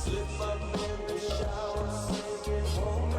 Slip up in the shower, singing home.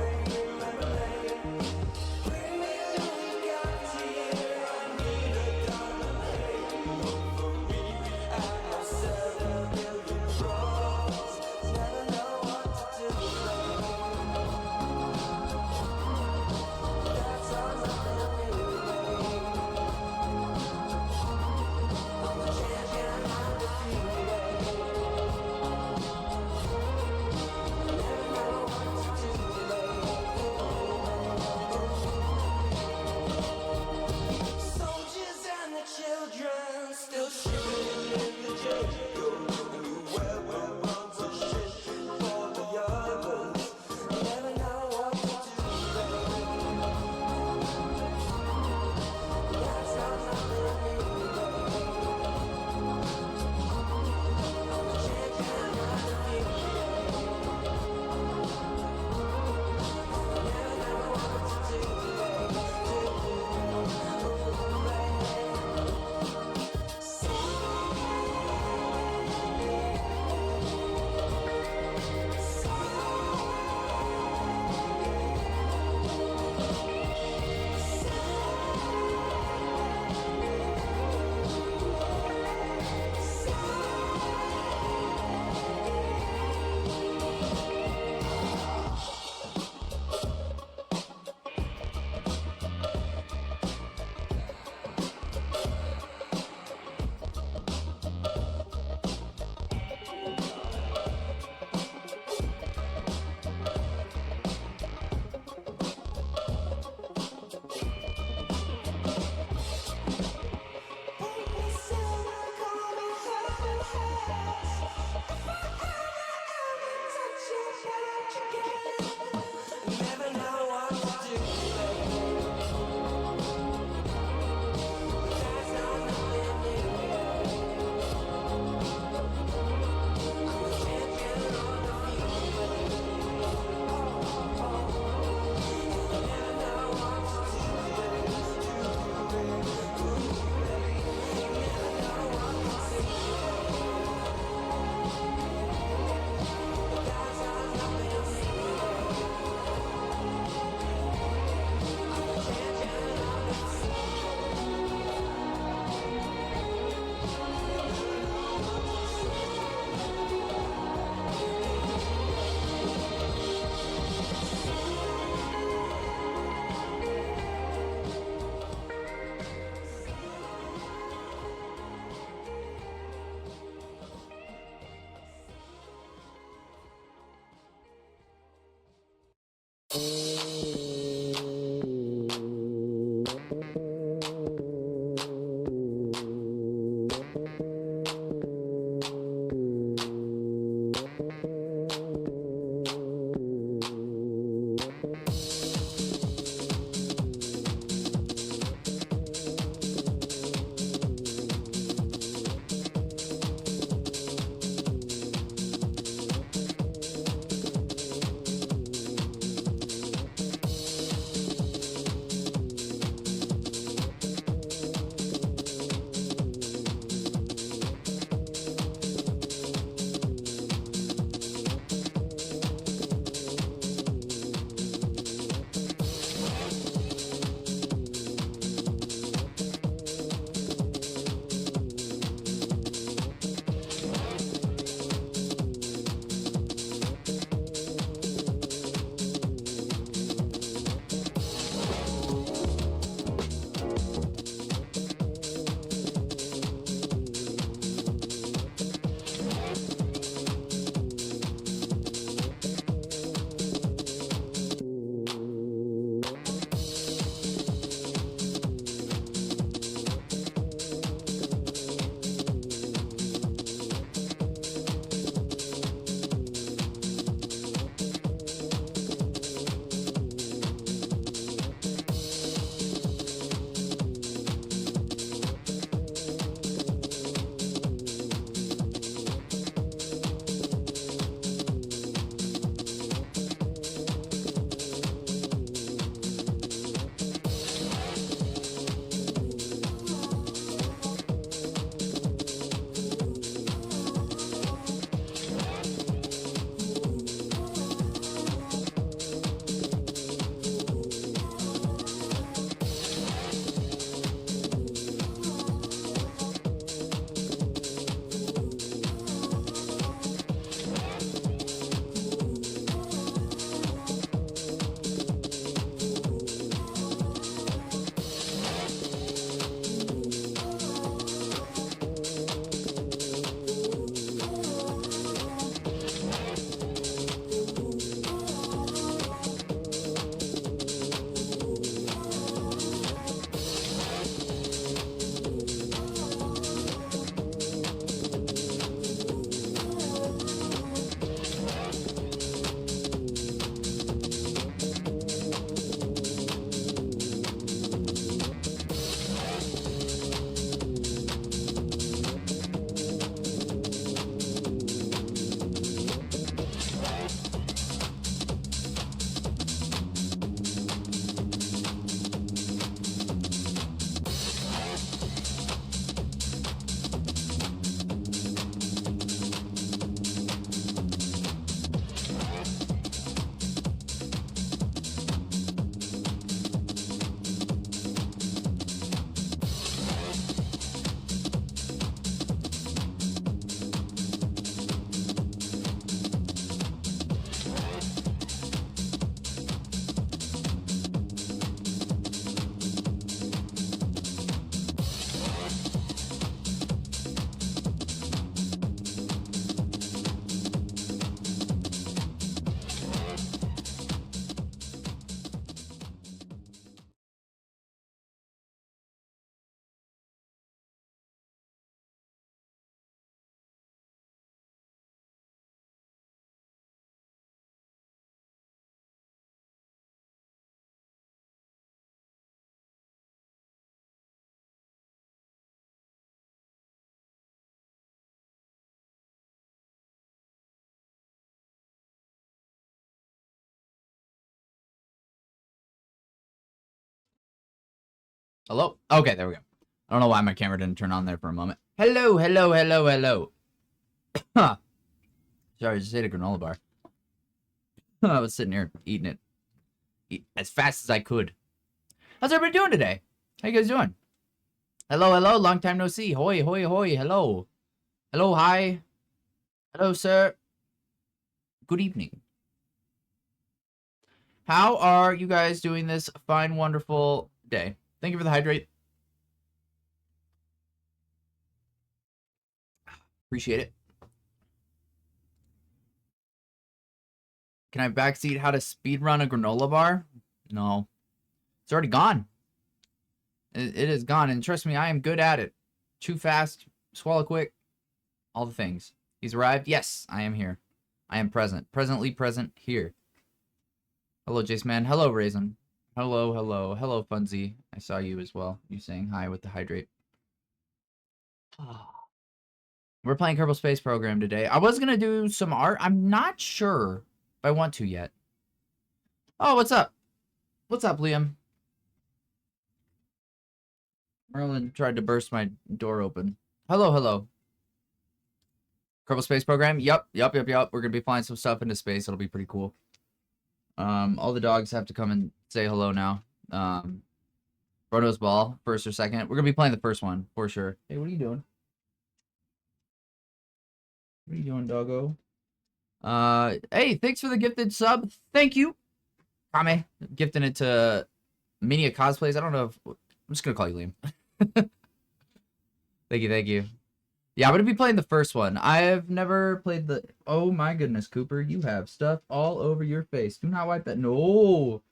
Hello? Okay, there we go. I don't know why my camera didn't turn on there for a moment. Hello, hello, hello, hello. Huh. Sorry, I just ate a granola bar. I was sitting here eating it as fast as I could. How's everybody doing today? How you guys doing? Hello, hello, long time no see. Hoy, hoy, hoy, hello. Hello, hi. Hello, sir. Good evening. How are you guys doing this fine, wonderful day? Thank you for the hydrate. Appreciate it. Can I backseat how to speedrun a granola bar? No. It's already gone. It is gone, and trust me, I am good at it. Chew fast, swallow quick, all the things. He's arrived. Yes, I am here. I am present. Presently present here. Hello, Jace Man. Hello, Raisin. Hello, hello. Hello, Funzy. I saw you as well. You saying hi with the hydrate. We're playing Kerbal Space Program today. I was going to do some art. I'm not sure if I want to yet. Oh, what's up? What's up, Liam? Merlin tried to burst my door open. Hello, hello. Kerbal Space Program? Yep. We're going to be flying some stuff into space. It'll be pretty cool. All the dogs have to come and say hello now. Brodo's Ball, first or second. We're going to be playing the first one, for sure. Hey, what are you doing? What are you doing, doggo? Hey, thanks for the gifted sub. Thank you. Kame, gifting it to Mania Cosplays. I don't know if... I'm just going to call you Liam. Thank you. Yeah, I'm going to be playing the first one. I have never played the... Oh my goodness, Cooper. You have stuff all over your face. Do not wipe that. No.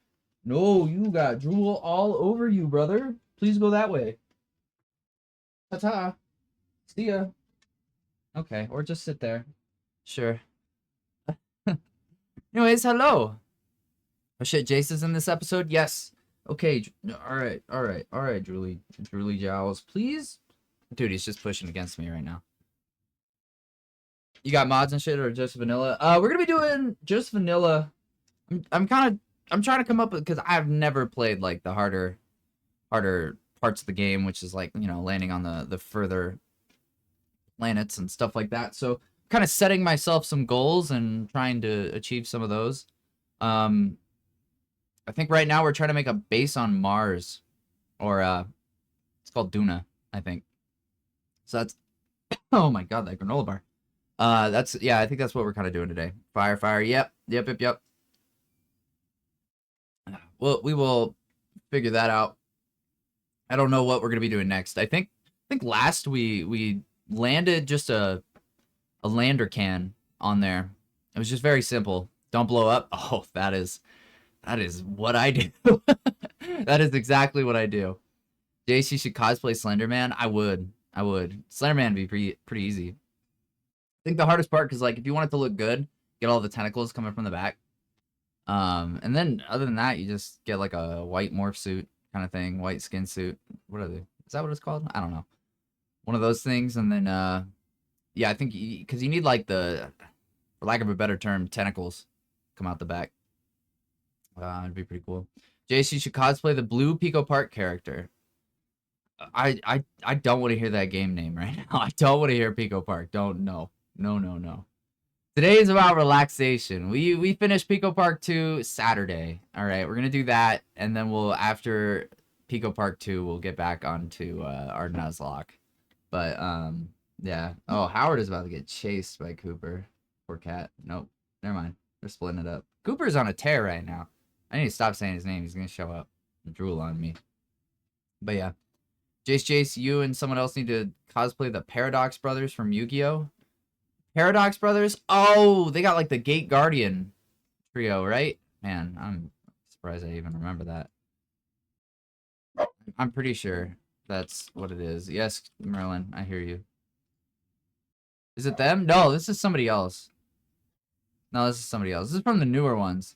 No, you got drool all over you, brother. Please go that way. Ta-ta. See ya. Okay, or just sit there. Sure. Anyways, hello. Oh shit, Jace is in this episode? Yes. Okay, alright, Drooly Jowls. Please? Dude, he's just pushing against me right now. You got mods and shit or just vanilla? We're gonna be doing just vanilla. I'm trying to come up with, because I've never played like the harder parts of the game, which is like, you know, landing on the further planets and stuff like that. So kind of setting myself some goals and trying to achieve some of those. I think right now we're trying to make a base on Mars, or it's called Duna, I think. So that's oh my god, that granola bar. That's yeah, I think that's what we're kind of doing today. Fire. Yep. Well, we will figure that out. I don't know what we're gonna be doing next. I think last we landed just a lander can on there. It was just very simple. Don't blow up. Oh, that is what I do. That is exactly what I do. Jace, you should cosplay Slenderman. I would. Slenderman would be pretty easy. I think the hardest part, because like if you want it to look good, get all the tentacles coming from the back. And then other than that, you just get like a white morph suit kind of thing, white skin suit. What are they? Is that what it's called? I don't know. One of those things, and then yeah, I think because you need like the, for lack of a better term, tentacles come out the back. It'd be pretty cool. Jace, you should cosplay the blue Pico Park character. I don't want to hear that game name right now. I don't want to hear Pico Park. Don't no. Today is about relaxation. We finished Pico Park 2 Saturday. All right, we're gonna do that, and then we'll, after Pico Park 2, we'll get back onto our Nuzlocke. But yeah. Oh, Howard is about to get chased by Cooper. Poor cat. Nope. Never mind. They're splitting it up. Cooper's on a tear right now. I need to stop saying his name. He's gonna show up and drool on me. But yeah. Jace, you and someone else need to cosplay the Paradox Brothers from Yu-Gi-Oh! Paradox Brothers? Oh, they got like the Gate Guardian trio, right? Man, I'm surprised I even remember that. I'm pretty sure that's what it is. Yes, Merlin, I hear you. Is it them? No, this is somebody else. No, this is somebody else. This is from the newer ones.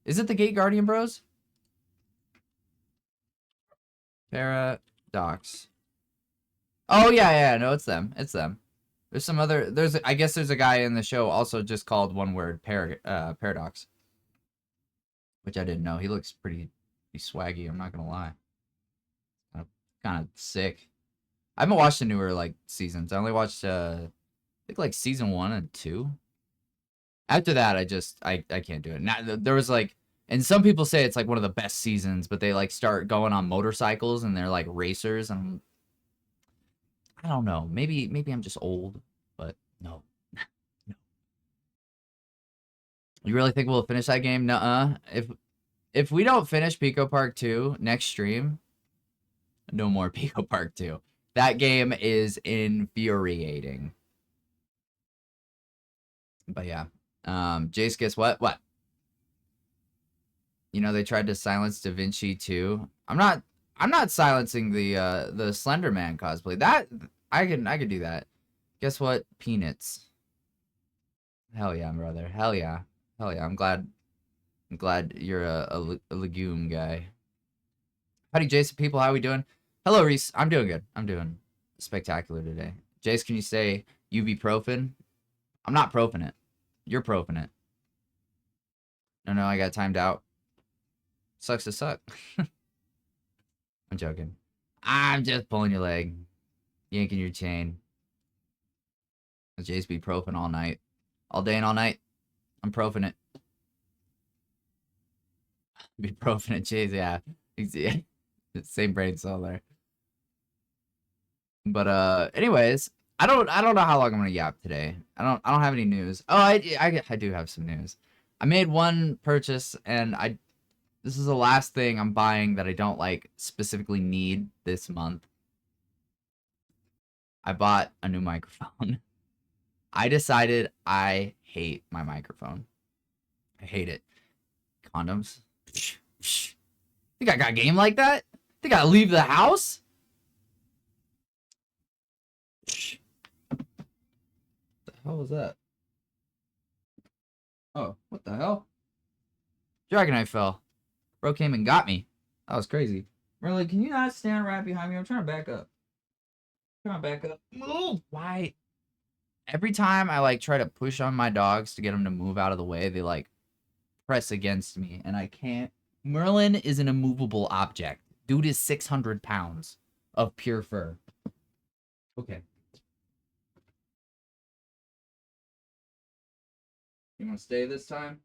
Is it the Gate Guardian Bros? Paradox. Oh, yeah, no, it's them. There's some other, I guess there's a guy in the show also just called one word, Paradox. Which I didn't know. He looks pretty swaggy, I'm not gonna lie. Kind of kind of sick. I haven't watched the newer like seasons. I only watched I think like season 1 and 2. After that, I can't do it. Now there was like, and some people say it's like one of the best seasons, but they like start going on motorcycles and they're like racers, and I don't know. Maybe I'm just old, but no. No. You really think we'll finish that game? Nuh-uh. If we don't finish Pico Park 2 next stream, no more Pico Park 2. That game is infuriating. But yeah. Jace, guess what? What? You know, they tried to silence Da Vinci too. I'm not silencing the Slender Man cosplay. That I could do that. Guess what? Peanuts. Hell yeah, brother. Hell yeah. Hell yeah. I'm glad you're a legume guy. Howdy, Jason people. How we doing? Hello, Reese. I'm doing good. I'm doing spectacular today. Jace, can you say ibuprofen? I'm not profing it. You're profing it. No, I got timed out. Sucks to suck. I'm joking. I'm just pulling your leg. Yanking your chain. Jace be profing all night. All day and all night. I'm profing it. Be profing it, Jace, yeah. Same brain cell there. But anyways, I don't know how long I'm gonna yap today. I don't have any news. Oh, I do have some news. I made one purchase, and this is the last thing I'm buying that I don't like specifically need this month. I bought a new microphone. I decided I hate my microphone. I hate it. Condoms. Think I got game like that? Think I leave the house? What the hell was that? Oh, what the hell? Dragonite fell. Bro came and got me. That was crazy. Really, can you not stand right behind me? I'm trying to back up. Trying to back up. Move! Why? Every time I like try to push on my dogs to get them to move out of the way, they like press against me, and I can't. Merlin is an immovable object. Dude is 600 pounds of pure fur. Okay. You want to stay this time?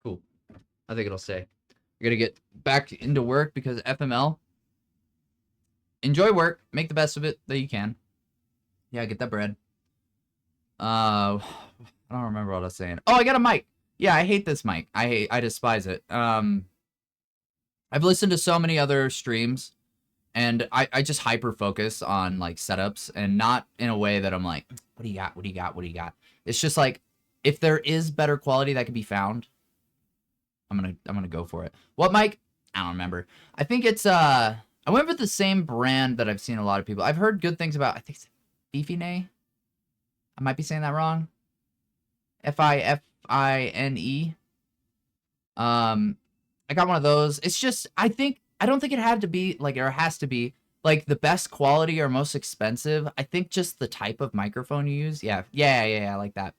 Cool. I think it'll stay. I gotta get back into work because FML. Enjoy work. Make the best of it that you can. Yeah, get that bread. I don't remember what I was saying. Oh, I got a mic. Yeah, I hate this mic. I despise it. I've listened to so many other streams, and I just hyper focus on like setups, and not in a way that I'm like, what do you got? What do you got? What do you got? It's just like, if there is better quality that can be found, I'm gonna go for it. What mic? I don't remember. I think it's I went with the same brand that I've seen a lot of people. I've heard good things about. I think it's Beefy Nay. I might be saying that wrong. Fine. I got one of those. It's just, I don't think it had to be like, or it has to be like the best quality or most expensive. I think just the type of microphone you use. Yeah, I like that.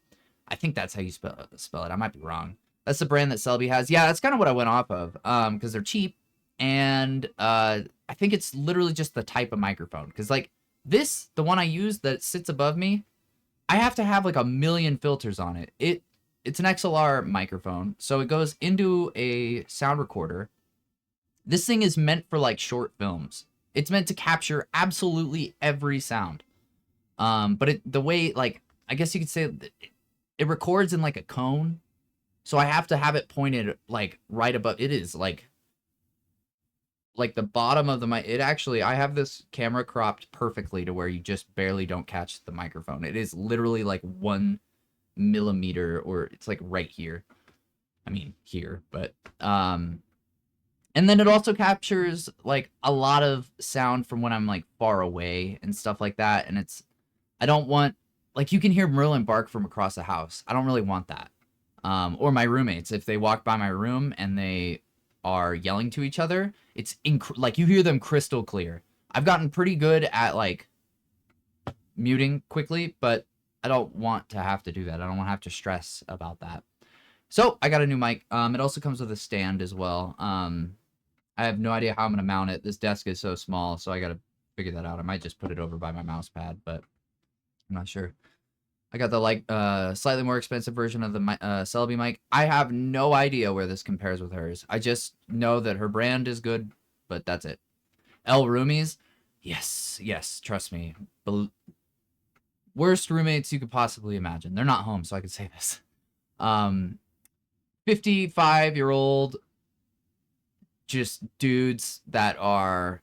I think that's how you spell it. I might be wrong. That's the brand that Selby has. Yeah, that's kind of what I went off of. Because they're cheap, and I think it's literally just the type of microphone. Because like this, the one I use that sits above me, I have to have like a million filters on it. It's an XLR microphone, so it goes into a sound recorder. This thing is meant for like short films. It's meant to capture absolutely every sound. But the way, like, I guess you could say it records in like a cone. So I have to have it pointed like right above. It is like the bottom of the mic. It actually, I have this camera cropped perfectly to where you just barely don't catch the microphone. It is literally like 1 millimeter, or it's like right here. I mean here, but and then it also captures like a lot of sound from when I'm like far away and stuff like that. And I don't want, like, you can hear Merlin bark from across the house. I don't really want that. Or my roommates, if they walk by my room and they are yelling to each other, it's like you hear them crystal clear. I've gotten pretty good at like muting quickly, but I don't want to have to do that. I don't want to have to stress about that. So I got a new mic. It also comes with a stand as well. I have no idea how I'm gonna mount it. This desk is so small, so I gotta figure that out. I might just put it over by my mouse pad, but I'm not sure. I got the like slightly more expensive version of the Celebi mic. I have no idea where this compares with hers. I just know that her brand is good, but that's it. El Roomies, yes, yes, trust me. Worst roommates you could possibly imagine. They're not home, so I could say this. 55-year-old just dudes that are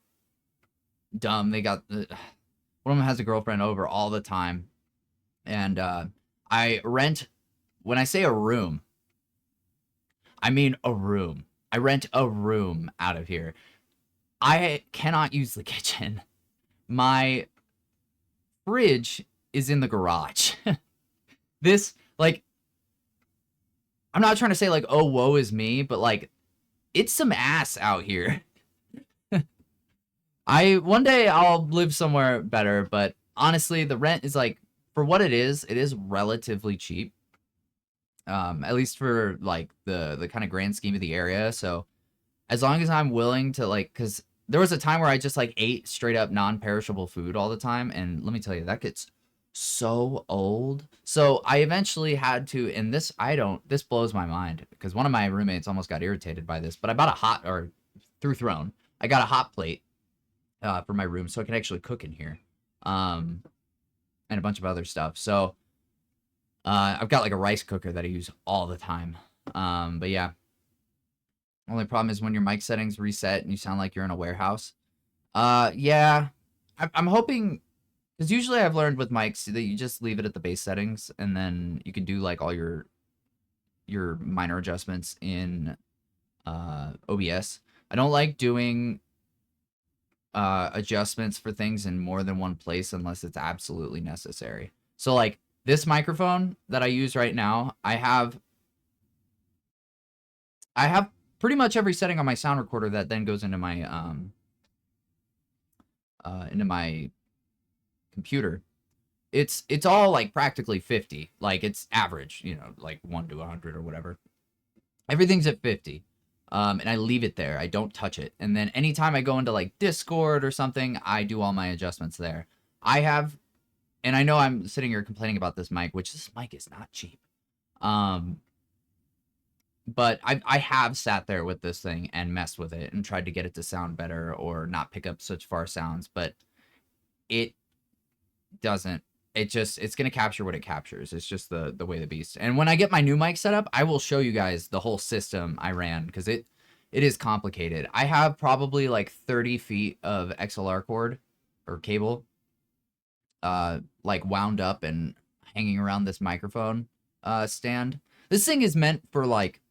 dumb. They got one of them has a girlfriend over all the time, and I rent. When I say a room, I mean a room. I rent a room out of here. I cannot use the kitchen. My fridge is in the garage. This, like, I'm not trying to say, like, oh, woe is me, but, like, it's some ass out here. One day I'll live somewhere better, but honestly, the rent is, like, for what it is relatively cheap. At least for, like, the kind of grand scheme of the area, so as long as I'm willing to, like, because there was a time where I just, like, ate straight up non-perishable food all the time, and let me tell you, that gets so old. So I eventually had to, and this blows my mind, because one of my roommates almost got irritated by this, but I bought through Throne, I got a hot plate for my room, so I can actually cook in here, and a bunch of other stuff. So I've got, like, a rice cooker that I use all the time. But yeah. Only problem is when your mic settings reset and you sound like you're in a warehouse. Yeah. I'm hoping, because usually I've learned with mics that you just leave it at the base settings, and then you can do, like, all your minor adjustments in OBS. I don't like doing adjustments for things in more than one place unless it's absolutely necessary. So, like, this microphone that I use right now, I have pretty much every setting on my sound recorder that then goes into my computer. It's all, like, practically 50. Like, it's average, you know, like 1 to 100 or whatever. Everything's at 50. And I leave it there. I don't touch it. And then anytime I go into, like, Discord or something, I do all my adjustments there. And I know I'm sitting here complaining about this mic, which this mic is not cheap. But I have sat there with this thing and messed with it and tried to get it to sound better or not pick up such far sounds, but it doesn't. It's going to capture what it captures. It's just the way the beast. And when I get my new mic set up, I will show you guys the whole system I ran, because it is complicated. I have probably like 30 feet of XLR cord or cable like wound up and hanging around this microphone stand. This thing is meant for, like,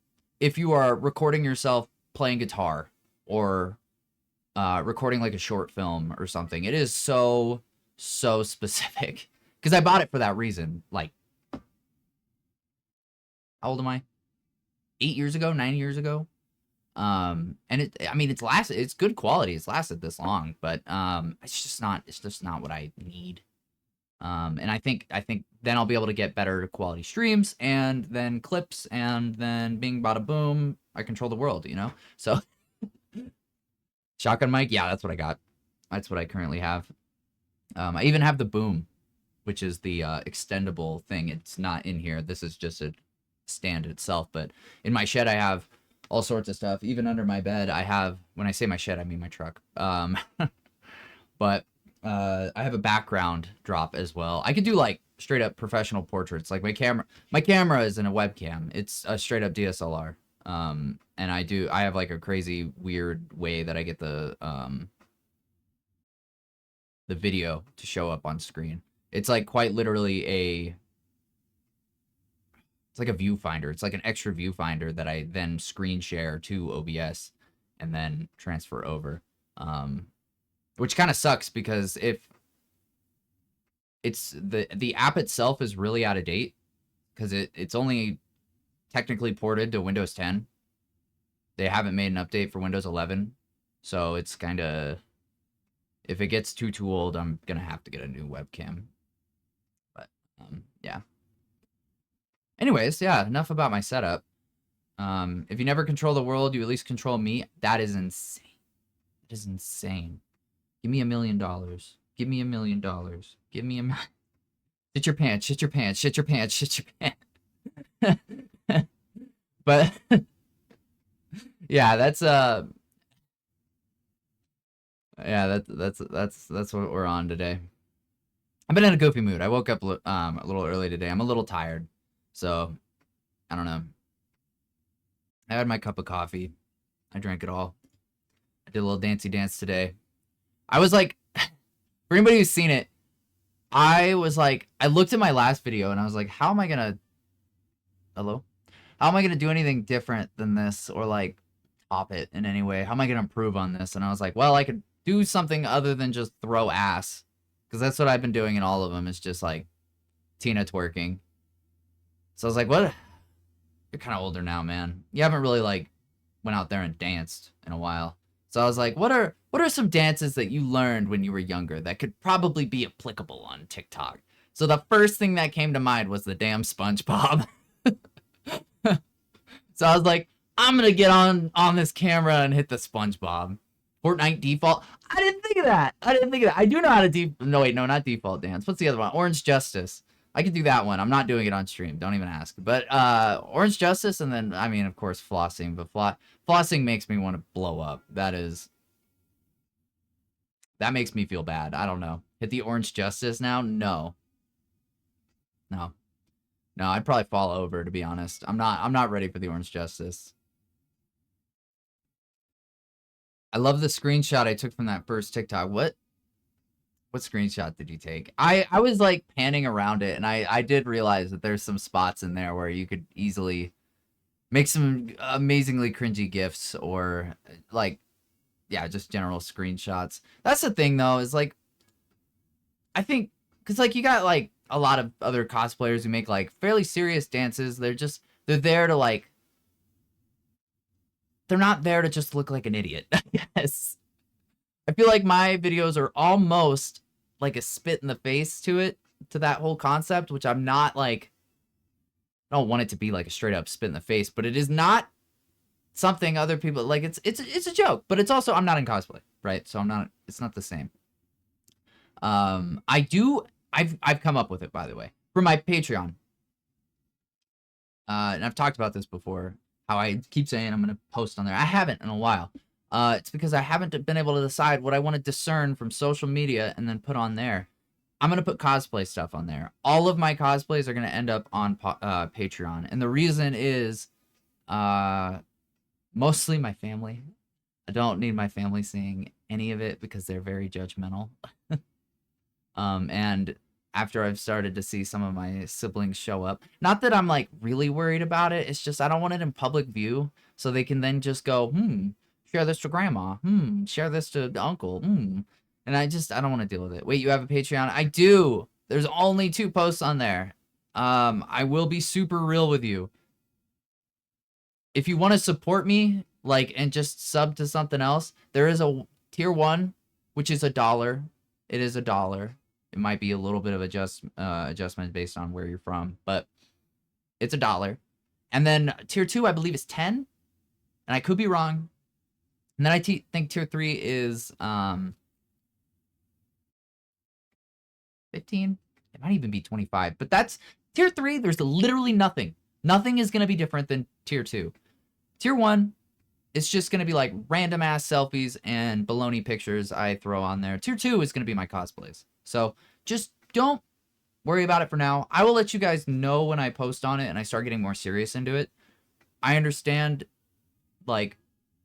if you are recording yourself playing guitar or recording, like, a short film or something. It is so specific, because I bought it for that reason. Like, how old am I? 8 years ago, 9 years ago. And it's good quality. It's lasted this long, but it's just not what I need. And I think then I'll be able to get better quality streams, and then clips, and then bing bada boom, I control the world, you know? So shotgun mic, yeah, that's what I got. That's what I currently have. I even have the boom, which is the extendable thing. It's not in here. This is just a stand itself, but in my shed I have all sorts of stuff. Even under my bed I have, when I say my shed, I mean my truck. But I have a background drop as well. I could do, like, straight up professional portraits. Like, my camera isn't a webcam. It's a straight up DSLR. And I have, like, a crazy weird way that I get the video to show up on screen. It's, like, quite literally it's like a viewfinder. It's like an extra viewfinder that I then screen share to OBS and then transfer over. Which kind of sucks, because if it's the app itself is really out of date, because it's only technically ported to Windows 10. They haven't made an update for Windows 11, so it's kind of, if it gets too old, I'm gonna have to get a new webcam. But yeah. Anyways, yeah, enough about my setup. If you never control the world, you at least control me. That is insane. That is insane. Give me $1 million. Give me $1 million. Give me a. Shit your pants. Shit your pants. Shit your pants. Shit your pants. But yeah, that's yeah, that's what we're on today. I've been in a goofy mood. I woke up a little early today. I'm a little tired, so I don't know. I had my cup of coffee. I drank it all. I did a little dancey dance today. I was like, for anybody who's seen it, I was like, I looked at my last video and I was like, how am I gonna, hello? How am I gonna do anything different than this or like top it in any way? How am I gonna improve on this? And I was like, well, I could do something other than just throw ass. Because that's what I've been doing in all of them. It's just like Tina twerking. So I was like, what? You're kind of older now, man. You haven't really like went out there and danced in a while. So I was like, what are some dances that you learned when you were younger that could probably be applicable on TikTok? So the first thing that came to mind was the damn SpongeBob. So I was like, I'm gonna get on this camera and hit the SpongeBob. Fortnite default. I didn't think of that. I do know how to no, wait, no, not default dance. What's the other one? Orange Justice. I can do that one. I'm not doing it on stream. Don't even ask. But Orange Justice, and then I mean, of course, flossing. But flossing makes me want to blow up. That makes me feel bad. I don't know. Hit the Orange Justice now? No. I'd probably fall over, to be honest. I'm not ready for the Orange Justice. I love the screenshot I took from that first TikTok. What screenshot did you take? I was like panning around it, and I did realize that there's some spots in there where you could easily make some amazingly cringy GIFs or like, yeah, just general screenshots. That's the thing though, is like, I think, because like you got like a lot of other cosplayers who make like fairly serious dances. They're there to like, they're not there to just look like an idiot, I guess. I feel like my videos are almost like a spit in the face to that whole concept, which I'm not like, I don't want it to be like a straight up spit in the face, but it is not something other people like. It's a joke, but it's also, I'm not in cosplay, right? So it's not the same. I've come up with it, by the way, for my Patreon. And I've talked about this before, how I keep saying I'm going to post on there. I haven't in a while. It's because I haven't been able to decide what I want to discern from social media and then put on there. I'm going to put cosplay stuff on there. All of my cosplays are going to end up on Patreon. And the reason is mostly my family. I don't need my family seeing any of it because they're very judgmental. And after I've started to see some of my siblings show up, not that I'm like really worried about it. It's just I don't want it in public view so they can then just go, share this to grandma. Share this to uncle. And I don't want to deal with it. Wait, you have a Patreon? I do. There's only 2 posts on there. I will be super real with you. If you want to support me, like, and just sub to something else, there is a tier 1, which is $1. It is $1. It might be a little bit of adjustment based on where you're from, but it's $1. And then tier 2, I believe, is 10, and I could be wrong. And then I think tier 3 is 15. It might even be 25. But that's tier 3. There's literally nothing. Nothing is going to be different than tier 2. Tier 1, it's just going to be like random ass selfies and baloney pictures I throw on there. Tier 2 is going to be my cosplays. So just don't worry about it for now. I will let you guys know when I post on it and I start getting more serious into it. I understand, like,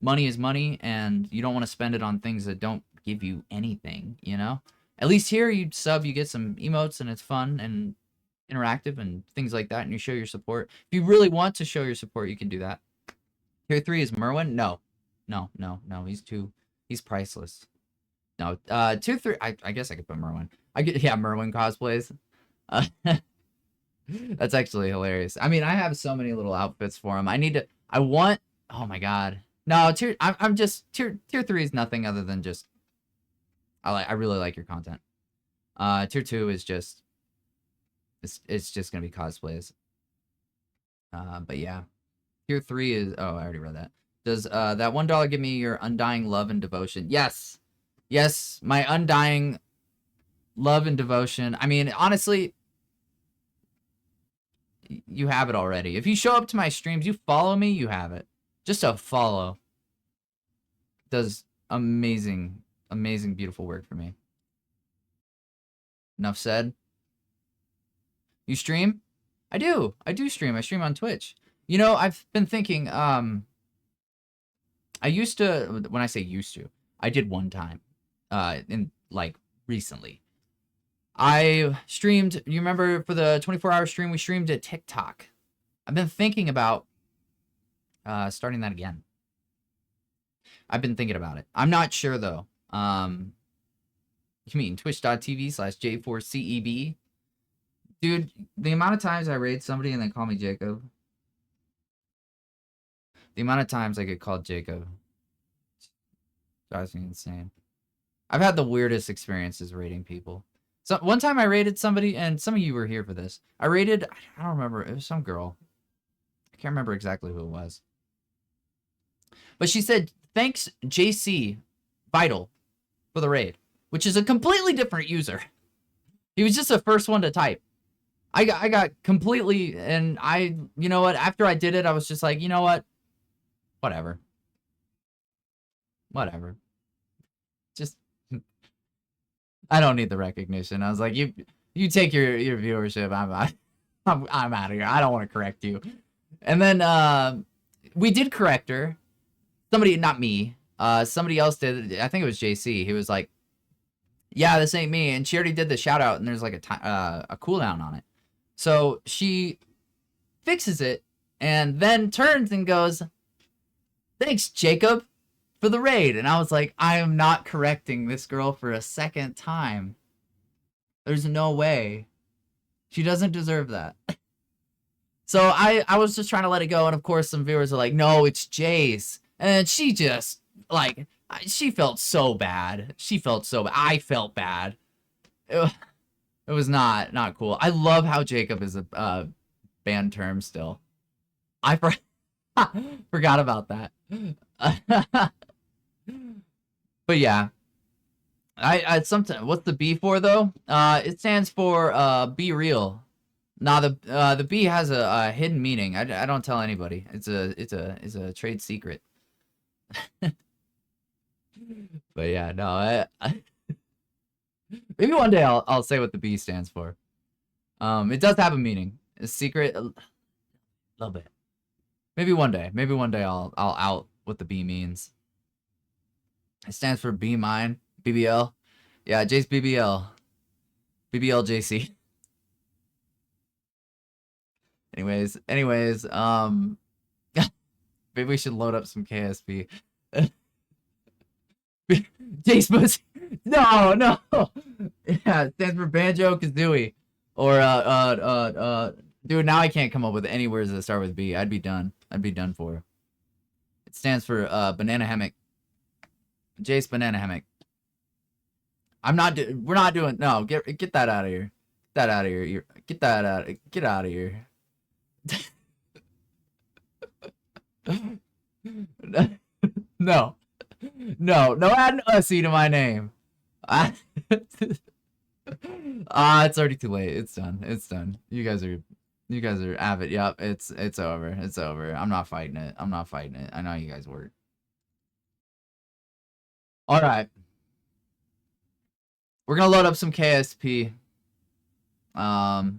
money is money and you don't want to spend it on things that don't give you anything, you know? At least here you sub, you get some emotes and it's fun and interactive and things like that, and you show your support. If you really want to show your support, you can do that. Tier 3 is Merwin? No. He's priceless. No, tier 3, I guess I could put Merwin. Merwin cosplays. That's actually hilarious. I mean, I have so many little outfits for him. Oh my god. No, tier 3 is nothing other than just, I really like your content. Tier 2 is just, it's just gonna be cosplays. But yeah. Tier 3 is, oh, I already read that. Does that $1 give me your undying love and devotion? Yes. Yes, my undying love and devotion. I mean, honestly, you have it already. If you show up to my streams, you follow me, you have it. Just a follow does amazing, amazing, beautiful work for me. Enough said. You stream? I do. I do stream. I stream on Twitch. You know, I've been thinking, I used to, when I say used to, I did one time, in, like, recently. I streamed, you remember for the 24-hour stream, we streamed at TikTok. I've been thinking about starting that again. I've been thinking about it. I'm not sure, though. You mean twitch.tv/J4CEB? Dude, the amount of times I raid somebody and they call me Jacob. The amount of times I get called Jacob drives me insane. I've had the weirdest experiences raiding people. So one time I raided somebody, and some of you were here for this. I raided, I don't remember, it was some girl. I can't remember exactly who it was. But she said, thanks JC Vital for the raid, which is a completely different user. He was just the first one to type. I got completely, and you know what, after I did it, I was just like, you know what? Whatever. Whatever. Just, I don't need the recognition. I was like, you take your viewership. I'm out of here. I don't want to correct you. And then we did correct her. Somebody, not me. Somebody else did. I think it was JC. He was like, yeah, this ain't me. And she already did the shout out, and there's like a cooldown on it. So she fixes it and then turns and goes, thanks, Jacob, for the raid. And I was like, I am not correcting this girl for a second time. There's no way. She doesn't deserve that. So I was just trying to let it go. And of course, some viewers are like, no, it's Jace. And she just, like, she felt so bad. She felt so bad. I felt bad. It was not cool. I love how Jacob is a banned term still. I forgot about that. But yeah, I sometimes, what's the B for though? It stands for be real. Nah, the B has a hidden meaning. I don't tell anybody. It's a trade secret. But yeah, no, maybe one day I'll say what the B stands for. It does have a meaning. A secret, a little bit. Maybe one day I'll out what the B means. It stands for Be Mine, BBL. Yeah, Jace BBL. BBL JC. Anyways, maybe we should load up some KSP. Jace Pussy. No. Yeah, it stands for Banjo Kazooie. Or dude, now I can't come up with any words that start with B. I'd be done for. It stands for banana hammock. Jace banana hammock. We're not doing, no, get that out of here. Get that out of here. Get out of here. No, add Ussy to my name. It's already too late. It's done. You guys are avid. Yep, it's over. I'm not fighting it. I know you guys were. All right. We're gonna load up some KSP. I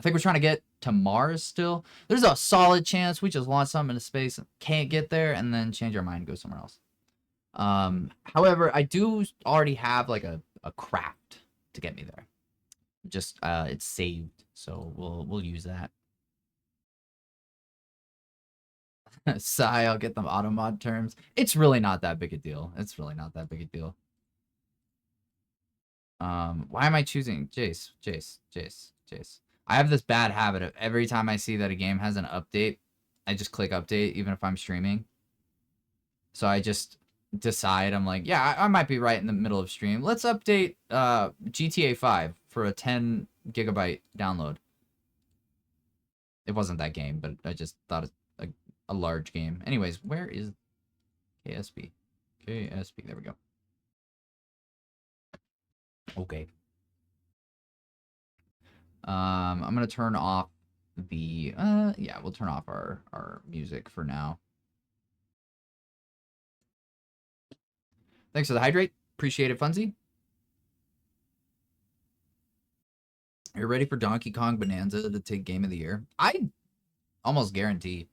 think we're trying to get to Mars still. There's a solid chance we just launch something into space, can't get there, and then change our mind and go somewhere else. However, I do already have like a craft to get me there. Just it's saved, so we'll use that. Sigh, I'll get them auto mod terms. It's really not that big a deal. Why am I choosing Jace? I have this bad habit of every time I see that a game has an update, I just click update, even if I'm streaming. So I just decide, I'm like, yeah, I might be right in the middle of stream. Let's update GTA 5 for a 10 gigabyte download. It wasn't that game, but I just thought it's a large game. Anyways, where is KSP. KSP. There we go. Okay. I'm gonna turn off the yeah, we'll turn off our music for now. Thanks for the hydrate. Appreciate it, Funzy. You're ready for Donkey Kong Bonanza to take Game of the Year? I almost guarantee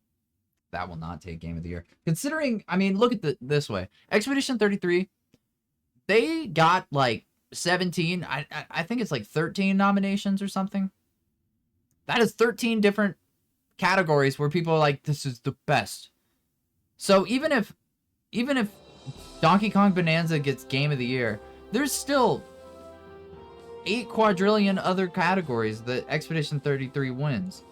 that will not take Game of the Year. Considering, I mean, look at this way. Expedition 33, they got like 17, I think it's like 13 nominations or something. That is 13 different categories where people are like, this is the best. So even if Donkey Kong Bonanza gets Game of the Year, there's still 8 quadrillion other categories that Expedition 33 wins.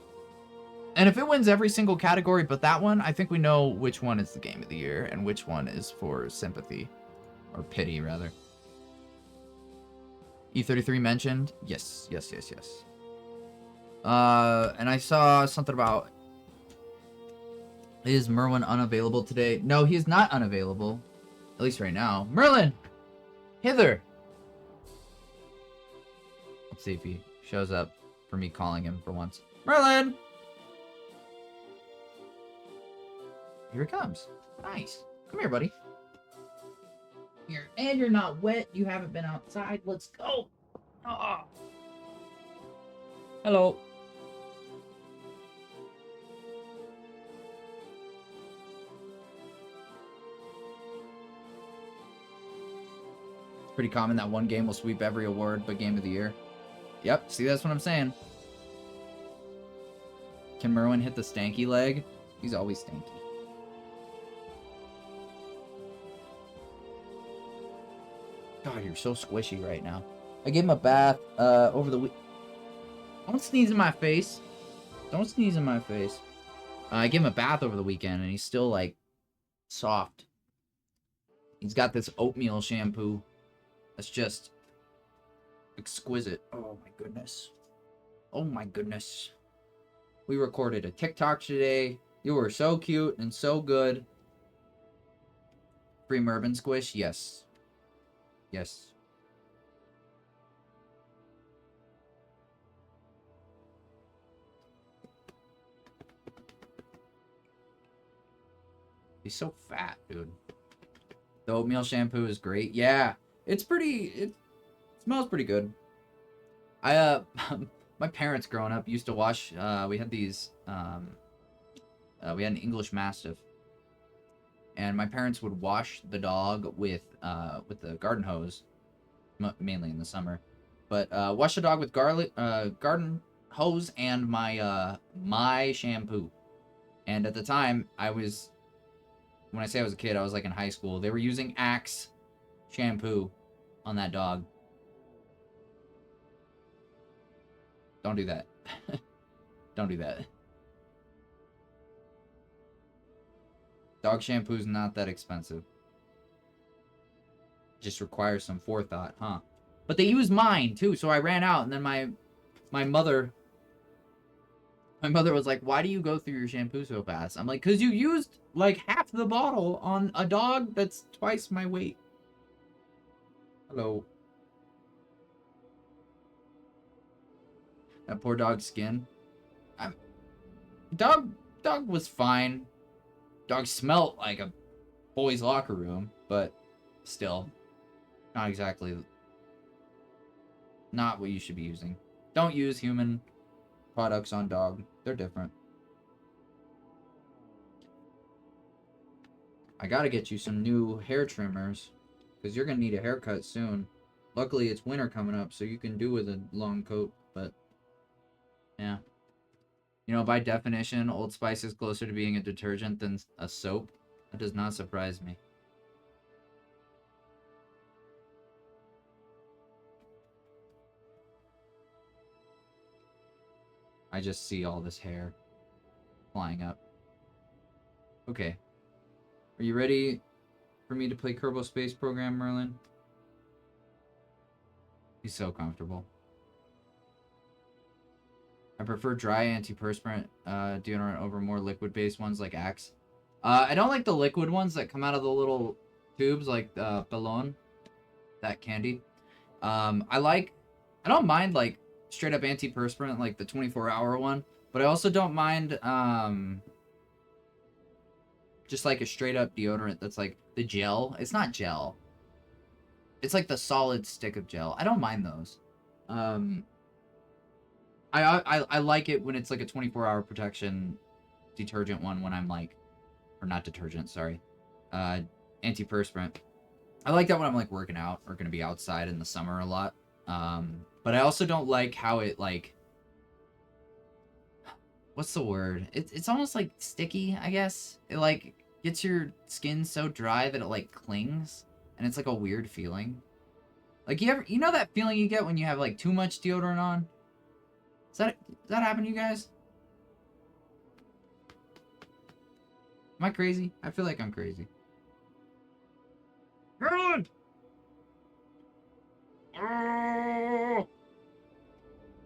And if it wins every single category but that one, I think we know which one is the Game of the Year and which one is for sympathy. Or pity, rather. E33 mentioned? Yes. And I saw something about... Is Merwin unavailable today? No, he is not unavailable. At least right now. Merlin! Hither! Let's see if he shows up for me calling him for once. Merlin! Here he comes. Nice. Come here, buddy. Here. And you're not wet. You haven't been outside. Let's go. Oh. Hello. It's pretty common that one game will sweep every award but Game of the Year. Yep. See, that's what I'm saying. Can Merwin hit the stanky leg? He's always stanky. God, you're so squishy right now. I gave him a bath over the week. Don't sneeze in my face. Don't sneeze in my face. I gave him a bath over the weekend, and he's still, like, soft. He's got this oatmeal shampoo that's just exquisite. Oh, my goodness. Oh, my goodness. We recorded a TikTok today. You were so cute and so good. Free Mervin Squish? Yes. Yes. He's so fat, dude. The oatmeal shampoo is great. Yeah. It smells pretty good. I my parents growing up used to wash we had these we had an English Mastiff. And my parents would wash the dog with the garden hose, mainly in the summer. But wash the dog with garden hose and my shampoo. And at the time, when I say I was a kid, I was like in high school. They were using Axe shampoo on that dog. Don't do that. Don't do that. Dog shampoo's not that expensive. Just requires some forethought, huh? But they used mine too, so I ran out, and then my mother was like, "Why do you go through your shampoo so fast?" I'm like, "'Cause you used like half the bottle on a dog that's twice my weight." Hello. That poor dog's skin. Dog was fine. Dog smelt like a boys' locker room, but still, not exactly. Not what you should be using. Don't use human products on dog. They're different. I gotta get you some new hair trimmers, because you're gonna need a haircut soon. Luckily, it's winter coming up, so you can do with a long coat, but yeah. You know, by definition, Old Spice is closer to being a detergent than a soap. That does not surprise me. I just see all this hair flying up. Okay. Are you ready for me to play Kerbal Space Program, Merlin? He's so comfortable. I prefer dry antiperspirant deodorant over more liquid-based ones like Axe. I don't like the liquid ones that come out of the little tubes, like Ballon, that candy. I don't mind like straight up antiperspirant, like the 24-hour one, but I also don't mind just like a straight up deodorant that's like the gel. It's not gel. It's like the solid stick of gel. I don't mind those. I like it when it's like a 24-hour protection detergent one when I'm like, or not detergent, sorry, antiperspirant. I like that when I'm like working out or gonna be outside in the summer a lot. But I also don't like how it like, what's the word? It's almost like sticky, I guess. It like gets your skin so dry that it like clings, and it's like a weird feeling. Like you know that feeling you get when you have like too much deodorant on? Does that happen to you guys? Am I crazy? I feel like I'm crazy. Merlin!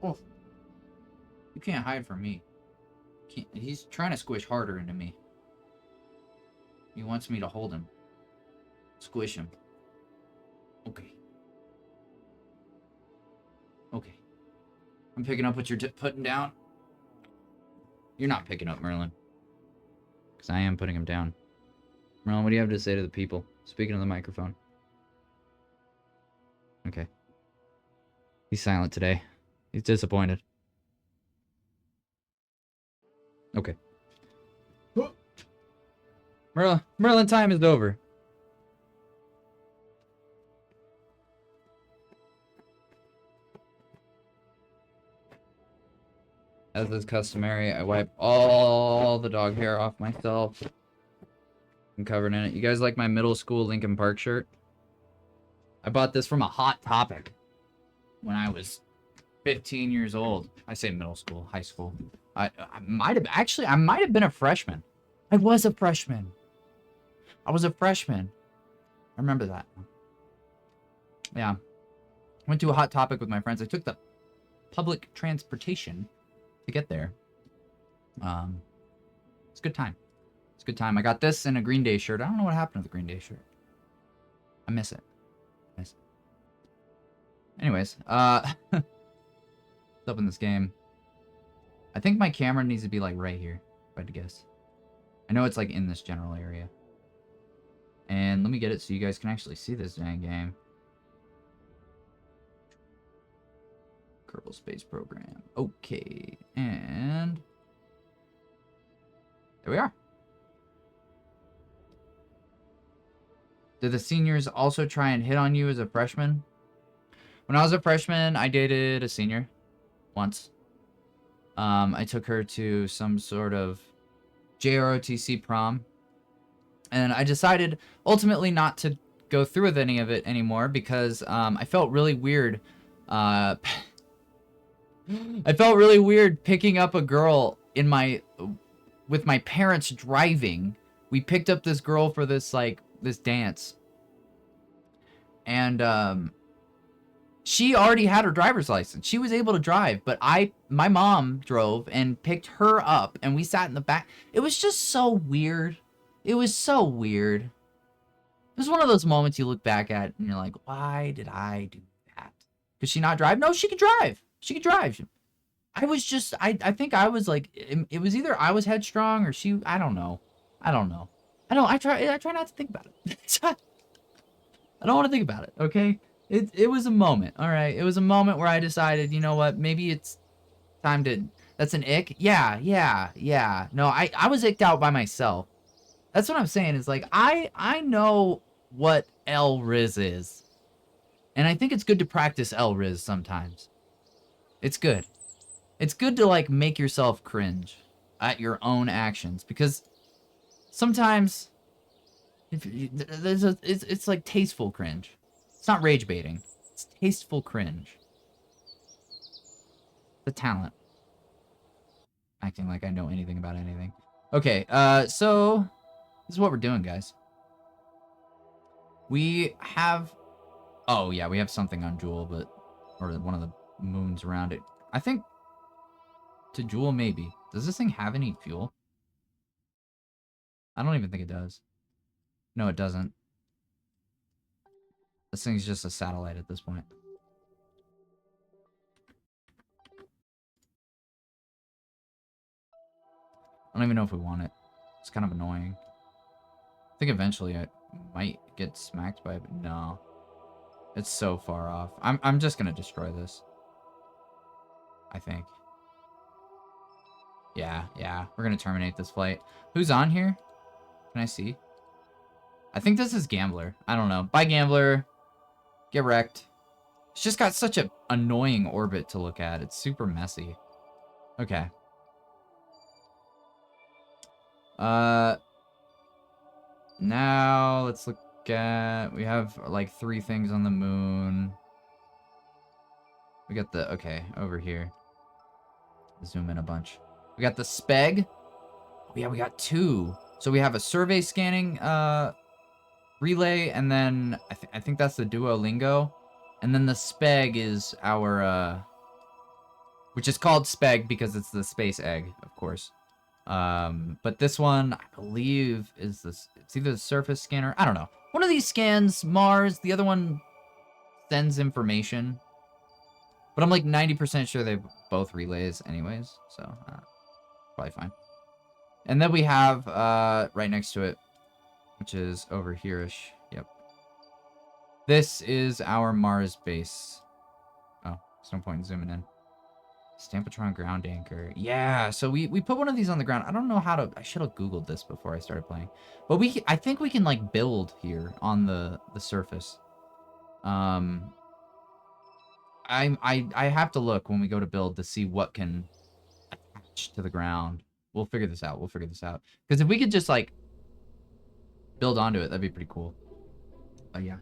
Oh, you can't hide from me. He's trying to squish harder into me. He wants me to hold him. Squish him. Okay. Okay. I'm picking up what you're putting down. You're not picking up, Merlin. Because I am putting him down. Merlin, what do you have to say to the people? Speaking to the microphone. Okay. He's silent today. He's disappointed. Okay. Merlin time is over. As is customary, I wipe all the dog hair off myself. I'm covered in it. You guys like my middle school Lincoln Park shirt? I bought this from a Hot Topic when I was 15 years old. I say middle school, high school. I might have been a freshman. I was a freshman. I remember that. Yeah. Went to a Hot Topic with my friends. I took the public transportation to get there. It's a good time. It's a good time. I got this and a Green Day shirt. I don't know what happened to the Green Day shirt. I miss it. Anyways, what's up in this game? I think my camera needs to be like right here, if I had to guess. I know it's like in this general area. And let me get it so you guys can actually see this dang game. Kerbal Space Program. Okay, and there we are. Did the seniors also try and hit on you as a freshman? When I was a freshman, I dated a senior once. I took her to some sort of JROTC prom. And I decided ultimately not to go through with any of it anymore because I felt really weird. I felt really weird picking up a girl with my parents driving. We picked up this girl for this dance. And she already had her driver's license. She was able to drive, but my mom drove and picked her up, and we sat in the back. It was just so weird. It was so weird. It was one of those moments you look back at and you're like, why did I do that? Could she not drive? No, she could drive. She could drive. I was just, I think I was like, it was either I was headstrong or she, I don't know. I try not to think about it. I don't want to think about it, okay? It was a moment, all right? It was a moment where I decided, you know what, maybe it's time to, that's an ick? Yeah. No, I was icked out by myself. That's what I'm saying, is like, I know what L-Riz is. And I think it's good to practice L-Riz sometimes. It's good. It's good to, like, make yourself cringe at your own actions. Because sometimes, it's like tasteful cringe. It's not rage baiting. It's tasteful cringe. The talent. Acting like I know anything about anything. Okay, so this is what we're doing, guys. We have, oh yeah, we have something on Jewel, or one of the moons around it. I think to Jewel, maybe. Does this thing have any fuel? I don't even think it does. No, it doesn't. This thing's just a satellite at this point. I don't even know if we want it. It's kind of annoying. I think eventually I might get smacked by it, but no. It's so far off. I'm just gonna destroy this. I think. Yeah, we're gonna terminate this flight. Who's on here? Can I see? I think this is Gambler. I don't know. Bye, Gambler. Get wrecked. It's just got such an annoying orbit to look at. It's super messy. Okay. Now let's look at... We have like 3 things on the moon. We got the... Okay, over here. Zoom in a bunch. We got the Speg. Oh, yeah, we got 2. So we have a survey scanning relay, and then I think that's the Duolingo. And then the Speg is our... which is called Speg because it's the space egg, of course. But this one, I believe, is this... It's either the surface scanner. I don't know. One of these scans Mars. The other one sends information. But I'm like 90% sure they both relays anyways. So, probably fine. And then we have, right next to it, which is over here-ish. Yep. This is our Mars base. Oh, there's no point in zooming in. Stampatron ground anchor. Yeah, so we put one of these on the ground. I don't know how to... I should have Googled this before I started playing. But I think we can, like, build here on the surface. I have to look when we go to build to see what can attach to the ground. We'll figure this out. Because if we could just, like, build onto it, that'd be pretty cool. Yeah.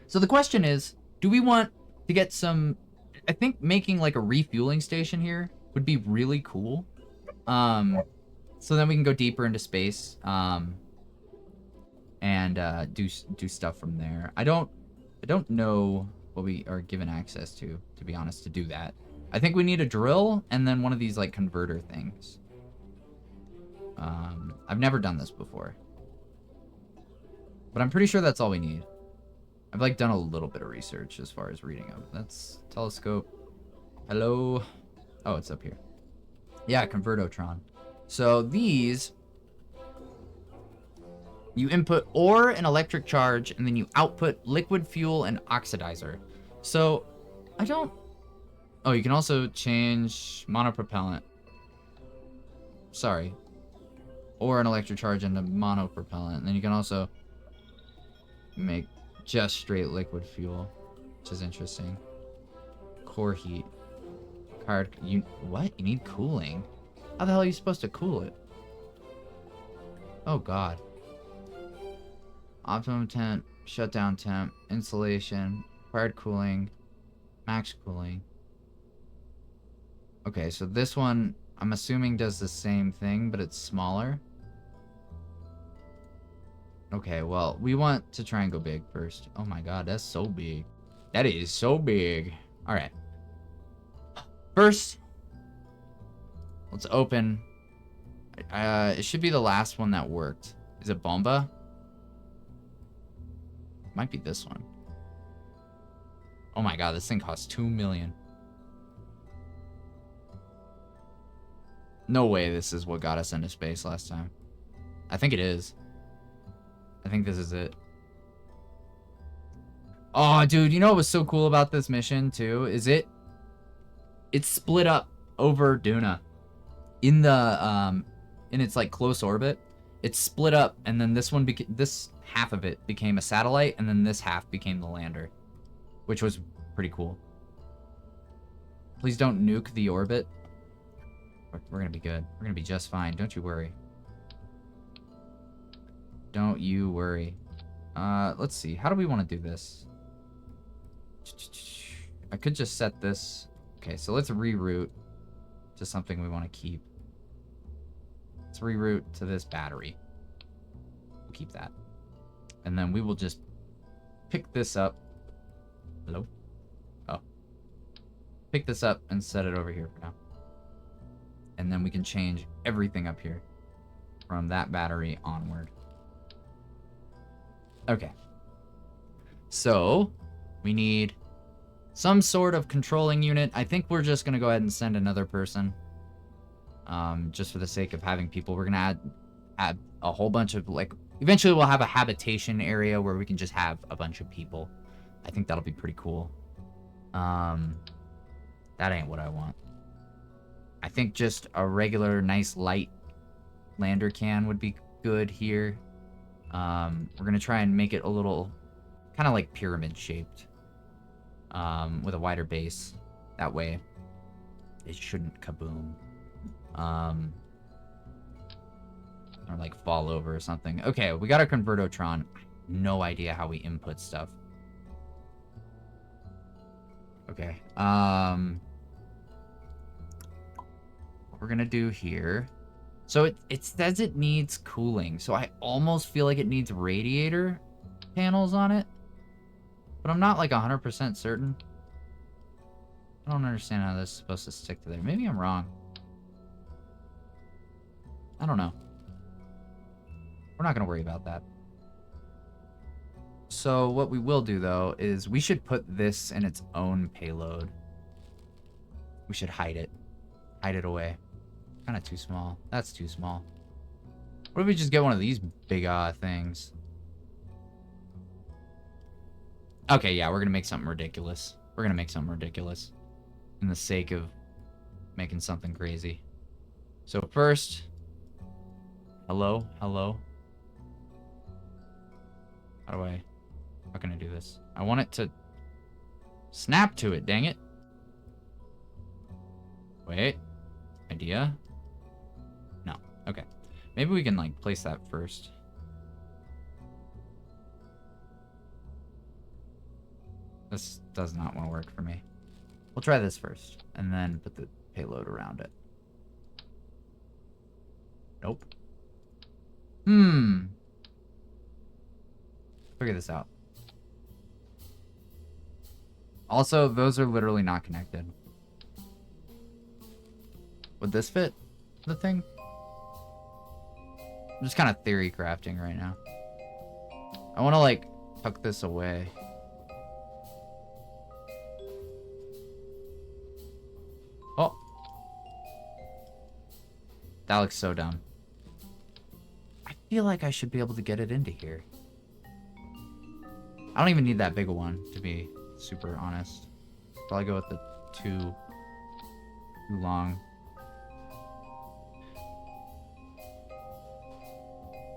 So the question is, do we want to get some... I think making like a refueling station here would be really cool. So then we can go deeper into space, and do stuff from there. I don't know what we are given access to be honest, to do that. I think we need a drill and then one of these like converter things. I've never done this before, but I'm pretty sure that's all we need. I've like done a little bit of research as far as reading them. That's telescope. Hello. Oh, it's up here. Yeah, convertotron. So these, you input ore and electric charge, and then you output liquid fuel and oxidizer. So I don't... Oh, you can also change monopropellant. Sorry. Ore and electric charge into monopropellant. And then you can also make just straight liquid fuel, which is interesting. Core heat. What? You need cooling? How the hell are you supposed to cool it? Oh god. Optimum temp, shutdown temp, insulation, required cooling, max cooling. Okay, so this one, I'm assuming does the same thing, but it's smaller. Okay, well, we want to try and go big first. Oh my god, that's so big. That is so big. Alright. First, let's open. It should be the last one that worked. Is it Bomba? Might be this one. Oh my god, this thing costs 2 million. No way this is what got us into space last time. I think it is. I think this is it. Oh, dude, you know what was so cool about this mission, too? Is it's split up over Duna. In the, in its, like, close orbit. It's split up, and then this one, this half of it became a satellite, and then this half became the lander. Which was pretty cool. Please don't nuke the orbit. We're gonna be good. We're gonna be just fine. Don't you worry. Don't you worry. Let's see. How do we want to do this? I could just set this. Okay, so let's reroute to something we want to keep. Let's reroute to this battery. We'll keep that. And then we will just pick this up. Hello? Oh. Pick this up and set it over here for now. And then we can change everything up here. from that battery onward. Okay. So, we need some sort of controlling unit. I think we're just going to go ahead and send another person. Just for the sake of having people. We're going to add a whole bunch of, like, eventually we'll have a habitation area where we can just have a bunch of people. I think that'll be pretty cool. That ain't what I want. I think just a regular, nice, light lander can would be good here. We're going to try and make it a little kind of like pyramid shaped. With a wider base. That way, it shouldn't kaboom. Or like fall over or something. Okay, we got a convertotron. No idea how we input stuff. Okay. What we're gonna do here. So it says it needs cooling. So I almost feel like it needs radiator panels on it. But I'm not like 100% certain. I don't understand how this is supposed to stick to there. Maybe I'm wrong. I don't know. We're not going to worry about that. So what we will do, though, is we should put this in its own payload. We should hide it. Hide it away. Kind of too small. That's too small. What if we just get one of these big things? Okay, yeah, we're going to make something ridiculous. We're going to make something ridiculous. In the sake of making something crazy. So first... Hello? Hello? How can I do this? I want it to... snap to it, dang it. Wait. Idea? No. Okay. Maybe we can, like, place that first. This does not want to work for me. We'll try this first, and then put the payload around it. Nope. Figure this out. Also, those are literally not connected. Would this fit the thing? I'm just kind of theory crafting right now. I want to, like, tuck this away. Oh. That looks so dumb. I feel like I should be able to get it into here. I don't even need that big a one, to be super honest. Probably go with the too long.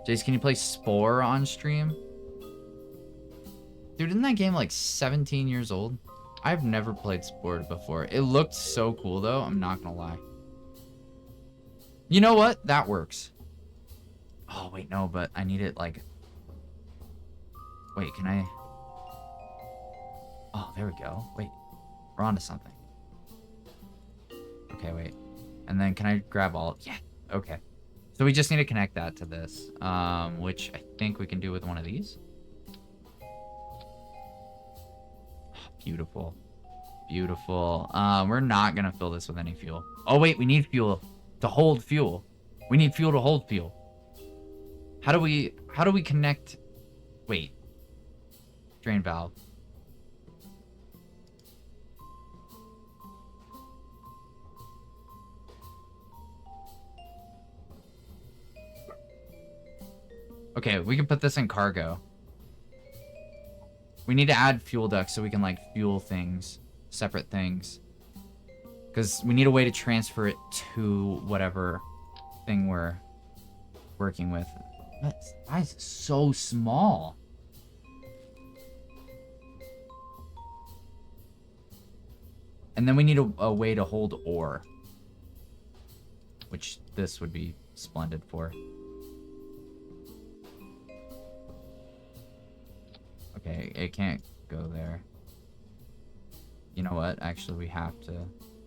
Jace, can you play Spore on stream? Dude, isn't that game like 17 years old? I've never played Spore before. It looked so cool, though. I'm not gonna lie. You know what? That works. Oh, wait, no, but I need it, like... Wait, can I... Oh, there we go. Wait, we're onto something. Okay, wait. And then can I grab all... Yeah, okay. So we just need to connect that to this, which I think we can do with one of these. Beautiful. Beautiful. We're not gonna fill this with any fuel. Oh, wait, we need fuel to hold fuel. We need fuel to hold fuel. How do we connect... Wait. Drain valve. Okay, we can put this in cargo. We need to add fuel ducts so we can, like, fuel things. Separate things. Because we need a way to transfer it to whatever thing we're working with. Why is it so small? And then we need a way to hold ore. Which this would be splendid for. Okay, it can't go there. You know what? Actually, we have to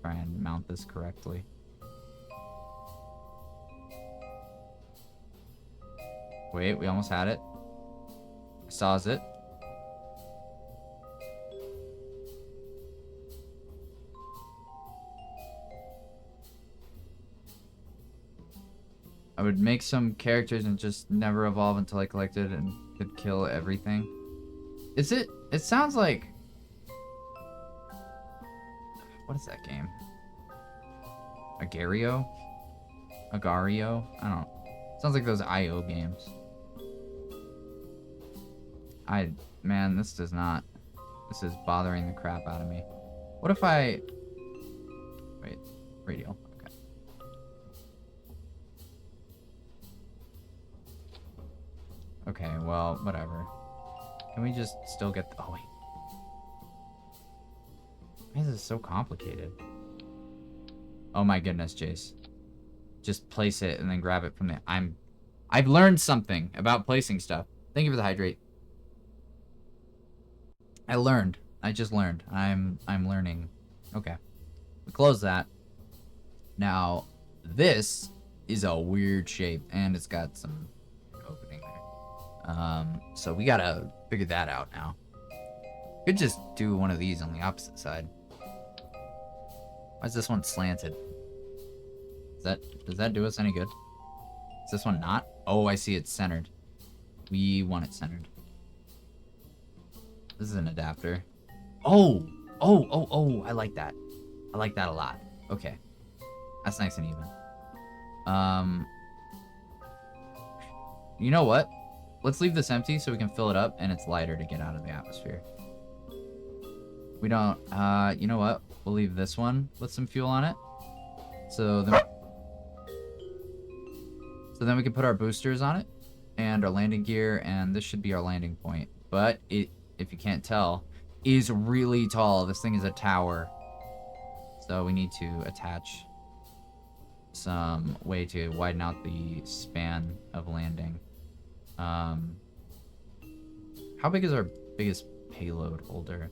try and mount this correctly. Wait, we almost had it. Saws it. I would make some characters and just never evolve until I collected and could kill everything. Is it? It sounds like... What is that game? Agario? Agario? I don't know. Sounds like those IO games. Man, this does not... This is bothering the crap out of me. What if I... Wait, radial. Okay. Okay, well, whatever. Can we just still get... Oh, wait. Why is this so complicated? Oh my goodness, Jace. Just place it and then grab it from the... I've learned something about placing stuff. Thank you for the hydrate. I learned. I just learned. I'm learning. Okay. We close that. Now, this is a weird shape, and it's got some opening there. So we gotta figure that out now. Could just do one of these on the opposite side. Why is this one slanted? Does that do us any good? Is this one not? Oh, I see it's centered. We want it centered. This is an adapter. Oh, I like that. I like that a lot. Okay. That's nice and even. You know what? Let's leave this empty so we can fill it up and it's lighter to get out of the atmosphere. We don't, you know what? We'll leave this one with some fuel on it. So then we can put our boosters on it and our landing gear, and this should be our landing point. But it, if you can't tell, is really tall. This thing is a tower. So we need to attach some way to widen out the span of landing. How big is our biggest payload holder?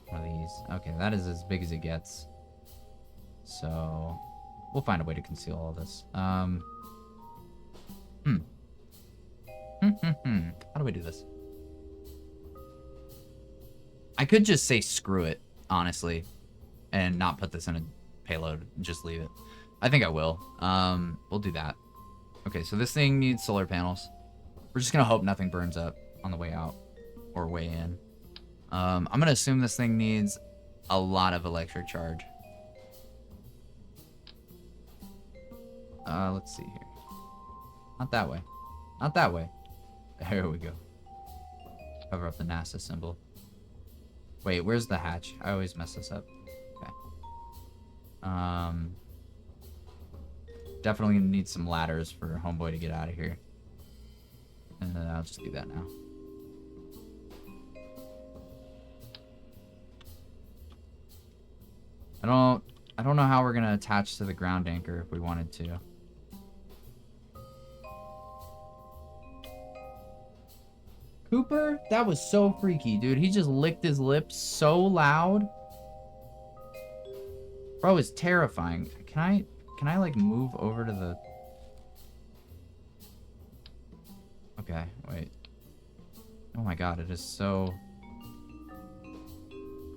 One of these. Okay, that is as big as it gets. So we'll find a way to conceal all this. How do we do this? I could just say screw it, honestly, and not put this in a payload and just leave it. I think I will. We'll do that. Okay, so this thing needs solar panels. We're just gonna hope nothing burns up on the way out or way in. I'm gonna assume this thing needs a lot of electric charge. Let's see here. Not that way. Not that way. There we go. Cover up the NASA symbol. Wait, where's the hatch? I always mess this up. Okay. Definitely gonna need some ladders for Homeboy to get out of here. And then I'll just do that now. I don't know how we're gonna attach to the ground anchor if we wanted to. Cooper? That was so freaky, dude. He just licked his lips so loud. Bro, it's terrifying. Can I like move over to the... Okay, wait. Oh my god, it is so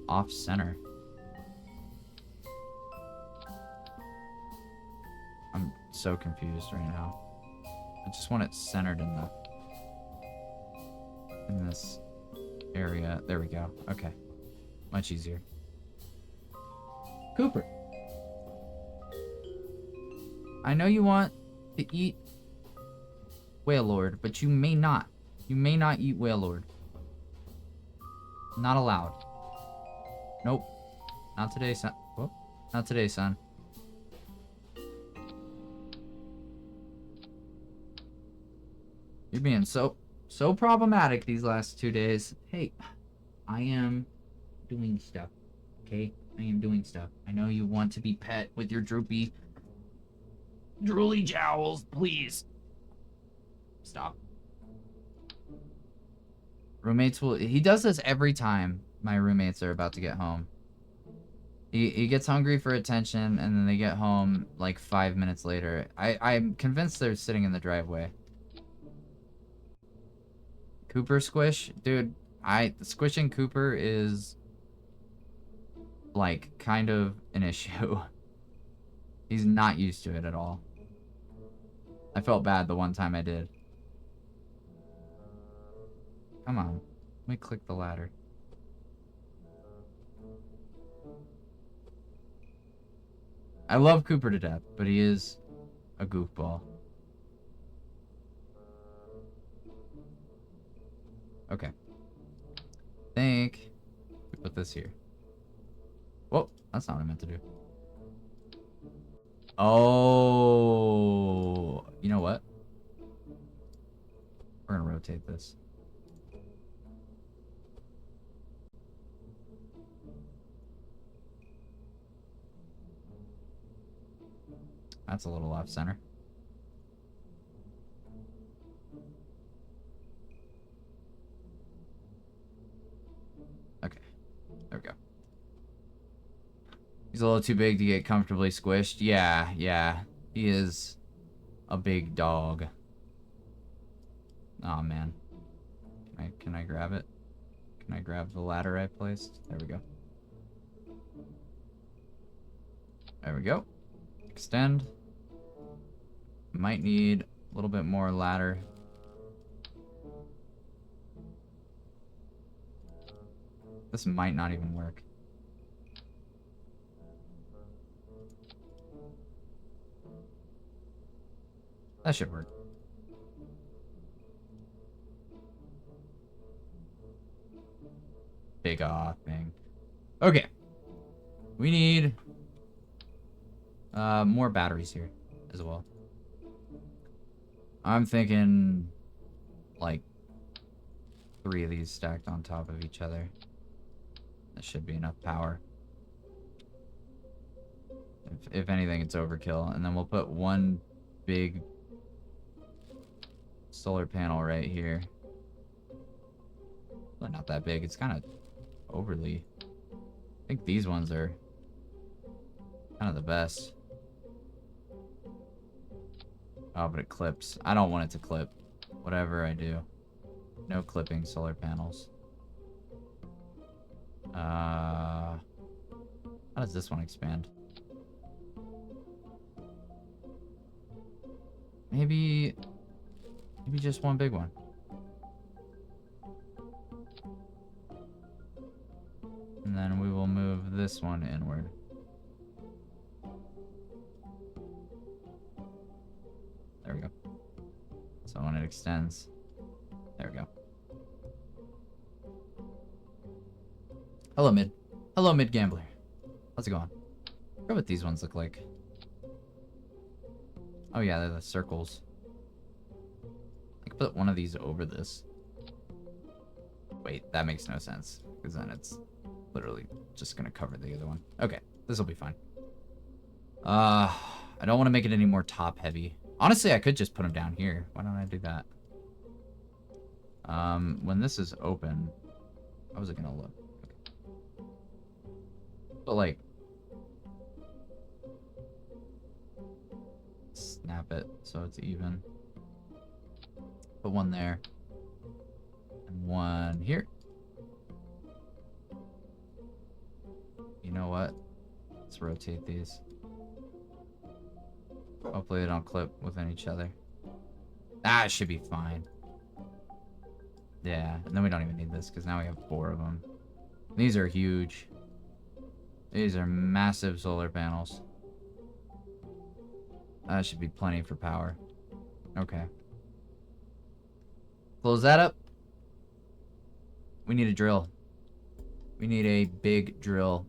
off center. I'm so confused right now. I just want it centered in this area. There we go. Okay. Much easier. Cooper. I know you want to eat Whale Lord, but you may not. You may not eat Whale Lord. Not allowed. Nope. Not today, son. Whoop. Not today, son. You're being so problematic these last 2 days. Hey, I am doing stuff. Okay? I am doing stuff. I know you want to be pet with your droopy drooly jowls. Please. Stop. Roommates will... He does this every time my roommates are about to get home. He gets hungry for attention, and then they get home like 5 minutes later. I'm convinced they're sitting in the driveway. Cooper squish? Dude, squishing Cooper is like kind of an issue. He's not used to it at all. I felt bad the one time I did. Come on. Let me click the ladder. I love Cooper to death, but he is a goofball. Okay. Think we put this here. Whoa, that's not what I meant to do. Oh, you know what? We're gonna rotate this. That's a little off center. Okay, there we go. He's a little too big to get comfortably squished. Yeah, yeah. He is a big dog. Oh man. Can I grab it? Can I grab the ladder I placed? There we go. There we go. Extend. Might need a little bit more ladder. This might not even work. That should work. Big off thing. Okay. We need more batteries here as well. I'm thinking like 3 of these stacked on top of each other. That should be enough power. If anything, it's overkill. And then we'll put one big solar panel right here. Well, not that big. It's kind of overly. I think these ones are kind of the best. Oh, but it clips. I don't want it to clip. Whatever I do. No clipping solar panels. How does this one expand? Maybe just one big one. And then we will move this one inward. There we go. So when it extends, there we go. Hello, mid. Hello, mid gambler. How's it going? I forgot what these ones look like. Oh yeah, they're the circles. I could put one of these over this. Wait, that makes no sense. Because then it's literally just gonna cover the other one. Okay, this will be fine. I don't want to make it any more top heavy. Honestly, I could just put them down here. Why don't I do that? When this is open, how is it gonna look? Okay. But like, snap it so it's even. Put one there. And one here. You know what? Let's rotate these. Hopefully they don't clip within each other. Ah, it should be fine. Yeah, and then we don't even need this because now we have 4 of them. These are huge. These are massive solar panels. That should be plenty for power. Okay. Close that up. We need a drill. We need a big drill.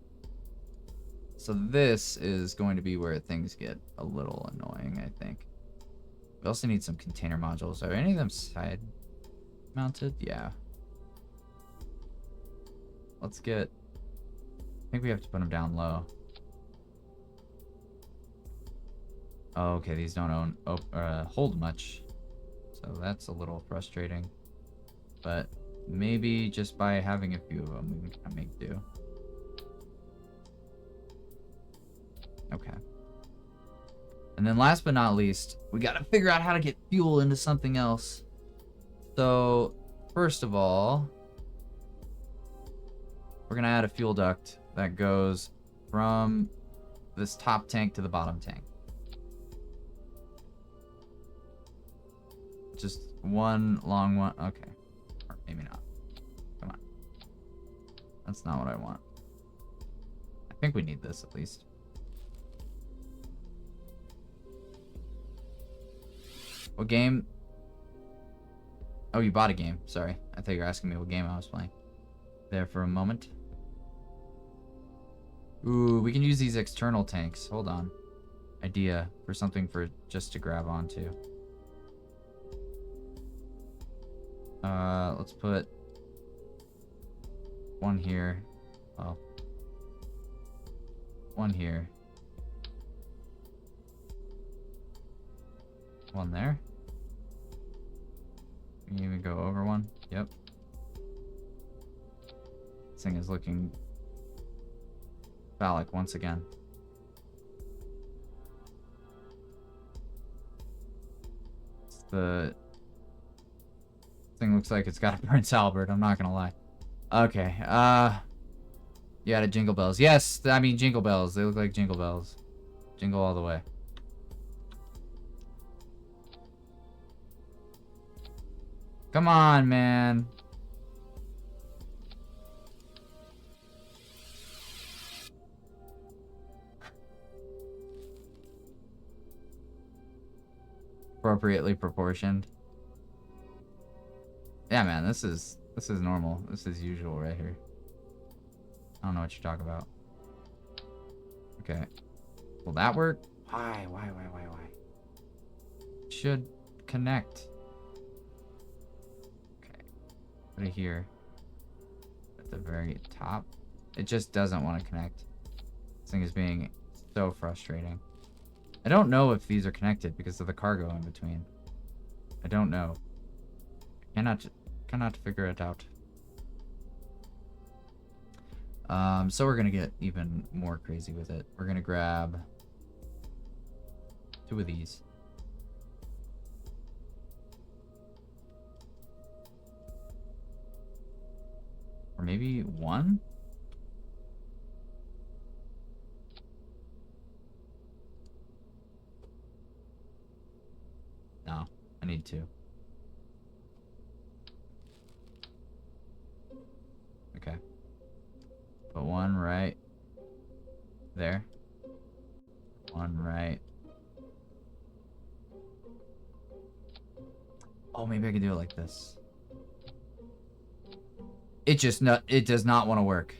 So this is going to be where things get a little annoying, I think. We also need some container modules. Are any of them side mounted? Yeah. Let's get... I think we have to put them down low. Oh, okay, these don't hold much. So that's a little frustrating. But maybe just by having a few of them, we can kind of make do. Okay. And then last but not least, we gotta figure out how to get fuel into something else. So, first of all, we're gonna add a fuel duct that goes from this top tank to the bottom tank. Just one long one. Okay. Or maybe not. Come on. That's not what I want. I think we need this at least. What game? Oh, you bought a game. Sorry. I thought you were asking me what game I was playing. There for a moment. Ooh, we can use these external tanks. Hold on. Idea for something for just to grab onto. Let's put one here. Oh. One here. One there. We can even go over one. Yep. This thing is looking phallic once again. The thing looks like it's got a Prince Albert, I'm not gonna lie. Okay, yeah, the jingle bells. Yes, I mean jingle bells. They look like jingle bells. Jingle all the way. Come on, man. Appropriately proportioned. Yeah, man, this is normal. This is usual right here. I don't know what you're talking about. Okay. Will that work? Why? Should connect. Okay. Put it here. At the very top. It just doesn't want to connect. This thing is being so frustrating. I don't know if these are connected because of the cargo in between. I don't know. Cannot figure it out. So we're gonna get even more crazy with it. We're gonna grab 2 of these. Or maybe 1? No, I need 2. Okay. Put 1 right there. 1 right. Oh, maybe I can do it like this. It does not want to work.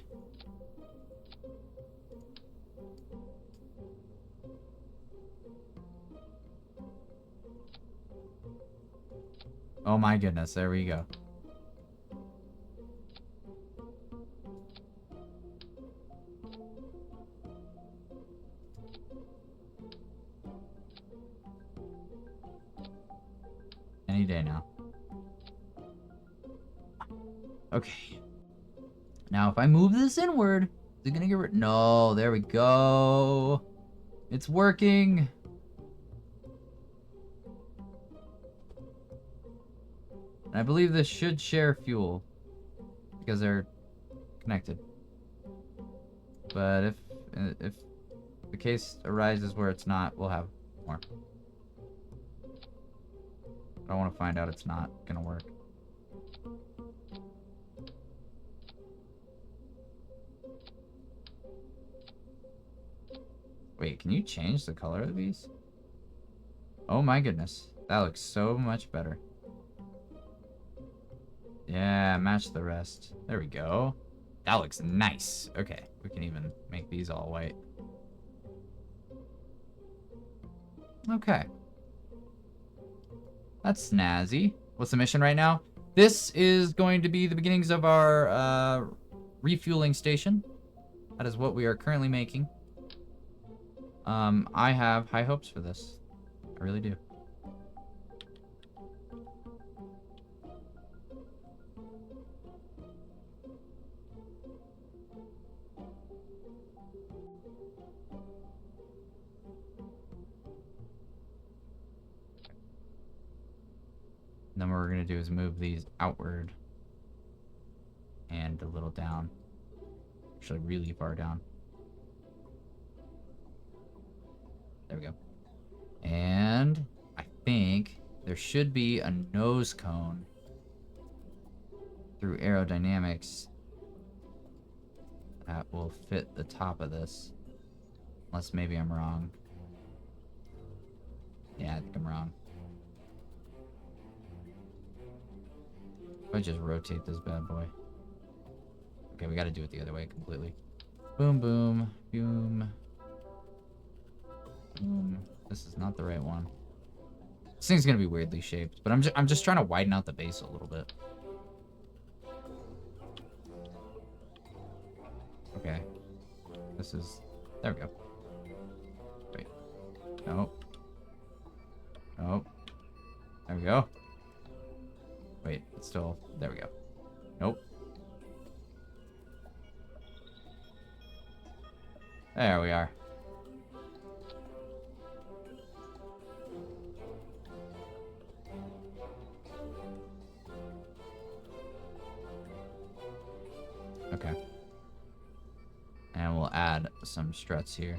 Oh my goodness, there we go. Any day now. Okay. Now, if I move this inward, is it gonna get rid? No, there we go. It's working. And I believe this should share fuel because they're connected. But if the case arises where it's not, we'll have more. I want to find out it's not gonna work. Wait, can you change the color of these? Oh my goodness. That looks so much better. Yeah, match the rest. There we go. That looks nice. Okay, we can even make these all white. Okay. That's snazzy. What's the mission right now? This is going to be the beginnings of our refueling station. That is what we are currently making. I have high hopes for this. I really do. Then what we're going to do is move these outward. And a little down. Actually, really far down. There we go. And I think there should be a nose cone through aerodynamics that will fit the top of this. Unless maybe I'm wrong. Yeah, I think I'm wrong. If I just rotate this bad boy. Okay, we gotta do it the other way completely. Boom, boom, boom. Boom. This is not the right one. This thing's gonna be weirdly shaped, but I'm just trying to widen out the base a little bit. Okay. This is... There we go. Wait. Nope. Nope. There we go. Wait, it's still... There we go. Nope. There we are. Okay. And we'll add some struts here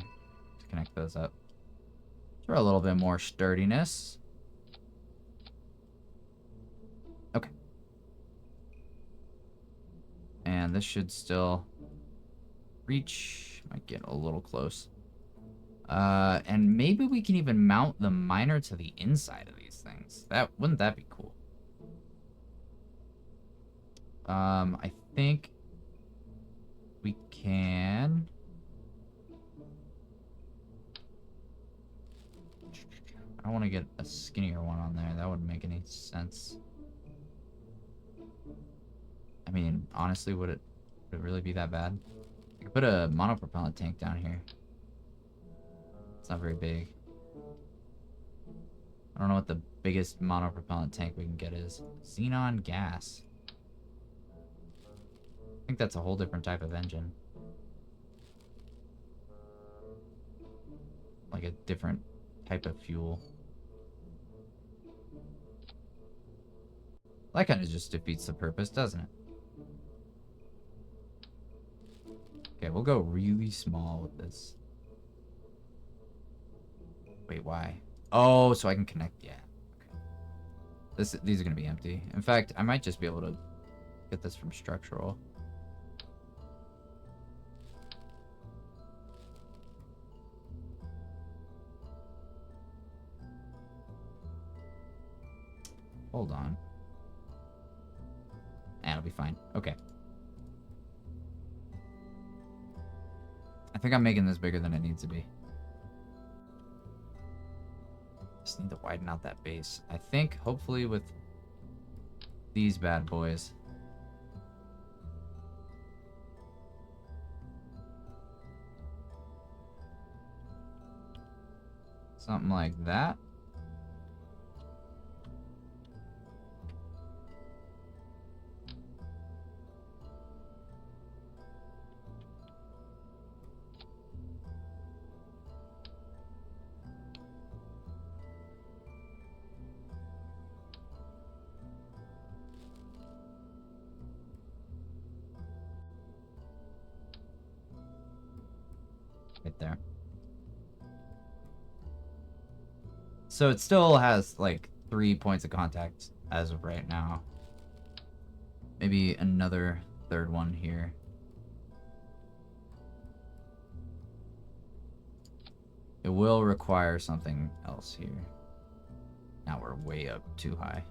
to connect those up. For a little bit more sturdiness. Okay. And this should still reach. Might get a little close. And maybe we can even mount the miner to the inside of these things. Wouldn't that be cool? I think we can. I don't want to get a skinnier one on there. That wouldn't make any sense. I mean, honestly, would it really be that bad? I could put a monopropellant tank down here. It's not very big. I don't know what the biggest monopropellant tank we can get is. Xenon gas. I think that's a whole different type of engine. Like a different type of fuel. That kind of just defeats the purpose, doesn't it? Okay, we'll go really small with this. Wait, why? Oh, so I can connect. Yeah. Okay. These are gonna be empty. In fact, I might just be able to get this from structural. Hold on. And it'll be fine. Okay. I think I'm making this bigger than it needs to be. Just need to widen out that base. I think, hopefully, with these bad boys. Something like that. Right there. So it still has like 3 points of contact as of right now. Maybe another third one here. It will require something else here. Now we're way up too high.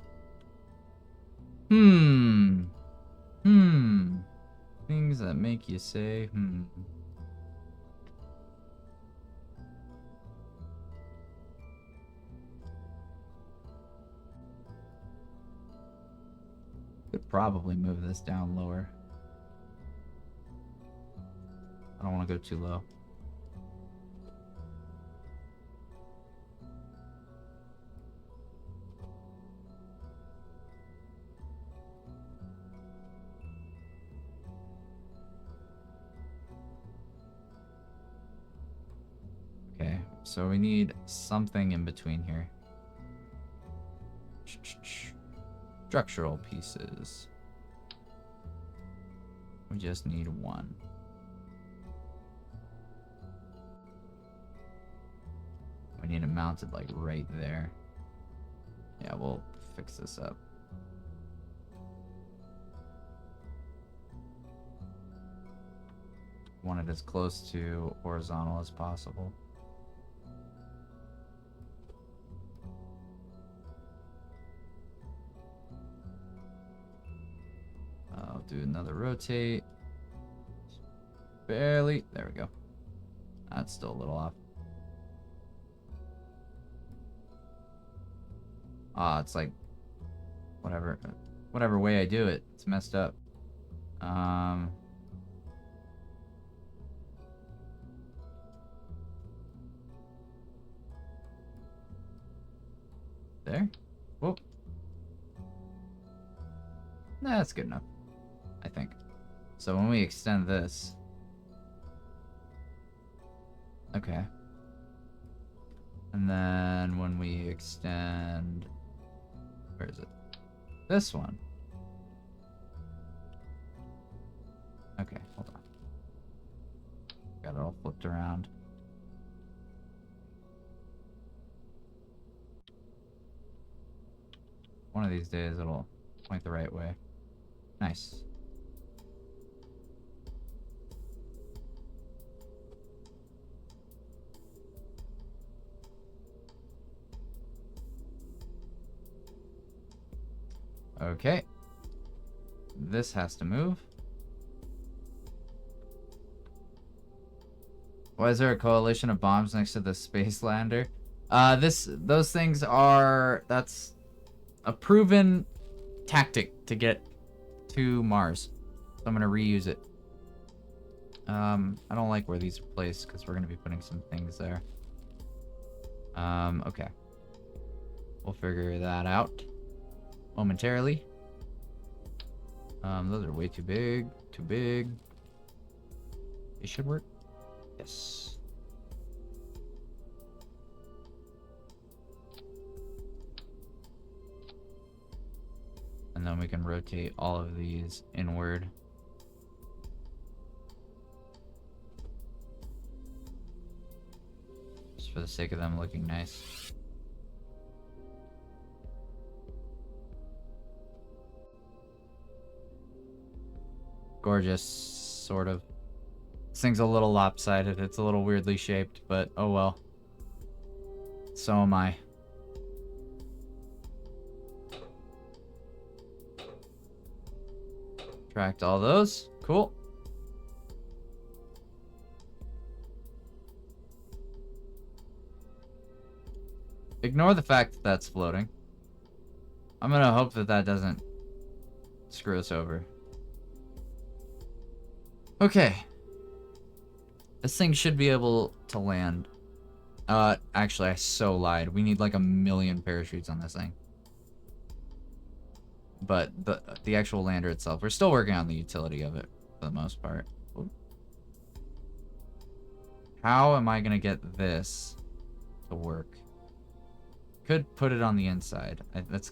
Things that make you say, Could probably move this down lower. I don't want to go too low. Okay, so we need something in between here. Structural pieces. We just need one. We need it mounted like right there. Yeah, we'll fix this up. Want it as close to horizontal as possible. I'll do another rotate. Barely. There we go. That's still a little off. It's like whatever way I do it, it's messed up. There. Whoop. Nah, that's good enough, I think. So when we extend this, okay. And then when we extend, where is it? This one. Okay, hold on. Got it all flipped around. One of these days it'll point the right way. Nice. Okay. This has to move. Why is there a coalition of bombs next to the space lander? Those things are, that's a proven tactic to get to Mars. So I'm gonna reuse it. I don't like where these are placed because we're gonna be putting some things there. Okay. We'll figure that out momentarily. Those are way too big. Too big. It should work. Yes. And then we can rotate all of these inward. Just for the sake of them looking nice. Gorgeous, sort of. This thing's a little lopsided. It's a little weirdly shaped, but oh well. So am I. Tracked all those. Cool. Ignore the fact that that's floating. I'm gonna hope that that doesn't screw us over. Okay. This thing should be able to land. Actually, I so lied. We need like 1,000,000 parachutes on this thing. But the actual lander itself, we're still working on the utility of it for the most part. Ooh. How am I gonna get this to work? Could put it on the inside. That's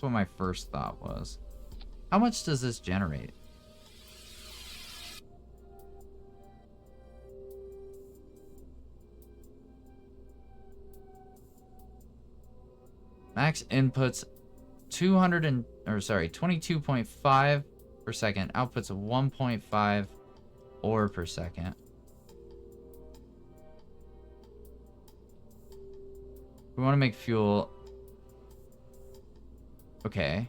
what my first thought was. How much does this generate? Max inputs 22.5 per second. Outputs of 1.5 ore per second. We want to make fuel. Okay.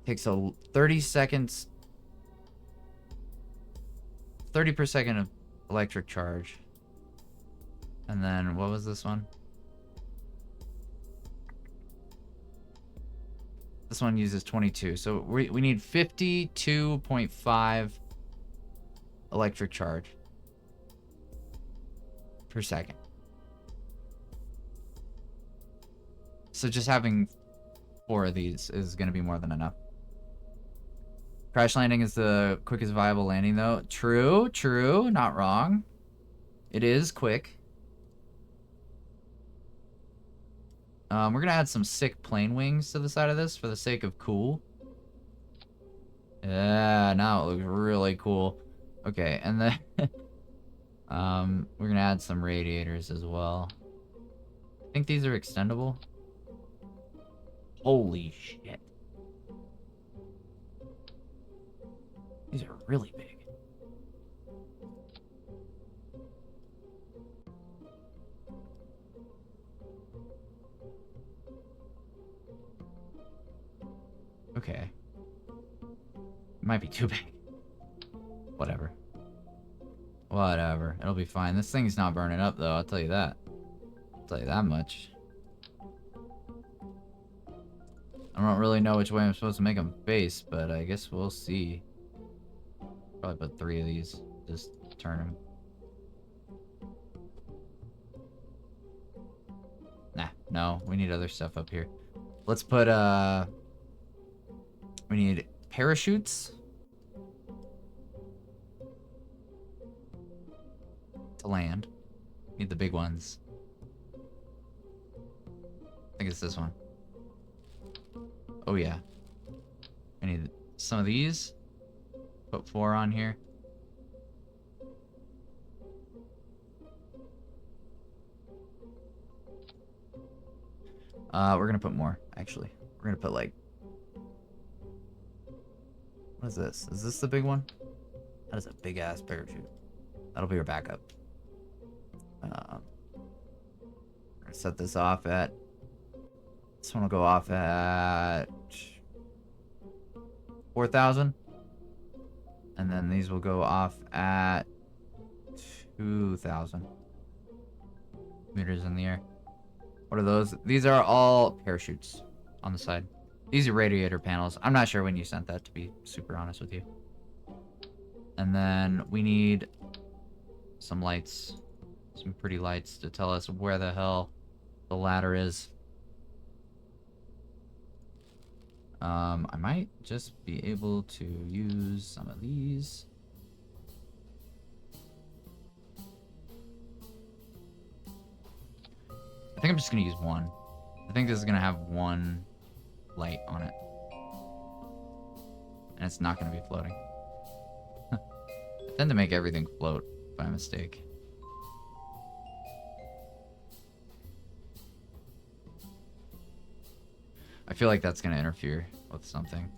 Takes a 30 seconds. 30 per second of electric charge. And then what was this one? This one uses 22. So we need 52.5 electric charge per second. So just having 4 of these is going to be more than enough. Crash landing is the quickest viable landing, though. True, true. Not wrong. It is quick. We're going to add some sick plane wings to the side of this for the sake of cool. Yeah, now it looks really cool. Okay, and then we're going to add some radiators as well. I think these are extendable. Holy shit. These are really big. Okay. Might be too big. Whatever. Whatever. It'll be fine. This thing's not burning up, though. I'll tell you that. I'll tell you that much. I don't really know which way I'm supposed to make them face, but I guess we'll see. Probably put 3 of these. Just turn them. Nah, no. We need other stuff up here. Let's put, we need parachutes. To land. Need the big ones. I think it's this one. Oh yeah. I need some of these. Put 4 on here. We're gonna put more, actually. We're gonna put like... What is this? Is this the big one? That is a big ass parachute. That'll be our backup. We're gonna set this off at... This one will go off at 4,000. And then these will go off at 2,000 meters in the air. What are those? These are all parachutes on the side. These are radiator panels. I'm not sure when you sent that, to be super honest with you. And then we need some lights. Some pretty lights to tell us where the hell the ladder is. I might just be able to use some of these. I think I'm just gonna use one. I think this is gonna have one light on it. And it's not gonna be floating. I tend to make everything float by mistake. I feel like that's gonna interfere with something.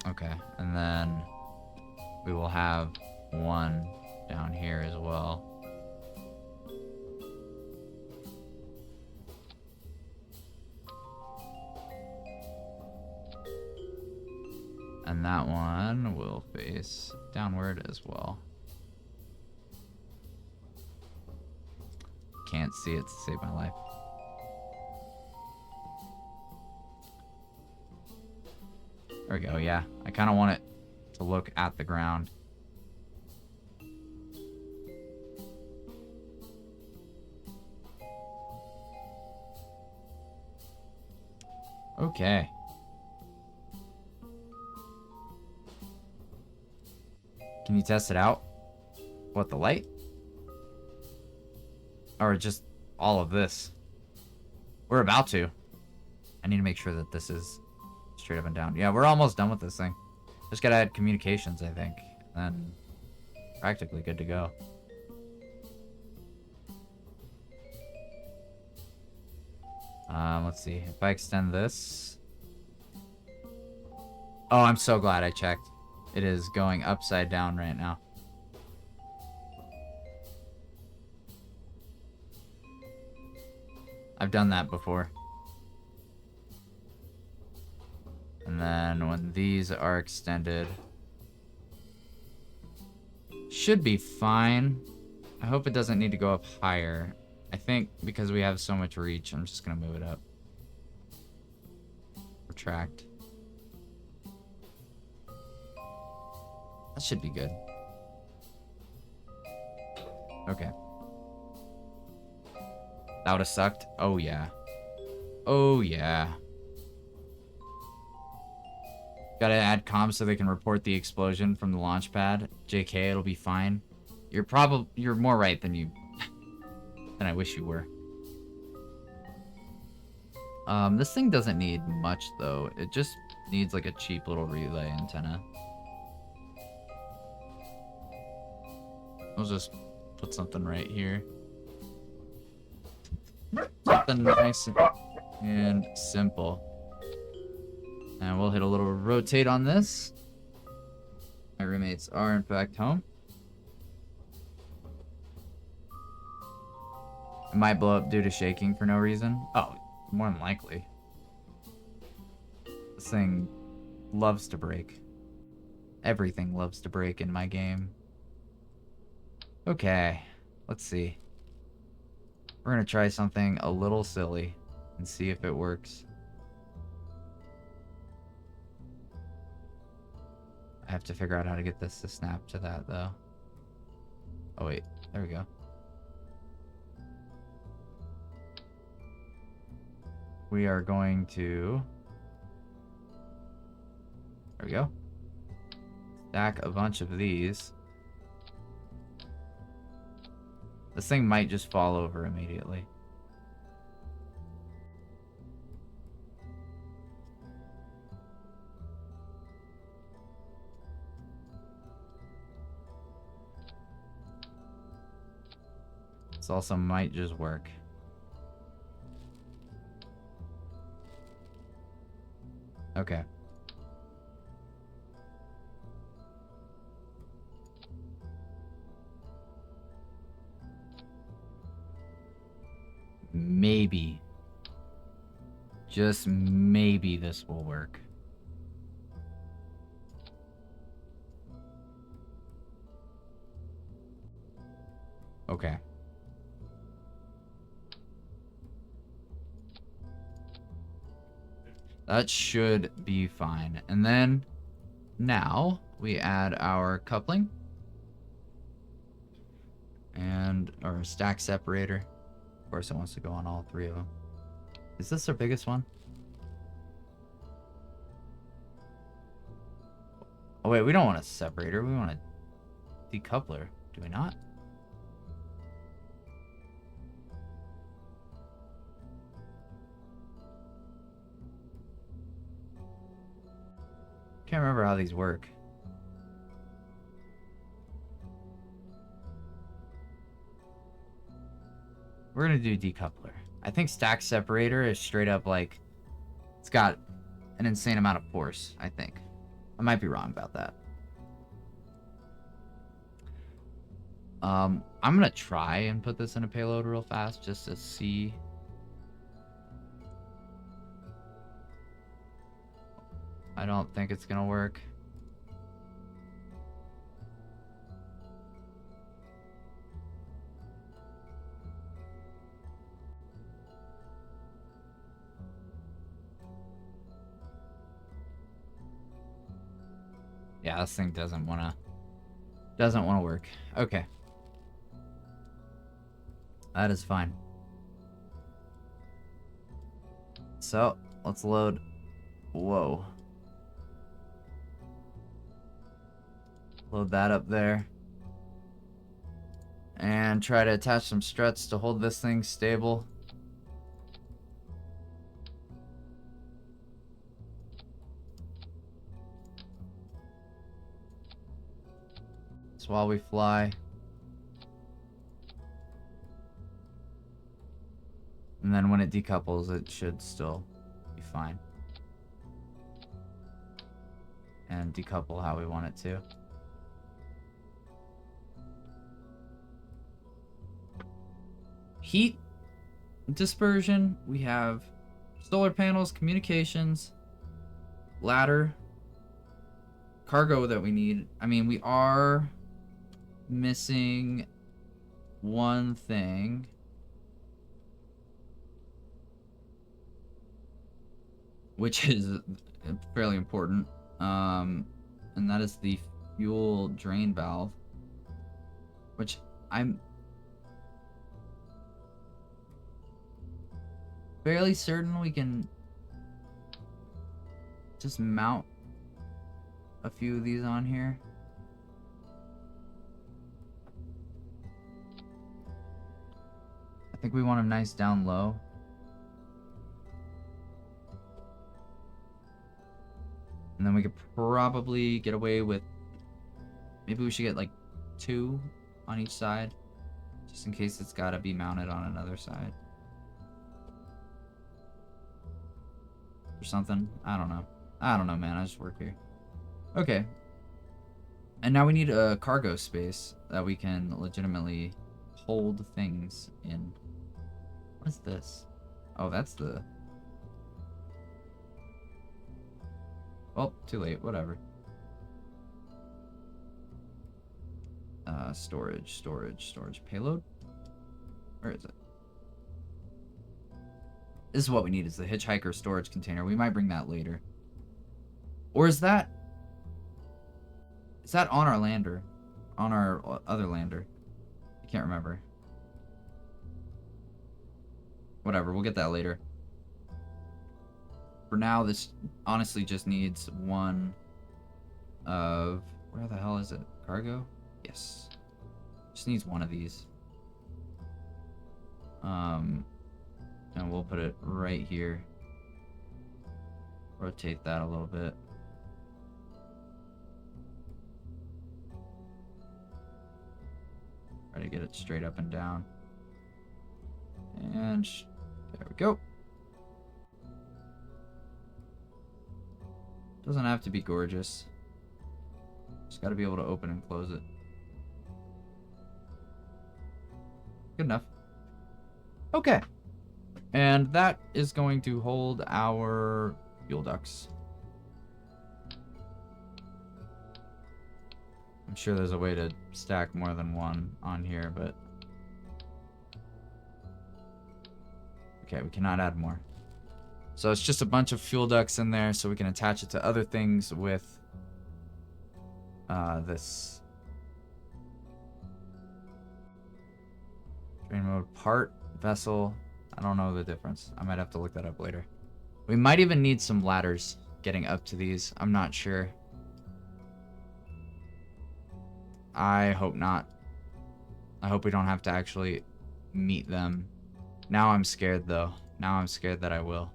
Okay, and then we will have one down here as well. And that one will face downward as well. Can't see it to save my life. There we go, yeah. I kind of want it to look at the ground. Okay. Can you test it out? What, the light? Or just all of this? We're about to. I need to make sure that this is straight up and down. Yeah, we're almost done with this thing. Just gotta add communications, I think. And then practically good to go. Let's see. If I extend this... Oh, I'm so glad I checked. It is going upside down right now. I've done that before. And then when these are extended, should be fine. I hope it doesn't need to go up higher. I think because we have so much reach, I'm just gonna move it up. Retract. That should be good. Okay. That would have sucked. Oh, yeah. Oh, yeah. Gotta add comms so they can report the explosion from the launch pad. JK, it'll be fine. You're more right than you... than I wish you were. This thing doesn't need much, though. It just needs, like, a cheap little relay antenna. We'll just put something right here. Something nice and simple. And we'll hit a little rotate on this. My roommates are in fact home. It might blow up due to shaking for no reason. Oh, more than likely. This thing loves to break. Everything loves to break in my game. Okay, let's see. We're gonna try something a little silly and see if it works. I have to figure out how to get this to snap to that, though. Oh, wait. There we go. We are going to... There we go. Stack a bunch of these. This thing might just fall over immediately. This also might just work. Okay. Maybe. Just maybe this will work. Okay. That should be fine. And then now we add our coupling and our stack separator. Of course, it wants to go on all three of them. Is this our biggest one? Oh wait, we don't want a separator. We want a decoupler. Do we not? Can't remember how these work. We're gonna do decoupler. I think stack separator is straight up like, it's got an insane amount of force, I think. I might be wrong about that. I'm gonna try and put this in a payload real fast just to see. I don't think it's gonna work. Yeah, this thing doesn't wanna work. Okay. That is fine. So, let's load. Whoa. Load that up there. And try to attach some struts to hold this thing stable. So while we fly. And then when it decouples, it should still be fine. And decouple how we want it to. Heat dispersion, we have solar panels, communications, ladder, cargo that we need. I mean, we are missing one thing. Which is fairly important. And that is the fuel drain valve. Which I'm fairly certain we can just mount a few of these on here. I think we want them nice down low. And then we could probably get away with... Maybe we should get like 2 on each side. Just in case it's gotta be mounted on another side. Or something. I don't know. I don't know, man. I just work here. Okay. And now we need a cargo space that we can legitimately hold things in. What is this? Oh, that's the... Well, too late. Whatever. Storage. Payload? Where is it? This is what we need, is the hitchhiker storage container. We might bring that later. Or is that... Is that on our lander? On our other lander? I can't remember. Whatever, we'll get that later. For now, this honestly just needs one of... Where the hell is it? Cargo? Yes. Just needs one of these. And we'll put it right here. Rotate that a little bit. Try to get it straight up and down. And there we go. Doesn't have to be gorgeous. Just got to be able to open and close it. Good enough. Okay. And that is going to hold our fuel ducts. I'm sure there's a way to stack more than one on here, but... Okay, we cannot add more. So it's just a bunch of fuel ducts in there so we can attach it to other things with this. Train mode, part, vessel. I don't know the difference. I might have to look that up later. We might even need some ladders getting up to these. I'm not sure. I hope not. I hope we don't have to actually meet them. Now I'm scared, though. Now I'm scared that I will.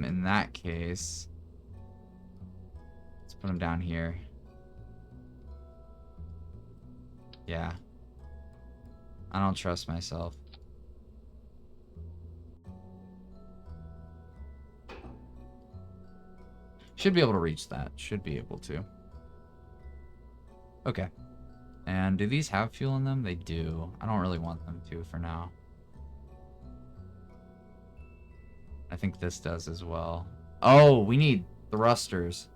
In that case, let's put them down here. Yeah. I don't trust myself. Should be able to reach that. Should be able to. Okay. And do these have fuel in them? They do. I don't really want them to for now. I think this does as well. Oh, we need thrusters.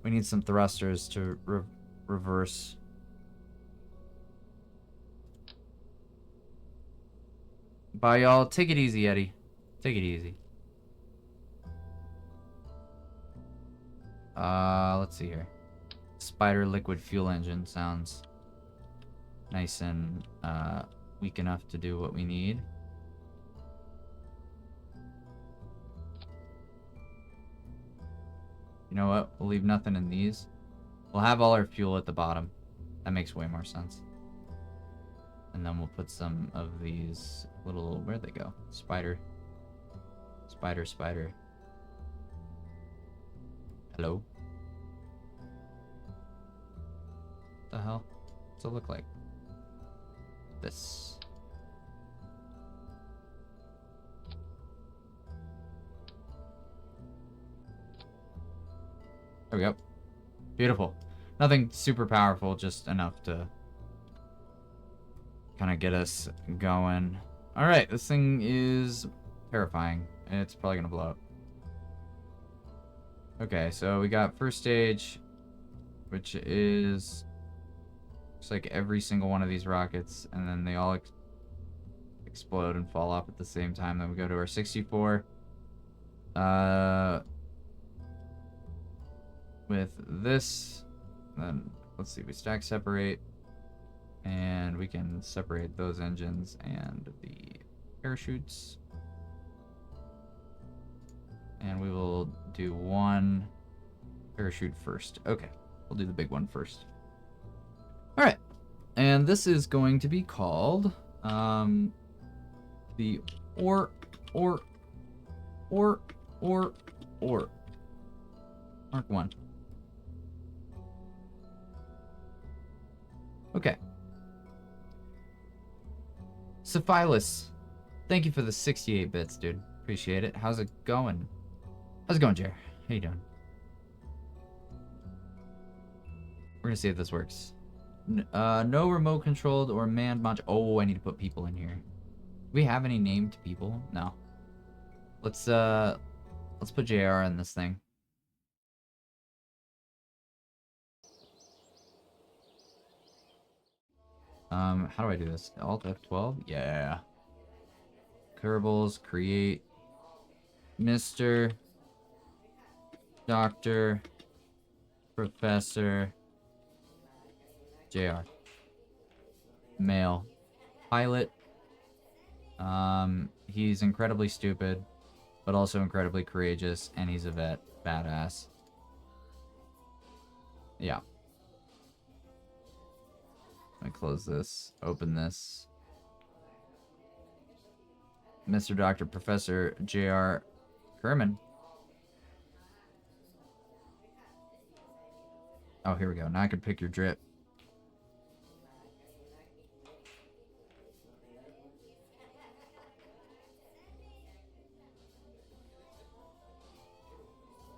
We need some thrusters to reverse. Bye, y'all. Take it easy, Eddie. Take it easy. Let's see here. Spider liquid fuel engine sounds nice and weak enough to do what we need. You know what? We'll leave nothing in these. We'll have all our fuel at the bottom. That makes way more sense. And then we'll put some of these little... Where'd they go? Spider. Spider. Hello? What the hell? What's it look like? This. There we go. Beautiful. Nothing super powerful, just enough to kind of get us going. Alright, this thing is terrifying. It's probably going to blow up. Okay, so we got first stage, which is... Looks like every single one of these rockets, and then they all explode and fall off at the same time. Then we go to our 64. With this, then let's see, we stack separate, and we can separate those engines and the parachutes. And we will do one parachute first. Okay, we'll do the big one first. All right, and this is going to be called the or Mark 1. Okay. Cephilus, thank you for the 68 bits, dude. Appreciate it. How's it going? How's it going, Jer? How you doing? We're gonna see if this works. No remote controlled or manned module. Oh, I need to put people in here. Do we have any named people? No. Let's put JR in this thing. How do I do this? Alt F12? Yeah. Kerbals, create. Mr. Doctor. Professor. JR. Male. Pilot. He's incredibly stupid, but also incredibly courageous, and he's a vet. Badass. Yeah. Let me close this. Open this. Mr. Doctor Professor J.R. Kerman. Oh, here we go. Now I can pick your drip.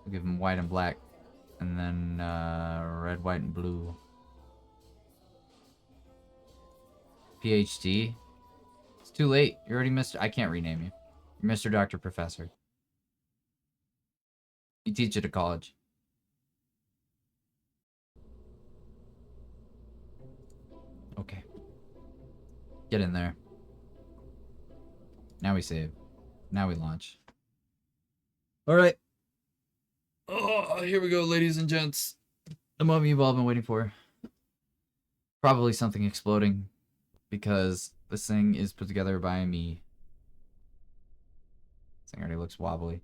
We'll give him white and black. And then red, white, and blue. PhD. It's too late. You're already Mr. I can't rename you. You're Mr. Doctor Professor. You teach at a college. Okay. Get in there. Now we save. Now we launch. Alright. Oh, here we go, ladies and gents. The moment you've all been waiting for. Probably something exploding. Because this thing is put together by me. This thing already looks wobbly.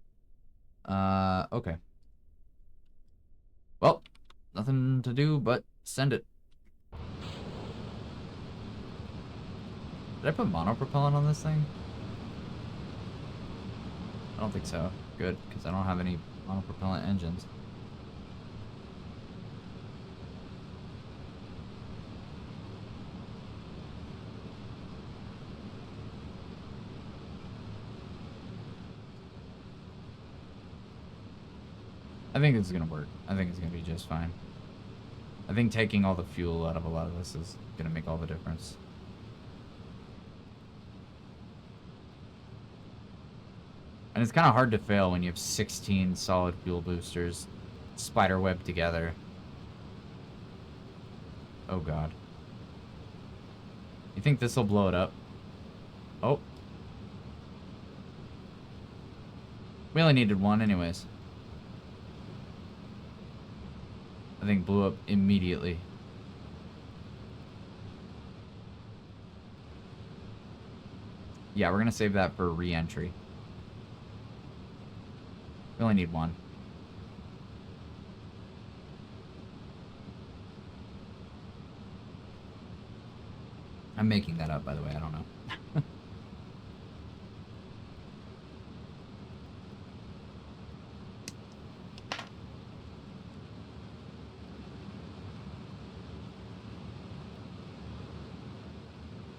Okay. Well, nothing to do but send it. Did I put monopropellant on this thing? I don't think so. Good, because I don't have any monopropellant engines. I think it's gonna work. I think it's gonna be just fine. I think taking all the fuel out of a lot of this is gonna make all the difference. And it's kind of hard to fail when you have 16 solid fuel boosters spiderweb together. Oh god. You think this will blow it up? Oh. We only needed one anyways. I think blew up immediately. Yeah, we're gonna save that for re-entry. We only need one. I'm making that up, by the way. I don't know.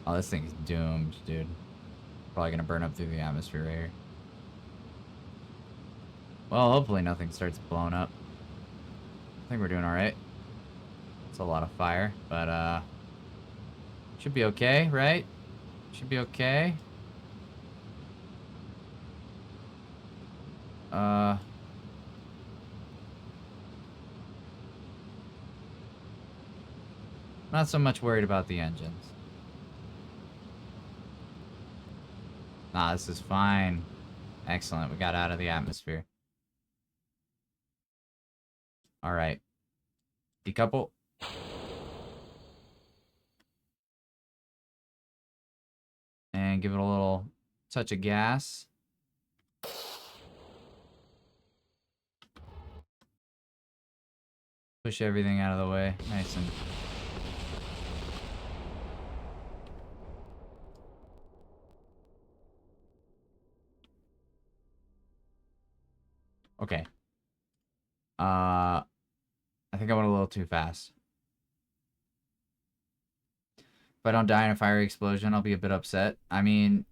Oh, this thing's doomed, dude. Probably gonna burn up through the atmosphere right here. Well, hopefully nothing starts blowing up. I think we're doing alright. It's a lot of fire, but, should be okay, right? Should be okay. Not so much worried about the engines. Nah, this is fine. Excellent, we got out of the atmosphere. Alright. Decouple. And give it a little touch of gas. Push everything out of the way. Nice and... Okay. I think I went a little too fast. If I don't die in a fiery explosion, I'll be a bit upset. I mean,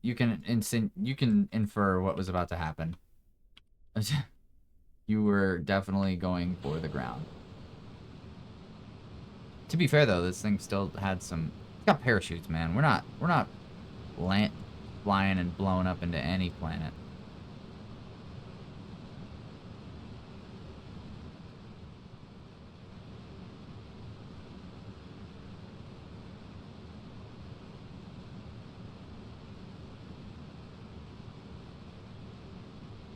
you can infer what was about to happen. You were definitely going for the ground. To be fair though, this thing still had some. It's got parachutes, man. We're not flying and blowing up into any planet.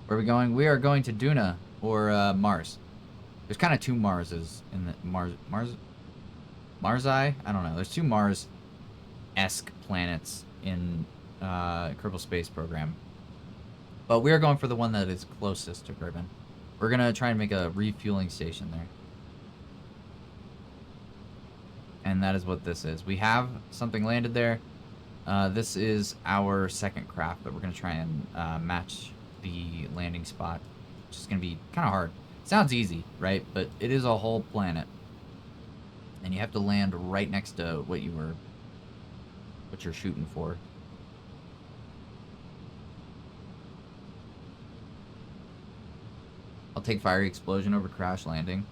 Where are we going? We are going to Duna or Mars. There's kind of two Marses in the Marsi? I don't know. There's two Mars-esque planets in Kerbal Space Program. But we're going for the one that is closest to Kerbin. We're going to try and make a refueling station there. And that is what this is. We have something landed there. This is our second craft, but we're going to try and match the landing spot, which is going to be kind of hard. Sounds easy, right? But it is a whole planet. And you have to land right next to what you're shooting for. I'll take fiery explosion over crash landing.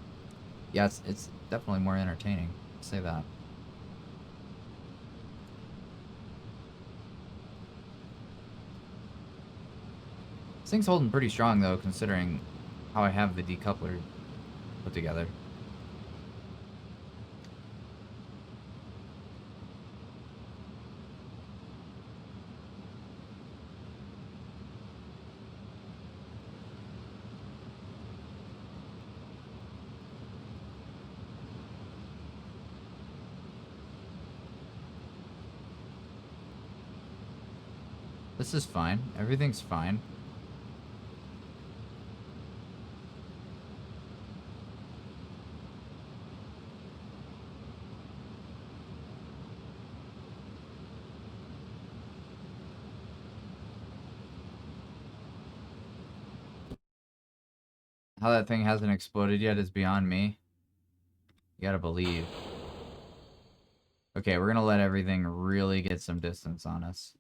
Yeah, it's definitely more entertaining. I'll say that. This thing's holding pretty strong though, considering how I have the decoupler put together. This is fine. Everything's fine. How that thing hasn't exploded yet is beyond me. You gotta believe. Okay, we're gonna let everything really get some distance on us.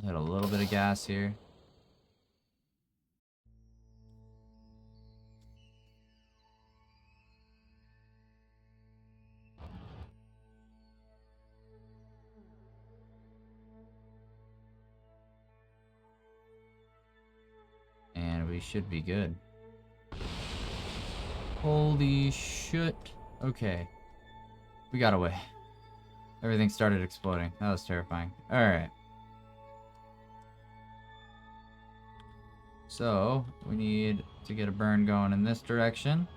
Hit a little bit of gas here. And we should be good. Holy shit. Okay. We got away. Everything started exploding. That was terrifying. Alright. So, we need to get a burn going in this direction.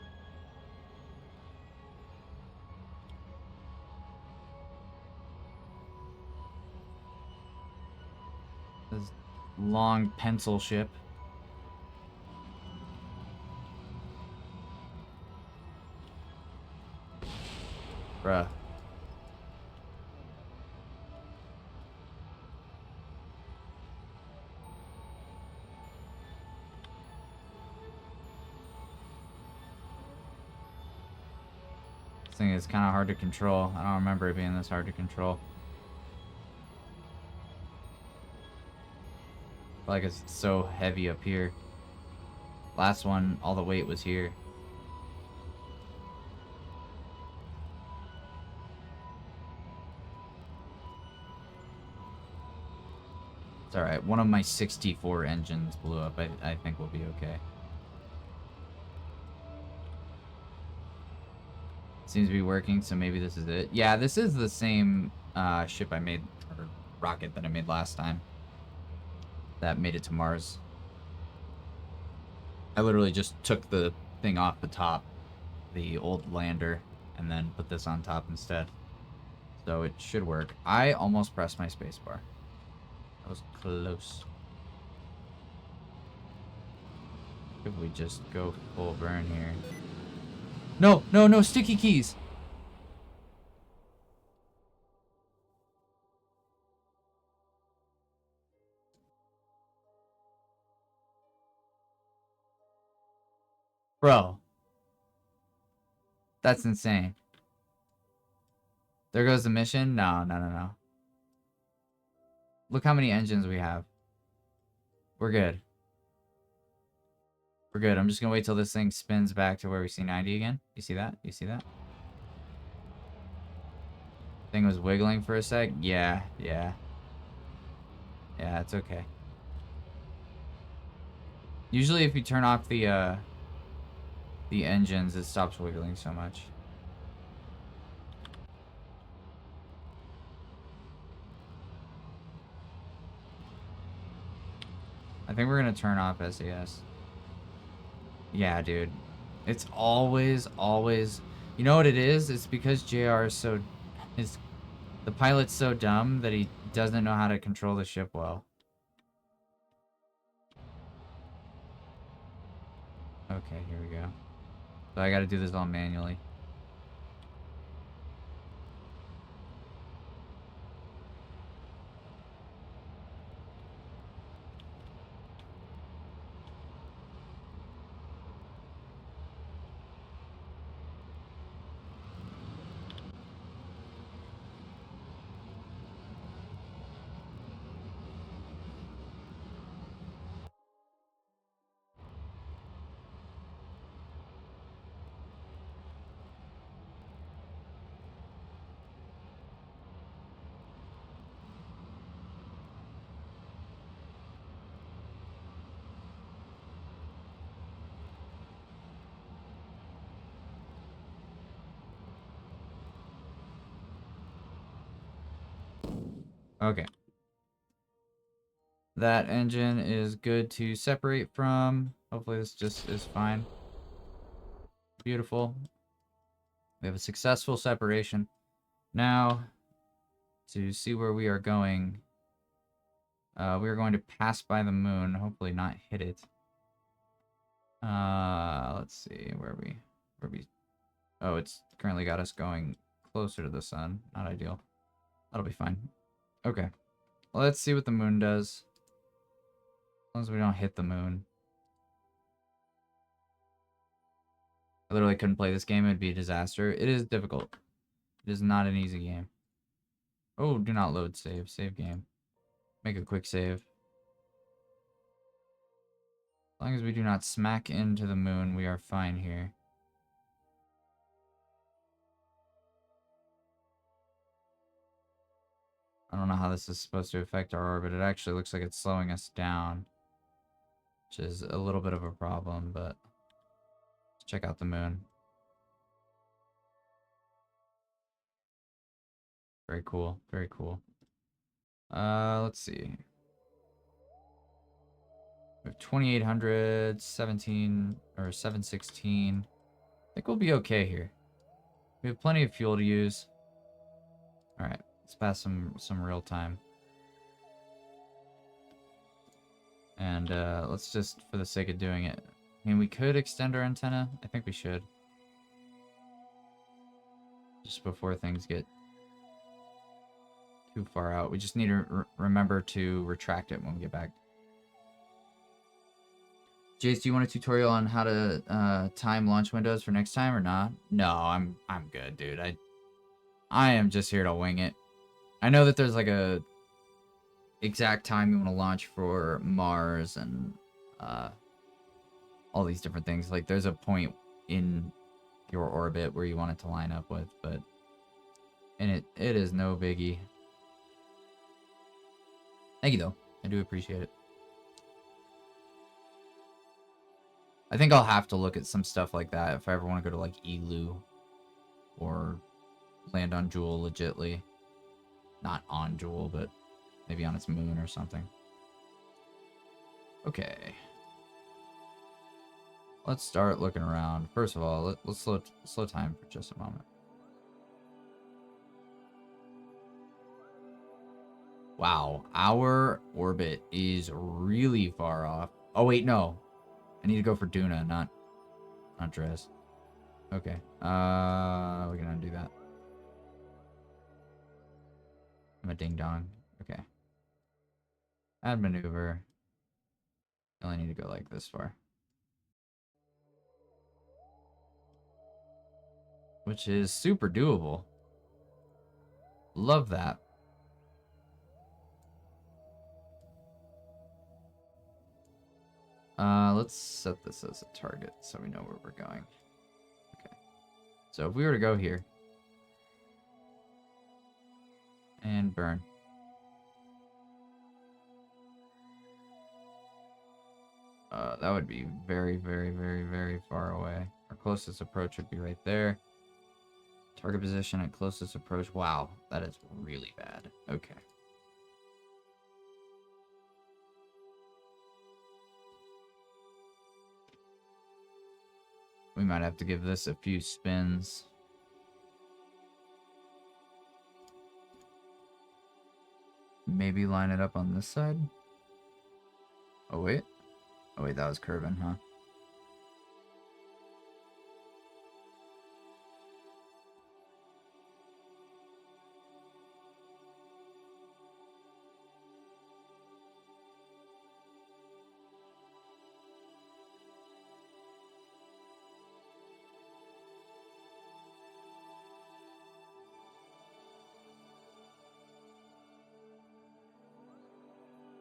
This long pencil ship. Bruh. This thing is kind of hard to control. I don't remember it being this hard to control. I feel like it's so heavy up here. Last one, all the weight was here. It's alright. One of my 64 engines blew up. I think we'll be okay. Seems to be working, so maybe this is it. Yeah, this is the same ship I made, or rocket that I made last time. That made it to Mars. I literally just took the thing off the top, the old lander, and then put this on top instead. So it should work. I almost pressed my spacebar. That was close. If we just go full burn here. No, no, no, sticky keys. Bro. That's insane. There goes the mission. No, no, no, no. Look how many engines we have. We're good. We're good. I'm just gonna wait till this thing spins back to where we see 90 again. You see that? You see that? Thing was wiggling for a sec. Yeah, yeah. Yeah, it's okay. Usually if you turn off the engines, it stops wiggling so much. I think we're gonna turn off SAS. Yeah, dude. It's always, always... You know what it is? It's because JR is so... The pilot's so dumb that he doesn't know how to control the ship well. Okay, here we go. So I gotta do this all manually. Okay. That engine is good to separate from. Hopefully this just is fine. Beautiful. We have a successful separation. Now, to see where we are going, we are going to pass by the moon. Hopefully not hit it. Let's see, where are we? Oh, it's currently got us going closer to the sun. Not ideal. That'll be fine. Okay. Well, let's see what the moon does. As long as we don't hit the moon. I literally couldn't play this game. It'd be a disaster. It is difficult. It is not an easy game. Oh, do not load save. Save game. Make a quick save. As long as we do not smack into the moon, we are fine here. I don't know how this is supposed to affect our orbit. It actually looks like it's slowing us down, which is a little bit of a problem, but let's check out the moon. Very cool. Very cool. Let's see. We have 2800, 17, or 716. I think we'll be okay here. We have plenty of fuel to use. Alright, let's pass some real time. And let's just, for the sake of doing it, I mean, we could extend our antenna. I think we should. Just before things get too far out. We just need to remember to retract it when we get back. Jace, do you want a tutorial on how to time launch windows for next time or not? No, I'm good, dude. I am just here to wing it. I know that there's like a exact time you want to launch for Mars and all these different things. Like there's a point in your orbit where you want it to line up with, but it is no biggie. Thank you though. I do appreciate it. I think I'll have to look at some stuff like that if I ever want to go to like Elu or land on Jewel legitly. Not on Jewel, but maybe on its moon or something. Okay. Let's start looking around. First of all, let's slow time for just a moment. Wow, our orbit is really far off. Oh wait, no. I need to go for Duna, not Dress. Okay. We're gonna do that. I'm a ding dong. Okay. Add maneuver. I only need to go like this far. which is super doable. Love that. Let's set this as a target so we know where we're going. Okay. So if we were to go here and burn. That would be very, very, very, very far away. Our closest approach would be right there. Target position at closest approach. Wow, that is really bad. Okay. We might have to give this a few spins. Maybe line it up on this side. Oh, wait. Oh, wait, that was Kerbal, huh?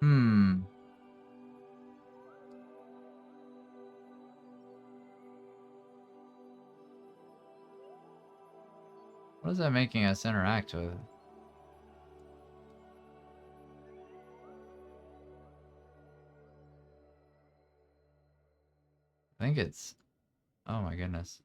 Hmm. What is that making us interact with? I think it's... Oh my goodness.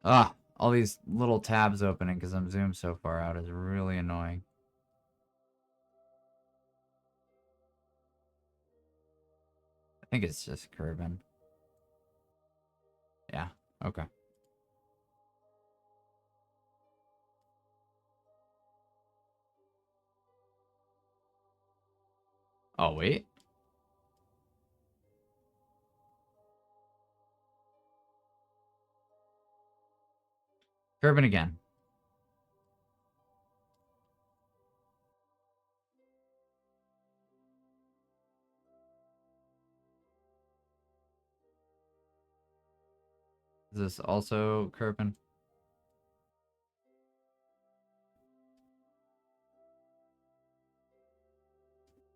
Ah, all these little tabs opening because I'm zoomed so far out is really annoying. I think it's just Kerbal. Yeah, okay. Oh, wait. Kerbal again. Is this also Kerbal?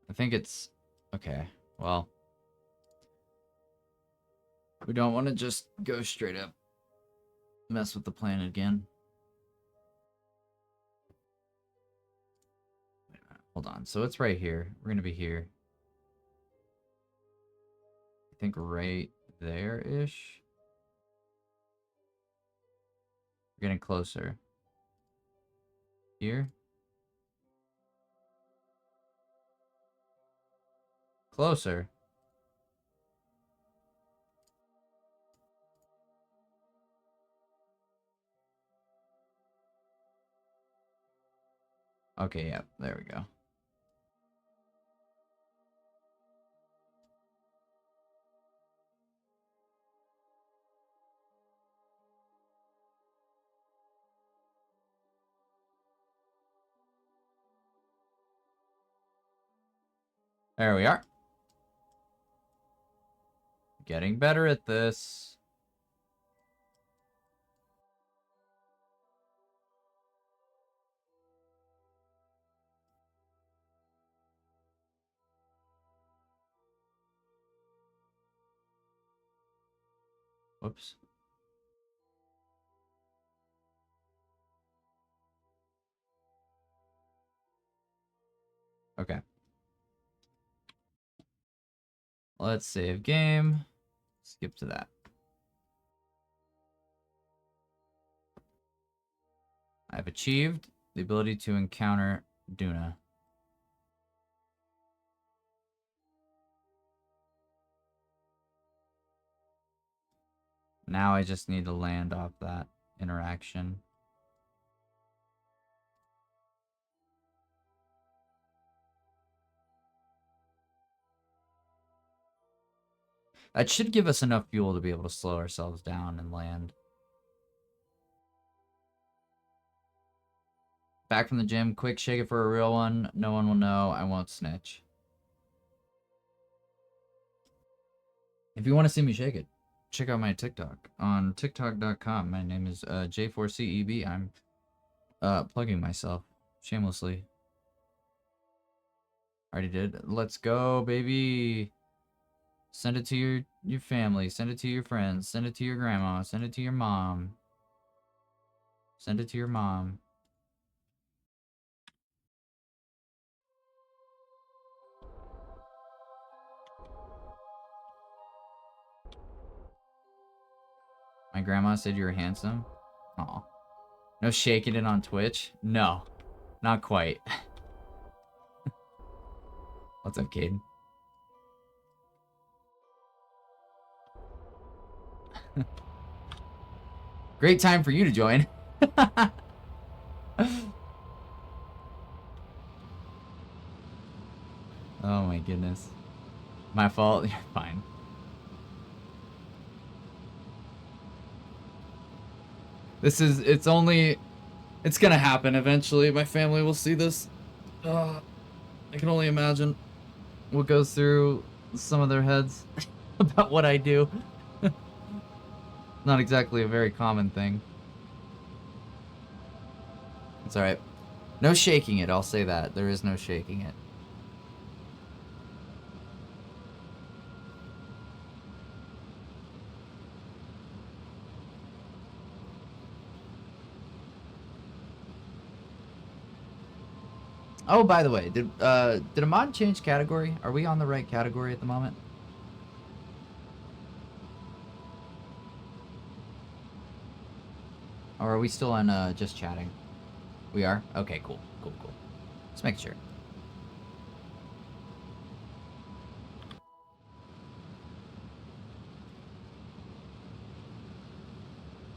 I think it's... Okay, well... We don't want to just go straight up. Mess with the plan again. Hold on, so it's right here. We're gonna be here. I think right there-ish. We're getting closer. Here. Closer. Okay, yeah, there we go. There we are. Getting better at this. Whoops. Okay. Let's save game. Skip to that. I've achieved the ability to encounter Duna. Now I just need to land off that interaction. That should give us enough fuel to be able to slow ourselves down and land. Back from the gym, quick shake it for a real one. No one will know. I won't snitch. If you want to see me shake it, check out my TikTok on TikTok.com. My name is J4CEB. I'm plugging myself shamelessly. Already did. Let's go, baby. Send it to your family. Send it to your friends. Send it to your grandma. Send it to your mom. Send it to your mom. My grandma said you were handsome. Aw. No shaking it on Twitch? No. Not quite. What's up, Caden? Great time for you to join. Oh my goodness. My fault? You're fine. It's gonna happen eventually. My family will see this. I can only imagine what goes through some of their heads about what I do. Not exactly a very common thing. It's alright. No shaking it, I'll say that. There is no shaking it. Oh, by the way, did a mod change category? Are we on the right category at the moment? Or are we still on just chatting? We are? Okay, cool. Cool, cool. Let's make sure.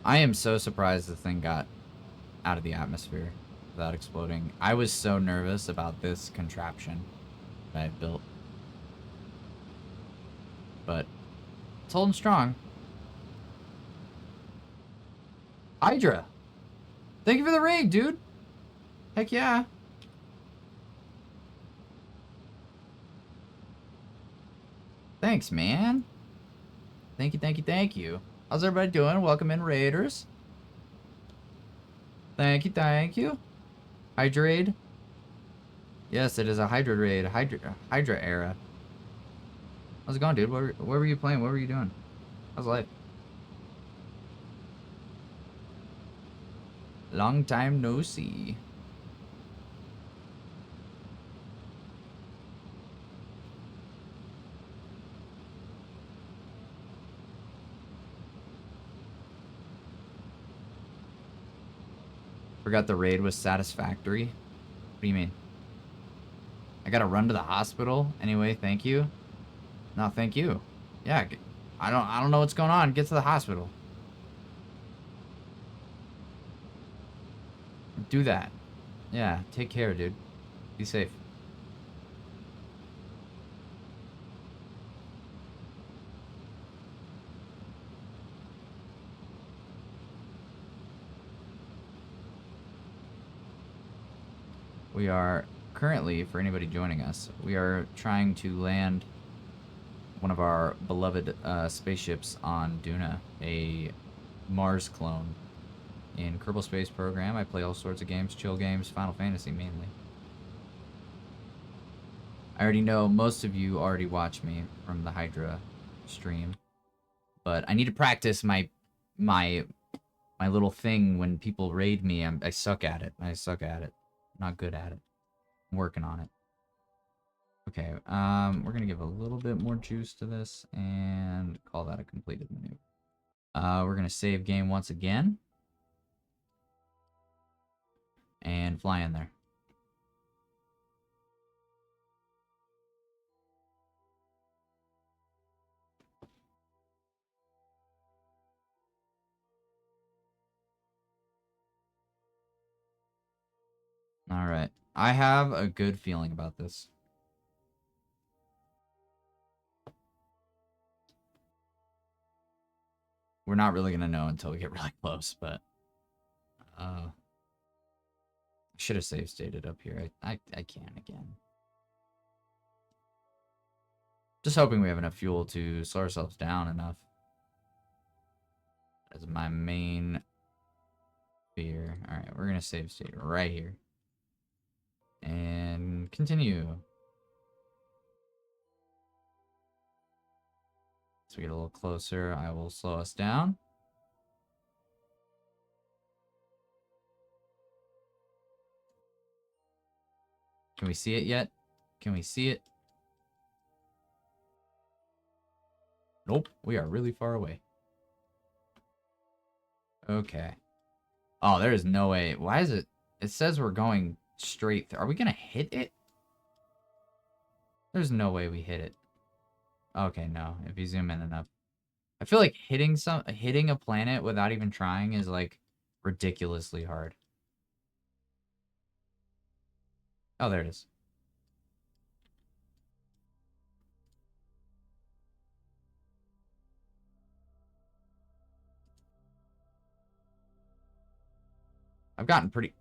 I am so surprised the thing got out of the atmosphere without exploding. I was so nervous about this contraption that I built. But it's holding strong. Hydra! Thank you for the raid, dude! Heck yeah! Thanks, man. Thank you, thank you, thank you. How's everybody doing? Welcome in, raiders. Thank you, thank you. Hydra raid? Yes, it is a Hydra raid. Hydra era. How's it going, dude? Where were you playing? What were you doing? How's life? Long time no see. Forgot the raid was satisfactory. What do you mean? I gotta run to the hospital? Anyway, thank you. No, thank you. Yeah, I don't know what's going on. Get to the hospital. Do that. Yeah, take care, dude. Be safe. We are currently, for anybody joining us, we are trying to land one of our beloved spaceships on Duna, a Mars clone. In Kerbal Space Program, I play all sorts of games, chill games, Final Fantasy mainly. I already know most of you already watch me from the Hydra stream, but I need to practice my little thing when people raid me. I suck at it. I suck at it. Not good at it. I'm working on it. Okay, we're gonna give a little bit more juice to this and call that a completed menu. We're gonna save game once again and fly in there. All right, I have a good feeling about this. We're not really gonna know until we get really close, but I should have save stated up here. I can again. Just hoping we have enough fuel to slow ourselves down enough. That's my main fear. Alright, we're gonna save state right here. And continue. So we get a little closer, I will slow us down. Can we see it yet? Can we see it? Nope, we are really far away. Okay. Oh, there is no way. Why is it? It says we're going straight. Are we gonna hit it? There's no way we hit it. Okay, no. If you zoom in enough. I feel like hitting a planet without even trying is like ridiculously hard. Oh, there it is. I've gotten pretty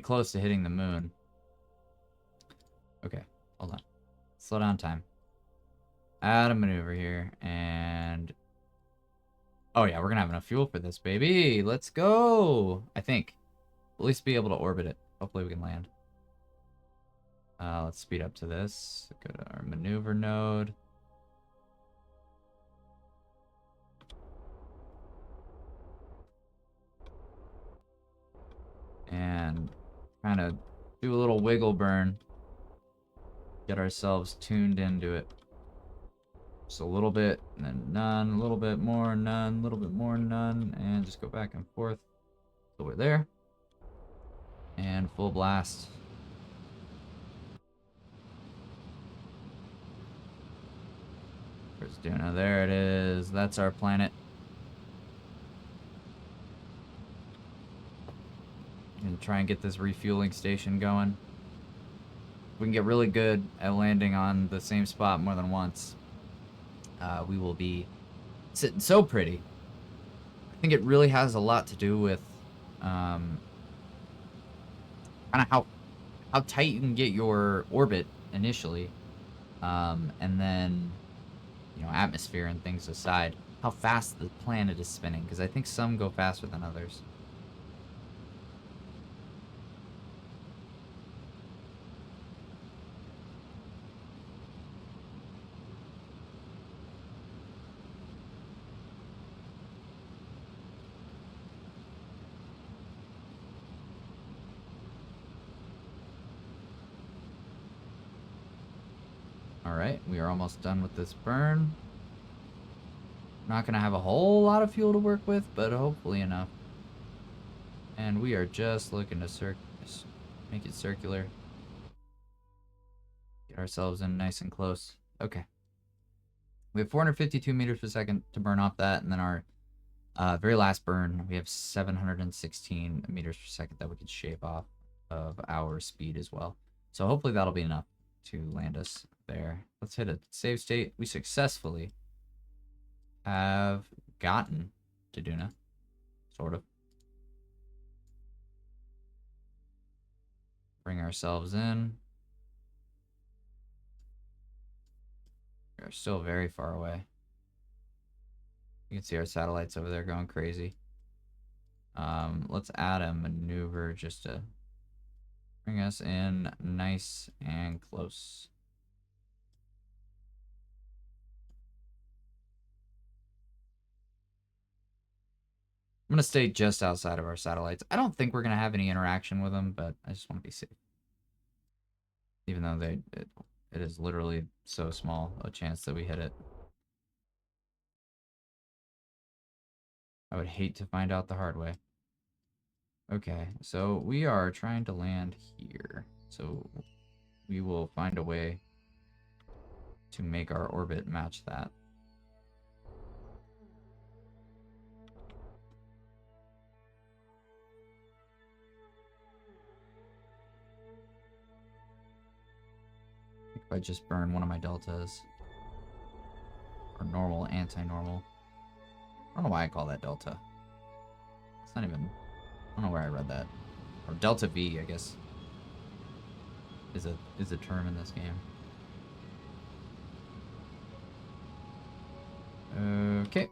close to hitting the moon. Okay, hold on. Slow down time. Add a maneuver here, and... Oh yeah, we're gonna have enough fuel for this, baby! Let's go! I think. At least be able to orbit it. Hopefully we can land. Let's speed up to this. Go to our maneuver node. And kind of do a little wiggle burn. Get ourselves tuned into it. Just a little bit, and then none, a little bit more, none, a little bit more, none, and just go back and forth. So we're there. And full blast. Where's Duna? There it is. That's our planet. And try and get this refueling station going. We can get really good at landing on the same spot more than once. We will be sitting so pretty. I think it really has a lot to do with kind of how tight you can get your orbit initially, and then, you know, atmosphere and things aside, how fast the planet is spinning, because I think some go faster than others. Alright, we are almost done with this burn. Not going to have a whole lot of fuel to work with, but hopefully enough. And we are just looking to make it circular. Get ourselves in nice and close. Okay. We have 452 meters per second to burn off that, and then our very last burn, we have 716 meters per second that we could shave off of our speed as well. So hopefully that'll be enough to land us there. Let's hit a save state. We successfully have gotten to Duna, sort of. Bring ourselves in. We're still very far away. You can see our satellites over there going crazy. Let's add a maneuver just to bring us in nice and close. I'm going to stay just outside of our satellites. I don't think we're going to have any interaction with them, but I just want to be safe. Even though it is literally so small a chance that we hit it. I would hate to find out the hard way. Okay, so we are trying to land here. So we will find a way to make our orbit match that. If I just burn one of my deltas. Or normal, anti-normal. I don't know why I call that delta. It's not even... I don't know where I read that. Or delta V, I guess, is a term in this game. Okay.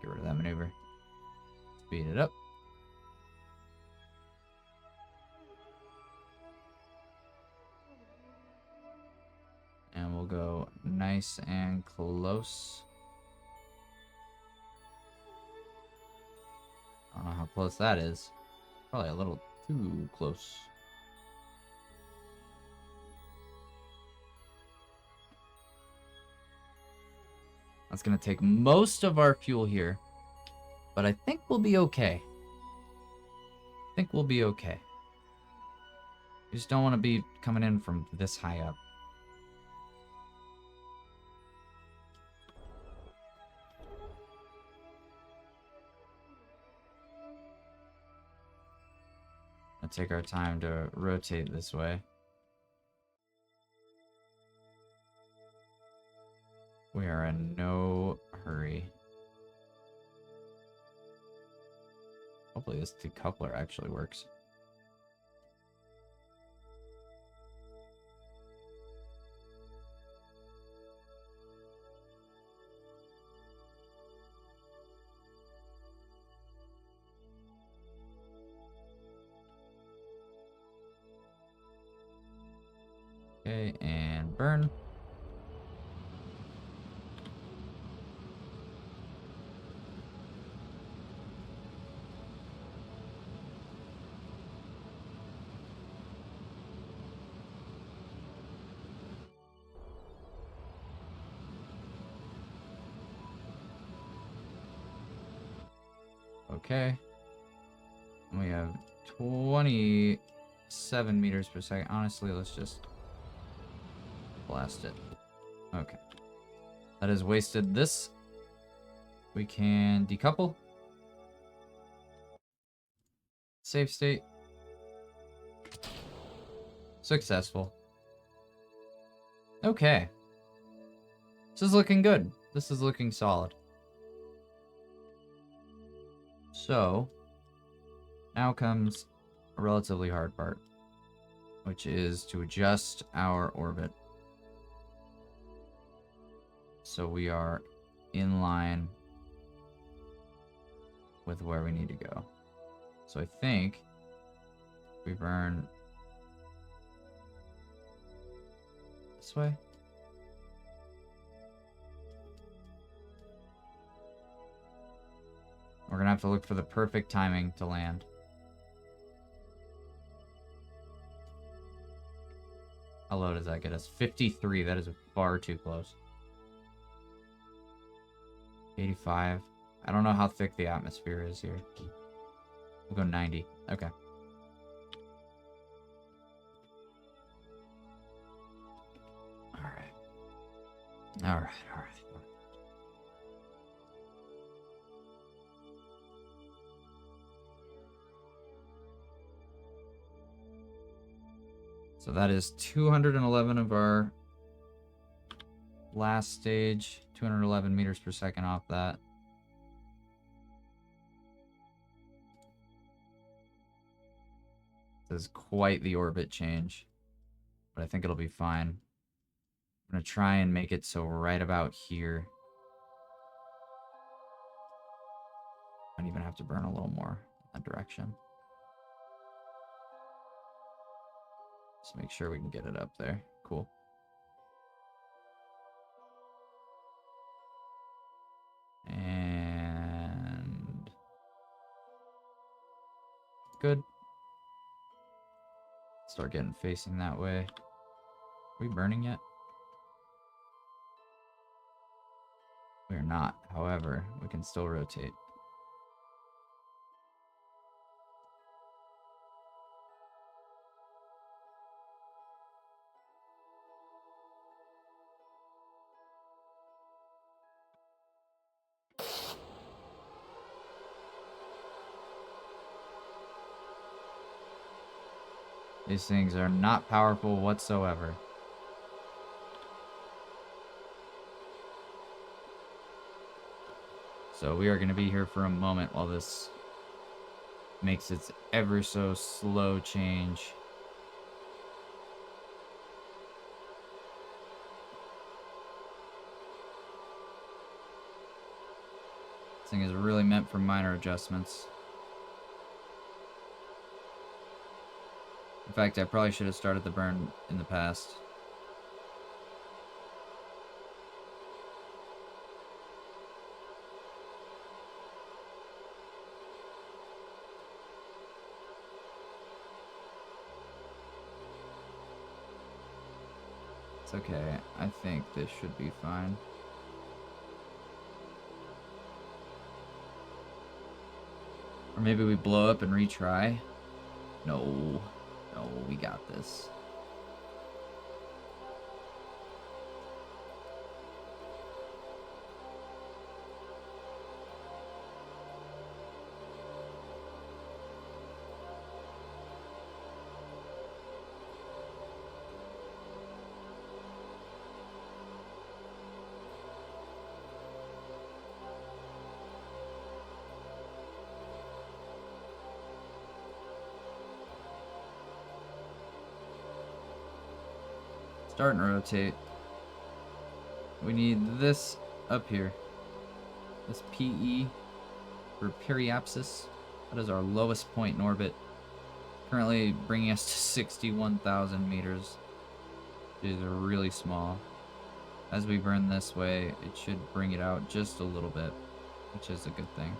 Get rid of that maneuver. Speed it up. And we'll go nice and close. I don't know how close that is. Probably a little too close. That's going to take most of our fuel here. But I think we'll be okay. I think we'll be okay. You just don't want to be coming in from this high up. Let's take our time to rotate this way. We are in no hurry. Hopefully this decoupler actually works. Okay, and burn. Okay. We have 27 meters per second. Honestly, let's just blast it. Okay. That has wasted this. We can decouple. Save state. Successful. Okay. This is looking good. This is looking solid. So, now comes a relatively hard part, which is to adjust our orbit. So we are in line with where we need to go. So I think we burn this way. We're gonna have to look for the perfect timing to land. How low does that get us? 53. That is far too close. 85. I don't know how thick the atmosphere is here. We'll go 90. Okay. Alright. Alright. So that is 211 of our last stage. 211 meters per second off that. This is quite the orbit change, but I think it'll be fine. I'm going to try and make it so right about here. Might even have to burn a little more in that direction. Just make sure we can get it up there. Cool. And good. Start getting facing that way. Are we burning yet? We are not. However, we can still rotate. These things are not powerful whatsoever. So we are going to be here for a moment while this makes its ever so slow change. thing is really meant for minor adjustments. In fact, I probably should have started the burn in the past. It's okay. I think this should be fine. Or maybe we blow up and retry. No. No, we got this. Start and rotate. We need this up here. This PE for periapsis. That is our lowest point in orbit. Currently bringing us to 61,000 meters. Which is really small. As we burn this way, it should bring it out just a little bit, which is a good thing.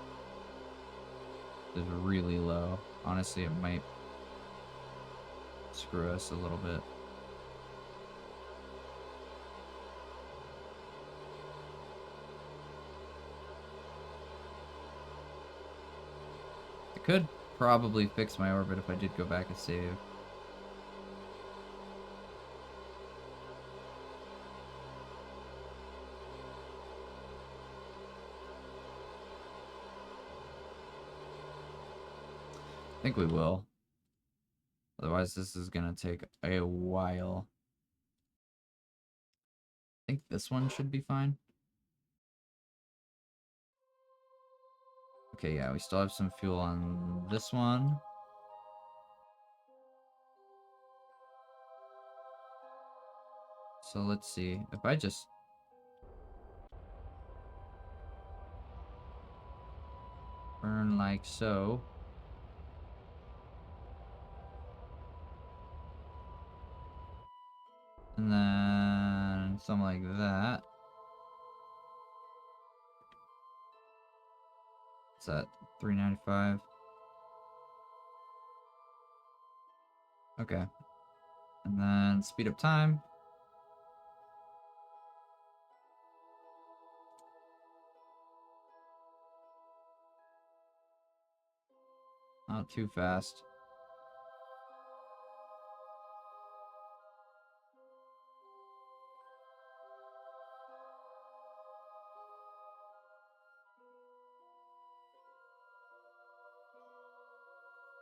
It's really low. Honestly, it might screw us a little bit. I could probably fix my orbit if I did go back and save. I think we will. Otherwise, this is gonna take a while. I think this one should be fine. Okay, yeah, we still have some fuel on this one. So let's see. If I just burn like so. And then something like that. What's that? 395. Okay. And then speed up time. Not too fast.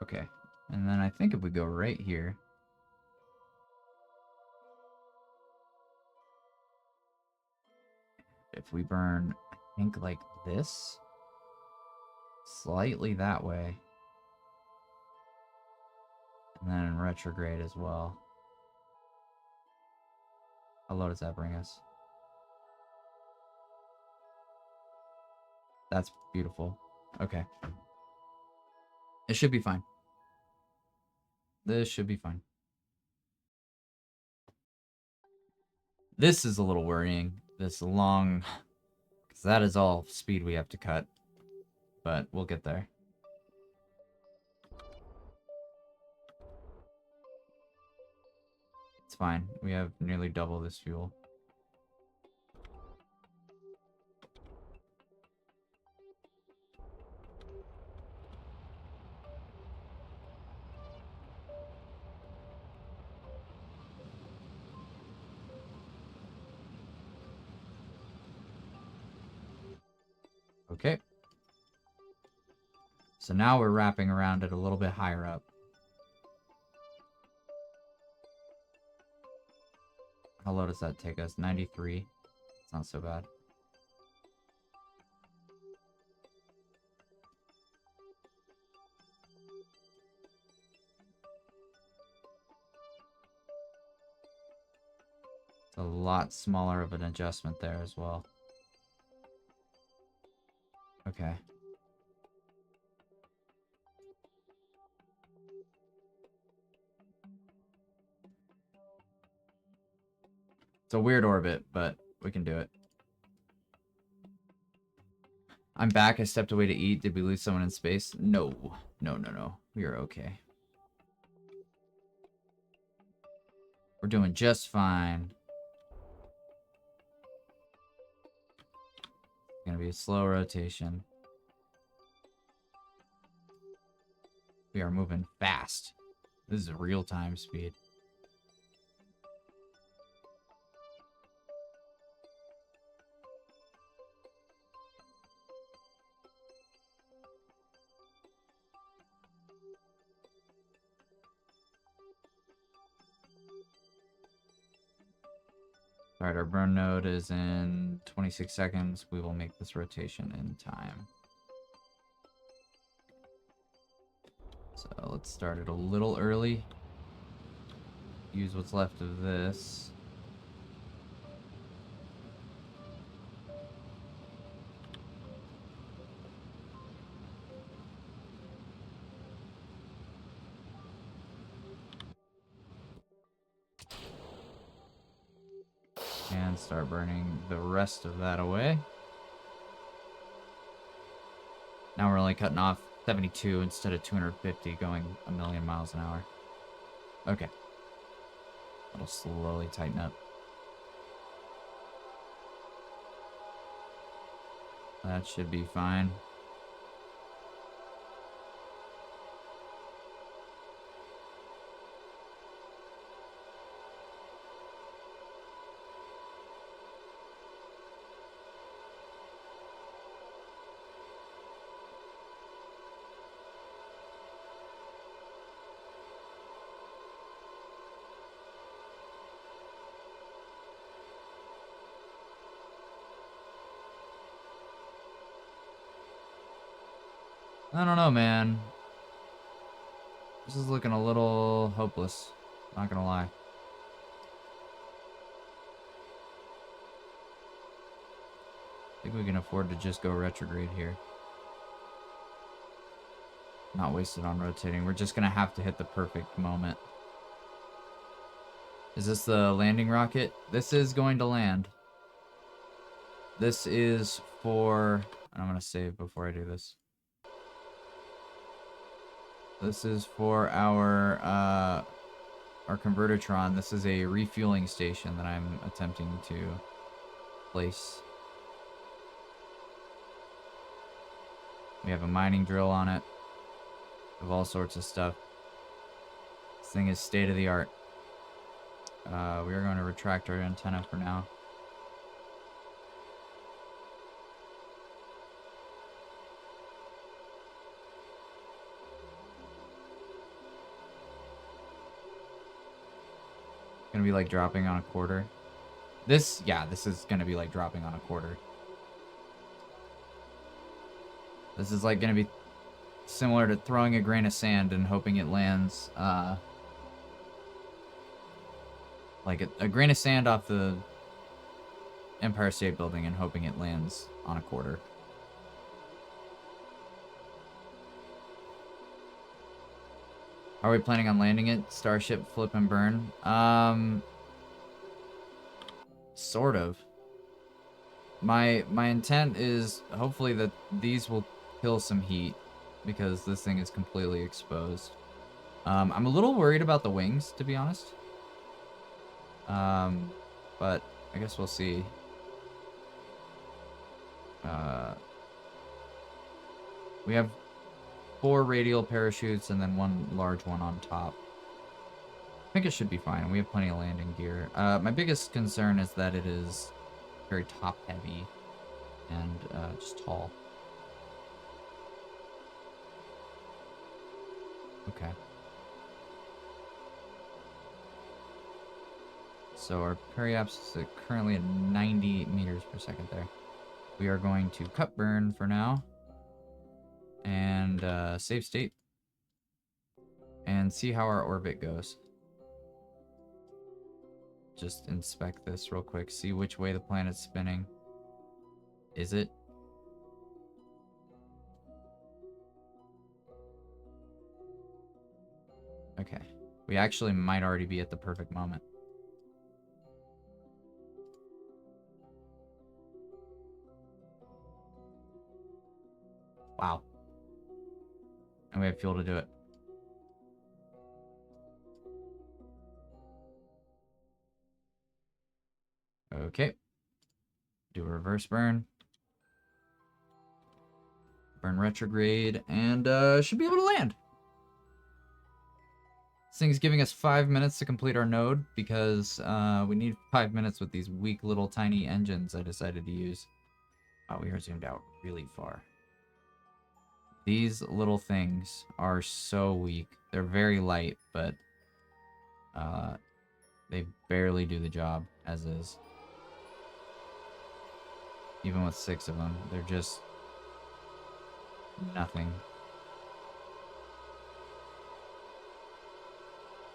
Okay. And then I think if we go right here. If we burn, I think like this. Slightly that way. And then in retrograde as well. How low does that bring us? That's beautiful. Okay. It should be fine. This should be fine. This is a little worrying. This long... Because that is all speed we have to cut. But we'll get there. It's fine. We have nearly double this fuel. Okay. So now we're wrapping around it a little bit higher up. How low does that take us? 93. It's not so bad. It's a lot smaller of an adjustment there as well. Okay. It's a weird orbit, but we can do it. I'm back. I stepped away to eat. Did we lose someone in space? No. No, no, no. We are okay. We're doing just fine. It's gonna be a slow rotation. We are moving fast. This is real-time speed. Alright, our burn node is in 26 seconds. We will make this rotation in time. So let's start it a little early. Use what's left of this. And start burning the rest of that away. Now we're only cutting off 72 instead of 250, going a million miles an hour. Okay. It'll slowly tighten up. That should be fine. I don't know, man. This is looking a little hopeless. Not gonna lie. I think we can afford to just go retrograde here. Not wasted on rotating. We're just gonna have to hit the perfect moment. Is this the landing rocket? This is going to land. This is for... I'm gonna save before I do this. This is for our convertitron. This is a refueling station that I'm attempting to place. We have a mining drill on it. We have all sorts of stuff. This thing is state of the art. We are going to retract our antenna for now. Gonna be like dropping on a quarter. This is gonna be like dropping on a quarter. This is like gonna be similar to throwing a grain of sand and hoping it lands, like a grain of sand off the Empire State Building and hoping it lands on a quarter. Are we planning on landing it? Starship, flip, and burn? Sort of. My intent is hopefully that these will kill some heat because this thing is completely exposed. I'm a little worried about the wings, to be honest. But I guess we'll see. We have 4 radial parachutes and then 1 large one on top. I think it should be fine. We have plenty of landing gear. My biggest concern is that it is very top heavy and just tall. Okay. So our periaps is currently at 90 meters per second there. We are going to cut burn for now. And save state. And see how our orbit goes. Just inspect this real quick. See which way the planet's spinning. Is it? Okay. We actually might already be at the perfect moment. Wow. And we have fuel to do it. Okay. Do a reverse burn. Burn retrograde. And should be able to land. This thing's giving us 5 minutes to complete our node because we need 5 minutes with these weak little tiny engines I decided to use. Oh, we are zoomed out really far. These little things are so weak. They're very light, but they barely do the job as is. Even with 6 of them, they're just nothing.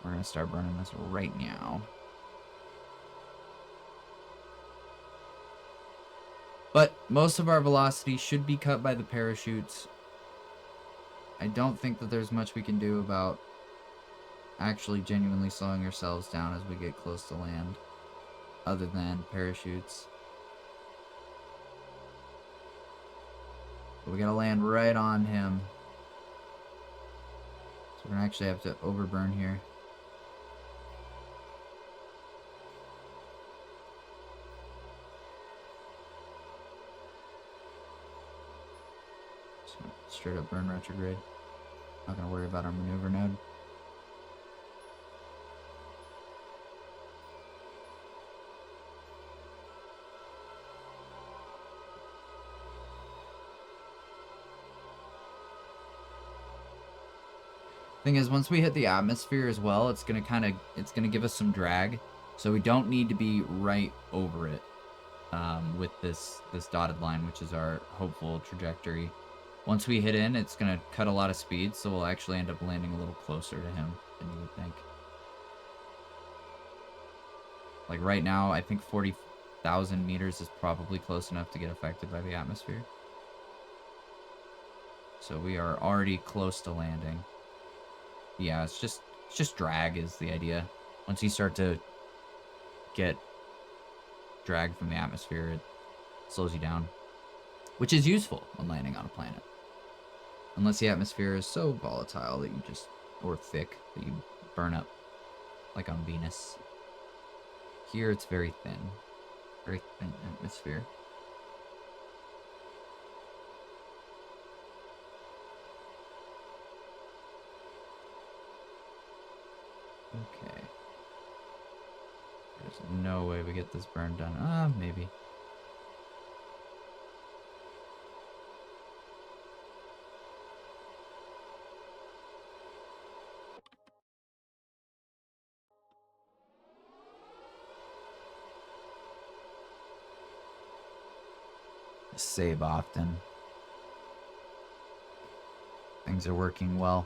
We're gonna start burning this right now. But most of our velocity should be cut by the parachutes. I don't think that there's much we can do about actually genuinely slowing ourselves down as we get close to land, other than parachutes. But we gotta land right on him. So we're gonna actually have to overburn here. Just gonna straight up burn retrograde. Not gonna worry about our maneuver node. Thing is, once we hit the atmosphere as well, it's gonna give us some drag, so we don't need to be right over it with this dotted line, which is our hopeful trajectory. Once we hit in, it's gonna cut a lot of speed, so we'll actually end up landing a little closer to him than you would think. Like right now, I think 40,000 meters is probably close enough to get affected by the atmosphere. So we are already close to landing. Yeah, it's just drag is the idea. Once you start to get drag from the atmosphere, it slows you down, which is useful when landing on a planet. Unless the atmosphere is so volatile that you just, or thick, that you burn up, like on Venus. Here it's very thin atmosphere. Okay. There's no way we get this burn done. Maybe. Save often. Things are working well.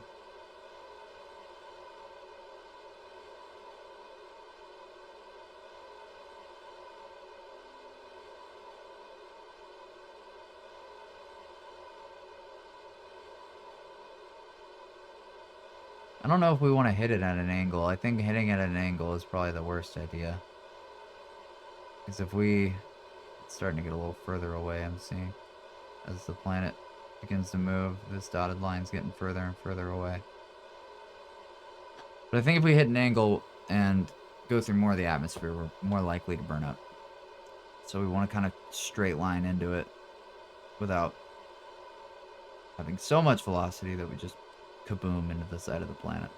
I don't know if we want to hit it at an angle. I think hitting it at an angle is probably the worst idea. Because if we... It's starting to get a little further away, I'm seeing. As the planet begins to move, this dotted line's getting further and further away. But I think if we hit an angle and go through more of the atmosphere, we're more likely to burn up. So we want to kind of straight line into it without having so much velocity that we just kaboom into the side of the planet.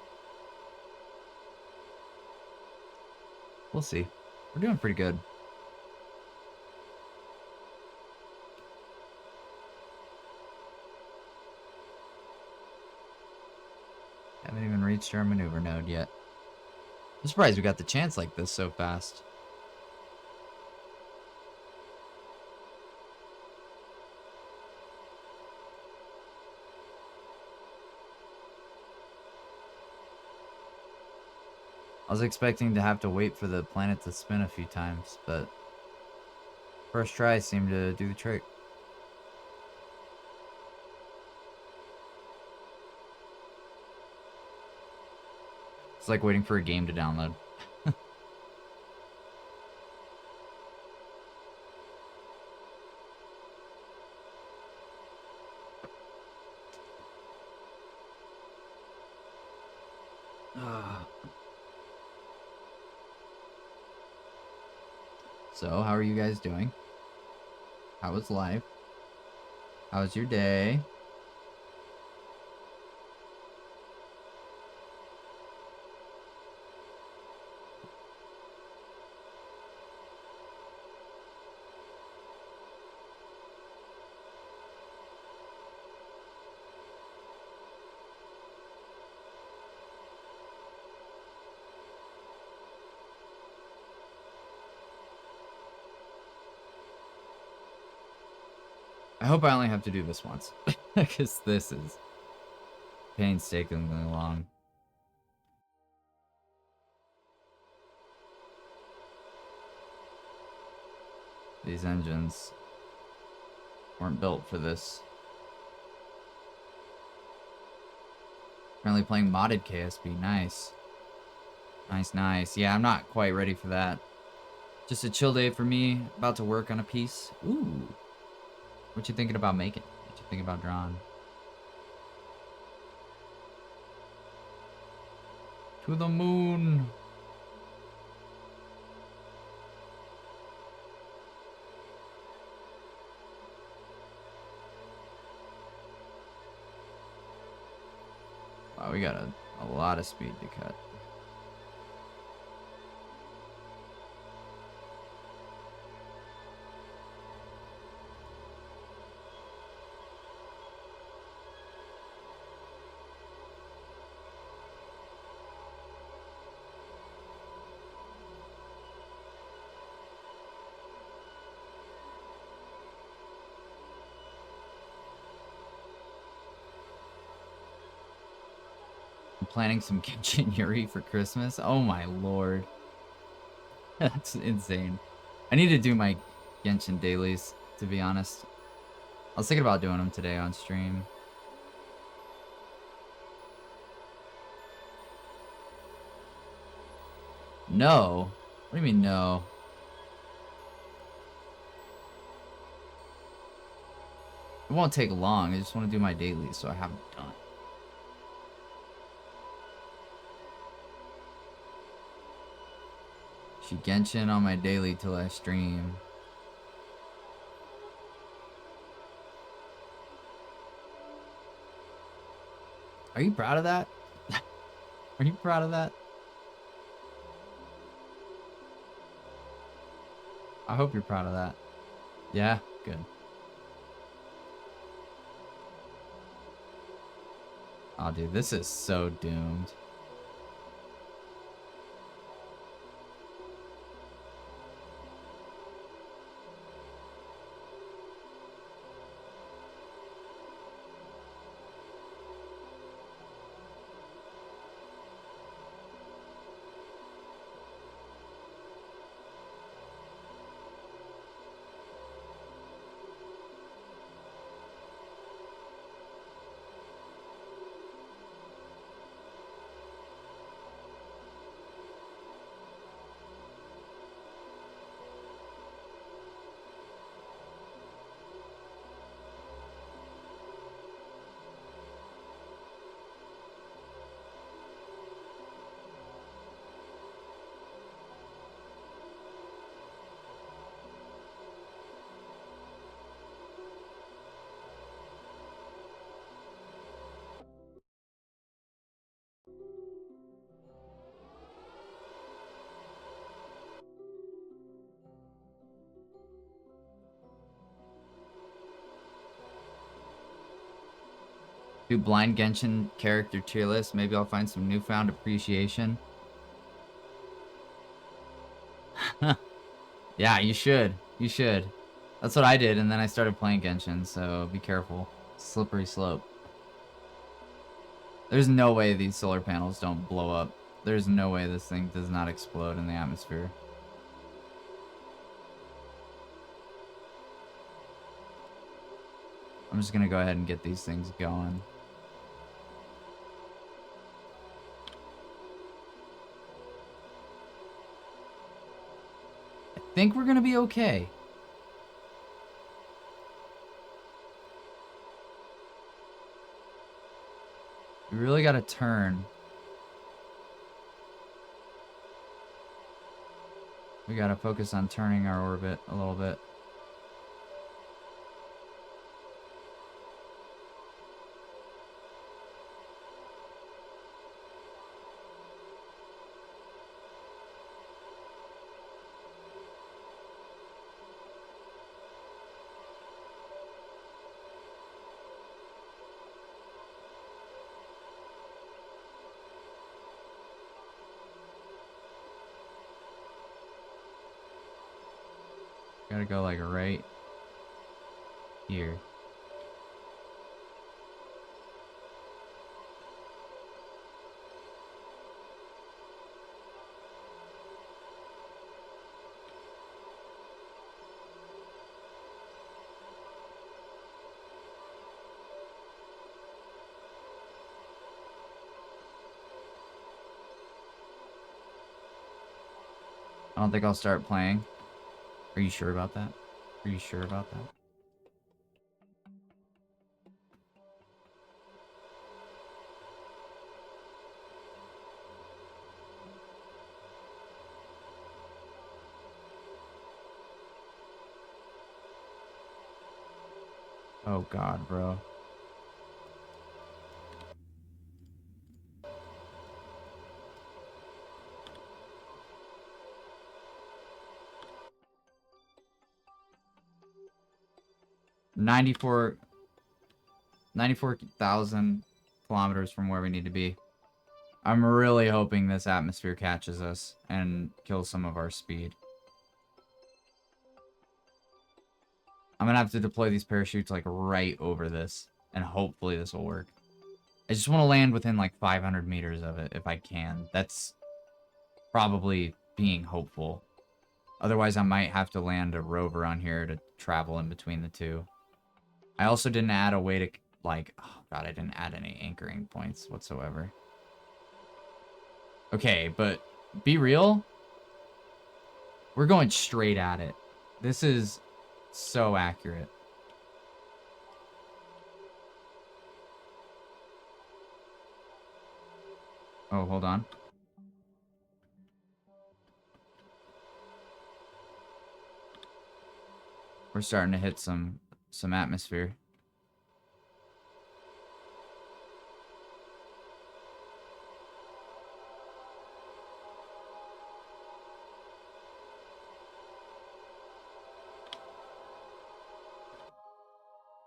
We'll see. We're doing pretty good. Haven't even reached our maneuver node yet. I'm surprised we got the chance like this so fast. I was expecting to have to wait for the planet to spin a few times, but first try seemed to do the trick. It's like waiting for a game to download. So, how are you guys doing? How was life? How was your day? I hope I only have to do this once. Because this is painstakingly long. These engines weren't built for this. Currently playing modded KSB. Nice. Nice, nice. Yeah, I'm not quite ready for that. Just a chill day for me. About to work on a piece. Ooh. What you thinking about making? What you thinking about drawing? To the moon. Wow, we got a lot of speed to cut. I'm planning some Genshin Yuri for Christmas. Oh my lord. That's insane. I need to do my Genshin dailies, to be honest. I was thinking about doing them today on stream. No? What do you mean no? It won't take long. I just want to do my dailies so I have them done. Should Genshin on my daily till I stream. Are you proud of that? Are you proud of that? I hope you're proud of that. Yeah? Good. Oh, dude, this is so doomed. Do blind Genshin character tier list. Maybe I'll find some newfound appreciation. Yeah, you should. You should. That's what I did, and then I started playing Genshin, so be careful. Slippery slope. There's no way these solar panels don't blow up. There's no way this thing does not explode in the atmosphere. I'm just gonna go ahead and get these things going. think we're gonna be okay. We really gotta turn. We gotta focus on turning our orbit a little bit. Gotta go like right here. I don't think I'll start playing. Are you sure about that? Are you sure about that? Oh God, bro. $94,000 kilometers from where we need to be. I'm really hoping this atmosphere catches us and kills some of our speed. I'm gonna have to deploy these parachutes like right over this, and hopefully this will work. I just want to land within like 500 meters of it if I can. That's probably being hopeful. Otherwise, I might have to land a rover on here to travel in between the two. I also didn't add a way to, like, oh God, I didn't add any anchoring points whatsoever. Okay, but be real. We're going straight at it. This is so accurate. Oh, hold on. We're starting to hit some atmosphere.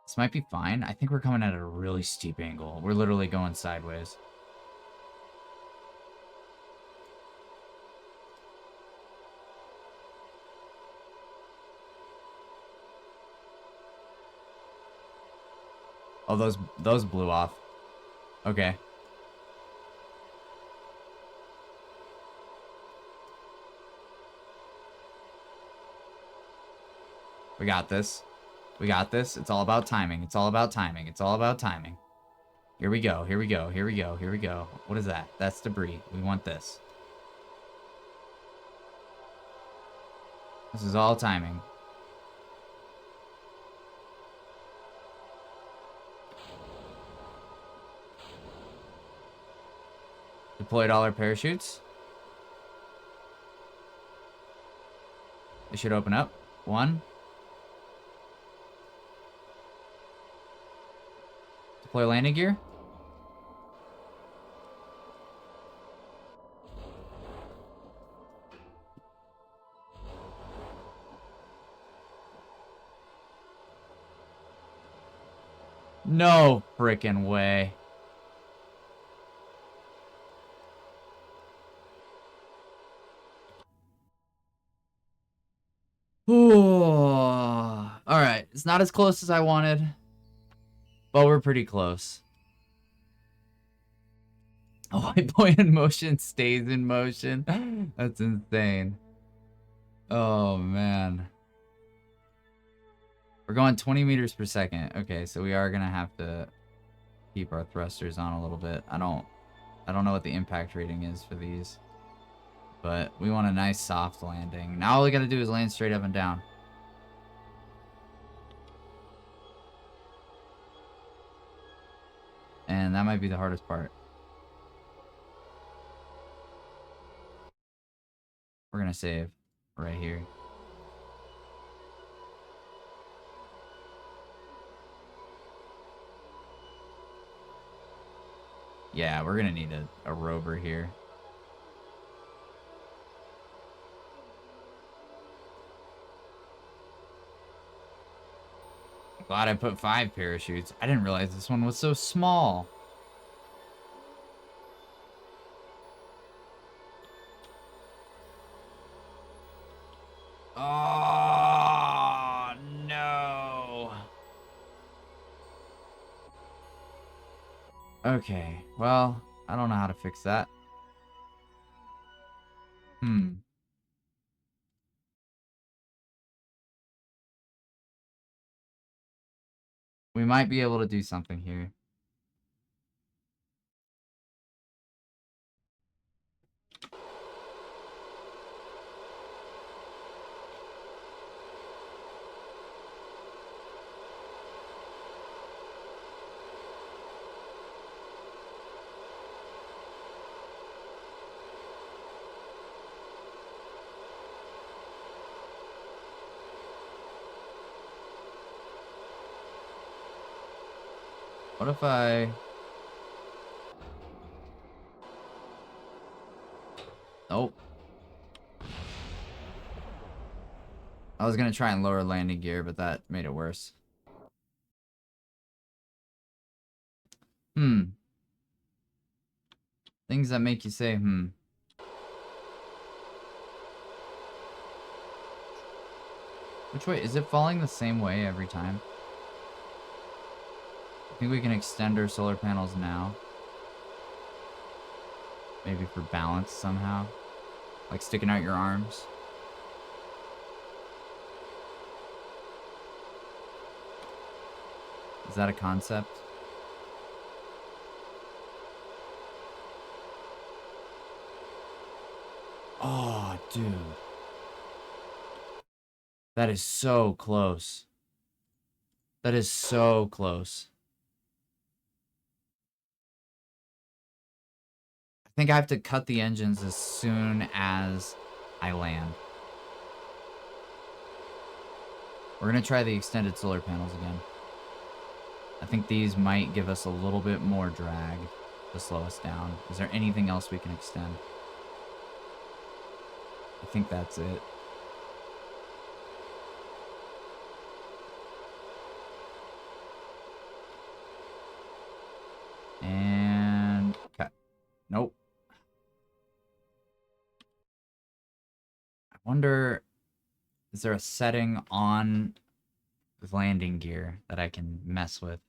This might be fine. I think we're coming at a really steep angle. We're literally going sideways. Oh, those blew off. Okay. We got this. We got this. It's all about timing. It's all about timing. It's all about timing. Here we go. Here we go. Here we go. Here we go. What is that? That's debris. We want this. This is all timing. Deployed all our parachutes. They should open up. One. Deploy landing gear. No frickin' way. Alright, it's not as close as I wanted, but we're pretty close. A white point in motion stays in motion. That's insane. Oh, man. We're going 20 meters per second. Okay, so we are gonna have to keep our thrusters on a little bit. I don't know what the impact rating is for these. But we want a nice soft landing. Now all we gotta do is land straight up and down. And that might be the hardest part. We're gonna save right here. Yeah, we're gonna need a rover here. Glad I put 5 parachutes. I didn't realize this one was so small. Oh, no. Okay, well, I don't know how to fix that. We might be able to do something here. What if I... Nope. I was gonna try and lower landing gear, but that made it worse. Things that make you say, Which way? Is it falling the same way every time? I think we can extend our solar panels now. Maybe for balance somehow. Like sticking out your arms. Is that a concept? Oh, dude. That is so close. That is so close. I think I have to cut the engines as soon as I land. We're gonna try the extended solar panels again. I think these might give us a little bit more drag to slow us down. Is there anything else we can extend? I think that's it. And cut. Nope. I wonder, is there a setting on the landing gear that I can mess with?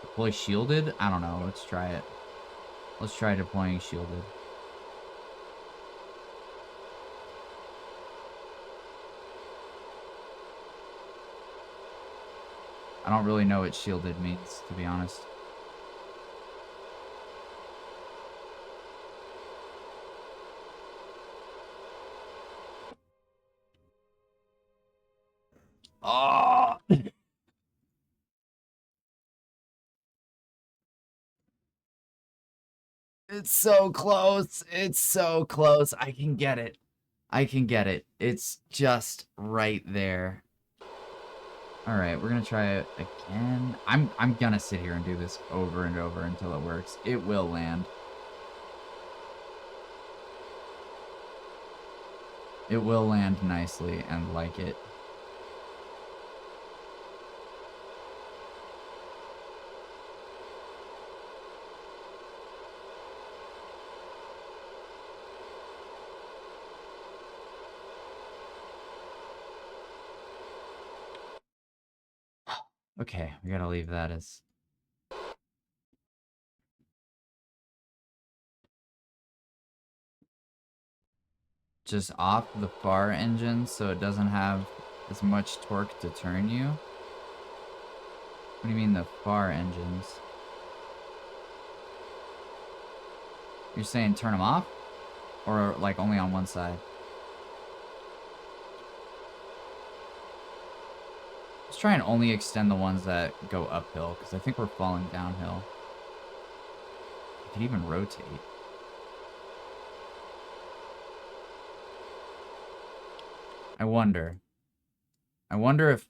Deploy shielded? I don't know. Let's try it. Let's try deploying shielded. I don't really know what shielded means, to be honest. Oh! It's so close. It's so close. I can get it. I can get it. It's just right there. Alright, we're gonna try it again. I'm gonna sit here and do this over and over until it works. It will land. It will land nicely and like it. Okay, we gotta leave that as... just off the far engine so it doesn't have as much torque to turn you. What do you mean the far engines? You're saying turn them off? Or like only on one side? Let's try and only extend the ones that go uphill, because I think we're falling downhill. I could even rotate. I wonder if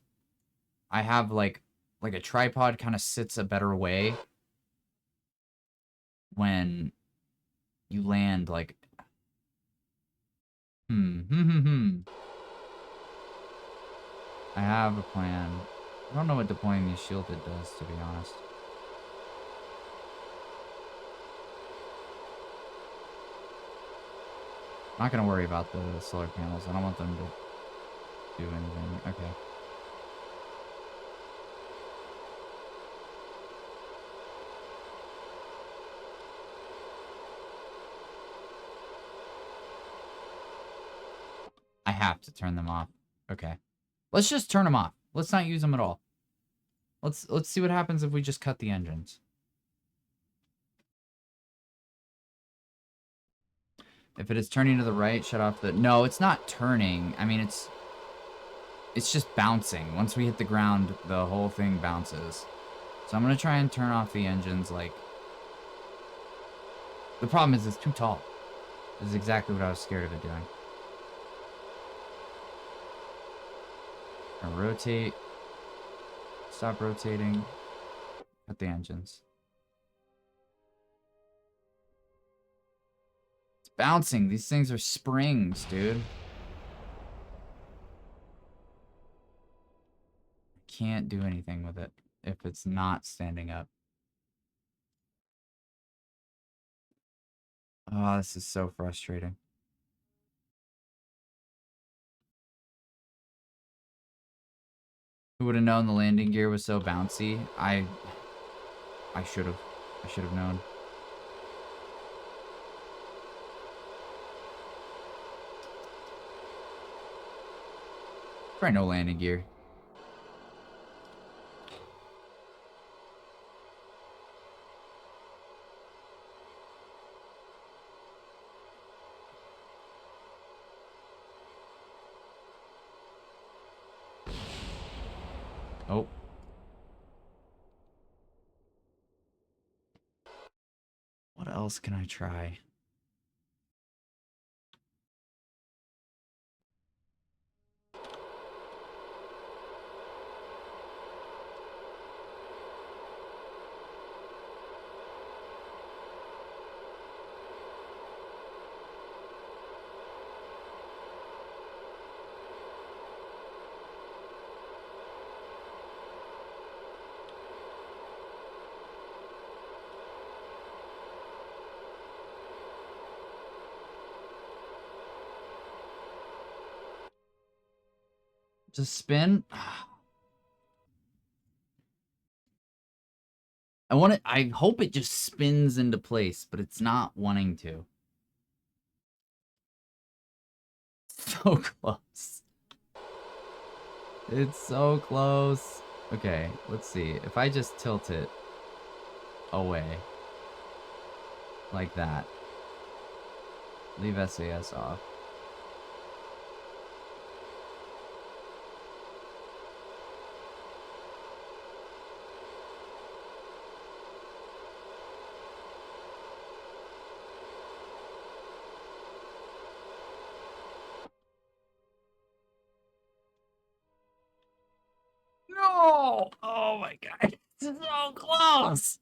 I have like a tripod kind of sits a better way when you land like I have a plan. I don't know what deploying these shielded does, to be honest. I'm not gonna worry about the solar panels. I don't want them to do anything. Okay. I have to turn them off. Okay. Let's just turn them off. Let's not use them at all. Let's see what happens if we just cut the engines. If it is turning to the right, shut off the... No, it's not turning. I mean, it's just bouncing. Once we hit the ground, the whole thing bounces. So I'm going to try and turn off the engines, like... The problem is it's too tall. This is exactly what I was scared of it doing. Gonna rotate. Stop rotating. Cut the engines. It's bouncing. These things are springs, dude. Can't do anything with it if it's not standing up. Oh, this is so frustrating. Who would have known the landing gear was so bouncy? I should have. I should have known. Probably no landing gear. Oh. What else can I try? Just spin? I hope it just spins into place, but it's not wanting to. So close. It's so close. Okay, let's see. If I just tilt it away. Like that. Leave SAS off. No! Oh my god. It's so close!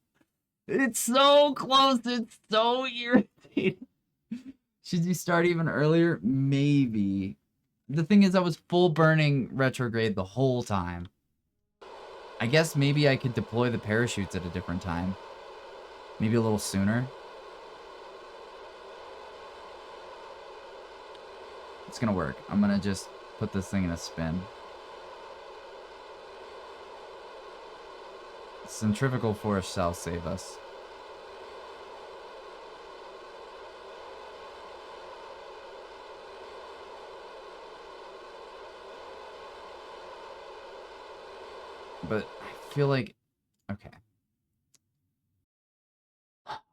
It's so close. It's so irritating. Should you start even earlier? Maybe. The thing is, I was full burning retrograde the whole time. I guess maybe I could deploy the parachutes at a different time. Maybe a little sooner. It's gonna work. I'm gonna just put this thing in a spin. Centrifugal force shall save us. But I feel like Okay.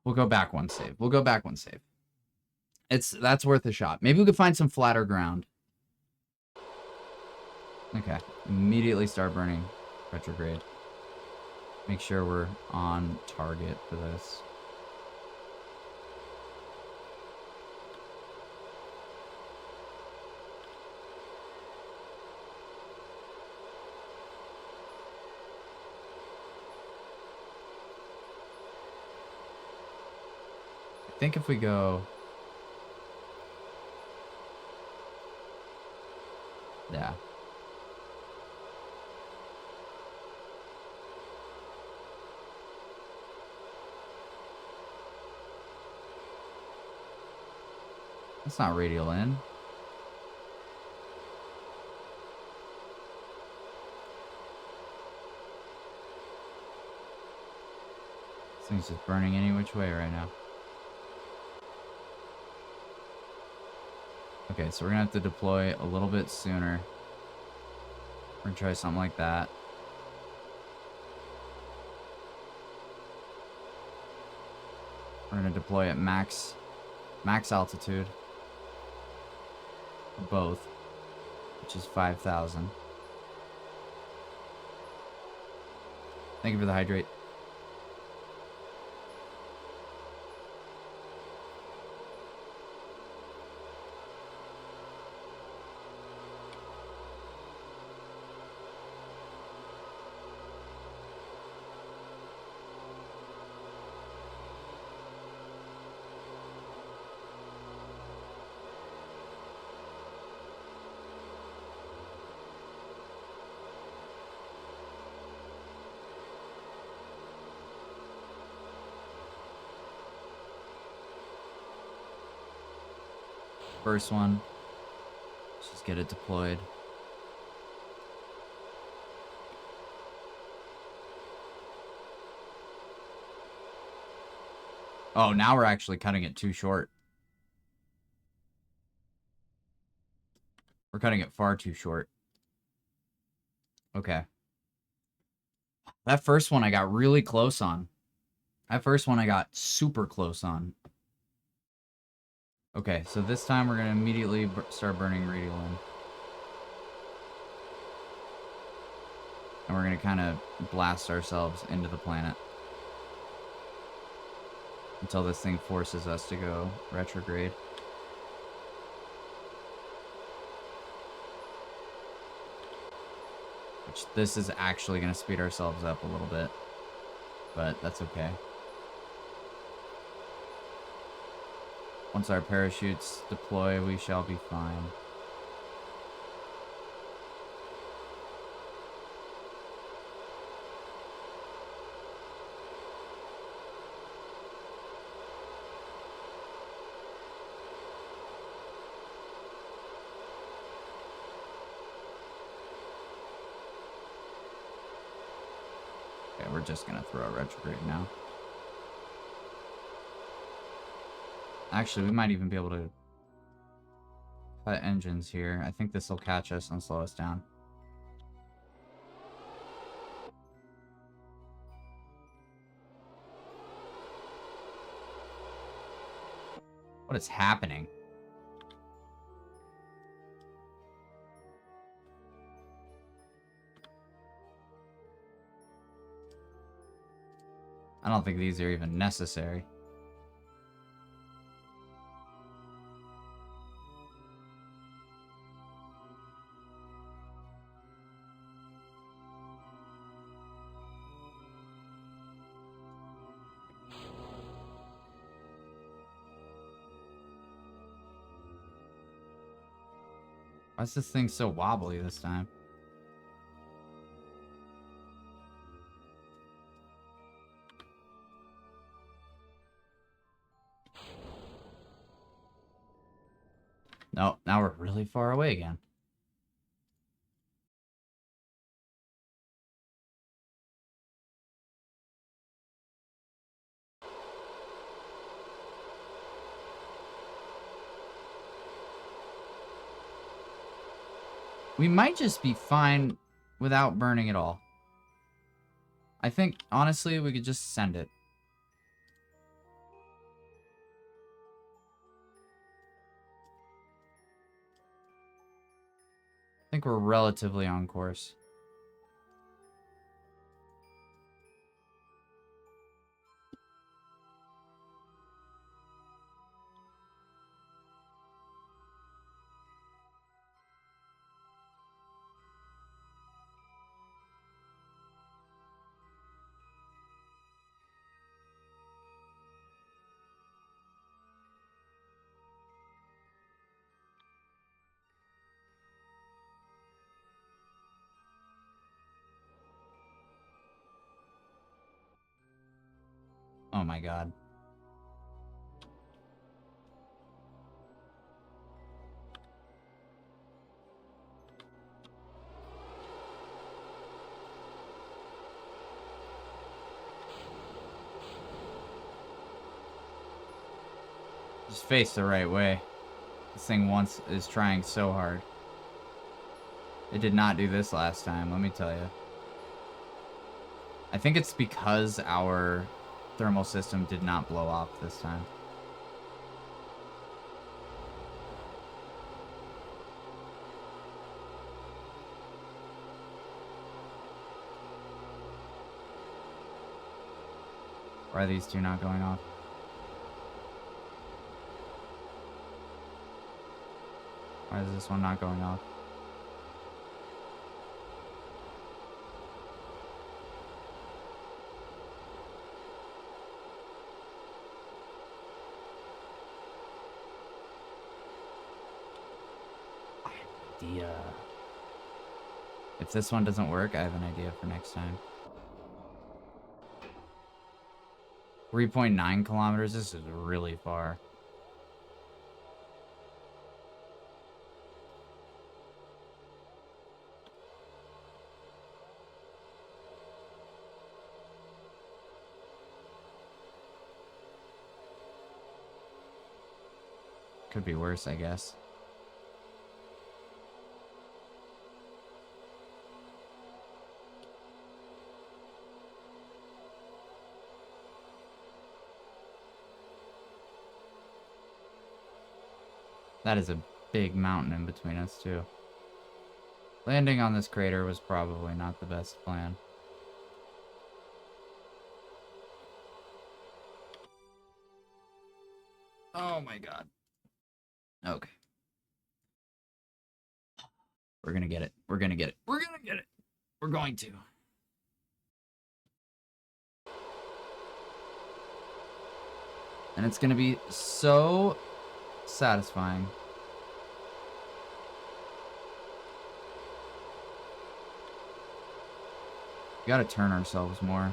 We'll go back one save. We'll go back one save. That's worth a shot. Maybe we could find some flatter ground. Okay. Immediately start burning retrograde. Make sure we're on target for this. I think if we go... Yeah. That's not radial in. This thing's just burning any which way right now. Okay, so we're gonna have to deploy a little bit sooner. We're gonna try something like that. We're gonna deploy at max altitude. For both, which is 5,000. Thank you for the hydrate. First one. Let's just get it deployed. Oh, now we're actually cutting it too short. We're cutting it far too short. Okay. That first one I got really close on. That first one I got super close on. Okay, so this time we're going to immediately start burning radial in. And we're going to kind of blast ourselves into the planet. Until this thing forces us to go retrograde. Which this is actually going to speed ourselves up a little bit. But that's okay. Once our parachutes deploy, we shall be fine. Okay, we're just gonna throw a retrograde now. Actually, we might even be able to cut engines here. I think this will catch us and slow us down. What is happening? I don't think these are even necessary. Why is this thing so wobbly this time? No, now we're really far away again. We might just be fine without burning at all. I think, honestly, we could just send it. I think we're relatively on course. Oh my god. Just face the right way. This thing is trying so hard. It did not do this last time, let me tell you. I think it's because our thermal system did not blow off this time. Why are these two not going off? Why is this one not going off? I have an idea. If this one doesn't work, I have an idea for next time. 3.9 kilometers, this is really far. Could be worse, I guess. That is a big mountain in between us, too. Landing on this crater was probably not the best plan. Oh my god. Okay. We're gonna get it. We're gonna get it. We're gonna get it. We're going to. And it's gonna be so satisfying. We gotta turn ourselves more.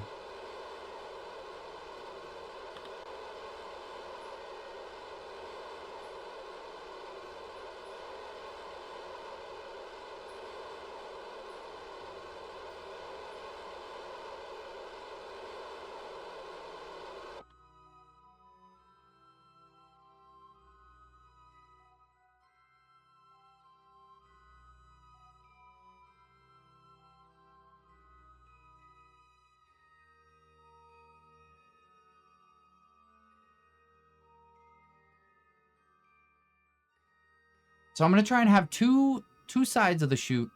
So I'm going to try and have two sides of the chute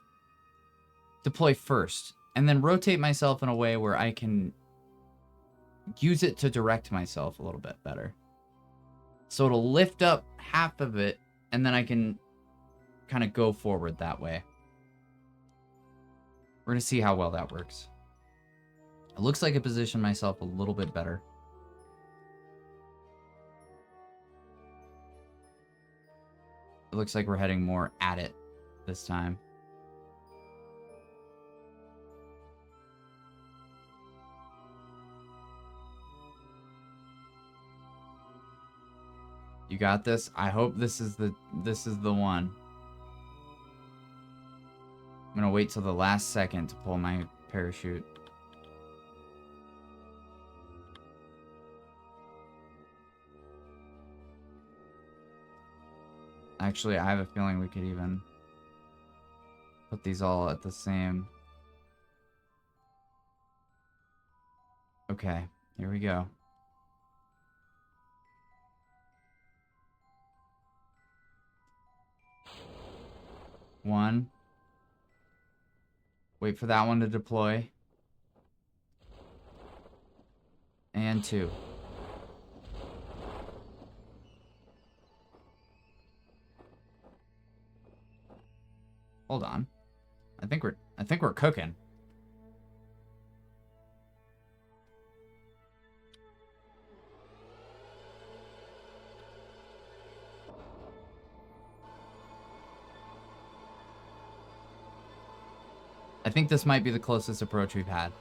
deploy first, and then rotate myself in a way where I can use it to direct myself a little bit better. So it'll lift up half of it, and then I can kind of go forward that way. We're going to see how well that works. It looks like I positioned myself a little bit better. It looks like we're heading more at it this time. You got this? I hope this is the one. I'm gonna wait till the last second to pull my parachute. Actually, I have a feeling we could even put these all at the same. Okay, here we go. One. Wait for that one to deploy. And two. Hold on. I think we're cooking. I think this might be the closest approach we've had.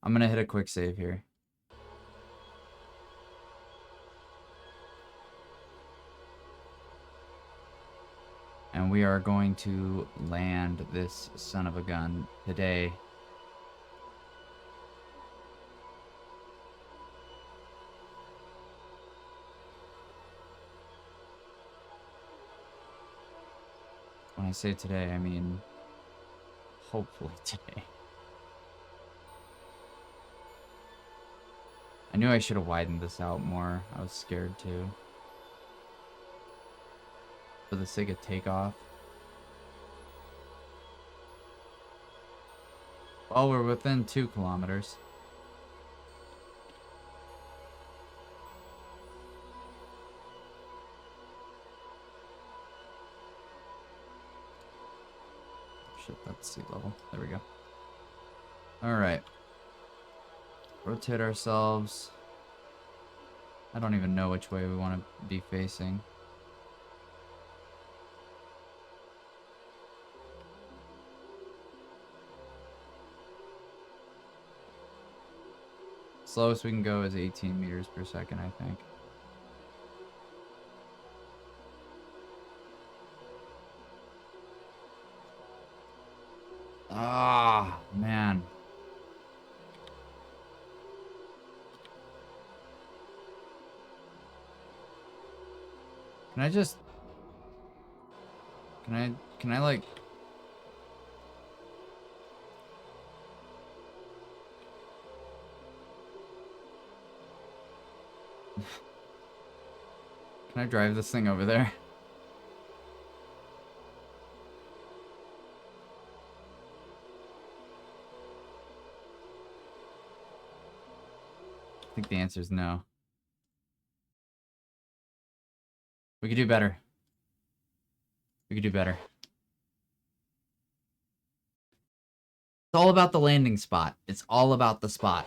I'm gonna hit a quick save here. And we are going to land this son of a gun today. When I say today, I mean hopefully today. I knew I should have widened this out more. I was scared too. For the sake of takeoff. Well, we're within 2 kilometers. Shit, that's sea level. There we go. Alright. Rotate ourselves. I don't even know which way we want to be facing. Slowest we can go is 18 meters per second, I think. Ah, man. Can I just... Can I like... Can I drive this thing over there? I think the answer is no. We could do better. We could do better. It's all about the landing spot. It's all about the spot.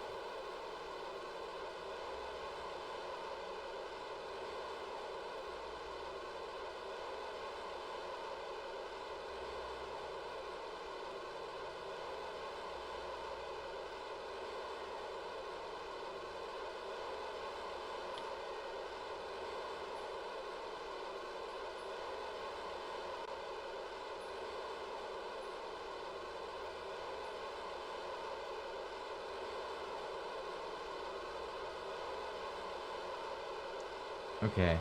Okay.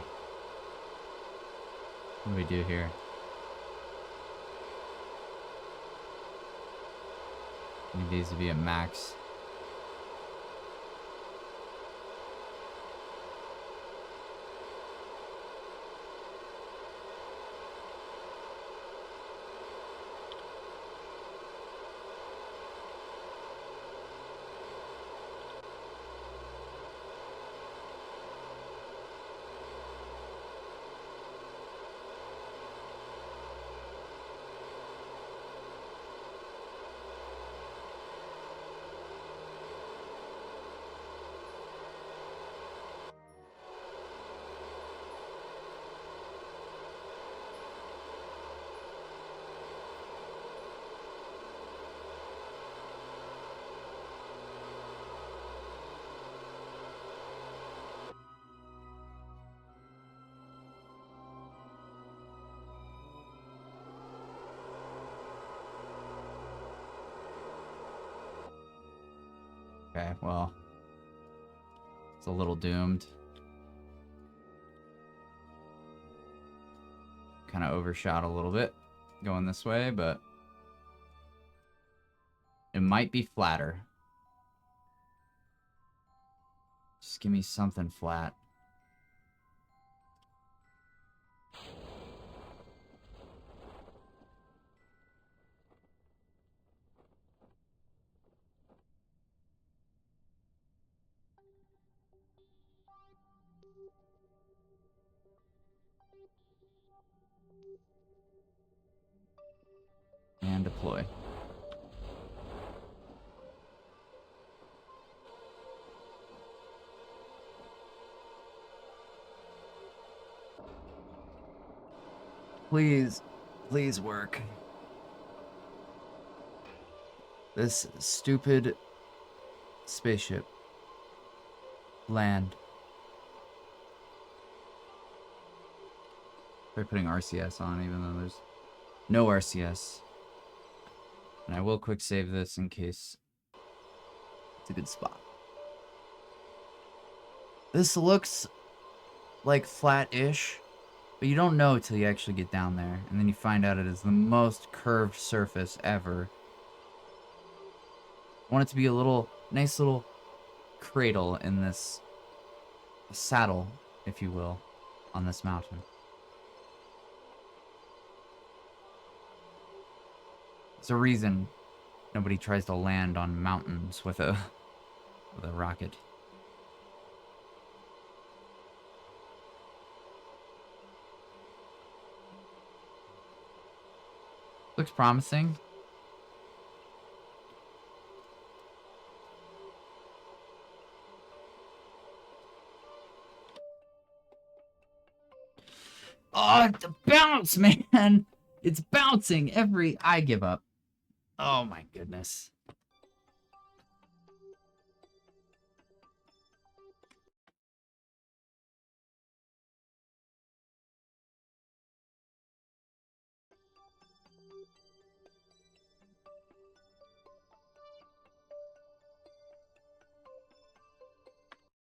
What do we do here? Need these to be at max. Okay, well, it's a little doomed. Kind of overshot a little bit going this way, but it might be flatter. Just give me something flat. And deploy. Please, please work. This stupid spaceship. Land. Try putting RCS on even though there's no RCS. And I will quick save this in case it's a good spot. This looks like flat-ish, but you don't know till you actually get down there. And then you find out it is the most curved surface ever. I want it to be a little, nice little cradle in this saddle, if you will, on this mountain. There's a reason nobody tries to land on mountains with a rocket. Looks promising. Oh, the bounce, man! It's bouncing every... I give up. Oh my goodness.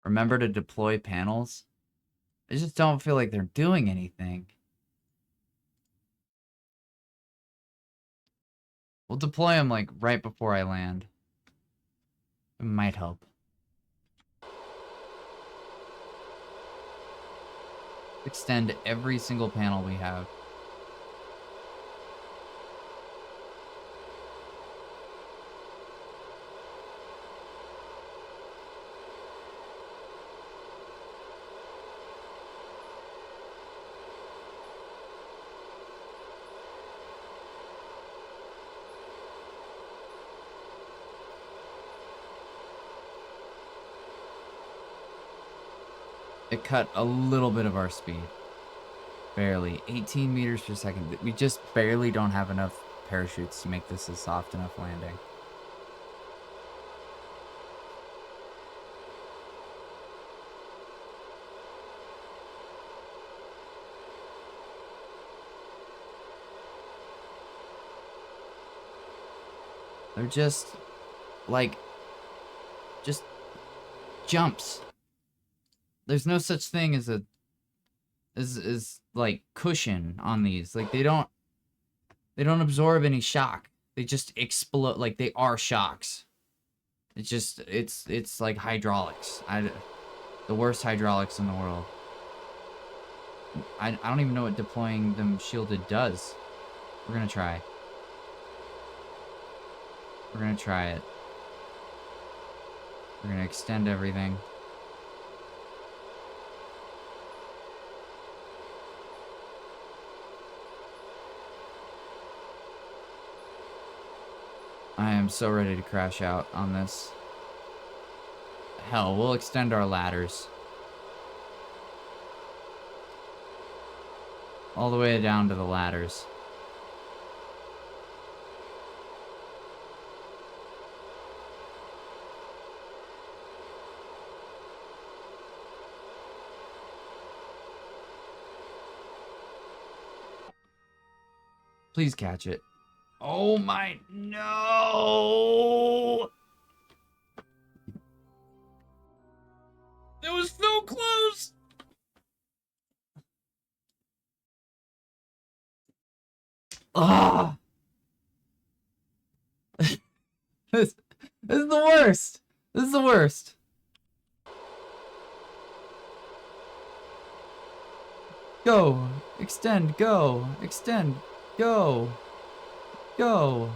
Remember to deploy panels? I just don't feel like they're doing anything. We'll deploy them like right before I land. It might help. Extend every single panel we have. It cut a little bit of our speed. Barely. 18 meters per second. We just barely don't have enough parachutes to make this a soft enough landing. They're just, like, just jumps. There's no such thing as a, like, cushion on these. Like, they don't absorb any shock. They just explode, like, they are shocks. It's just, it's like hydraulics. The worst hydraulics in the world. I don't even know what deploying them shielded does. We're gonna try. We're gonna try it. We're gonna extend everything. I am so ready to crash out on this. Hell, we'll extend our ladders. All the way down to the ladders. Please catch it. Oh my, no! It was so close! Ah! This is the worst. This is the worst. Go. Extend. Go. Extend. Go. Go.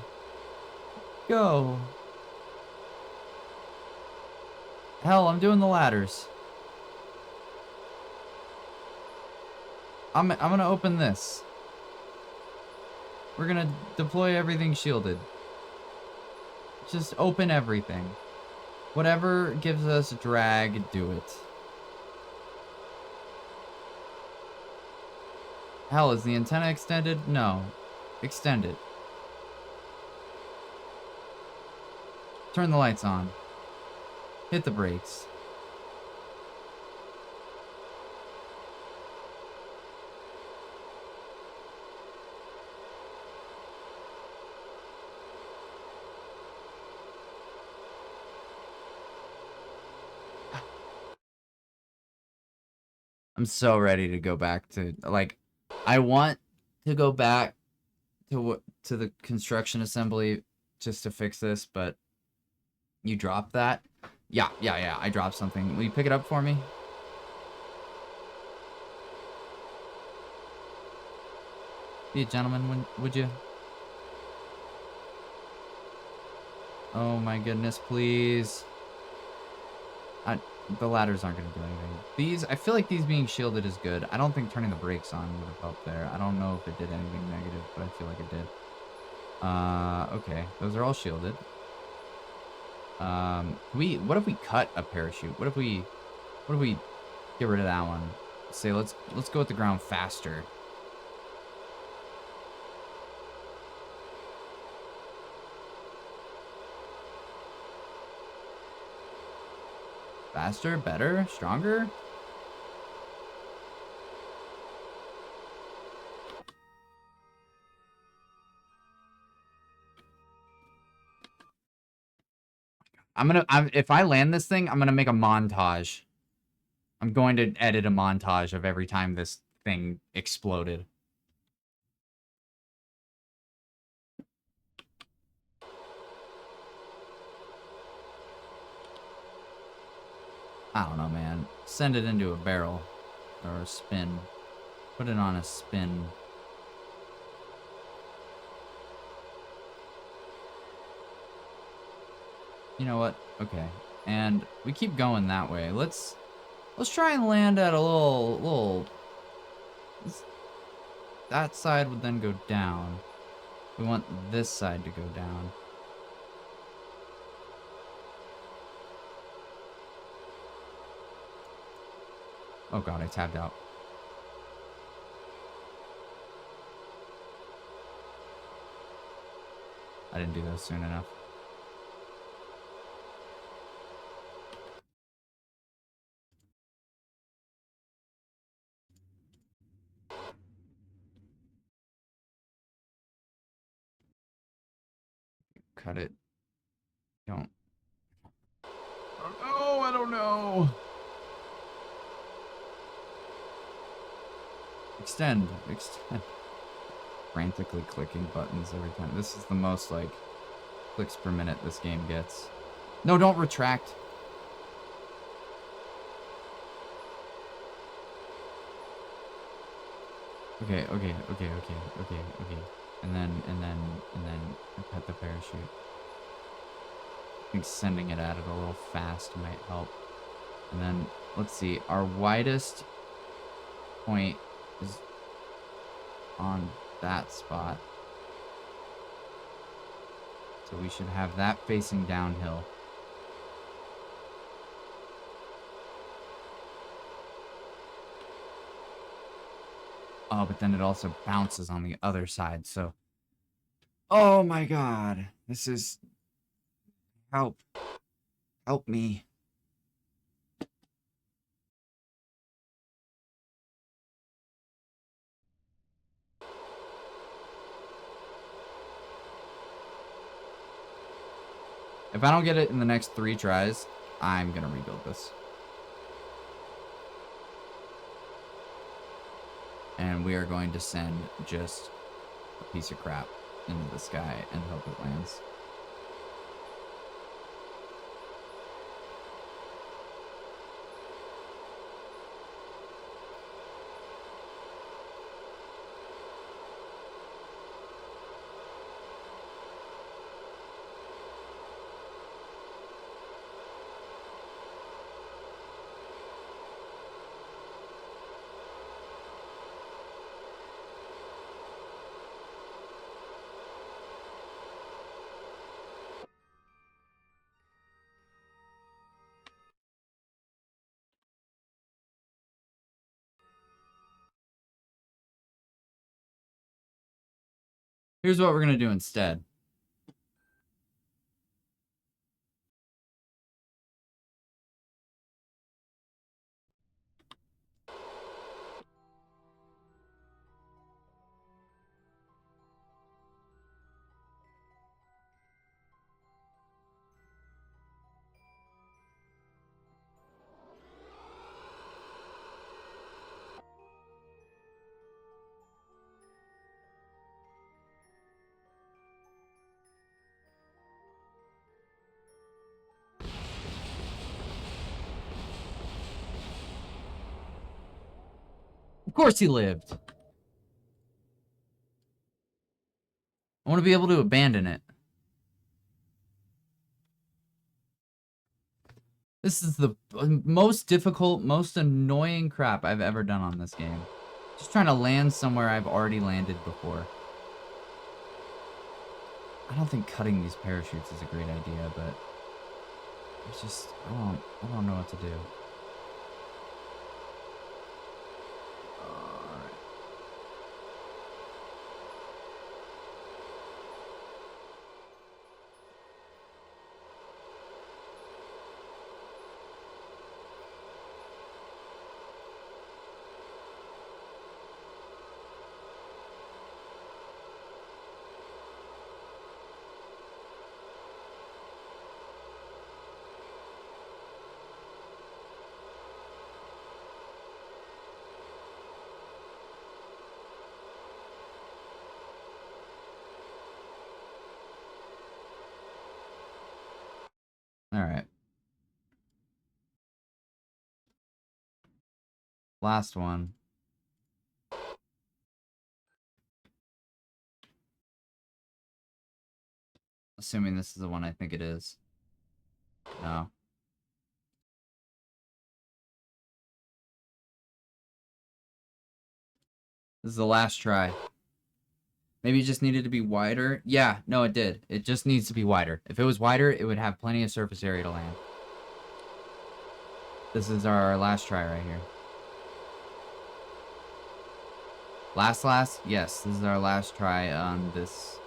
Go. Hell, I'm doing the ladders. I'm gonna open this. We're gonna deploy everything shielded. Just open everything. Whatever gives us drag, do it. Hell, is the antenna extended? No. Extend it. Turn the lights on. Hit the brakes. I'm so ready to go back to, like, I want to go back to the construction assembly just to fix this, but you dropped that? Yeah, I dropped something. Will you pick it up for me? Be a gentleman, would you? Oh my goodness, please. The ladders aren't going to do anything. These, I feel like these being shielded is good. I don't think turning the brakes on would have helped there. I don't know if it did anything negative, but I feel like it did. Okay. Those are all shielded. What if we cut a parachute? What if we get rid of that one? Say, let's go with the ground faster. Faster, better, stronger? If I land this thing, I'm gonna make a montage. I'm going to edit a montage of every time this thing exploded. I don't know, man. Send it into a barrel. Or a spin. Put it on a spin. You know what? Okay. And we keep going that way. Let's try and land at a little... That side would then go down. We want this side to go down. Oh god, I tabbed out. I didn't do those soon enough. Cut it. Don't. Oh, I don't know. Extend. Frantically clicking buttons every time. This is the most, like, clicks per minute this game gets. No, don't retract. Okay. And then cut the parachute. I think sending it at it a little fast might help. And then, let's see, our widest point is on that spot. So we should have that facing downhill. Oh, but then it also bounces on the other side, so... Oh my god. This is... Help. Help me. If I don't get it in the next 3 tries, I'm gonna rebuild this. And we are going to send just a piece of crap into the sky and hope it lands. Here's what we're gonna do instead. Of course he lived. I want to be able to abandon it. This is the most difficult, most annoying crap I've ever done on this game. Just trying to land somewhere I've already landed before. I don't think cutting these parachutes is a great idea, but it's just, I don't know what to do. Alright. Last one. Assuming this is the one I think it is. No. This is the last try. Maybe it just needed to be wider. Yeah, no, it did. It just needs to be wider. If it was wider, it would have plenty of surface area to land. This is our last try right here. Last? Yes, this is our last try on this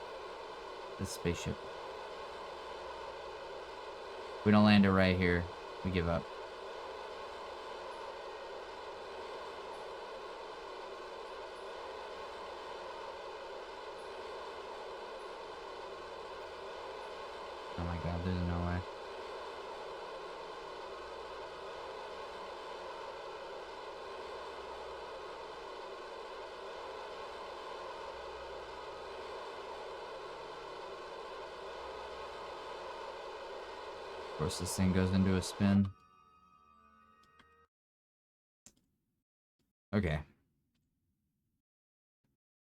spaceship. If we don't land it right here, we give up. Oh my god, there's no way. Of course, this thing goes into a spin. Okay.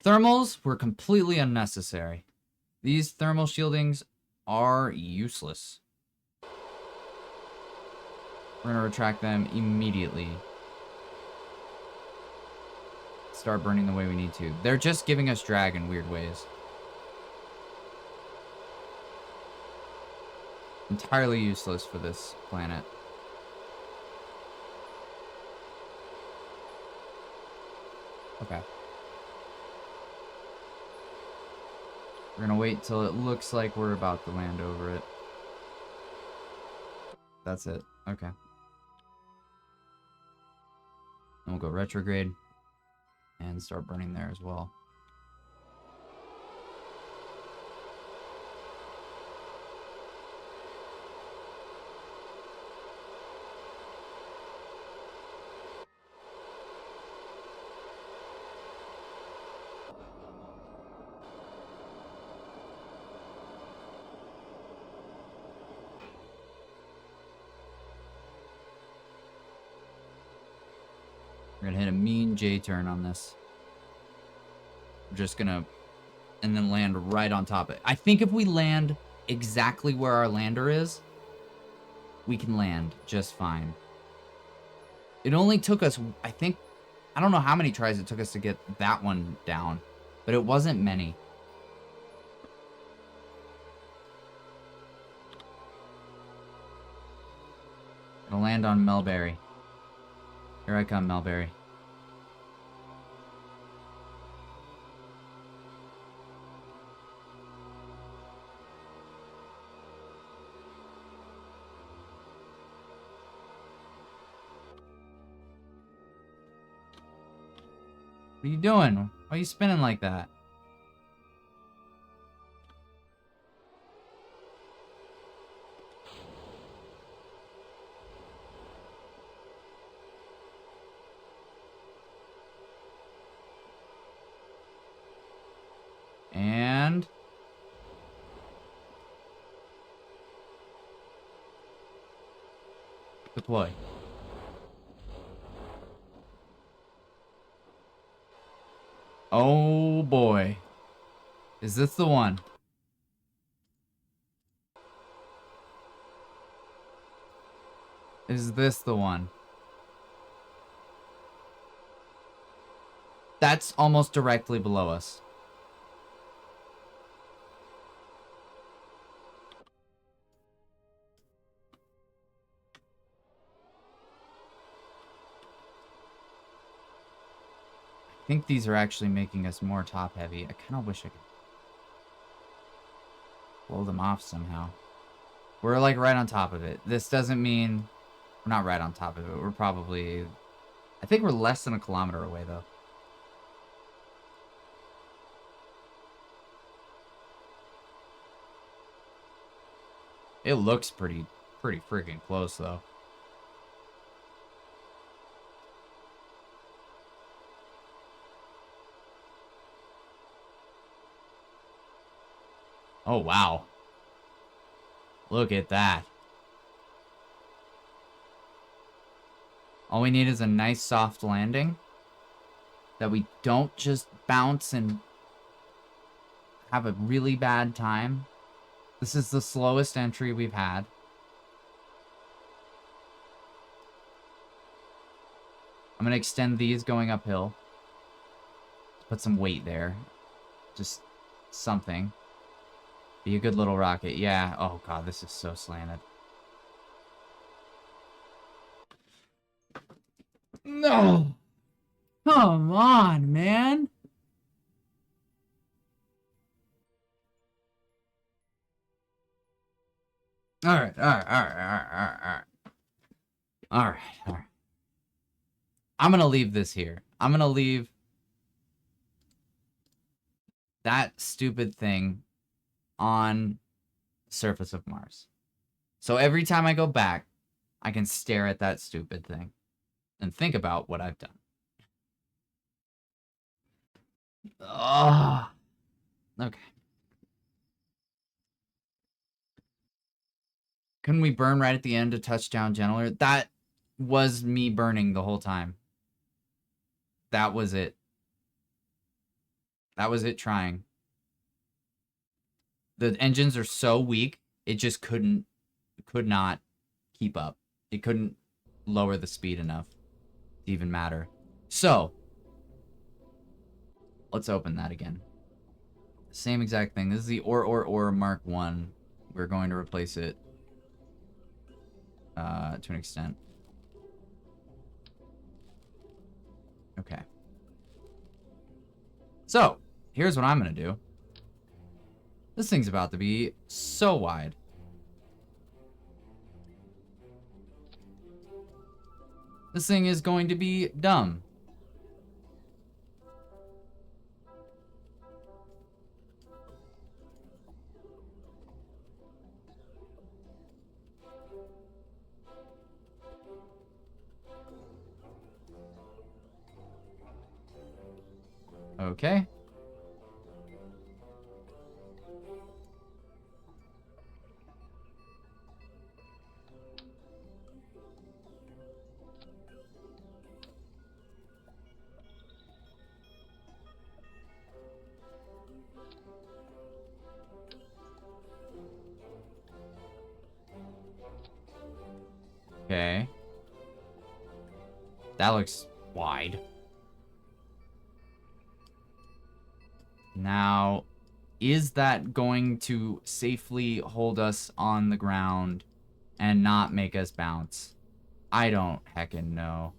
Thermals were completely unnecessary. These thermal shieldings are useless. We're gonna retract them immediately. Start burning the way we need to. They're just giving us drag in weird ways. Entirely useless for this planet. Okay. We're gonna wait till it looks like we're about to land over it. That's it. Okay. And we'll go retrograde and start burning there as well. We're gonna hit a mean J turn on this. We're just gonna, and then land right on top of it. I think if we land exactly where our lander is, we can land just fine. It only took us, I think, I don't know how many tries it took us to get that one down, but it wasn't many. Gonna land on Melberry. Here I come, Melberry. What are you doing? Why are you spinning like that? And... deploy. Oh boy. Is this the one? Is this the one? That's almost directly below us. I think these are actually making us more top heavy. I kind of wish I could blow them off somehow. We're like right on top of it. This doesn't mean we're not right on top of it. We're probably, I think we're less than a kilometer away though. It looks pretty freaking close though. Oh, wow. Look at that. All we need is a nice soft landing. That we don't just bounce and have a really bad time. This is the slowest entry we've had. I'm going to extend these going uphill. Put some weight there. Just something. Be a good little rocket. Yeah. Oh, God, this is so slanted. No! Come on, man! Alright. I'm gonna leave this here. I'm gonna leave that stupid thing on the surface of Mars. So every time I go back, I can stare at that stupid thing and think about what I've done. Ugh. Okay. Couldn't we burn right at the end to touch down gentler? That was me burning the whole time. That was it. That was it trying. The engines are so weak, it just could not keep up. It couldn't lower the speed enough to even matter. So, let's open that again. Same exact thing. This is the or Mark 1. We're going to replace it to an extent. Okay. So, here's what I'm going to do. This thing's about to be so wide. This thing is going to be dumb. Okay. Okay. That looks wide. Now, is that going to safely hold us on the ground and not make us bounce? I don't heckin' know.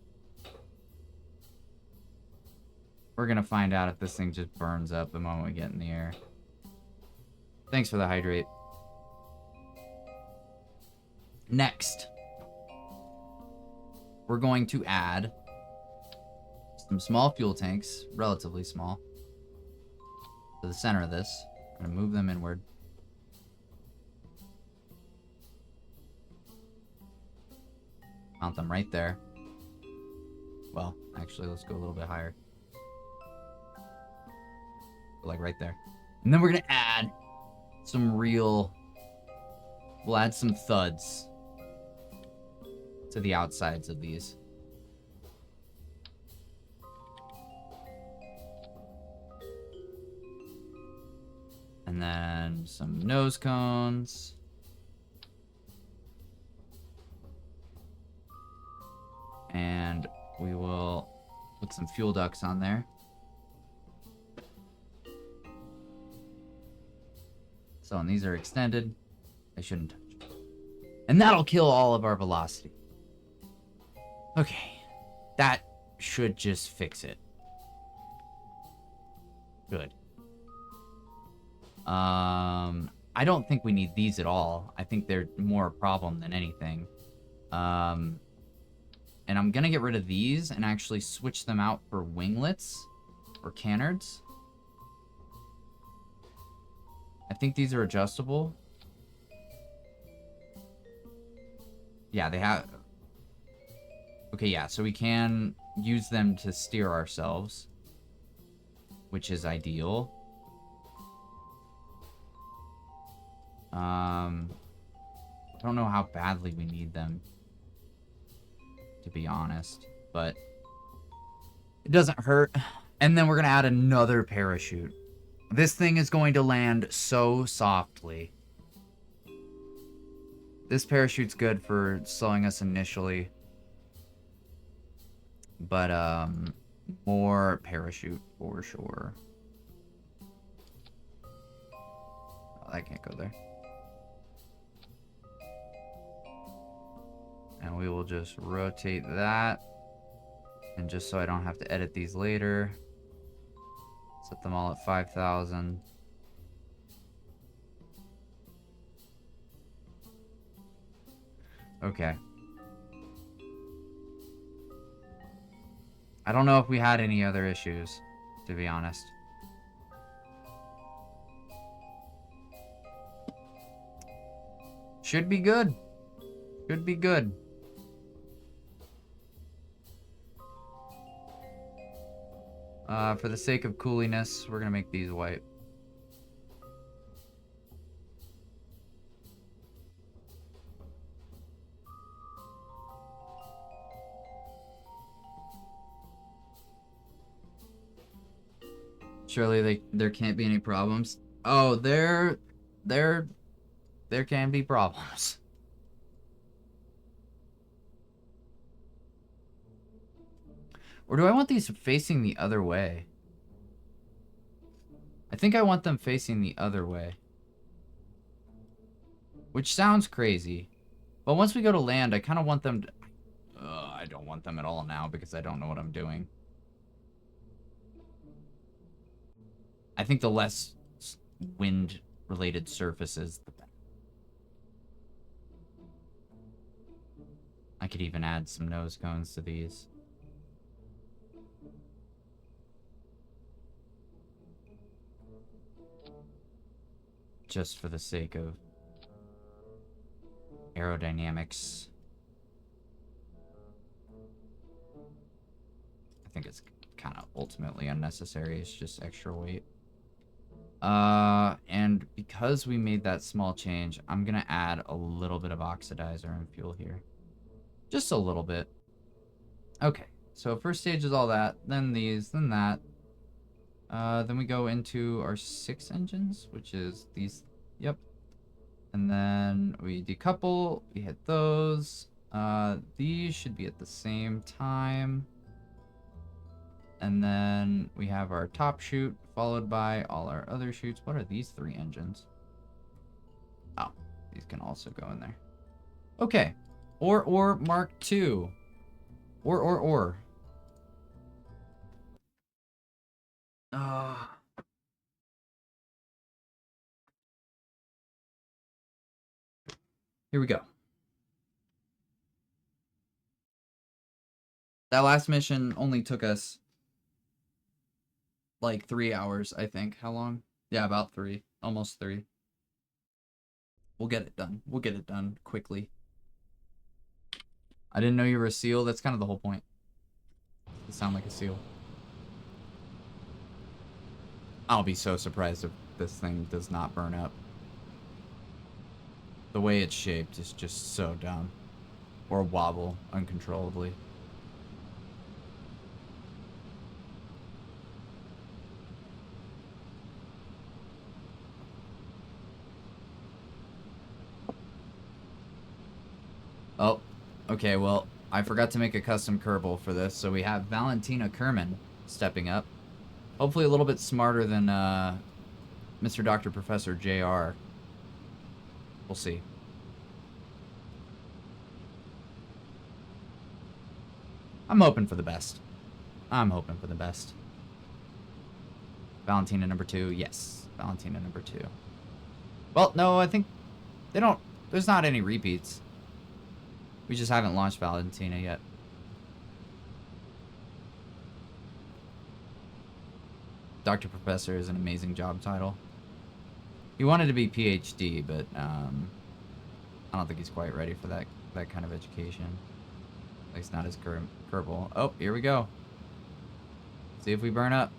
We're gonna find out if this thing just burns up the moment we get in the air. Thanks for the hydrate. Next, we're going to add some small fuel tanks, relatively small, to the center of this. I'm going to move them inward. Mount them right there. Well, actually, let's go a little bit higher. Like right there. And then we're going to add some real... We'll add some thuds to the outsides of these. And then some nose cones. And we will put some fuel ducts on there. So, and these are extended. I shouldn't touch. And that'll kill all of our velocity. Okay. That should just fix it. Good. I don't think we need these at all. I think they're more a problem than anything. And I'm gonna get rid of these and actually switch them out for winglets or canards. I think these are adjustable. Yeah, they have... Okay, yeah, so we can use them to steer ourselves, which is ideal. I don't know how badly we need them, to be honest, but it doesn't hurt. And then we're gonna add another parachute. This thing is going to land so softly. This parachute's good for slowing us initially. But, more parachute for sure. Oh, I can't go there. And we will just rotate that. And just so I don't have to edit these later, set them all at 5,000. Okay. I don't know if we had any other issues, to be honest. Should be good. Should be good. For the sake of cooliness, we're gonna make these white. Surely there can't be any problems. Oh, there can be problems. Or do I want these facing the other way? I think I want them facing the other way. Which sounds crazy. But once we go to land, I kind of want them to... I don't want them at all now because I don't know what I'm doing. I think the less wind-related surfaces, the better. I could even add some nose cones to these. Just for the sake of aerodynamics. I think it's kind of ultimately unnecessary. It's just extra weight. And because we made that small change, I'm gonna add a little bit of oxidizer and fuel here. Just a little bit. Okay, so first stage is all that, then these, then that. Then we go into our 6 engines, which is these, yep. And then we decouple, we hit those. These should be at the same time. And then we have our top chute, followed by all our other chutes. What are these 3 engines? Oh, these can also go in there. Okay. Or Mark II. Or. Here we go. That last mission only took us like 3 hours, I think. How long? Yeah, about 3. Almost 3. We'll get it done. We'll get it done quickly. I didn't know you were a seal. That's kind of the whole point. You sound like a seal. I'll be so surprised if this thing does not burn up. The way it's shaped is just so dumb. Or wobble uncontrollably. Oh, okay, well, I forgot to make a custom Kerbal for this, so we have Valentina Kerman stepping up. Hopefully a little bit smarter than Mr. Dr. Professor JR. We'll see. I'm hoping for the best. I'm hoping for the best. Valentina number 2, yes. Valentina number 2. Well, no, I think they don't... There's not any repeats. We just haven't launched Valentina yet. Dr. Professor is an amazing job title. He wanted to be PhD, but I don't think he's quite ready for that kind of education. At least not his Kerbal. Oh, here we go. See if we burn up.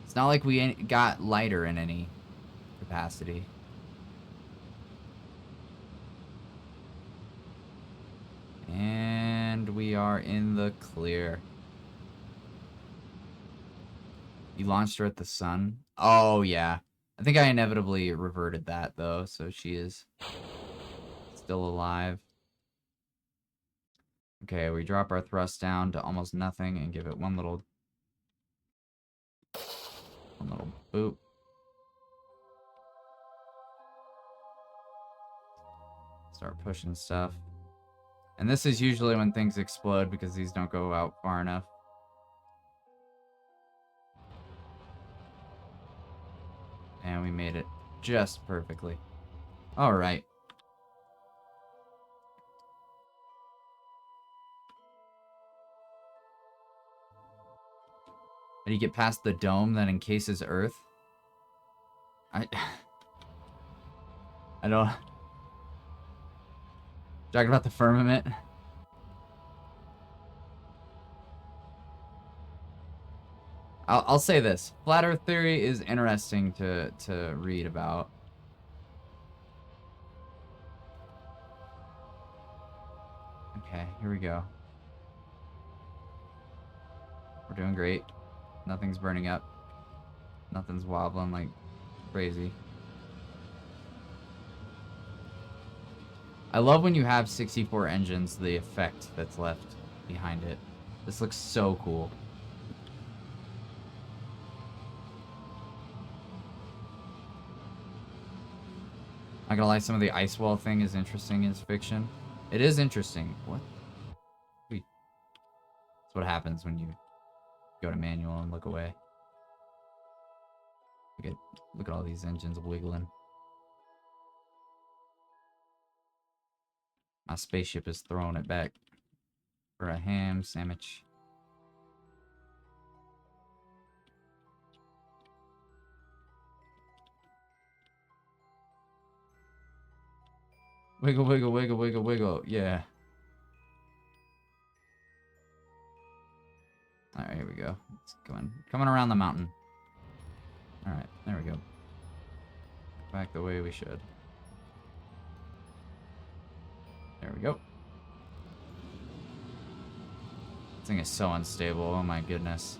It's not like we got lighter in any capacity. And we are in the clear. You launched her at the sun? Oh, yeah. I think I inevitably reverted that, though, so she is still alive. Okay, we drop our thrust down to almost nothing and give it one little boop. Start pushing stuff. And this is usually when things explode because these don't go out far enough. And we made it just perfectly. Alright. Did you get past the dome that encases Earth? I don't... Talking about the firmament? I'll say this. Flat Earth theory is interesting to read about. Okay, here we go. We're doing great. Nothing's burning up. Nothing's wobbling like crazy. I love when you have 64 engines, the effect that's left behind it. This looks so cool. Not gonna lie, some of the ice wall thing is interesting as fiction. It is interesting. What? Wait. That's what happens when you go to manual and look away. Look at all these engines wiggling. My spaceship is throwing it back for a ham sandwich. Wiggle, wiggle, wiggle, wiggle, wiggle. Yeah. Alright, here we go. It's coming around the mountain. Alright, there we go. Back the way we should. There we go. This thing is so unstable. Oh my goodness.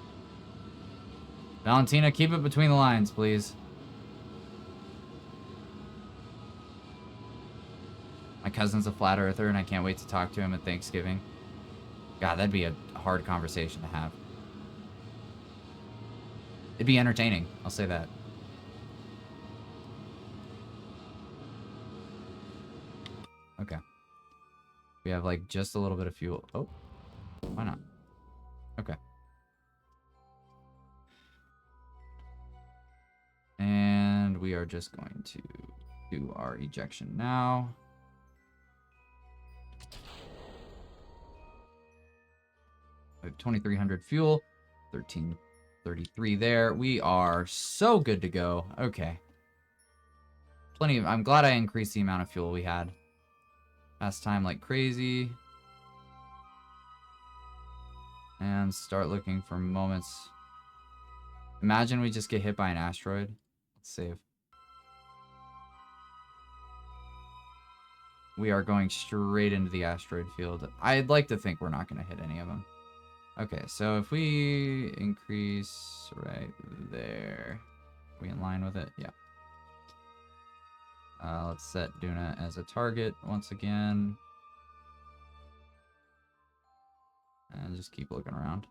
Valentina, keep it between the lines, please. My cousin's a flat earther, and I can't wait to talk to him at Thanksgiving. God, that'd be a hard conversation to have. It'd be entertaining, I'll say that. Okay. We have, like, just a little bit of fuel. Oh, why not? Okay. And we are just going to Do our ejection now. We have 2,300 fuel, 1333 there. We are so good to go. Okay. Plenty of, I'm glad I increased the amount of fuel we had. Last time like crazy. And start looking for moments. Imagine we just get hit by an asteroid. Let's save. We are going straight into the asteroid field. I'd like to think we're not going to hit any of them. Okay, so if we increase right there, are we in line with it? Yeah. Let's set Duna as a target once again. And just keep looking around.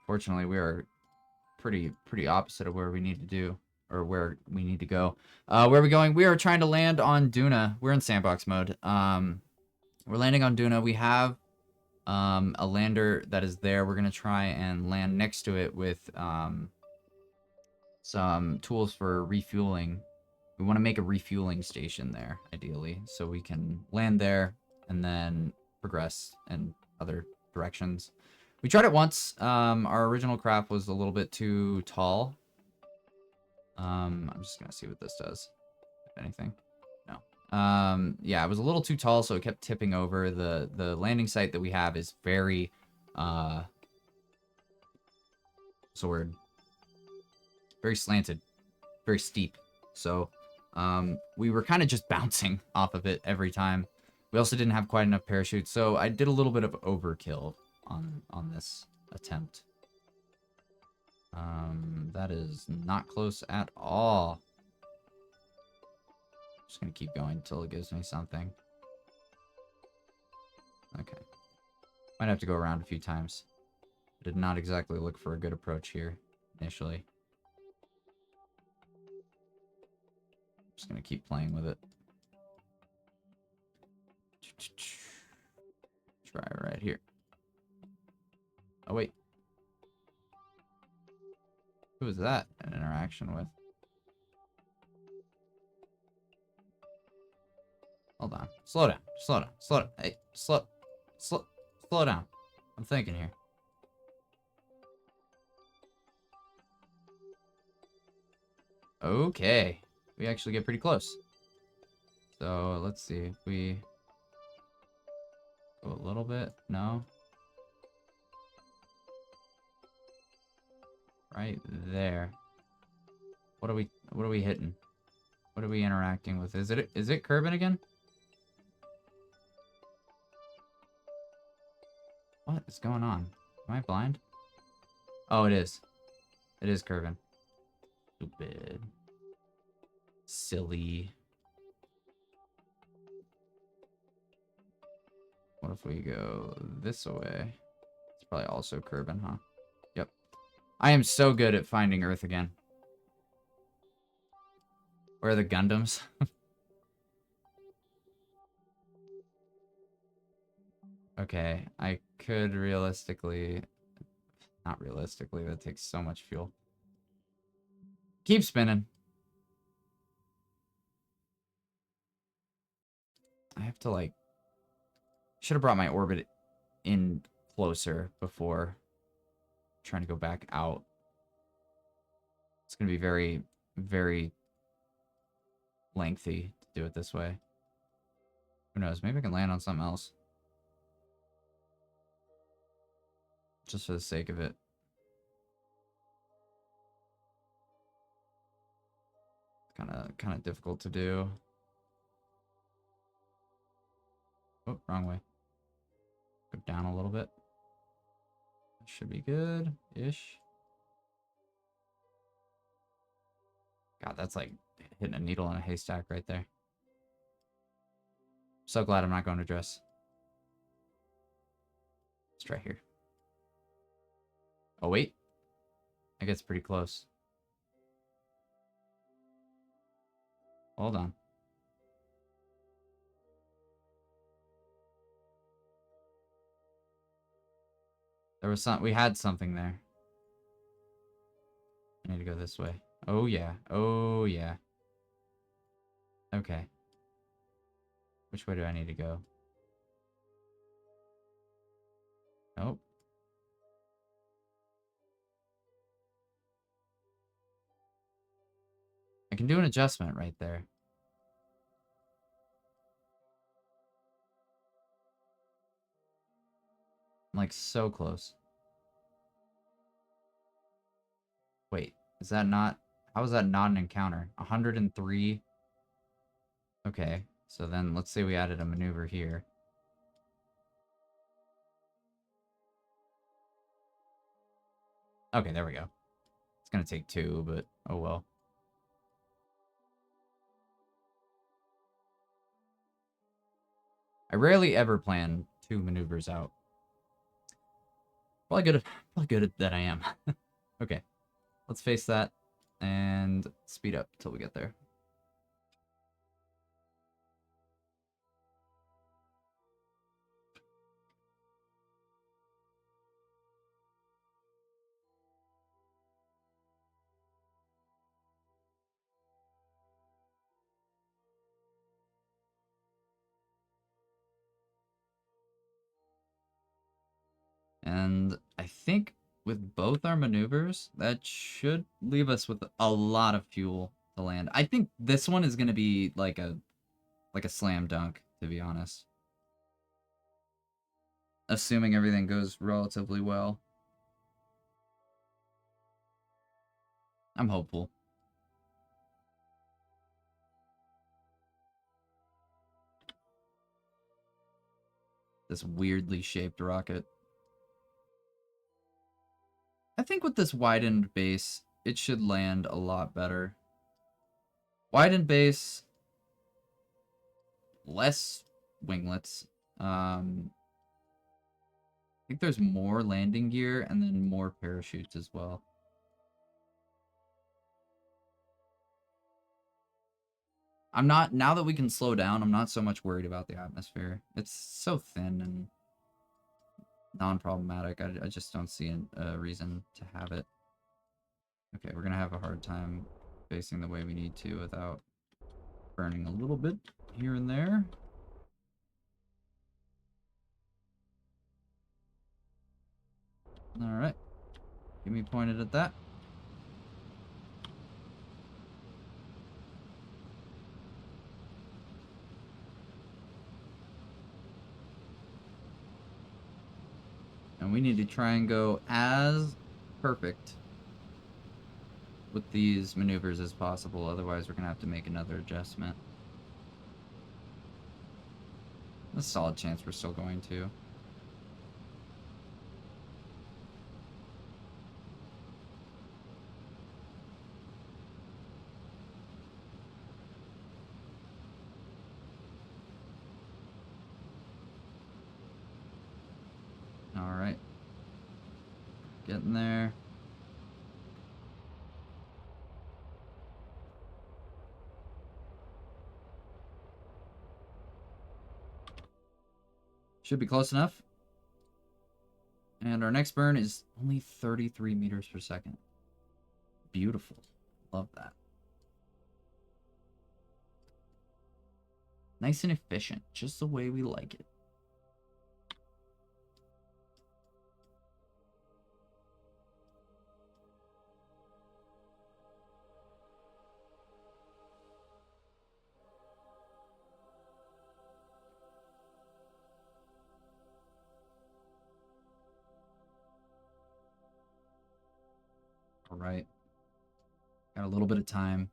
Fortunately, we are pretty opposite of where we need to do, or where we need to go. Where are we going? We are trying to land on Duna. We're in sandbox mode. We're landing on Duna. We have a lander that is there. We're gonna try and land next to it with some tools for refueling. We want to make a refueling station there, ideally, so we can land there and then progress in other directions. We tried it once. Our original craft was a little bit too tall. I'm just gonna see what this does, if anything. No. Yeah, it was a little too tall, so it kept tipping over. The landing site that we have is very, what's the word? Very slanted, very steep. So, we were kind of just bouncing off of it every time. We also didn't have quite enough parachutes, so I did a little bit of overkill on this attempt. That is not close at all. Just gonna keep going until it gives me something. Okay. Might have to go around a few times. I did not exactly look for a good approach here initially. Just gonna keep playing with it. Try right here. Oh, wait. Who was that an interaction with? Hold on. Slow down. Slow down. Slow down. Hey, slow down. I'm thinking here. Okay. We actually get pretty close. So, let's see if we go a little bit. No. Right there. What are we hitting? What are we interacting with? Is it Kerbal again? What is going on? Am I blind? Oh, it is. It is Kerbal. Stupid. Silly. What if we go this way? It's probably also Kerbal, huh? Yep. I am so good at finding Earth again. Where are the Gundams? Okay, I could realistically... Not realistically, that takes so much fuel. Keep spinning. I have to, like... Should have brought my orbit in closer before trying to go back out. It's going to be very, very lengthy to do it this way. Who knows? Maybe I can land on something else. Just for the sake of it. Kind of difficult to do. Oh, wrong way. Go down a little bit. Should be good-ish. God, that's like hitting a needle in a haystack right there. So glad I'm not going to dress. Let's try here. Oh, wait. I guess pretty close. Hold on. There was we had something there. I need to go this way. Oh, yeah. Oh, yeah. Okay. Which way do I need to go? Nope. I can do an adjustment right there. I'm like so close. Wait, is that not... How is that not an encounter? 103? Okay, so then let's say we added a maneuver here. Okay, there we go. It's gonna take 2, but oh well. I rarely ever plan 2 maneuvers out. Probably good at that I am. Okay, let's face that and speed up till we get there. And I think with both our maneuvers, that should leave us with a lot of fuel to land. I think this one is going to be like a slam dunk, to be honest. Assuming everything goes relatively well. I'm hopeful. This weirdly shaped rocket. I think with this widened base, it should land a lot better. Widened base, less winglets. I think there's more landing gear and then more parachutes as well. I'm not, now that we can slow down, I'm not so much worried about the atmosphere. It's so thin and non-problematic. I just don't see a reason to have it. Okay, we're gonna have a hard time facing the way we need to without burning a little bit here and there. Alright. Get me pointed at that. And we need to try and go as perfect with these maneuvers as possible. Otherwise, we're going to have to make another adjustment. There's a solid chance we're still going to. Alright. Getting there. Should be close enough. And our next burn is only 33 meters per second. Beautiful. Love that. Nice and efficient, just the way we like it. All right. Got a little bit of time.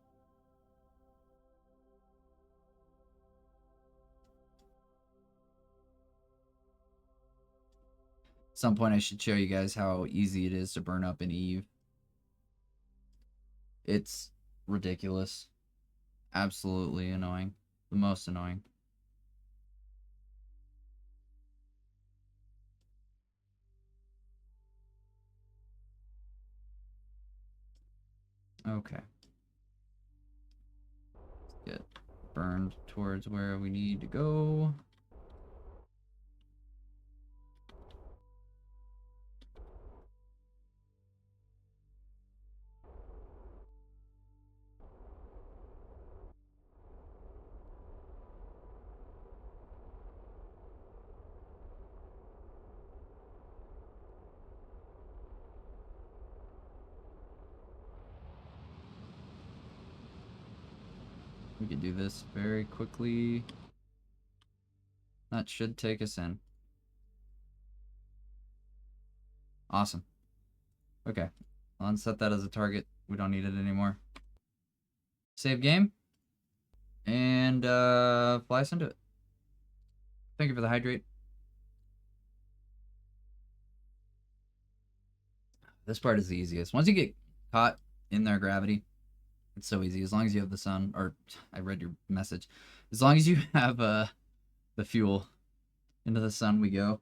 At some point I should show you guys how easy it is to burn up an Eve. It's ridiculous. Absolutely annoying. The most annoying. Okay. Let's get burned towards where we need to go. We could do this very quickly. That should take us in. Awesome. Okay. I'll unset that as a target. We don't need it anymore. Save game. And fly us into it. Thank you for the hydrate. This part is the easiest. Once you get caught in their gravity, it's so easy. As long as you have the sun, or I read your message. As long as you have the fuel, into the sun we go.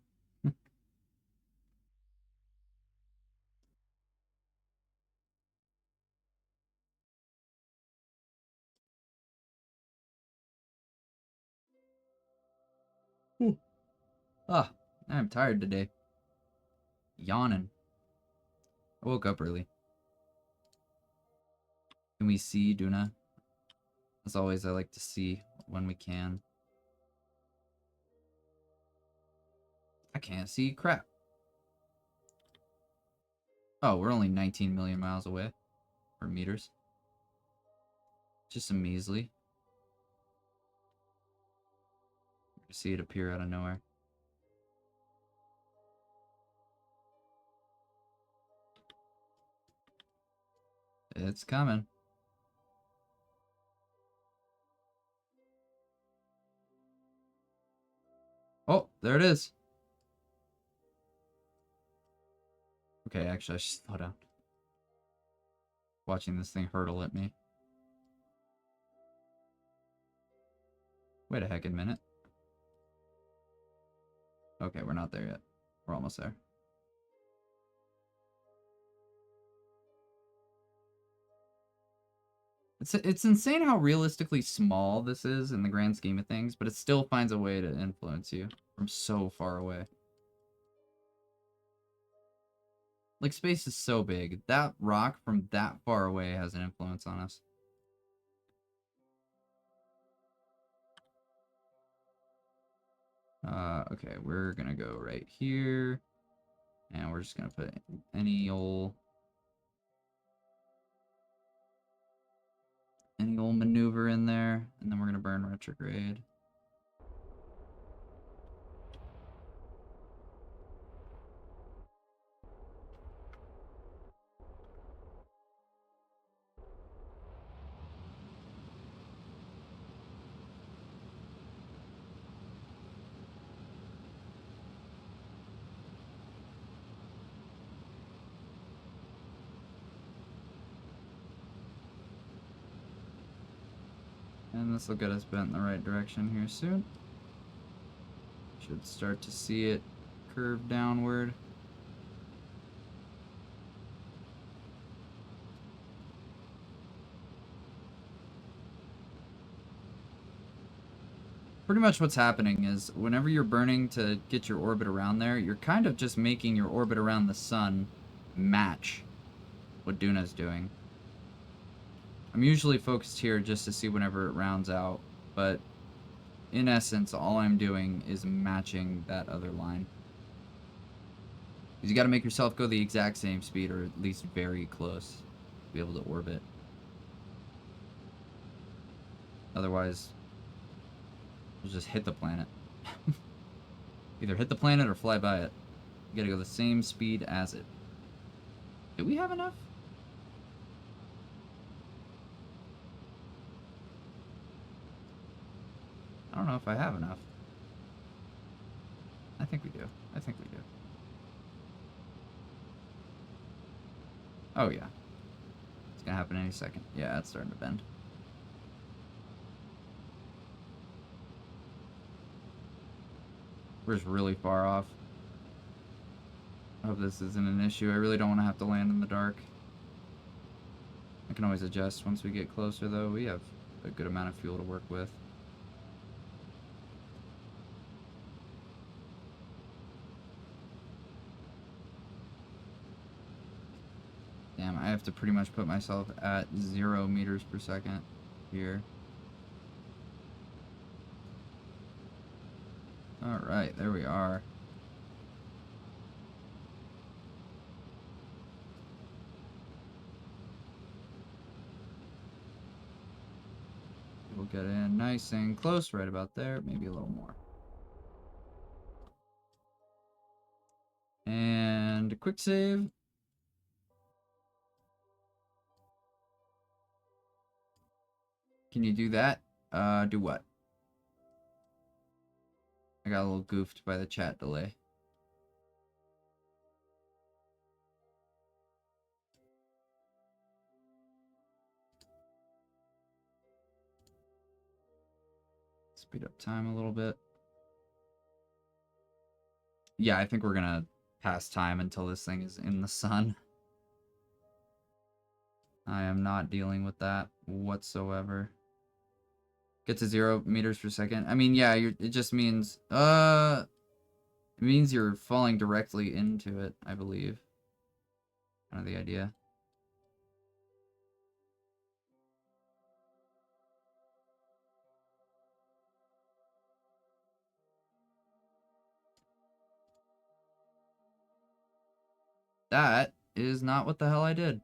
Ah, I'm tired today. Yawning. I woke up early. Can we see Duna? As always, I like to see when we can. I can't see crap. Oh, we're only 19 million miles away. Or meters. Just a measly. You see it appear out of nowhere. It's coming. Oh, there it is. Okay, actually, I should slow down. Watching this thing hurtle at me. Wait a heckin' minute. Okay, we're not there yet. We're almost there. It's insane how realistically small this is in the grand scheme of things, but it still finds a way to influence you from so far away. Like, space is so big. That rock from that far away has an influence on us. Okay, we're gonna go right here. And we're just gonna put any old maneuver in there. And then we're gonna burn retrograde. And this will get us bent in the right direction here soon. Should start to see it curve downward. Pretty much what's happening is whenever you're burning to get your orbit around there, you're kind of just making your orbit around the sun match what Duna's doing. I'm usually focused here just to see whenever it rounds out, but in essence, all I'm doing is matching that other line. Because you got to make yourself go the exact same speed, or at least very close, to be able to orbit. Otherwise, you'll just hit the planet. Either hit the planet or fly by it. You gotta go the same speed as it. Do we have enough? I don't know if I have enough. I think we do. I think we do. Oh, yeah. It's gonna happen any second. Yeah, it's starting to bend. We're just really far off. I hope this isn't an issue. I really don't want to have to land in the dark. I can always adjust once we get closer, though. We have a good amount of fuel to work with. Damn, I have to pretty much put myself at 0 meters per second here. Alright, there we are. We'll get in nice and close, right about there. Maybe a little more. And a quick save. Can you do that? Do what? I got a little goofed by the chat delay. Speed up time a little bit. Yeah, I think we're gonna pass time until this thing is in the sun. I am not dealing with that whatsoever. Get to 0 meters per second. I mean, yeah, it just means, it means you're falling directly into it, I believe. Kind of the idea. That is not what the hell I did.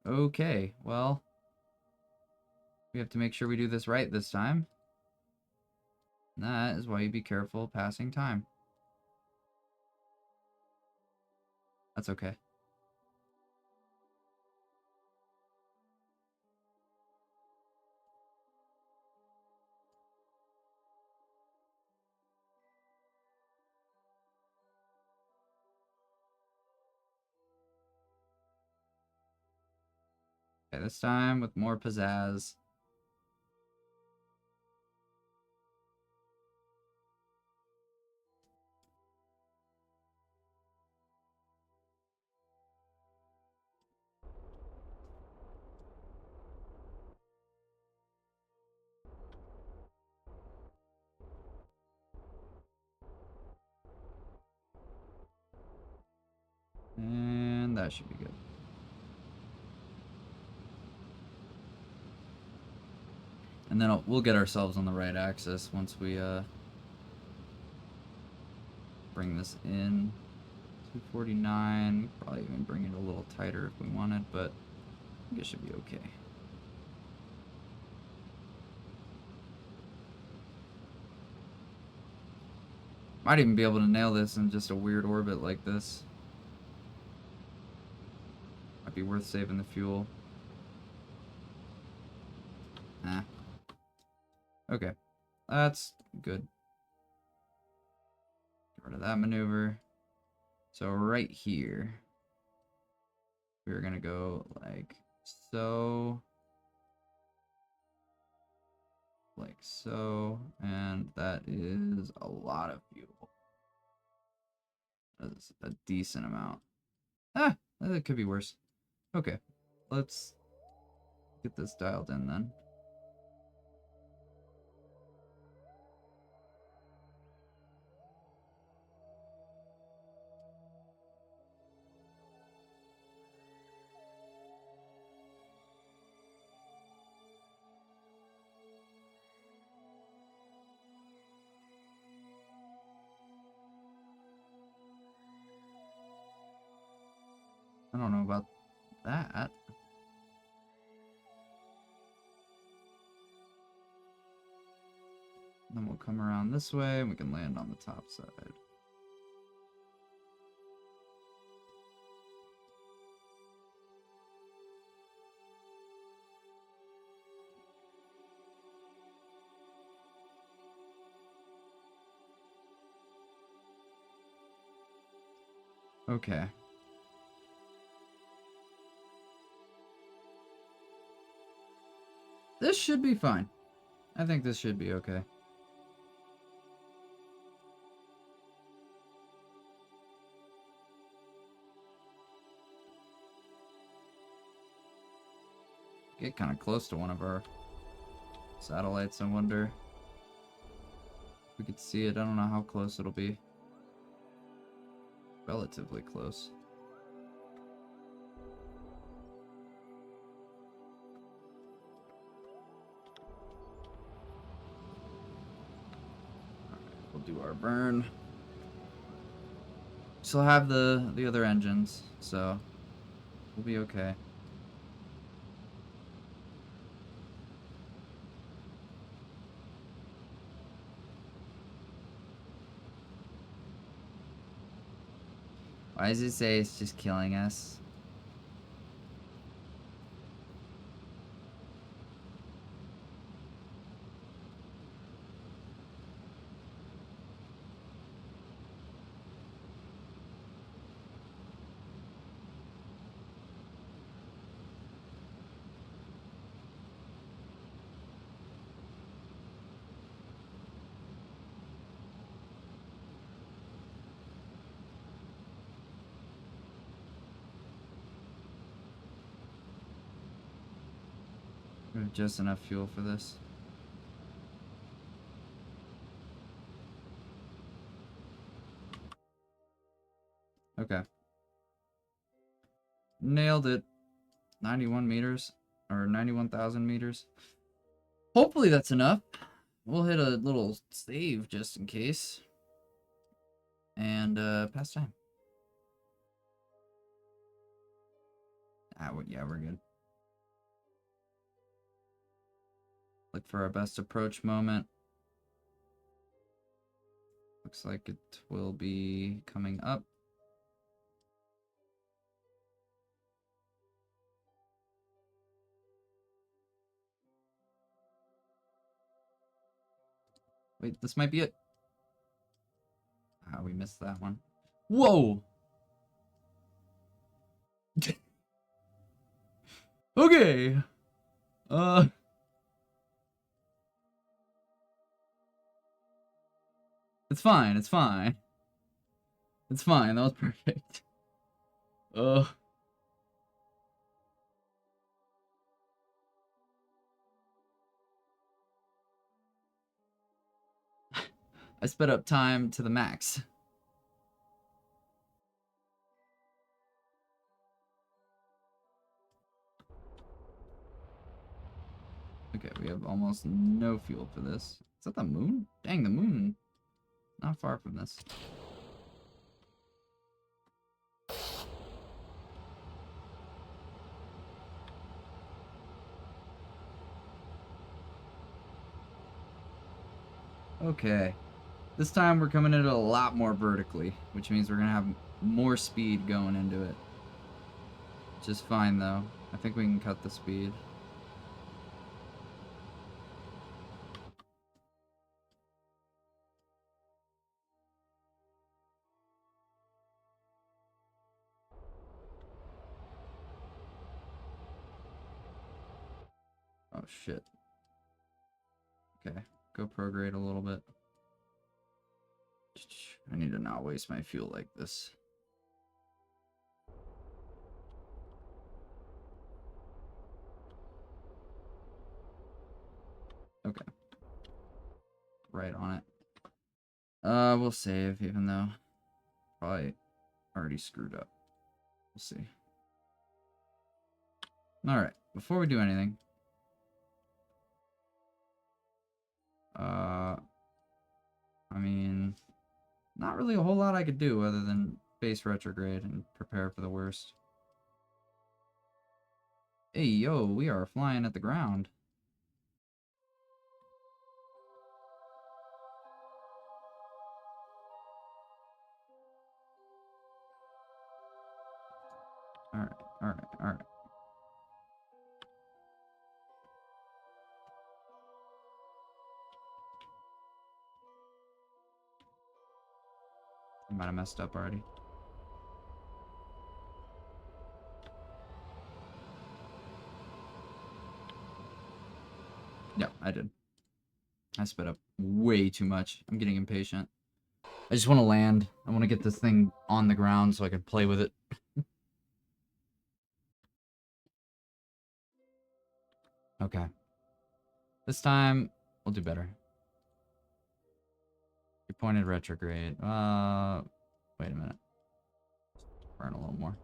Okay, well, we have to make sure we do this right this time. And that is why you be careful passing time. That's okay. Okay, this time with more pizzazz. And that should be good. And then we'll get ourselves on the right axis once we bring this in. 249. Probably even bring it a little tighter if we wanted, but I think it should be okay. Might even be able to nail this in just a weird orbit like this. Might be worth saving the fuel. Nah. Okay. That's good. Get rid of that maneuver. So right here, we're gonna go like so. Like so. And that is a lot of fuel. That's a decent amount. Ah! That could be worse. Okay. Let's get this dialed in then. I don't know about that. Then we'll come around this way and we can land on the top side. Okay. This should be fine. I think this should be okay. Get kind of close to one of our satellites, I wonder. If we could see it, I don't know how close it'll be. Relatively close. Alright, we'll do our burn. Still have the other engines, so we'll be okay. Why does it say it's just killing us? We have just enough fuel for this. Okay. Nailed it. 91 meters. Or 91,000 meters. Hopefully that's enough. We'll hit a little save just in case. And pass time. Yeah, we're good. Look for our best approach moment. Looks like it will be coming up. Wait, this might be it. Ah, we missed that one. Whoa! Okay. It's fine, it's fine. It's fine, that was perfect. I sped up time to the max. Okay, we have almost no fuel for this. Is that the moon? Dang, the moon. Not far from this. Okay. This time we're coming in a lot more vertically, which means we're going to have more speed going into it. Which is fine, though. I think we can cut the speed. Oh, shit. Okay. Go prograde a little bit. I need to not waste my fuel like this. Okay. Right on it. We'll save, even though probably already screwed up. We'll see. Alright, before we do anything, I mean, not really a whole lot I could do other than base retrograde and prepare for the worst. Hey, yo, we are flying at the ground. Alright, alright, alright. I might have messed up already. Yep, I did. I sped up way too much. I'm getting impatient. I just want to land. I want to get this thing on the ground so I can play with it. Okay. This time, we'll do better. You pointed retrograde. Wait a minute. Burn a little more.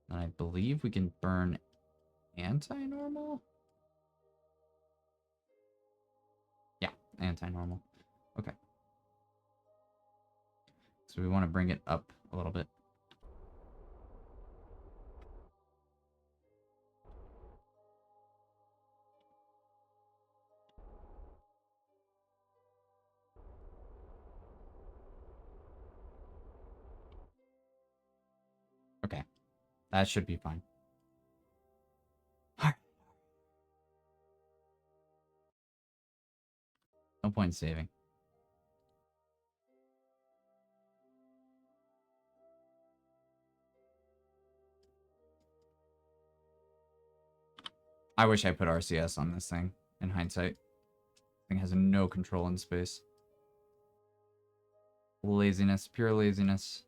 And I believe we can burn anti-normal? Yeah, anti-normal. Okay. So we want to bring it up a little bit. That should be fine. Alright. No point in saving. I wish I put RCS on this thing, in hindsight. Thing has no control in space. Laziness, pure laziness.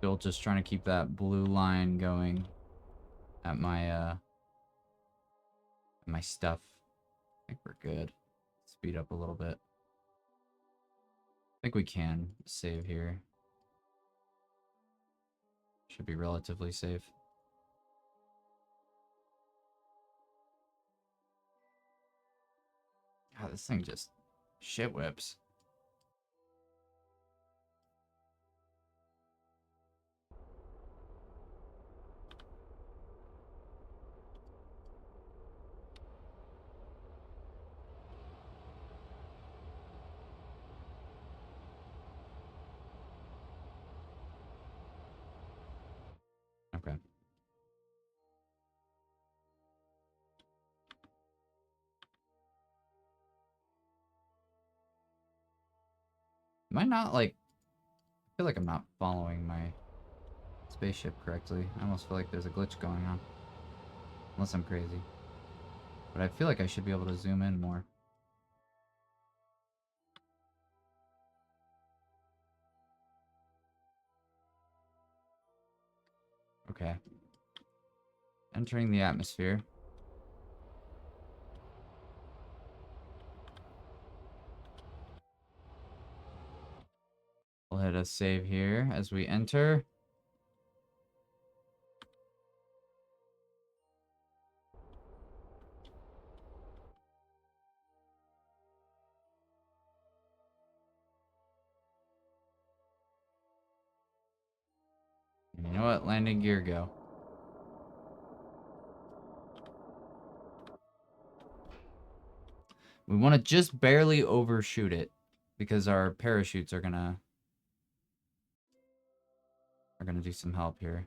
Still just trying to keep that blue line going at my stuff. I think we're good. Speed up a little bit. I think we can save here. Should be relatively safe. God, this thing just shit whips. Okay. Am I not, like... I feel like I'm not following my spaceship correctly. I almost feel like there's a glitch going on. Unless I'm crazy. But I feel like I should be able to zoom in more. Okay. Entering the atmosphere. We'll hit a save here as we enter. And you know what? Landing gear, go. We want to just barely overshoot it because our parachutes are gonna do some help here.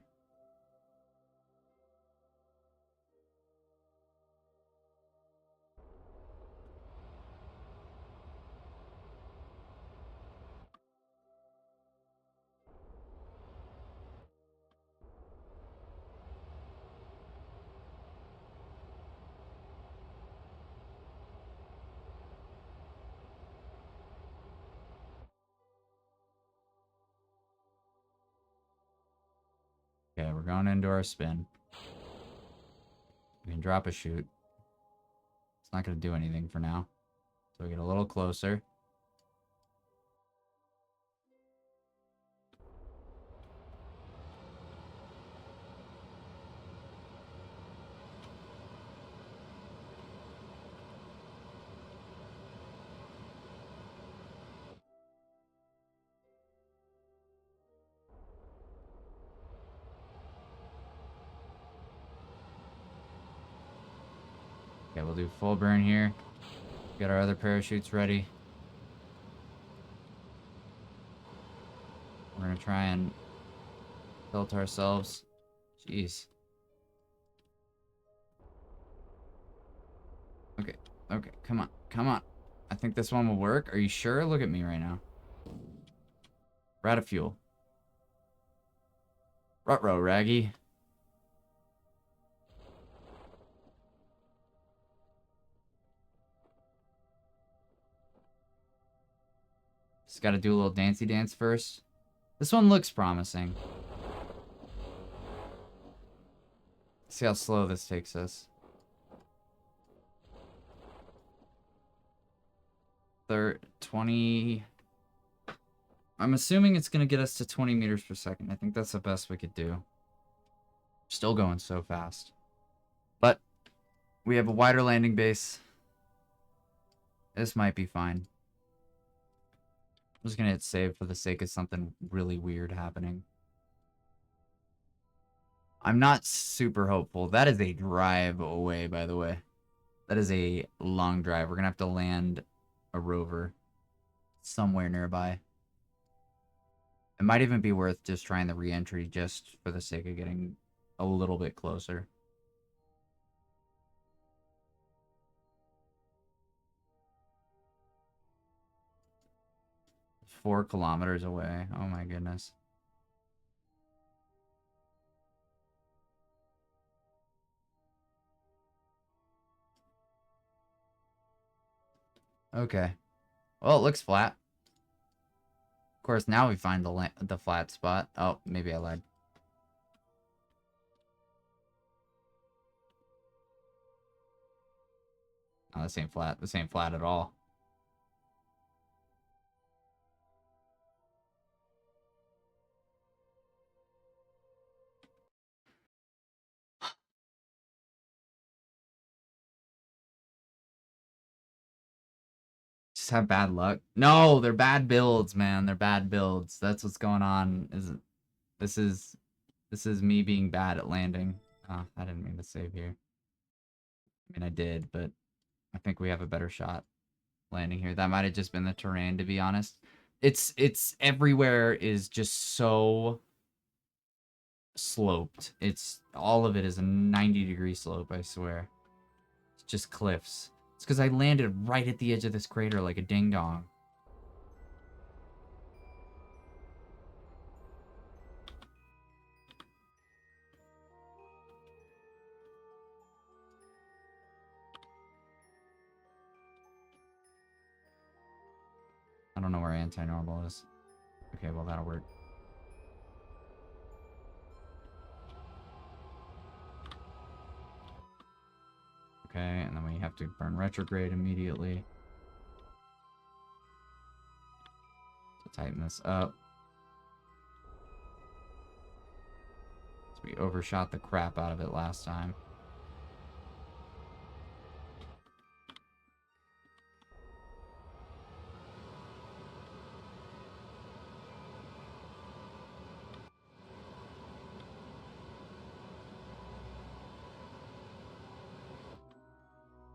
Okay, we're going into our spin. We can drop a chute. It's not going to do anything for now. So we get a little closer. Okay, we'll do full burn here. Get our other parachutes ready. We're going to try and tilt ourselves. Jeez. Okay, okay, come on, come on. I think this one will work. Are you sure? Look at me right now. We're out of fuel. Ruh-roh, Raggy. Just gotta do a little dancey dance first. This one looks promising. See how slow this takes us. 20. I'm assuming it's going to get us to 20 meters per second. I think that's the best we could do. Still going so fast. But we have a wider landing base. This might be fine. I'm just going to hit save for the sake of something really weird happening. I'm not super hopeful. That is a drive away, by the way. That is a long drive. We're going to have to land a rover somewhere nearby. It might even be worth just trying the re-entry just for the sake of getting a little bit closer. It's 4 kilometers away. Oh my goodness. Okay. Well, it looks flat. Of course, now we find the flat spot. Oh, maybe I lied. Oh, this ain't flat. This ain't flat at all. Just have bad luck. No, they're bad builds, man. They're bad builds. That's what's going on. This is me being bad at landing. Oh, I didn't mean to save here. I mean, I did, but I think we have a better shot landing here. That might have just been the terrain, to be honest. It's everywhere is just so sloped. It's all of it is a 90-degree slope, I swear. It's just cliffs. It's because I landed right at the edge of this crater like a ding-dong. I don't know where anti-normal is. Okay, well, that'll work. Okay, and then we have to burn retrograde immediately. To tighten this up. So we overshot the crap out of it last time.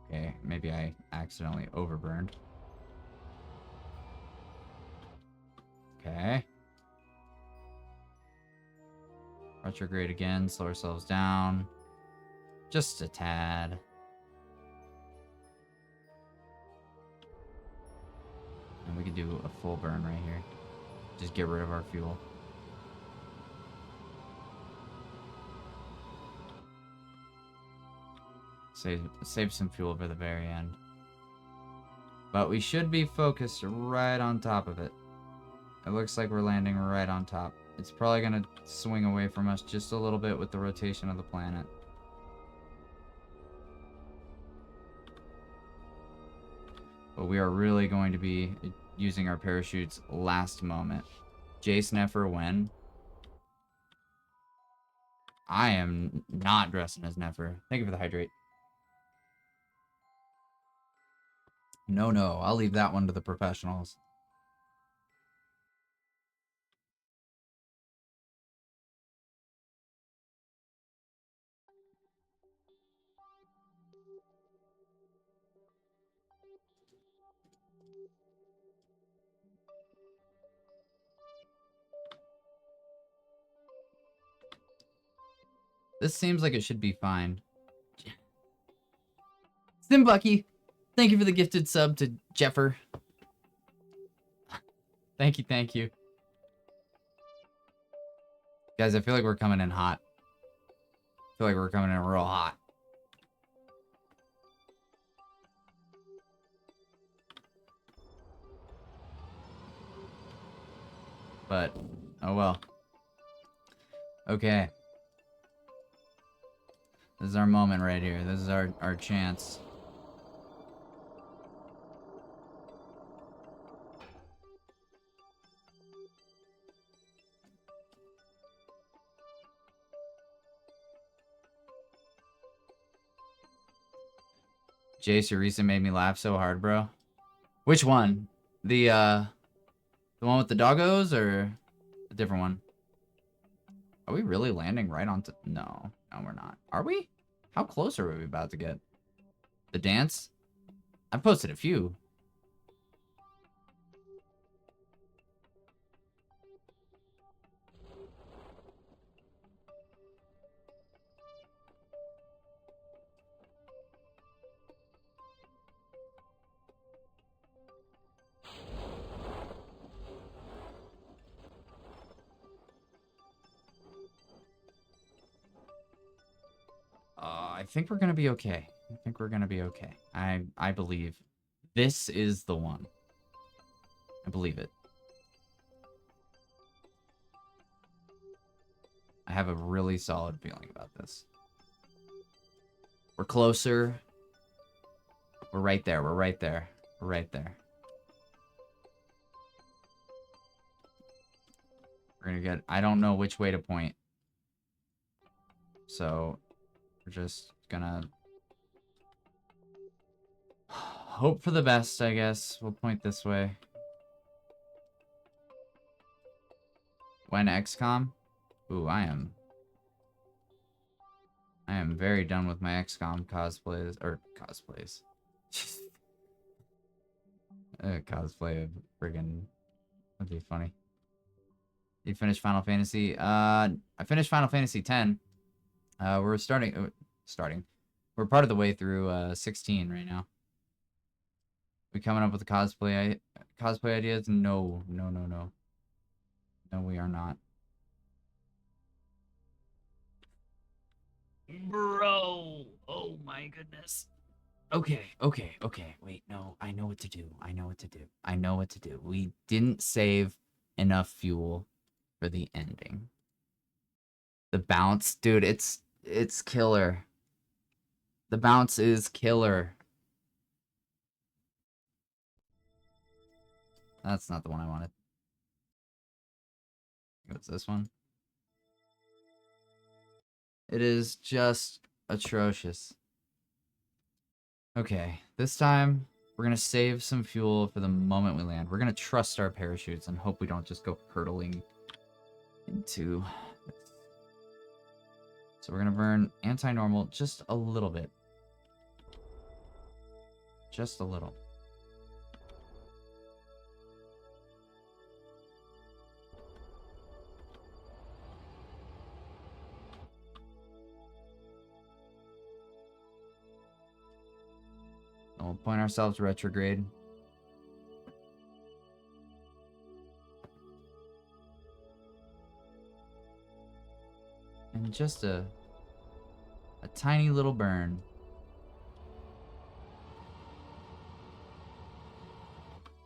Okay, maybe I accidentally overburned. Okay. Retrograde again, slow ourselves down. Just a tad. And we can do a full burn right here. Just get rid of our fuel. Save some fuel for the very end. But we should be focused right on top of it. It looks like we're landing right on top. It's probably going to swing away from us just a little bit with the rotation of the planet. But we are really going to be using our parachutes last moment. Jace Nefer when? I am not dressing as Nefer. Thank you for the hydrate. No, I'll leave that one to the professionals. This seems like it should be fine. Simbucky, thank you for the gifted sub to Jeffer. Thank you. Guys, I feel like we're coming in hot. I feel like we're coming in real hot. But, oh well. Okay. This is our moment right here. This is our chance. Jace, your recent made me laugh so hard, bro. Which one? The one with the doggos or a different one? Are we really landing right onto... No, we're not. Are we? How close are we about to get? The dance? I've posted a few. I think we're gonna be okay. I think we're gonna be okay. I believe this is the one. I believe it. I have a really solid feeling about this. We're closer. We're right there. We're right there. We're right there. We're gonna get... I don't know which way to point. So, we're just gonna... hope for the best, I guess. We'll point this way. When XCOM? Ooh, I am very done with my XCOM cosplays, or cosplays. Cosplay of friggin', that'd be funny. You finished Final Fantasy? I finished Final Fantasy X. We're starting. We're part of the way through 16 right now. We coming up with the cosplay ideas? No, we are not. Bro, oh my goodness. Okay. Wait, no, I know what to do. We didn't save enough fuel for the ending. The bounce, dude, it's killer. The bounce is killer. That's not the one I wanted. What's this one? It is just atrocious. Okay, this time we're gonna save some fuel for the moment we land. We're gonna trust our parachutes and hope we don't just go hurtling into... So we're gonna burn anti-normal just a little bit. Just a little. And we'll point ourselves retrograde. And just a tiny little burn.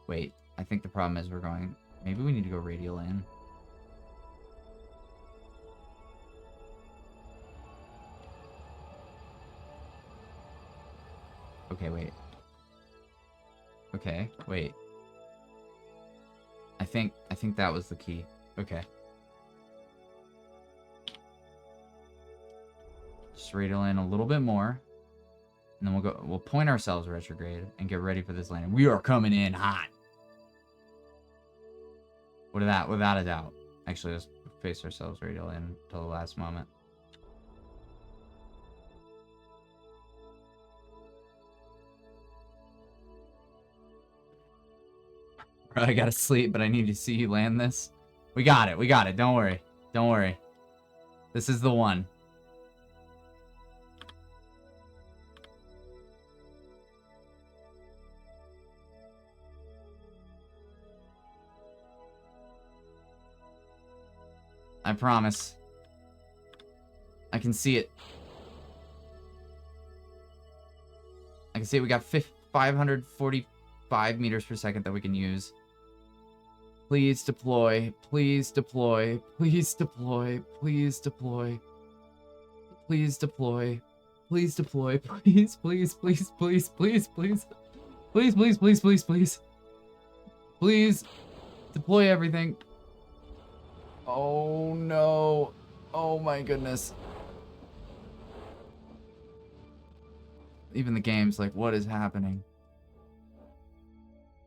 Wait, I think the problem is we're going... Maybe we need to go radial in. Okay, wait. Okay, wait. I think that was the key. Okay. Just radial in a little bit more. And then we'll point ourselves retrograde and get ready for this landing. We are coming in hot. Without a doubt. Actually, let's face ourselves radial in until the last moment. I gotta sleep, but I need to see you land this. We got it. Don't worry. This is the one. I promise. I can see it. I can see it. We got 545 meters per second that we can use. Please deploy. Please deploy. Please deploy. Please deploy. Please deploy. Please deploy. Please, please, please, please, please, please. Please, please, please, please, please. Please deploy everything. Oh no. Oh my goodness. Even the game's like, what is happening?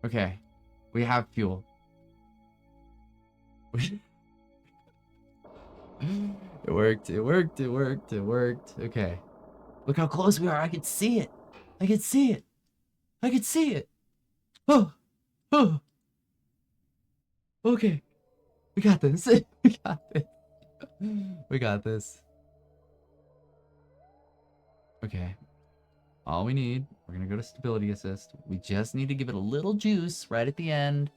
Okay. We have fuel. It worked. It worked. It worked. It worked. Okay. Look how close we are. I can see it. I can see it. I can see it. Oh. Oh. Okay. We got this. We got this. We got this. Okay. All we need, we're going to go to stability assist. We just need to give it a little juice right at the end.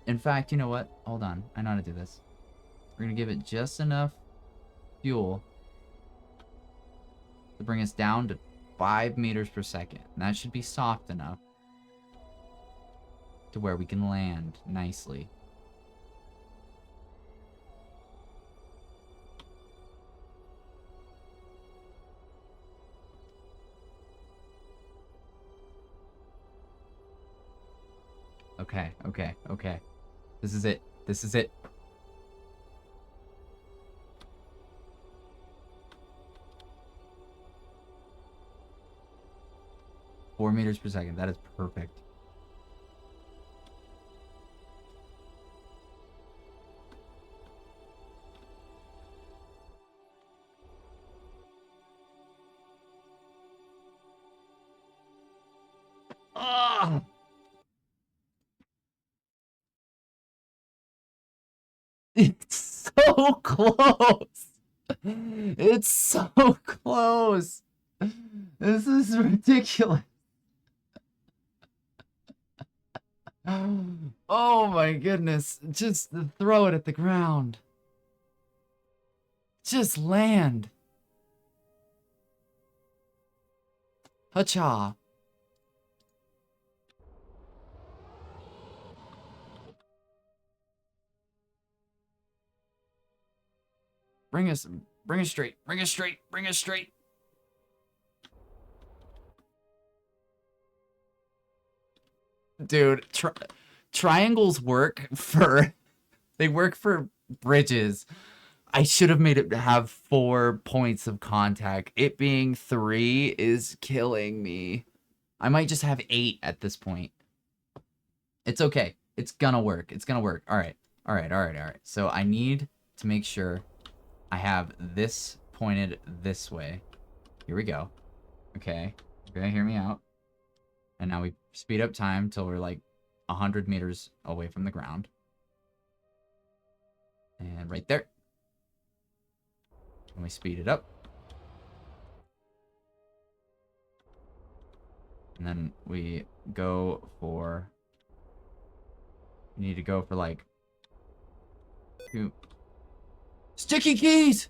In fact, you know what? Hold on. I know how to do this. We're going to give it just enough fuel to bring us down to 5 meters per second. And that should be soft enough to where we can land nicely. Okay, okay, okay. This is it. This is it. Four meters per second. That is perfect. Ah! It's so close. It's so close. This is ridiculous. Oh my goodness. Just throw it at the ground. Just land. Hacha. Bring us straight. Bring us straight. Bring us straight. Dude, triangles work for they work for bridges. I should have made it have 4 points of contact. It being 3 is killing me. I might just have 8 at this point. It's okay. It's gonna work. It's gonna work. All right. All right. All right. All right. So I need to make sure I have this pointed this way. Here we go. Okay. Okay, hear me out. And now we speed up time till we're like 100 meters away from the ground. And right there. And we speed it up. And then we go for... We need to go for like... 2... Sticky keys!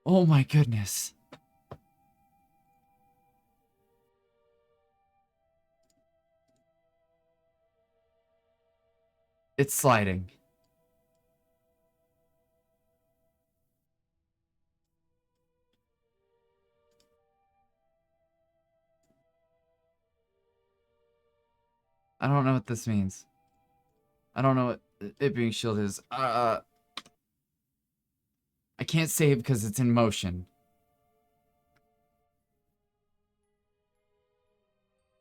Oh my goodness. It's sliding. I don't know what this means. I don't know what it being shielded is. I can't save because it's in motion.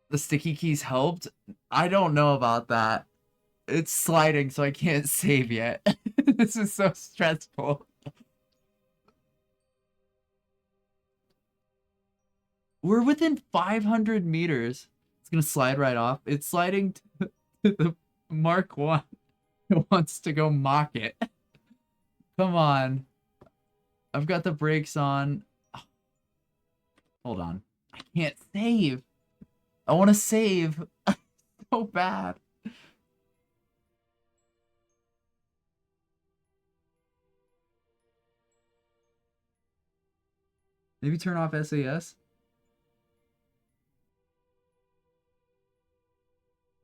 The sticky keys helped? I don't know about that. It's sliding, so I can't save yet. This is so stressful. We're within 500 meters. It's gonna slide right off. It's sliding to the Mark 1. It wants to go mock it. Come on. I've got the brakes on. Hold on. I can't save. I want to save so bad. Maybe turn off SAS.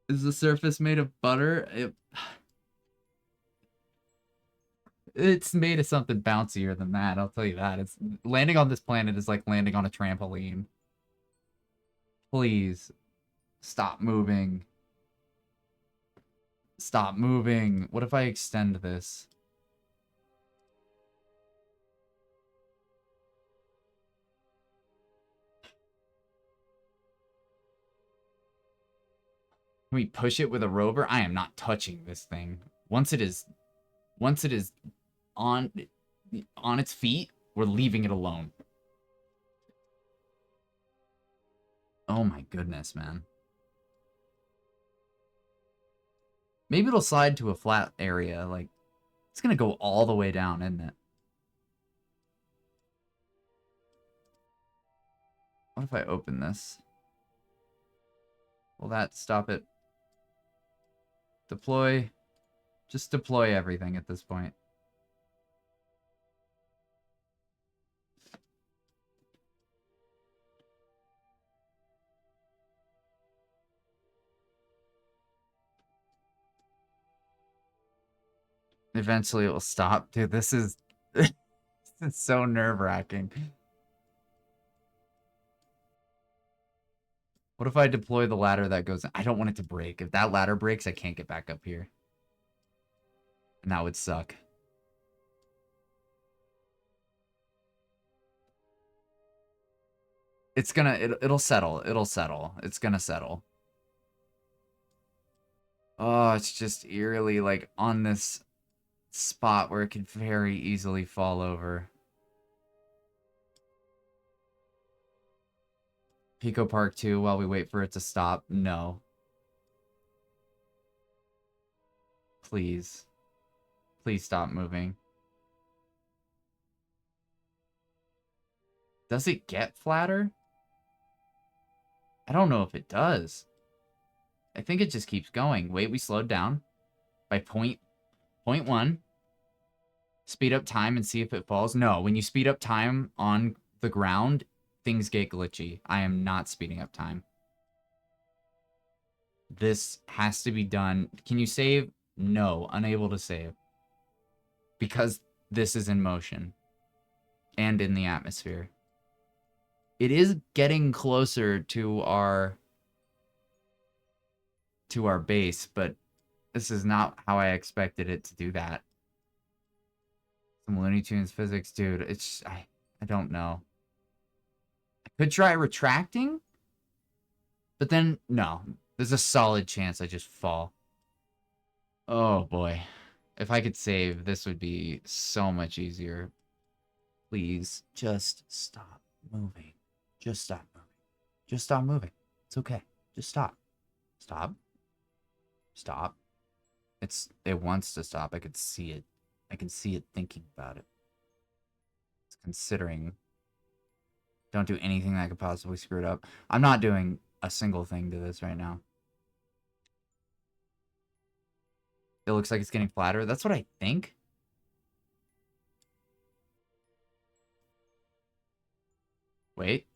Is the surface made of butter? It's made of something bouncier than that, I'll tell you that. It's landing on this planet is like landing on a trampoline. Please stop moving. Stop moving. What if I extend this? Can we push it with a rover? I am not touching this thing. Once it is on its feet, we're leaving it alone. Oh my goodness, man. Maybe it'll slide to a flat area. Like, it's gonna go all the way down, isn't it? What if I open this? Will that stop it? Deploy. Just deploy everything at this point. Eventually it will stop. Dude, this is... this is so nerve-wracking. What if I deploy the ladder that goes... I don't want it to break. If that ladder breaks, I can't get back up here. And that would suck. It's gonna... It'll settle. It'll settle. It's gonna settle. Oh, it's just eerily, like, on this spot where it could very easily fall over. Pico Park 2 while we wait for it to stop. No. Please. Please stop moving. Does it get flatter? I don't know if it does. I think it just keeps going. Wait, we slowed down by point 0.1. Speed up time and see if it falls. No, when you speed up time on the ground, things get glitchy. I am not speeding up time. This has to be done. Can you save? No, unable to save. Because this is in motion. And in the atmosphere. It is getting closer to our base, but this is not how I expected it to do that. Some Looney Tunes physics, dude. It's I don't know. I could try retracting, but then no. There's a solid chance I just fall. Oh boy. If I could save, this would be so much easier. Please, just stop moving. Just stop moving. Just stop moving. It's okay. Just stop. Stop. Stop. It wants to stop. I could see it. I can see it thinking about it. It's considering. Don't do anything that could possibly screw it up. I'm not doing a single thing to this right now. It looks like it's getting flatter. That's what I think. Wait.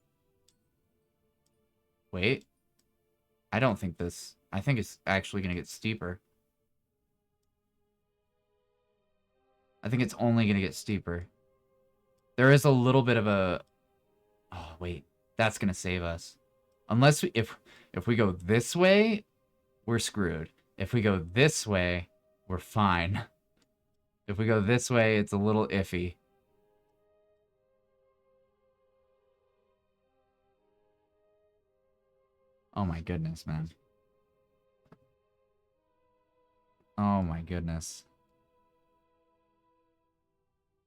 Wait. I don't think this... I think it's actually going to get steeper. I think it's only going to get steeper. There is a little bit of a... Oh, wait. That's going to save us. Unless we... If we go this way, we're screwed. If we go this way, we're fine. If we go this way, it's a little iffy. Oh my goodness, man. Oh my goodness.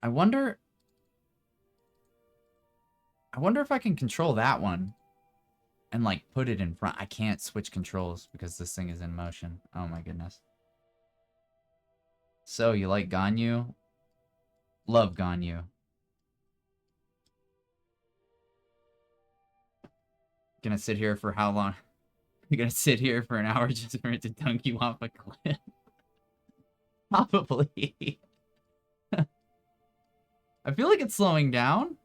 I wonder if I can control that one and like put it in front. I can't switch controls because this thing is in motion. Oh my goodness. So, you like Ganyu? Love Ganyu. Gonna sit here for how long? You're gonna sit here for an hour just for it to dunk you off a cliff? Probably. I feel like it's slowing down.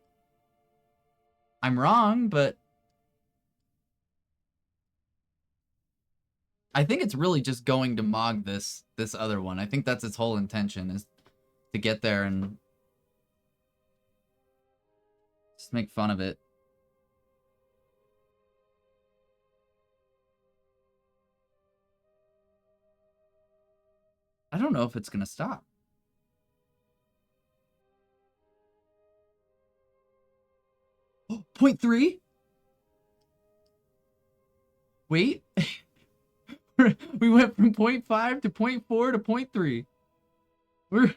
I'm wrong, but I think it's really just going to mog this other one. I think that's its whole intention, is to get there and just make fun of it. I don't know if it's gonna stop. Oh, 0.3? Wait. We went from 0.5 to 0.4 to 0.3.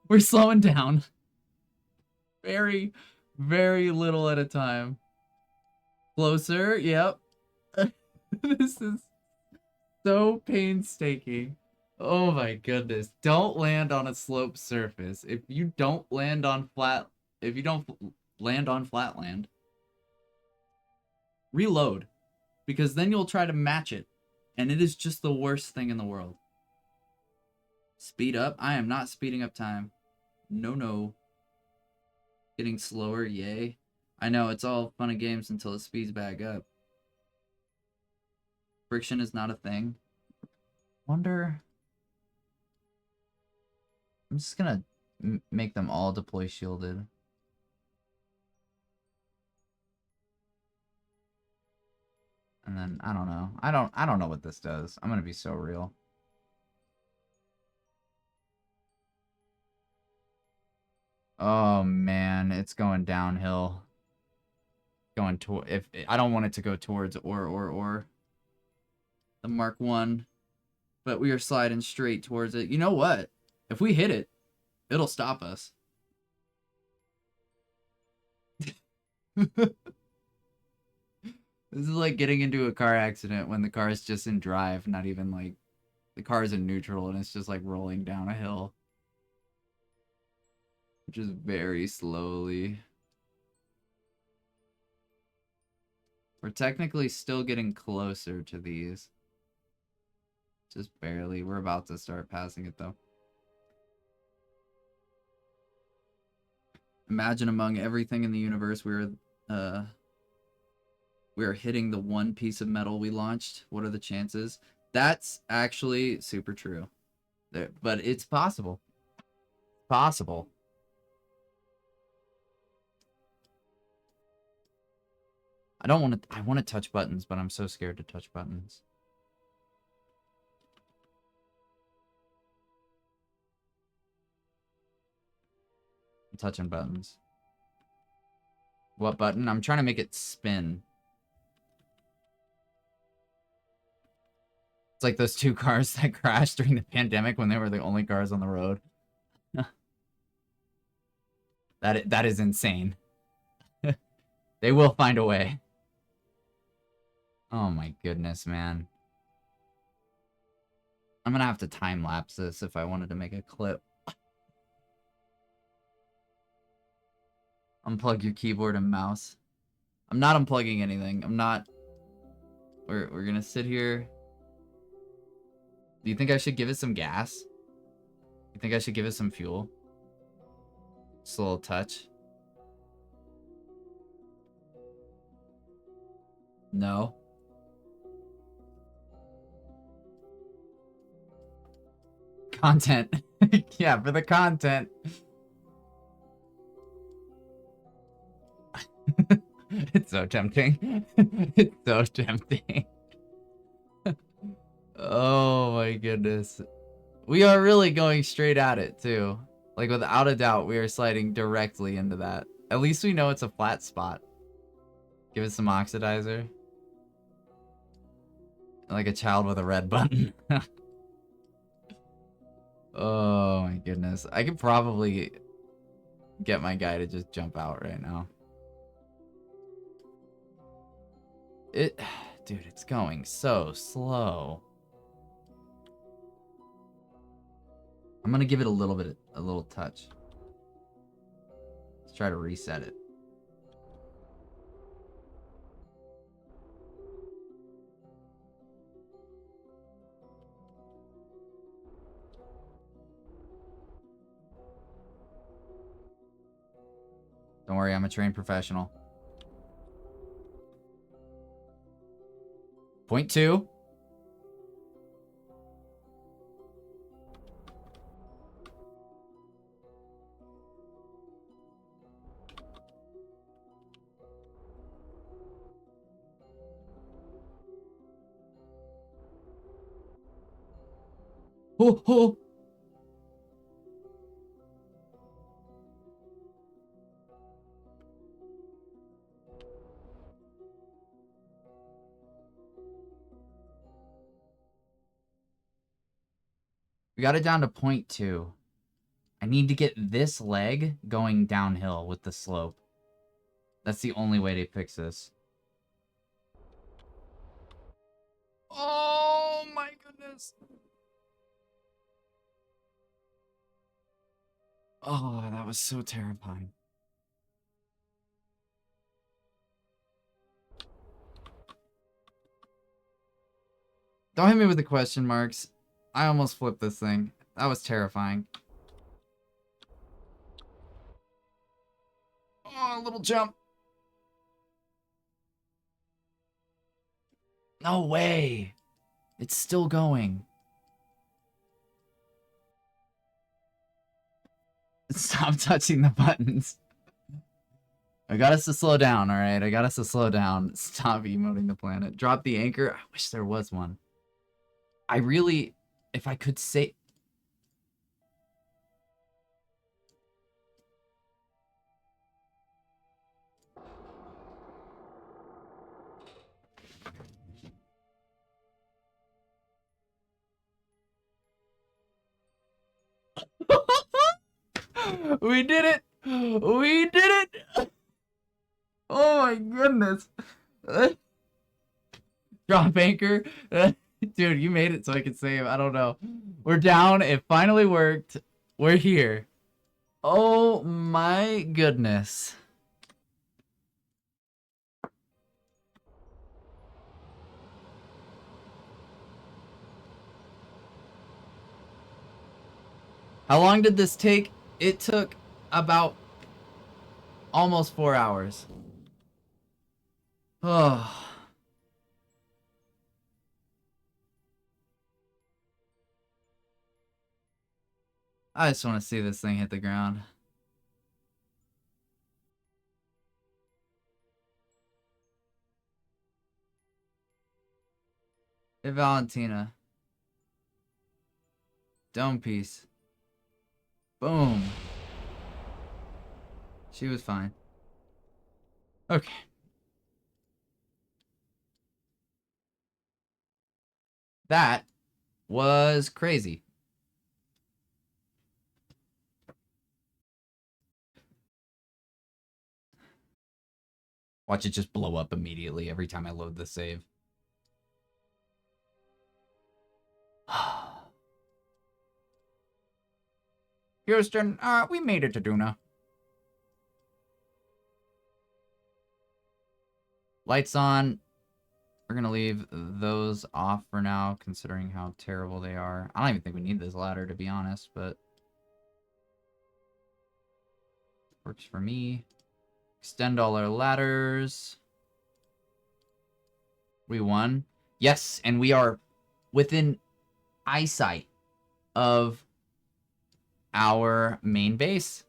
We're slowing down. Very, very little at a time. Closer, yep. This is so painstaking. Oh my goodness. Don't land on a sloped surface. If you don't land on flat land, reload. Because then you'll try to match it. And it is just the worst thing in the world. Speed up? I am not speeding up time. No. Getting slower, yay. I know, it's all fun and games until it speeds back up. Friction is not a thing. Wonder... I'm just gonna make them all deploy shielded. And then, I don't know. I don't know what this does. I'm gonna be so real. Oh man, it's going downhill. Going to if I don't want it to go towards or the Mark 1, but we are sliding straight towards it. You know what? If we hit it, it'll stop us. This is like getting into a car accident when the car is just in drive, not even like the car is in neutral and it's just like rolling down a hill. Just very slowly. We're technically still getting closer to these. Just barely. We're about to start passing it though. Imagine among everything in the universe we are hitting the one piece of metal we launched. What are the chances? That's actually super true. But it's possible. Possible. I want to touch buttons, but I'm so scared to touch buttons. I'm touching buttons. What button? I'm trying to make it spin. It's like those two cars that crashed during the pandemic when they were the only cars on the road. That is insane. They will find a way. Oh my goodness, man. I'm gonna have to time-lapse this if I wanted to make a clip. Unplug your keyboard and mouse. I'm not unplugging anything. I'm not... We're gonna sit here. Do you think I should give it some gas? You think I should give it some fuel? Just a little touch. No. Content. Yeah, for the content. It's so tempting. It's so tempting. Oh my goodness. We are really going straight at it too. Like without a doubt, we are sliding directly into that. At least we know it's a flat spot. Give it some oxidizer. Like a child with a red button. Oh my goodness. I could probably get my guy to just jump out right now. Dude, it's going so slow. I'm gonna give it a little touch. Let's try to reset it. Don't worry, I'm a trained professional. 0.2. Oh. We got it down to 0.2. I need to get this leg going downhill with the slope. That's the only way to fix this. Oh my goodness. Oh, that was so terrifying. Don't hit me with the question marks. I almost flipped this thing. That was terrifying. Oh, a little jump. No way. It's still going. Stop touching the buttons. I got us to slow down, alright? I got us to slow down. Stop emoting the planet. Drop the anchor. I wish there was one. I really... If I could say... We did it! We did it! Oh my goodness. Drop anchor. Dude, you made it so I could save. I don't know. We're down. It finally worked. We're here. Oh my goodness. How long did this take? It took about almost 4 hours. Oh. I just want to see this thing hit the ground. Hey, Valentina. Dome piece. Boom. She was fine. Okay. That was crazy. Watch it just blow up immediately every time I load the save. Houston, we made it to Duna. Lights on. We're gonna leave those off for now, considering how terrible they are. I don't even think we need this ladder, to be honest, but... Works for me. Extend all our ladders. We won. Yes, and we are within eyesight of our main base.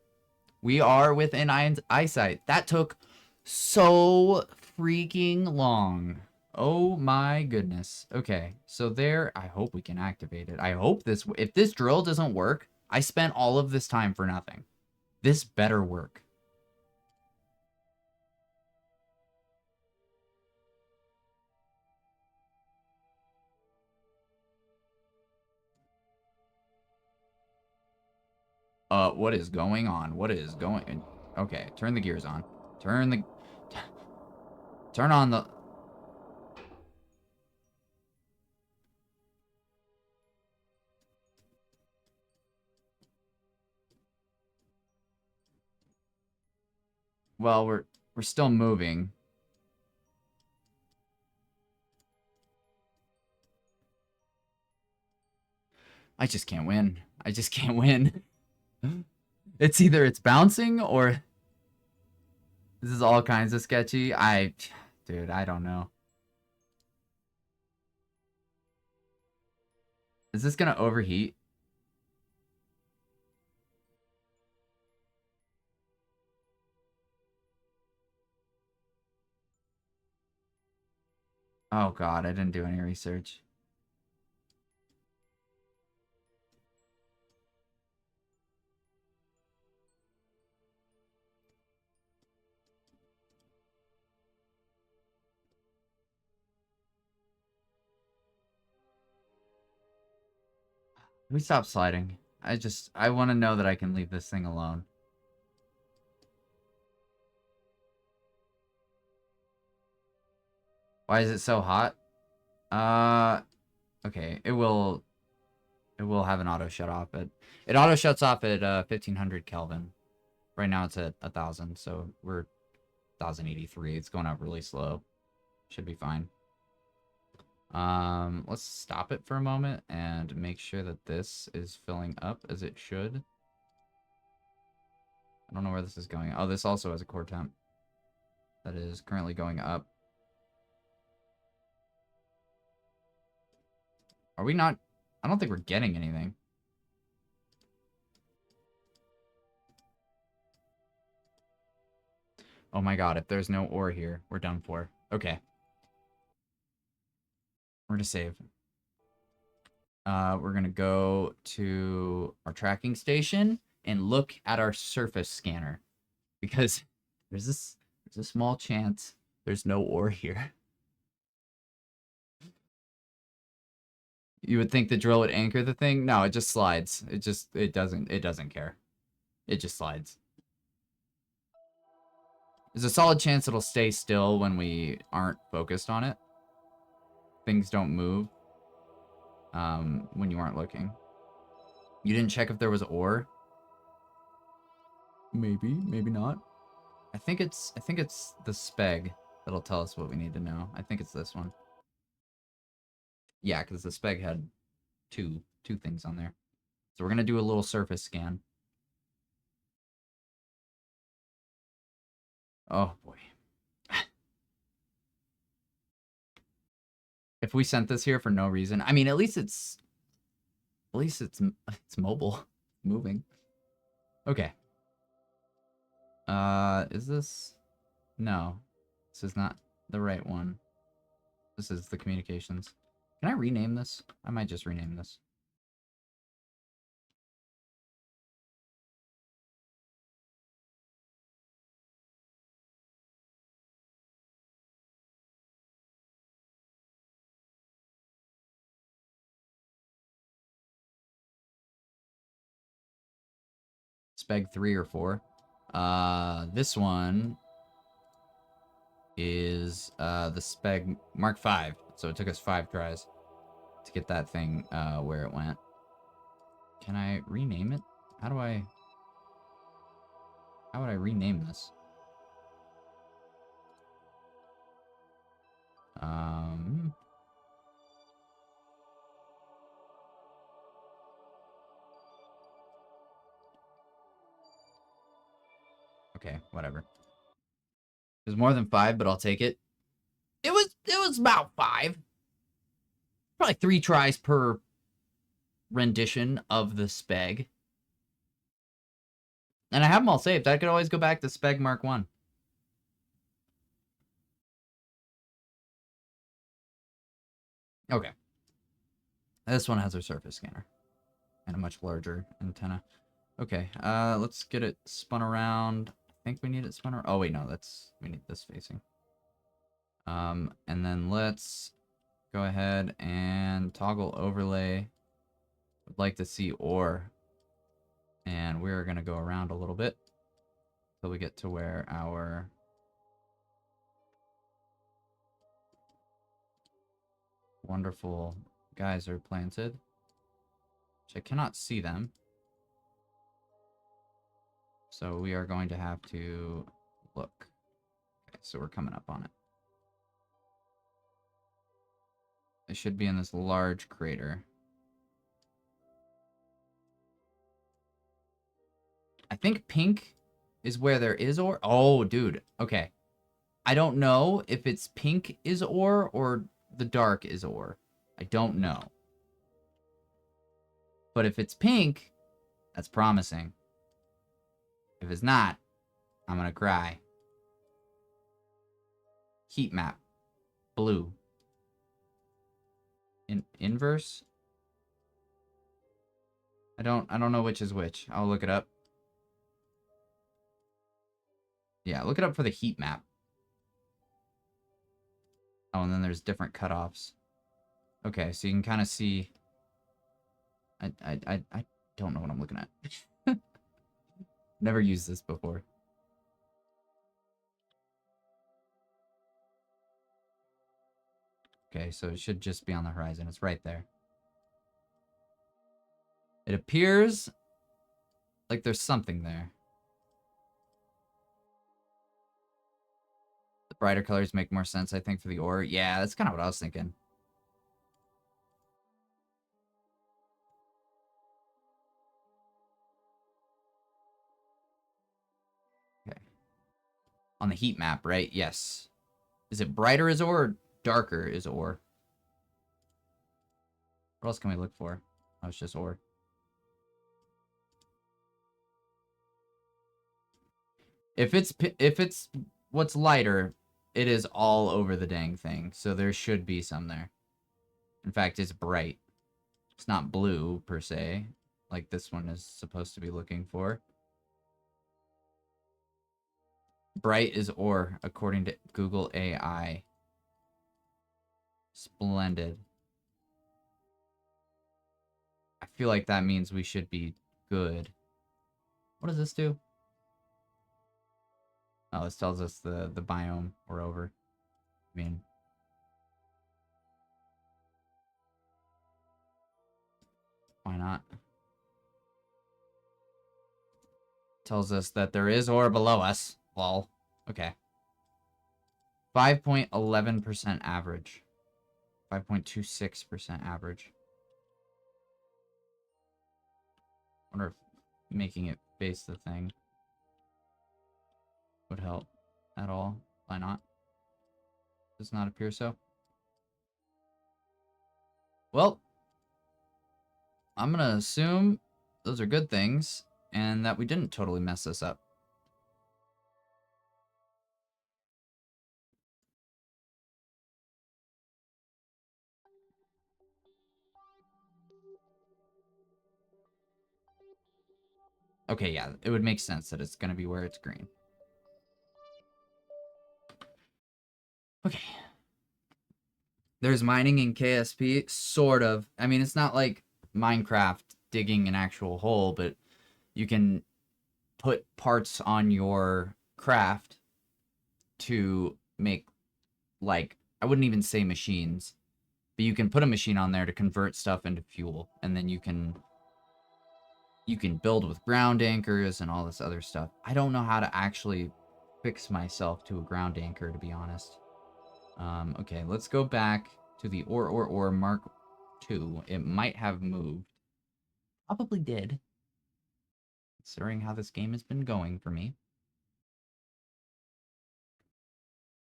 We are within eyesight. That took so freaking long. Oh my goodness. Okay, so there, I hope we can activate it. I hope this, if this drill doesn't work, I spent all of this time for nothing. This better work. What is going on? What is going... Okay, turn the gears on. Turn on the... Well, we're still moving. I just can't win. I just can't win. It's either it's bouncing or... This is all kinds of sketchy. Dude, I don't know. Is this gonna overheat? Oh god, I didn't do any research. We stop sliding. I want to know that I can leave this thing alone. Why is it so hot? Okay, it will have an auto shut off. It auto shuts off at 1500 Kelvin. Right now it's at 1000, so we're 1083. It's going up really slow. Should be fine. Let's stop it for a moment and make sure that this is filling up as it should. I don't know where this is going. Oh, this also has a core temp that is currently going up. Are we not? I don't think we're getting anything. Oh my god, if there's no ore here, we're done for. Okay. We're gonna save. We're gonna go to our tracking station and look at our surface scanner. Because there's a small chance there's no ore here. You would think the drill would anchor the thing. No, it just slides. It doesn't care. It just slides. There's a solid chance it'll stay still when we aren't focused on it. Things don't move when you aren't looking. You didn't check if there was ore? Maybe, maybe not. I think it's the speg that'll tell us what we need to know. I think it's this one. Yeah, because the speg had two things on there. So we're gonna do a little surface scan. Oh boy. If we sent this here for no reason, I mean, at least it's mobile, moving. Okay. Is this? No, this is not the right one. This is the communications. Can I rename this? I might just rename this. Speg 3 or 4. This one is the Speg Mark 5. So it took us 5 tries to get that thing where it went. Can I rename it? How would I rename this? Okay, whatever. It was more than 5, but I'll take it. It was about 5. Probably 3 tries per rendition of the Speg. And I have them all saved. I could always go back to Speg Mark 1. Okay. This one has a surface scanner. And a much larger antenna. Okay, let's get it spun around. I think we need it spun around. Oh, wait, no, we need this facing. And then let's go ahead and toggle overlay. Would like to see ore. And we're going to go around a little bit until we get to where our wonderful guys are planted. Which I cannot see them. So we are going to have to look. Okay, so we're coming up on it. It should be in this large crater. I think pink is where there is ore. Oh, dude. Okay. I don't know if it's pink is ore or the dark is ore. I don't know. But if it's pink, that's promising. If it's not, I'm gonna cry. Heat map. Blue. Inverse? I don't know which is which. I'll look it up. Yeah, look it up for the heat map. Oh, and then there's different cutoffs. Okay, so you can kind of see I don't know what I'm looking at. Never used this before. Okay, so it should just be on the horizon. It's right there. It appears like there's something there. The brighter colors make more sense, I think, for the ore. Yeah, that's kind of what I was thinking. Okay. On the heat map, right? Yes. Is it brighter as ore or darker as ore? What else can we look for? Oh, it's just ore. If it's what's lighter, it is all over the dang thing. So there should be some there. In fact, it's bright. It's not blue per se, like this one is supposed to be looking for. Bright is ore, according to Google AI. Splendid. I feel like that means we should be good. What does this do? Oh, this tells us the biome we're over. I mean, why not? Tells us that there is ore below us. Lol. Okay. 5.11% average. 5.26% average. Wonder if making it face the thing would help at all. Why not? Does not appear so. Well, I'm gonna assume those are good things and that we didn't totally mess this up. Okay, yeah, it would make sense that it's gonna be where it's green. Okay. There's mining in KSP, sort of. I mean, it's not like Minecraft digging an actual hole, but you can put parts on your craft to make, like, I wouldn't even say machines, but you can put a machine on there to convert stuff into fuel, and then you can build with ground anchors and all this other stuff. I don't know how to actually fix myself to a ground anchor, to be honest. Okay, let's go back to the ore Mark II. It might have moved. Probably did, considering how this game has been going for me.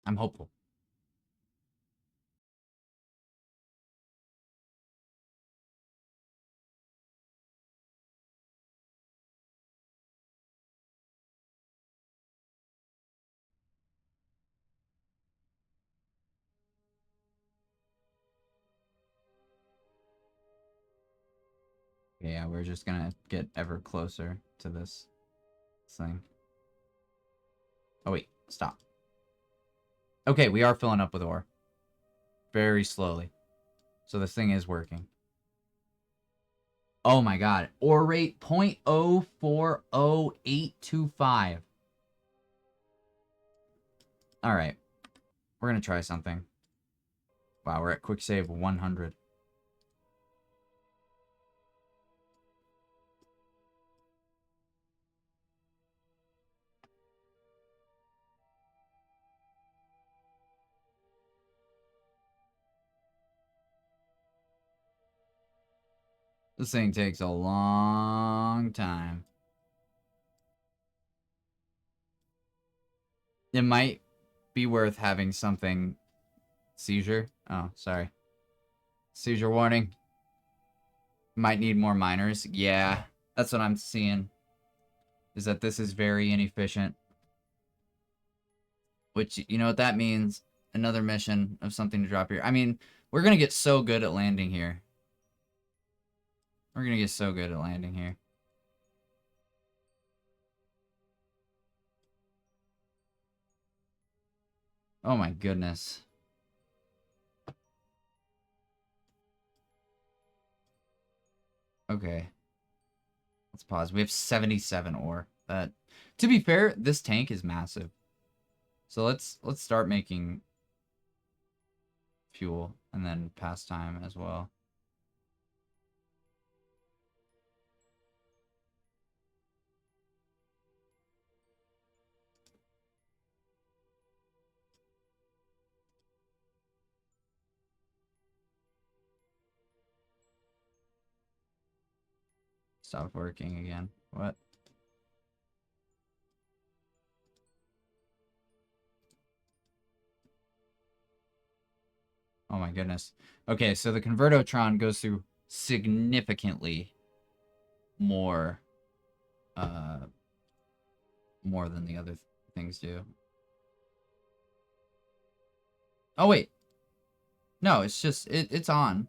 I'm hopeful. Yeah, we're just gonna get ever closer to this thing. Oh wait, stop. Okay, we are filling up with ore. Very slowly. So this thing is working. Oh my god. Ore rate 0.040825. Alright. We're gonna try something. Wow, we're at quick save 100. This thing takes a long time. It might be worth having something... Seizure? Oh, sorry. Seizure warning. Might need more miners. Yeah, that's what I'm seeing. Is that this is very inefficient. Which, you know what that means? Another mission of something to drop here. I mean, we're gonna get so good at landing here. We're gonna get so good at landing here. Oh my goodness. Okay. Let's pause. We have 77 ore. That, to be fair, this tank is massive. So let's start making fuel and then pastime as well. Stopped working again. What? Oh my goodness. Okay, so the Convertotron goes through significantly more more than the other things do. Oh wait. No, it's just it's on.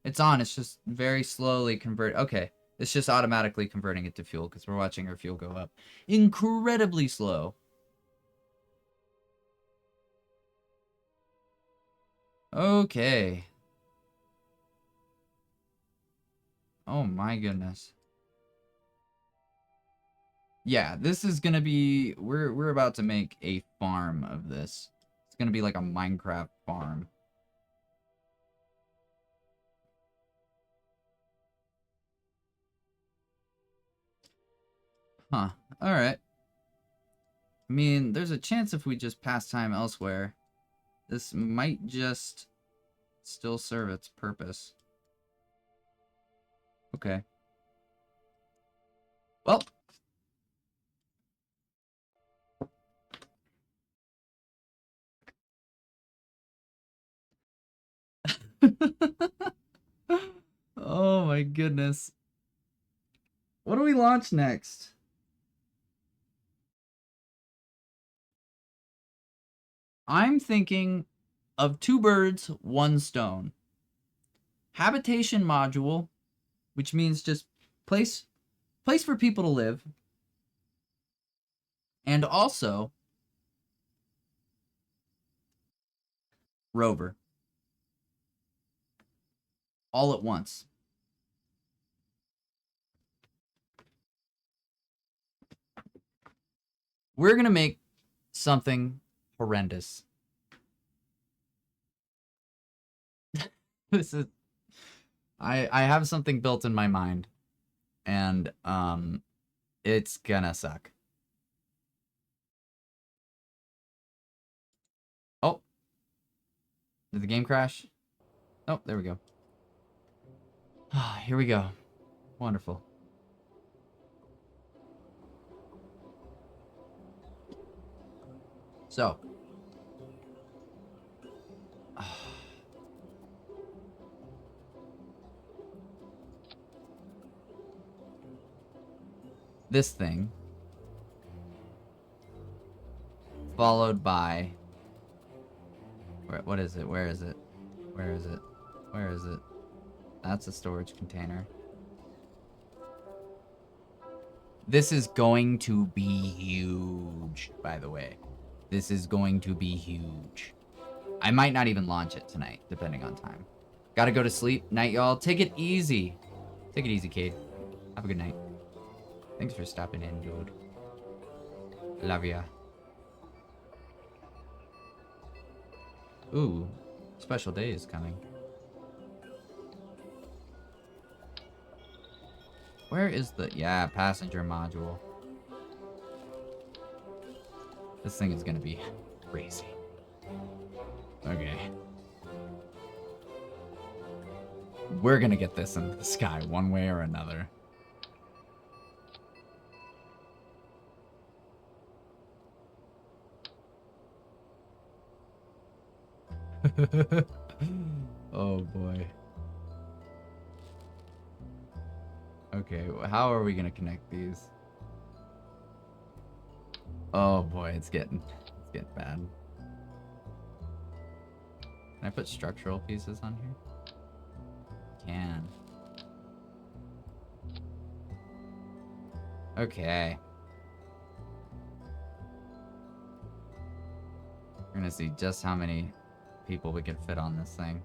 It's on. It's just very slowly convert. Okay. It's just automatically converting it to fuel because we're watching our fuel go up. Incredibly slow. Okay. Oh my goodness. Yeah, this is gonna be we're about to make a farm of this. It's gonna be like a Minecraft farm. Huh. Alright. I mean, there's a chance if we just pass time elsewhere, this might just still serve its purpose. Okay. Well. Oh my goodness. What do we launch next? I'm thinking of 2 birds, 1 stone. Habitation module, which means just place for people to live. And also rover. All at once. We're going to make something horrendous. This is I have something built in my mind and it's gonna suck. Oh. Did the game crash? Oh, there we go. Here we go. Wonderful. So. This thing. Followed by... What is it? Where is it? Where is it? Where is it? That's a storage container. This is going to be huge, by the way. This is going to be huge. I might not even launch it tonight, depending on time. Gotta go to sleep. Night, y'all. Take it easy. Take it easy, Cade. Have a good night. Thanks for stopping in, dude. Love ya. Ooh, special day is coming. Where is the... Yeah, passenger module. This thing is gonna be crazy. Okay. We're gonna get this into the sky one way or another. Oh boy. Okay, how are we gonna connect these? Oh boy, it's getting bad. Can I put structural pieces on here? Can. Okay. We're gonna see just how many people we can fit on this thing.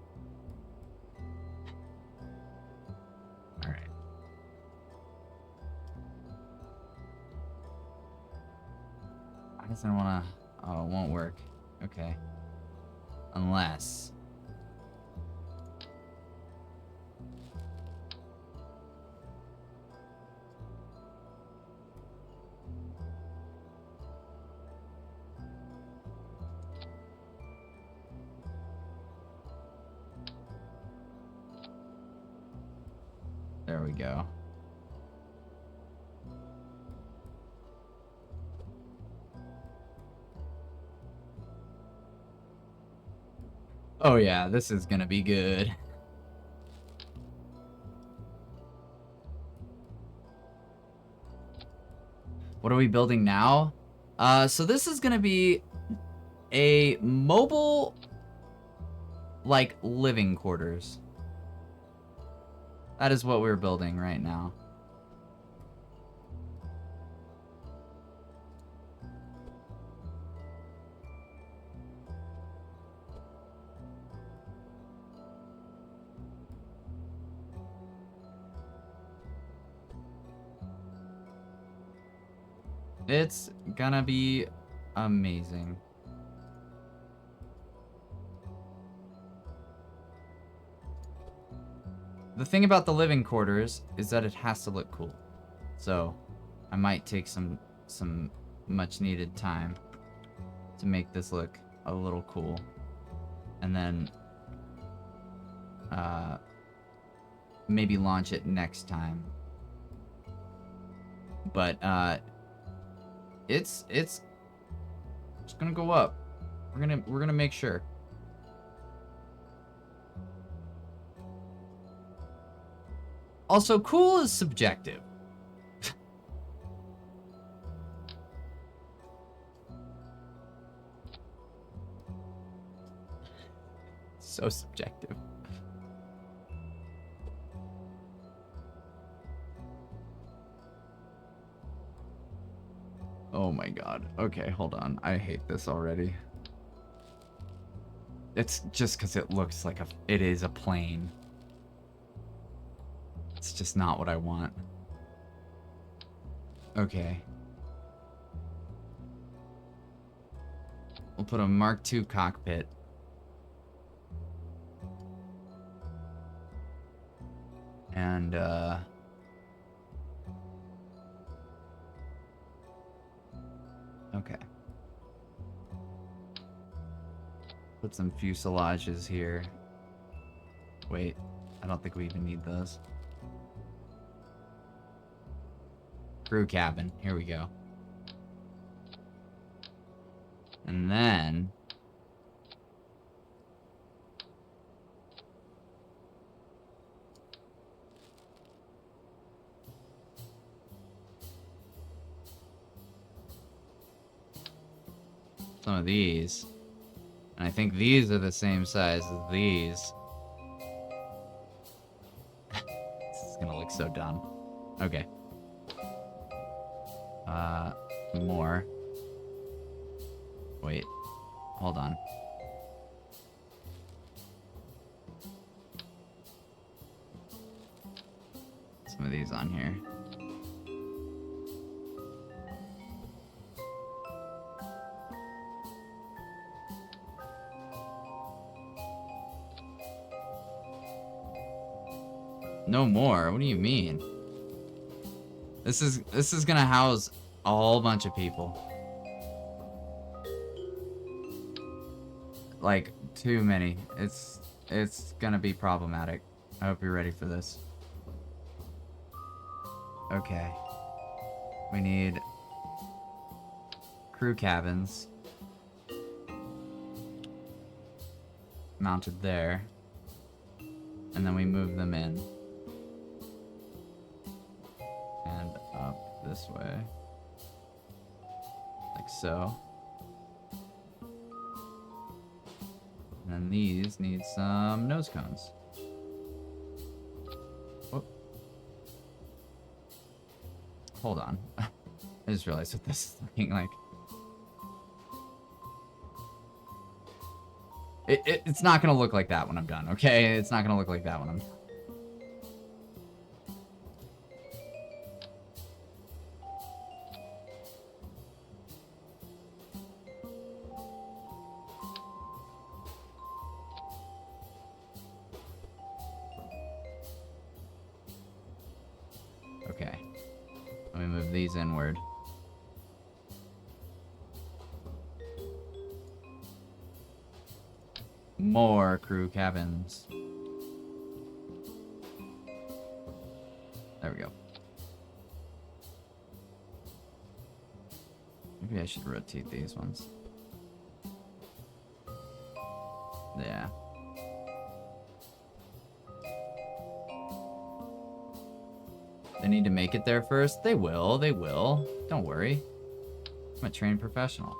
guess I don't wanna... Oh, it won't work. Okay. Unless... There we go. Oh yeah, this is gonna be good. What are we building now? So this is gonna be a mobile, like, living quarters. That is what we're building right now. It's gonna be amazing. The thing about the living quarters is that it has to look cool. So, I might take some much needed time to make this look a little cool. And then maybe launch it next time. But it's gonna go up. We're gonna make sure. Also, cool is subjective. So subjective. Oh my god. Okay, hold on. I hate this already. It's just because it looks like it is a plane. It's just not what I want. Okay. We'll put a Mark II cockpit. And, okay. Put some fuselages here. Wait, I don't think we even need those. Crew cabin, here we go. And then... some of these. And I think these are the same size as these. This is gonna look so dumb. Okay. More. Wait. Hold on. Some of these on here. No more? What do you mean? This is gonna house a whole bunch of people. Like, too many. It's gonna be problematic. I hope you're ready for this. Okay. We need crew cabins mounted there. And then we move them in. And up this way. Like so. And then these need some nose cones. Whoop. Hold on. I just realized what this is looking like. It's not gonna look like that when I'm done, okay? It's not gonna look like that when I'm done. Okay. Let me move these inward. More crew cabins. There we go. Maybe I should rotate these ones. Yeah. They need to make it there first? They will, they will. Don't worry. I'm a trained professional.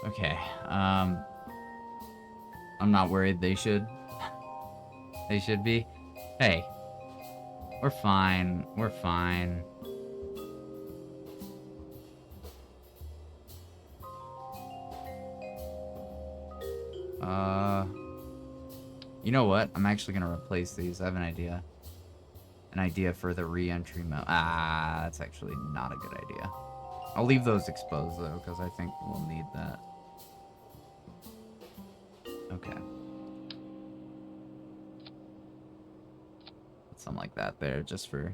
Okay, I'm not worried they should. They should be. Hey, we're fine. We're fine. You know what? I'm actually gonna replace these. I have an idea. An idea for the re-entry mode. Ah, that's actually not a good idea. I'll leave those exposed though, because I think we'll need that. Okay. Something like that there, just for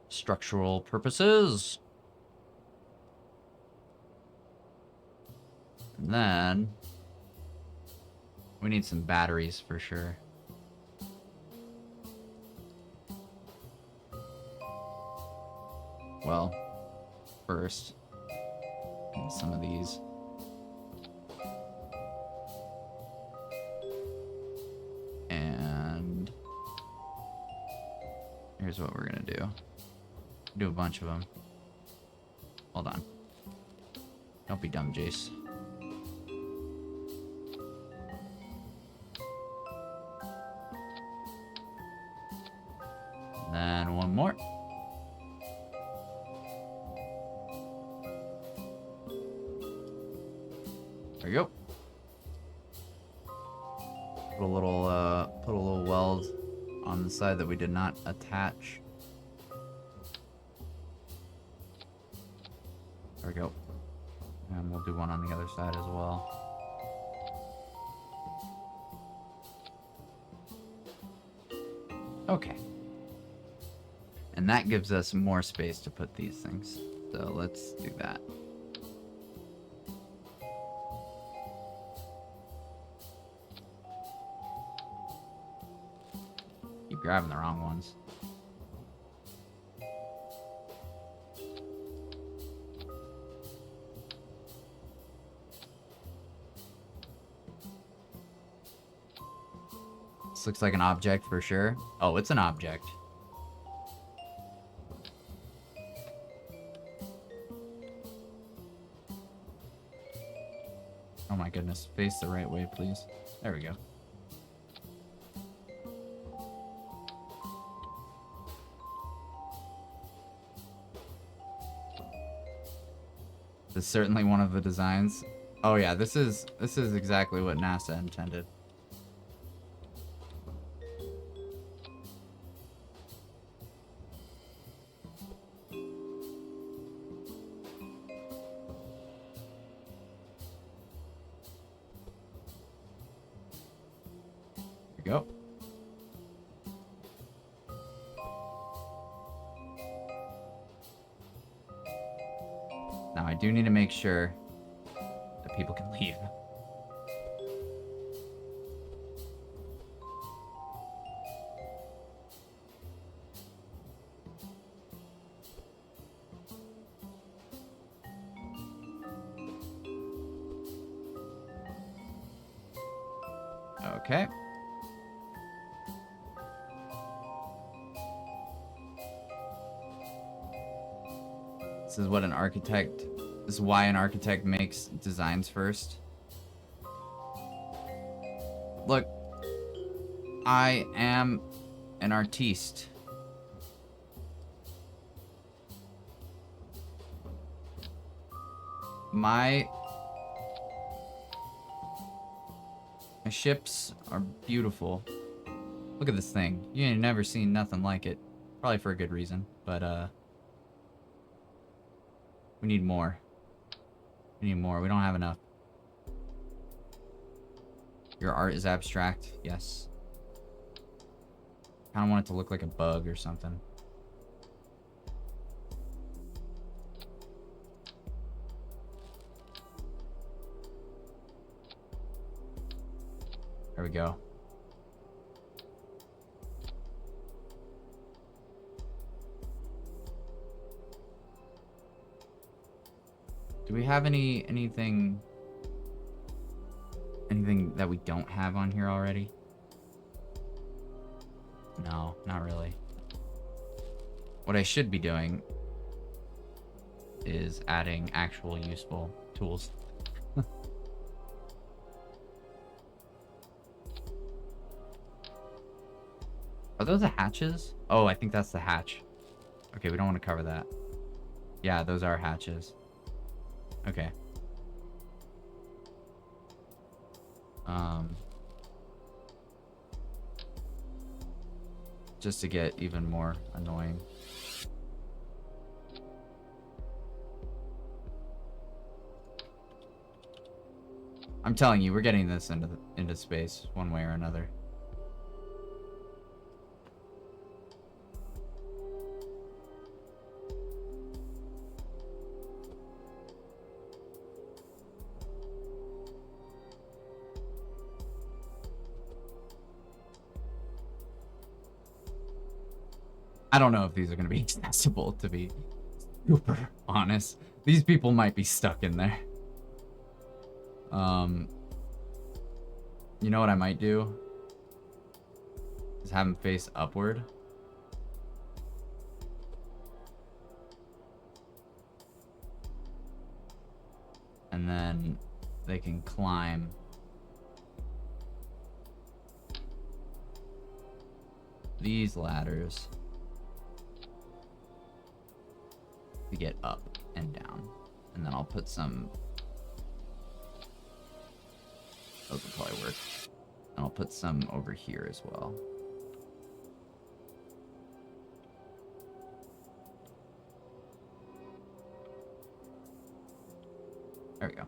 structural purposes. And then we need some batteries for sure. Well, first, some of these. And here's what we're gonna do. Do a bunch of them. Hold on. Don't be dumb, Jace. And then one more. There you go. Put a little weld on the side that we did not attach. There we go. And we'll do one on the other side as well. Okay. And that gives us more space to put these things. So let's do that. Keep grabbing the wrong ones. This looks like an object for sure. Oh, it's an object. Oh my goodness, face the right way, please. There we go. This is certainly one of the designs. Oh yeah, this is exactly what NASA intended. Go. Now I do need to make sure that people can leave. Okay. This is what an architect, this is why an architect makes designs first. Look, I am an artiste. My ships are beautiful. Look at this thing. You ain't never seen nothing like it. Probably for a good reason, but We need more. We need more. We don't have enough. Your art is abstract. Yes. Kind of want it to look like a bug or something. There we go. Do we have anything that we don't have on here already? No, not really. What I should be doing is adding actual useful tools. Are those the hatches? Oh, I think that's the hatch. Okay, we don't want to cover that. Yeah, those are hatches. Okay. Just to get even more annoying. I'm telling you, we're getting this into space one way or another. I don't know if these are going to be accessible, to be super honest. These people might be stuck in there. You know what I might do? Is have them face upward. And then they can climb these ladders to get up and down. And then I'll put some... Those will probably work. And I'll put some over here as well. There we go.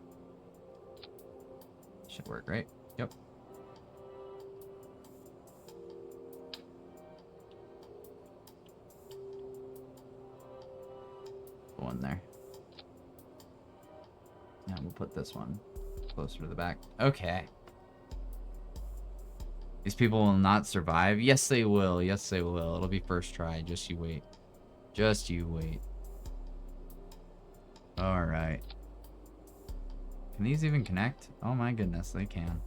Should work, right? Yep. One there. Now we'll put this one closer to the back. Okay. These people will not survive. Yes, they will. Yes, they will. It'll be first try. Just you wait. Just you wait. All right. Can these even connect? Oh my goodness, they can.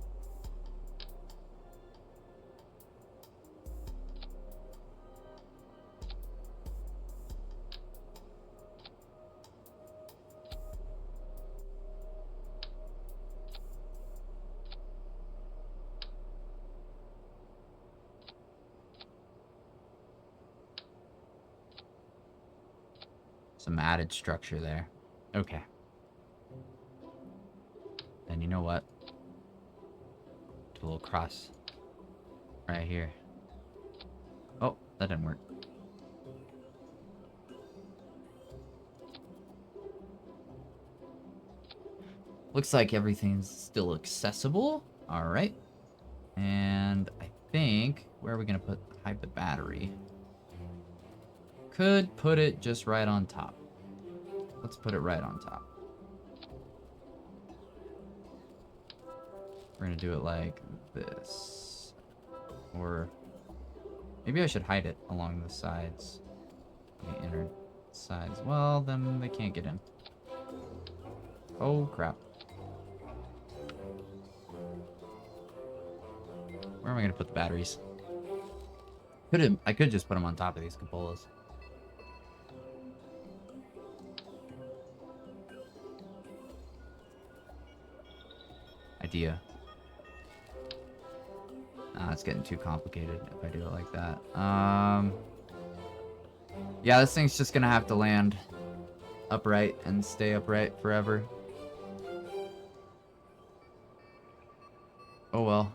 Some added structure there. Okay. And you know what? Do a little cross right here. Oh, that didn't work. Looks like everything's still accessible. All right. And I think, where are we going to hide the battery? Could put it just right on top. Let's put it right on top. We're going to do it like this. Or maybe I should hide it along the sides. The inner sides. Well, then they can't get in. Oh, crap. Where am I going to put the batteries? I could just put them on top of these cupolas. Idea. It's getting too complicated if I do it like that. Yeah, this thing's just gonna have to land upright and stay upright forever. Oh well.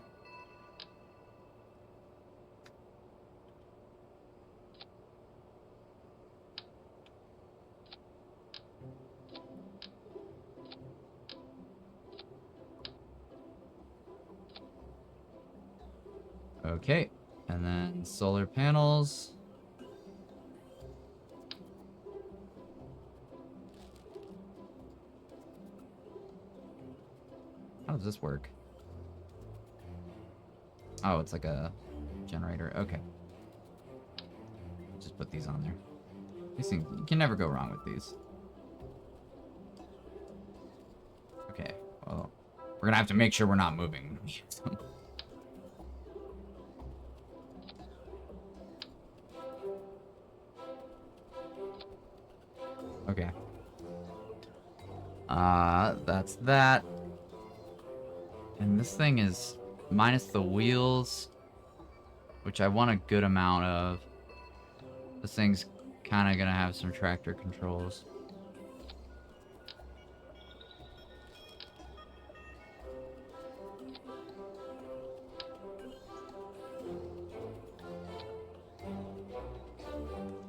Okay. And then solar panels. How does this work? Oh, it's like a generator. Okay. Just put these on there. These things, you can never go wrong with these. Okay. Well, we're gonna have to make sure we're not moving when we use them. Okay. That's that. And this thing is minus the wheels, which I want a good amount of. This thing's kind of gonna have some tractor controls.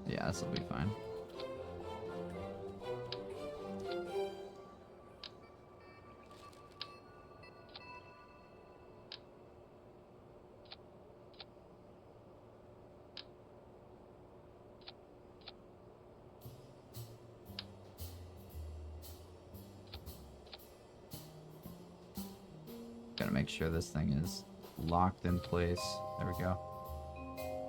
Yeah, this will be fine. Gotta make sure this thing is locked in place. There we go.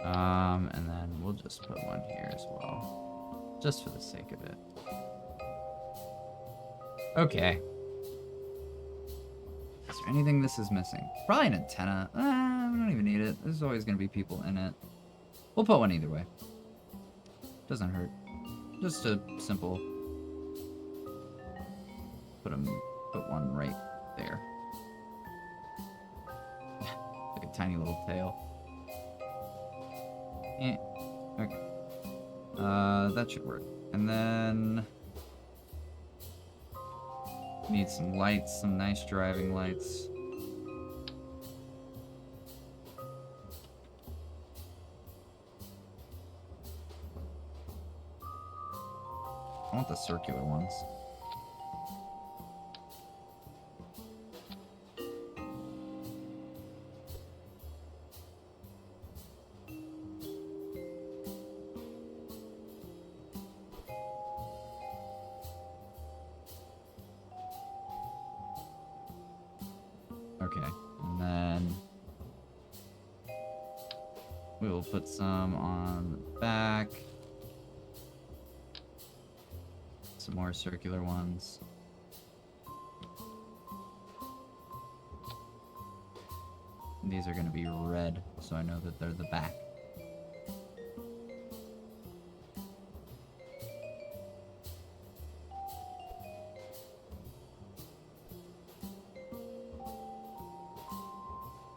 And then we'll just put one here as well, just for the sake of it. Okay. Is there anything this is missing? Probably an antenna. We don't even need it. There's always gonna be people in it. We'll put one either way. Doesn't hurt. Just a simple. Put one right there. Like a tiny little tail. Eh. Okay. That should work. And then need some lights, some nice driving lights. I want the circular ones. Okay, and then we will put some on the back. Some more circular ones. And these are going to be red, so I know that they're the back.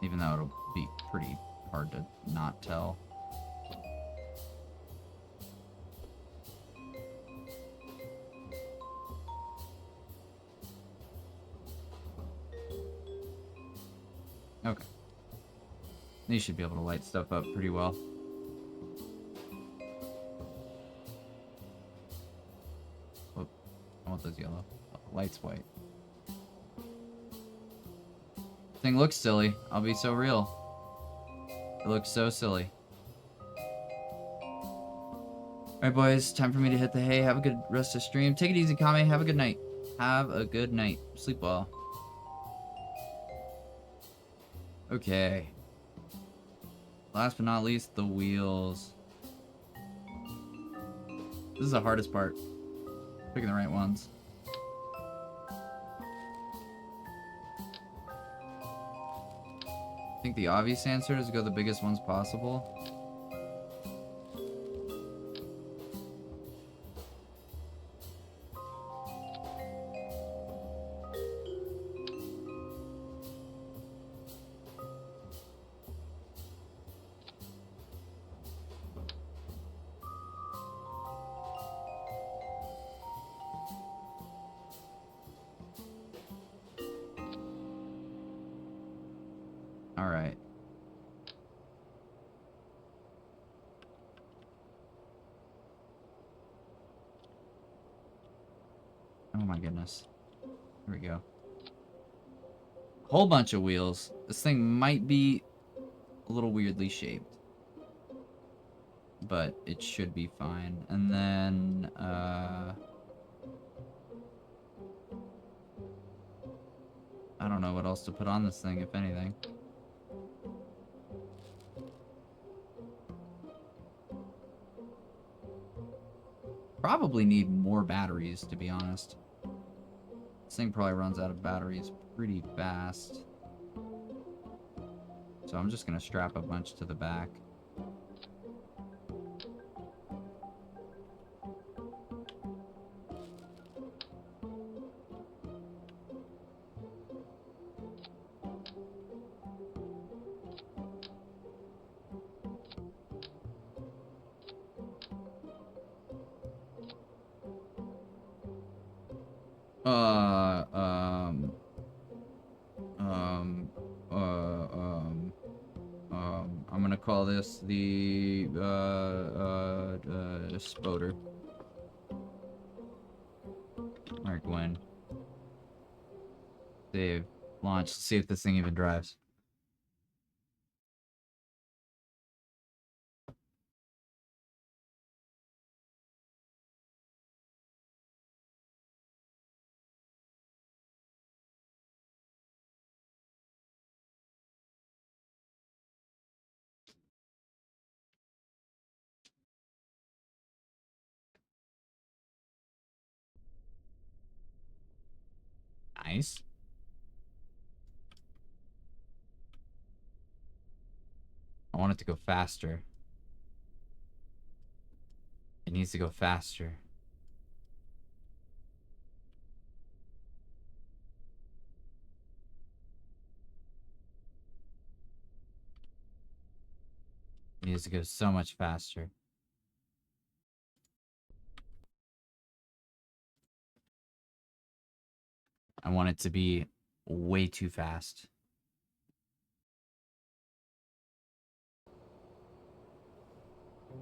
Even though it'll be pretty hard to not tell. Okay. These should be able to light stuff up pretty well. Oh, I want those yellow. Oh, light's white. Thing looks silly. I'll be so real. It looks so silly. Alright, boys. Time for me to hit the hay. Have a good rest of stream. Take it easy, Kame. Have a good night. Have a good night. Sleep well. Okay. Last but not least, the wheels. This is the hardest part. Picking the right ones. I think the obvious answer is to go the biggest ones possible. Alright. Oh my goodness. Here we go. Whole bunch of wheels. This thing might be weirdly shaped. But it should be fine. And then, I don't know what else to put on this thing, if anything. Probably need more batteries, to be honest. This thing probably runs out of batteries pretty fast. So I'm just gonna strap a bunch to the back. I'm gonna call this the, spoder. Alright, Gwen. Save. Launch. Let's see if this thing even drives. Nice. I want it to go faster. It needs to go faster. It needs to go so much faster. I want it to be way too fast.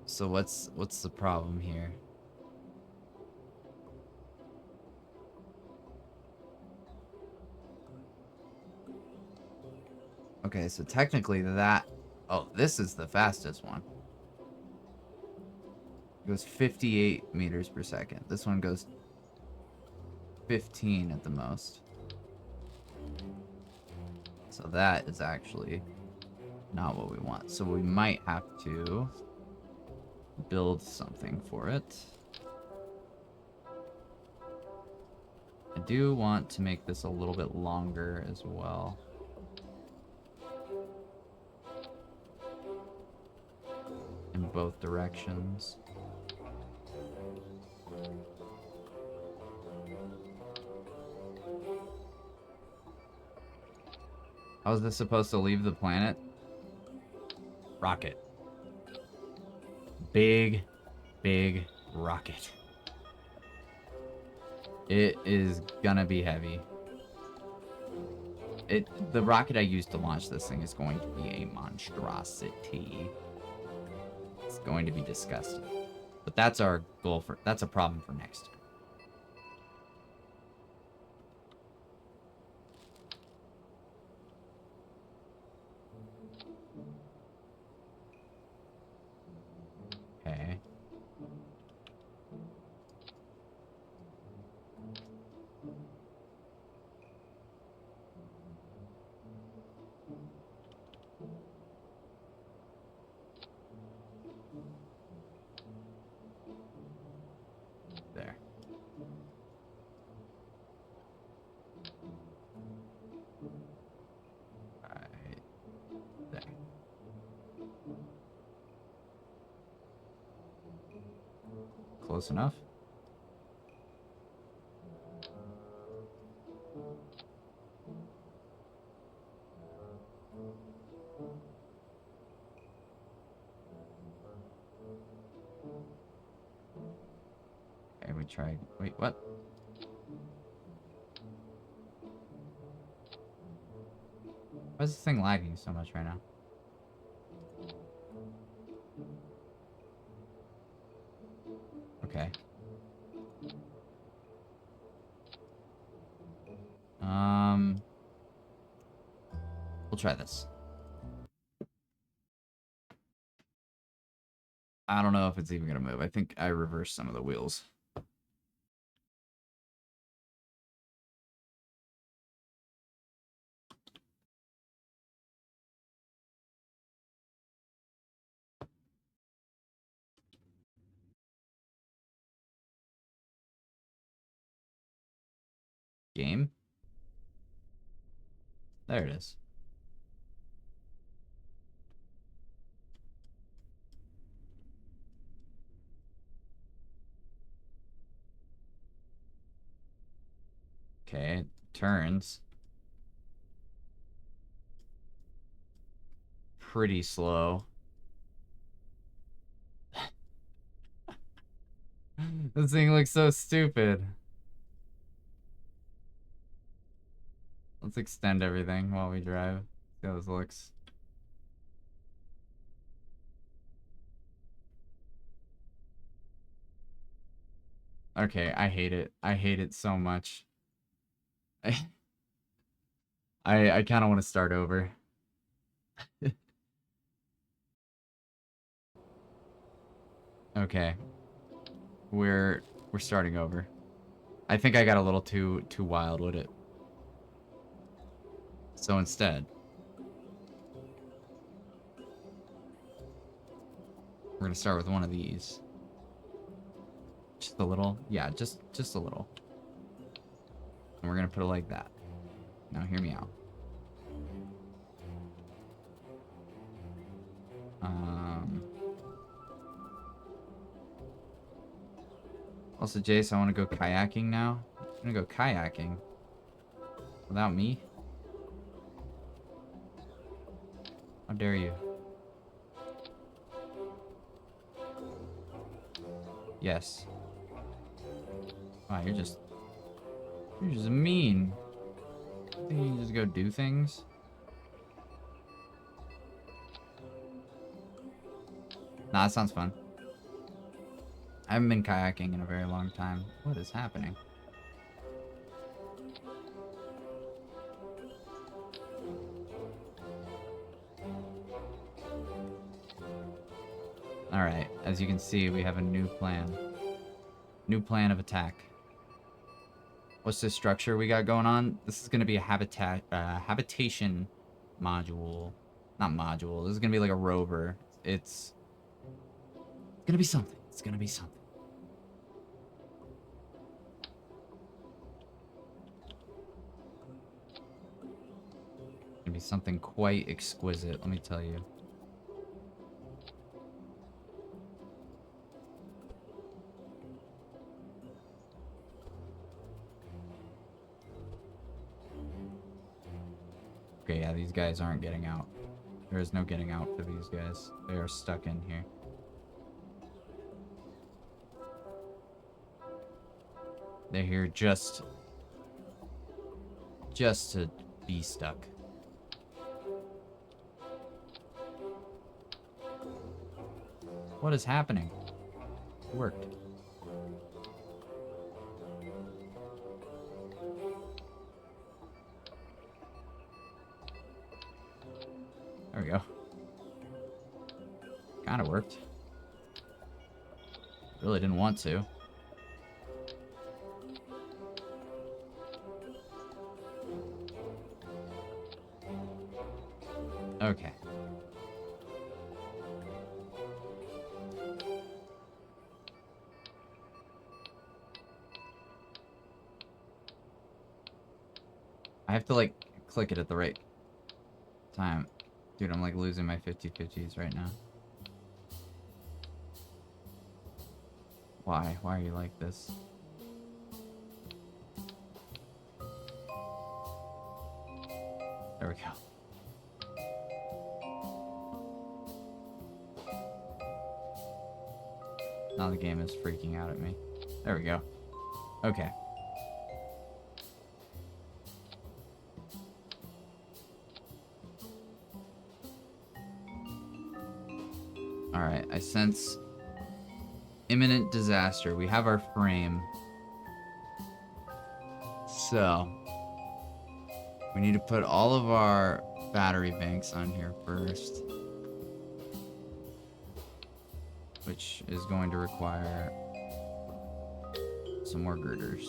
So what's the problem here? Okay, so technically that... Oh, this is the fastest one. It goes 58 meters per second. This one goes 15 at the most. So that is actually not what we want. So we might have to build something for it. I do want to make this a little bit longer as well. In both directions. How is this supposed to leave the planet? Rocket. Big, big rocket. It is gonna be heavy. The rocket I used to launch this thing is going to be a monstrosity. It's going to be disgusting. But that's our goal for... That's a problem for next. Okay. There. Right there. Close enough? Okay, we tried... Wait, what? Why is this thing lagging so much right now? Okay. We'll try this. I don't know if it's even gonna move. I think I reversed some of the wheels. Game? There it is. Okay, it turns. Pretty slow. This thing looks so stupid. Let's extend everything while we drive. See how this looks. Okay, I hate it. I hate it so much. I kind of want to start over. Okay. We're starting over. I think I got a little too wild with it. So instead, we're gonna start with one of these. Just a little, yeah, just a little. And we're gonna put it like that. Now hear me out. Also, Jace, I want to go kayaking now. I'm gonna go kayaking. Without me? How dare you? Yes. Wow, you're just mean. You think you can just go do things? Nah, that sounds fun. I haven't been kayaking in a very long time. What is happening? Alright, as you can see, we have a new plan. New plan of attack. What's this structure we got going on? This is going to be a habitation module. Not module. This is going to be like a rover. It's going to be something. It's going to be something. It's going to be something quite exquisite, let me tell you. Okay, yeah, these guys aren't getting out. There is no getting out for these guys. They are stuck in here. They're here just to be stuck. What is happening? It worked. There we go. Kinda worked. Really didn't want to. Okay. I have to, like, click it at the right time. Dude, I'm, like, losing my 50-50s right now. Why? Why are you like this? There we go. Now the game is freaking out at me. There we go. Okay. Alright, I sense imminent disaster. We have our frame. So, we need to put all of our battery banks on here first. which is going to require some more girders.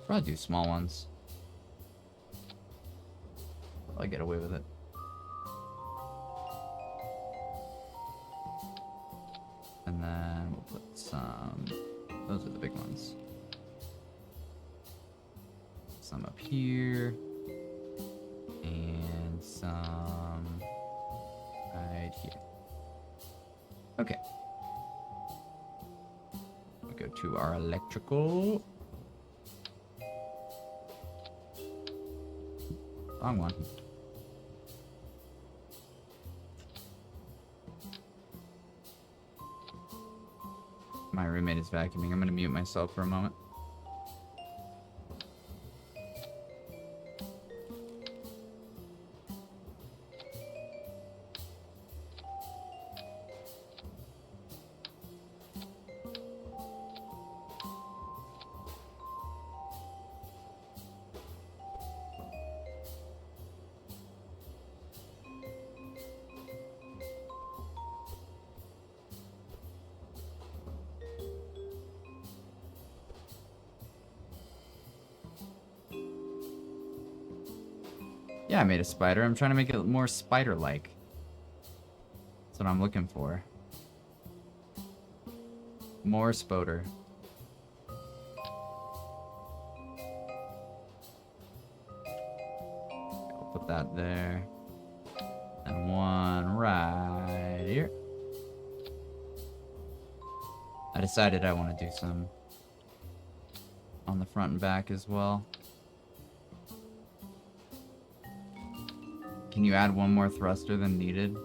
Probably do small ones. I'll get away with it. And then we'll put some... Those are the big ones. Some up here. And some right here. Okay. We'll go to our electrical. Wrong one. My roommate is vacuuming. I'm gonna mute myself for a moment. Yeah, I made a spider. I'm trying to make it more spider-like. That's what I'm looking for. More spoder. I'll put that there. And one right here. I decided I want to do some on the front and back as well. Can you add one more thruster than needed?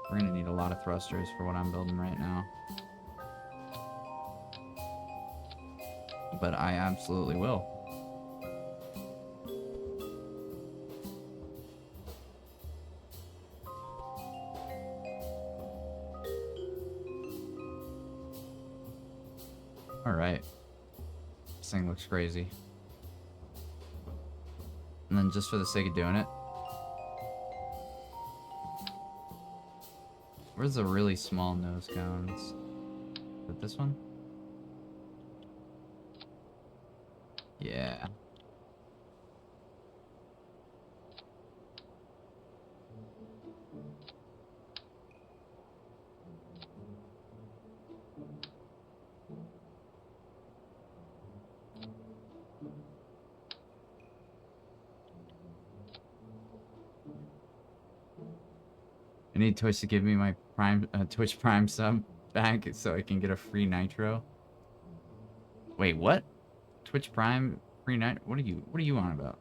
We're gonna need a lot of thrusters for what I'm building right now. But I absolutely will. Alright. This thing looks crazy. And then just for the sake of doing it. Where's the really small nose cones? Is it this one? Yeah. I need Twitch to give me my Prime Twitch Prime sub back so I can get a free nitro. Wait, what? Twitch Prime free nitro? What are you on about?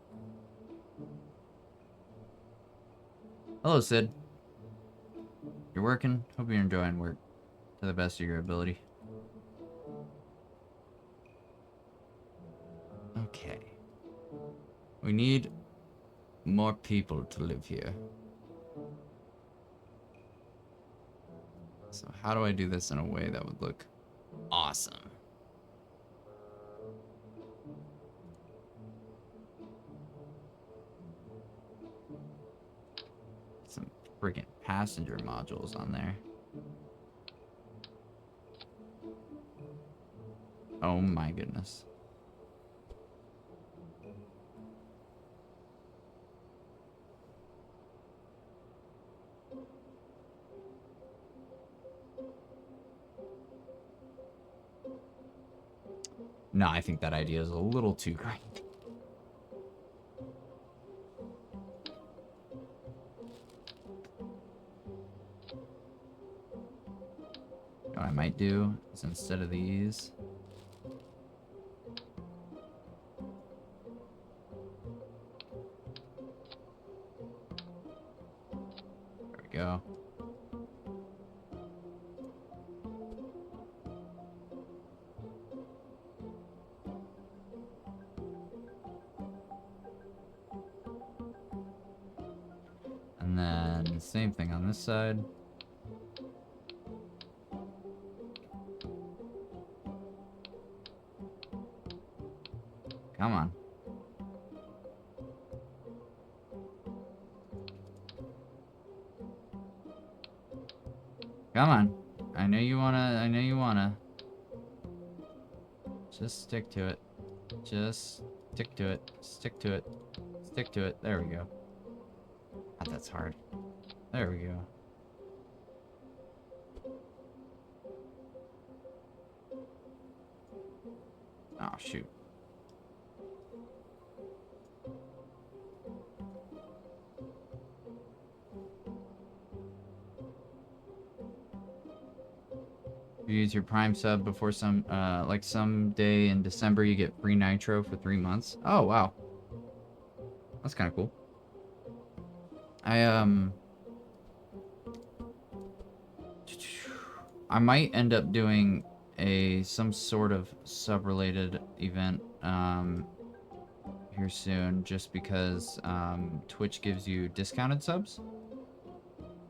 Hello, Sid. You're working? Hope you're enjoying work to the best of your ability. Okay. We need more people to live here. So how do I do this in a way that would look awesome? Some freaking passenger modules on there. Oh my goodness. No, I think that idea is a little too great. What I might do is instead of these, there we go. And then same thing on this side. Come on. Come on. I know you wanna. I know you wanna. Just stick to it. Just stick to it. Stick to it. Stick to it. There we go. God, that's hard. There we go. Oh, shoot. If you use your Prime sub before some, like someday in December, you get free Nitro for 3 months. Oh, wow. That's kind of cool. I might end up doing some sort of sub-related event, here soon, just because, Twitch gives you discounted subs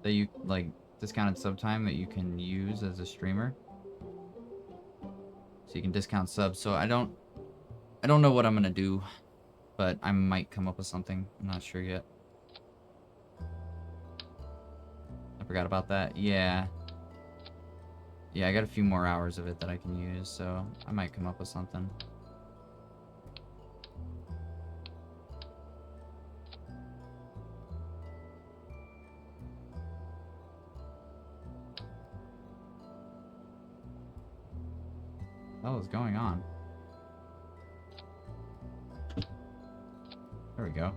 that you, like, discounted sub time that you can use as a streamer. So you can discount subs. So I don't know what I'm gonna do, but I might come up with something. I'm not sure yet. I forgot about that. Yeah. Yeah, I got a few more hours of it that I can use, so I might come up with something. What was going on? There we go.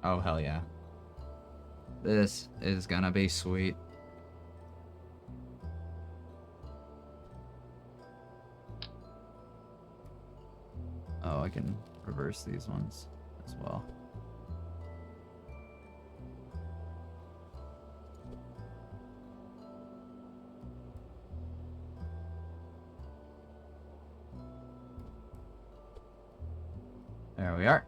Oh, hell yeah. This is gonna be sweet. Oh, I can reverse these ones as well. There we are.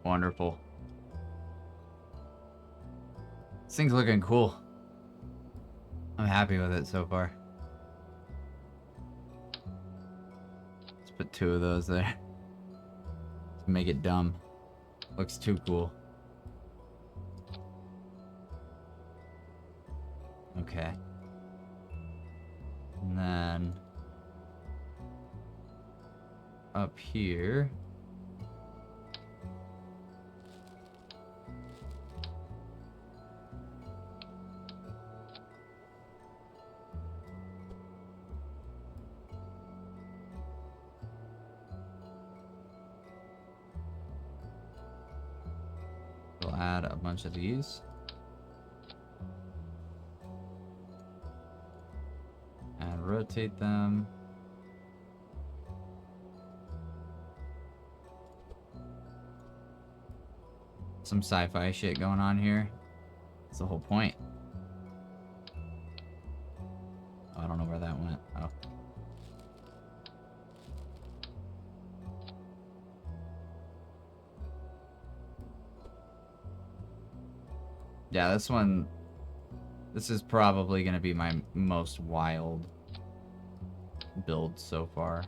Wonderful. This thing's looking cool. I'm happy with it so far. Let's put 2 of those there. To make it dumb. Looks too cool. Okay. And then up here. We'll add a bunch of these. And rotate them. Some sci-fi shit going on here. That's the whole point. Oh, I don't know where that went. Oh. Yeah, this is probably going to be my most wild build so far.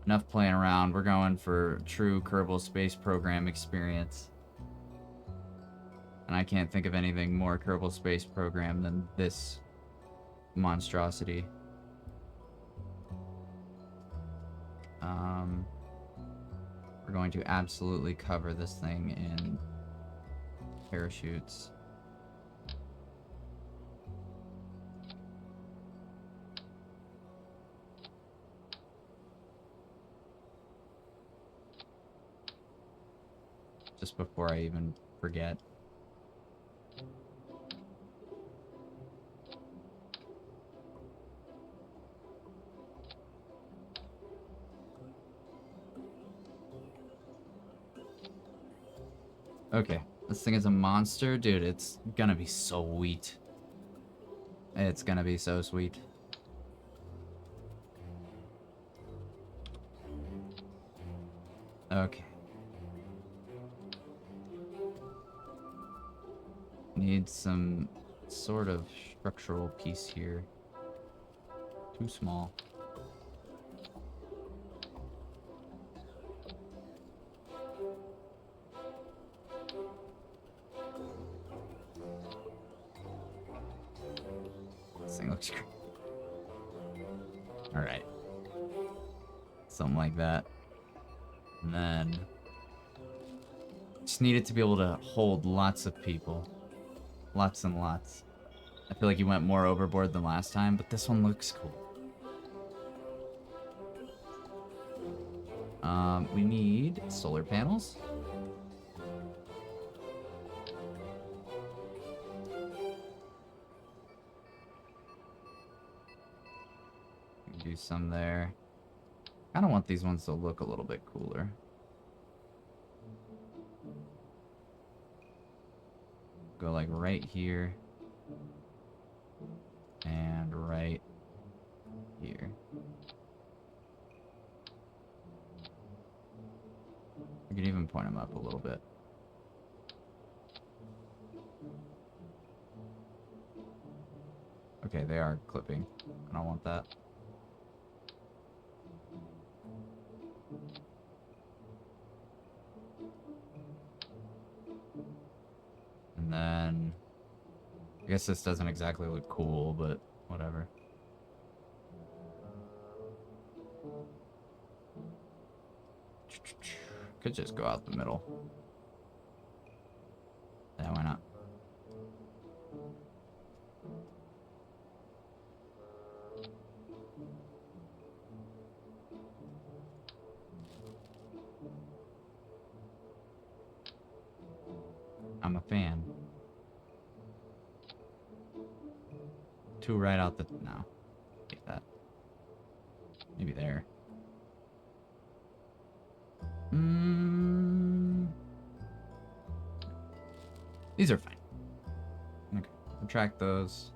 Enough playing around. We're going for true Kerbal Space Program experience. And I can't think of anything more Kerbal Space Program than this monstrosity. We're going to absolutely cover this thing in parachutes. just before I even forget. Okay, this thing is a monster. Dude, it's gonna be so sweet. It's gonna be so sweet. Okay. Need some sort of structural piece here. Too small. This thing looks great. Alright. Something like that. And then just need it to be able to hold lots of people. Lots and lots. I feel like you went more overboard than last time, but this one looks cool. We need solar panels. Do some there. I don't want these ones to look a little bit cooler. Go like right here. And right here. I could even point them up a little bit. Okay, they are clipping. I don't want that. And then I guess this doesn't exactly look cool, but whatever. Could just go out the middle. Yeah, why not? I'm a fan. Two right out the... No. Take that. Maybe there. These are fine. Okay. Subtract those.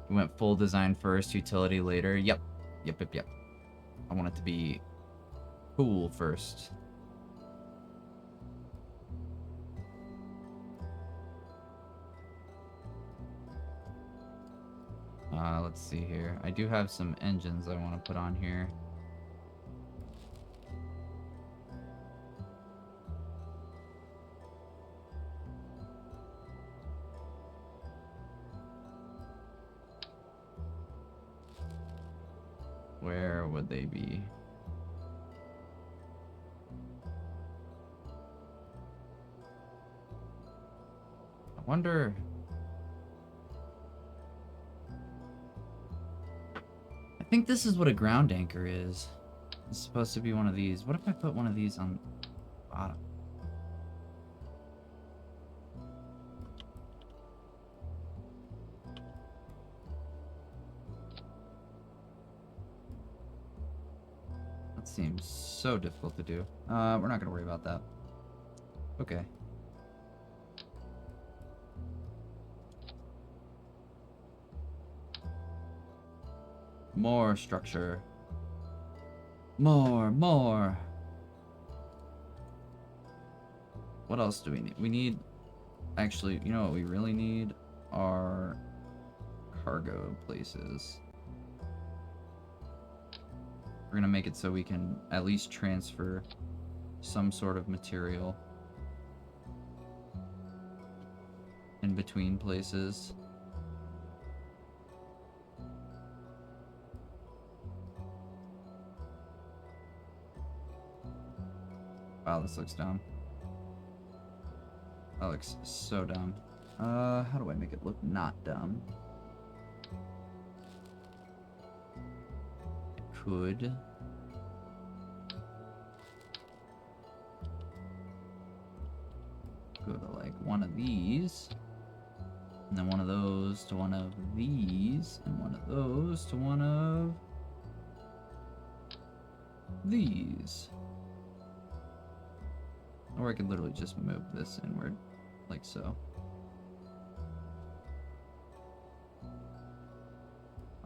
We went full design first, utility later. Yep. Yep. I want it to be cool first. Let's see here. I do have some engines I want to put on here. Where would they be? I wonder... I think this is what a ground anchor is. It's supposed to be one of these. What if I put one of these on the bottom? That seems so difficult to do. We're not gonna worry about that. Okay. More structure. More. What else do we need? We need... Actually, you know what we really need? Are cargo places. We're gonna make it so we can at least transfer some sort of material in between places. Wow, this looks dumb. That looks so dumb. How do I make it look not dumb? I could like one of these. And then one of those to one of these. And one of those to one of these. Or I could literally just move this inward, like so.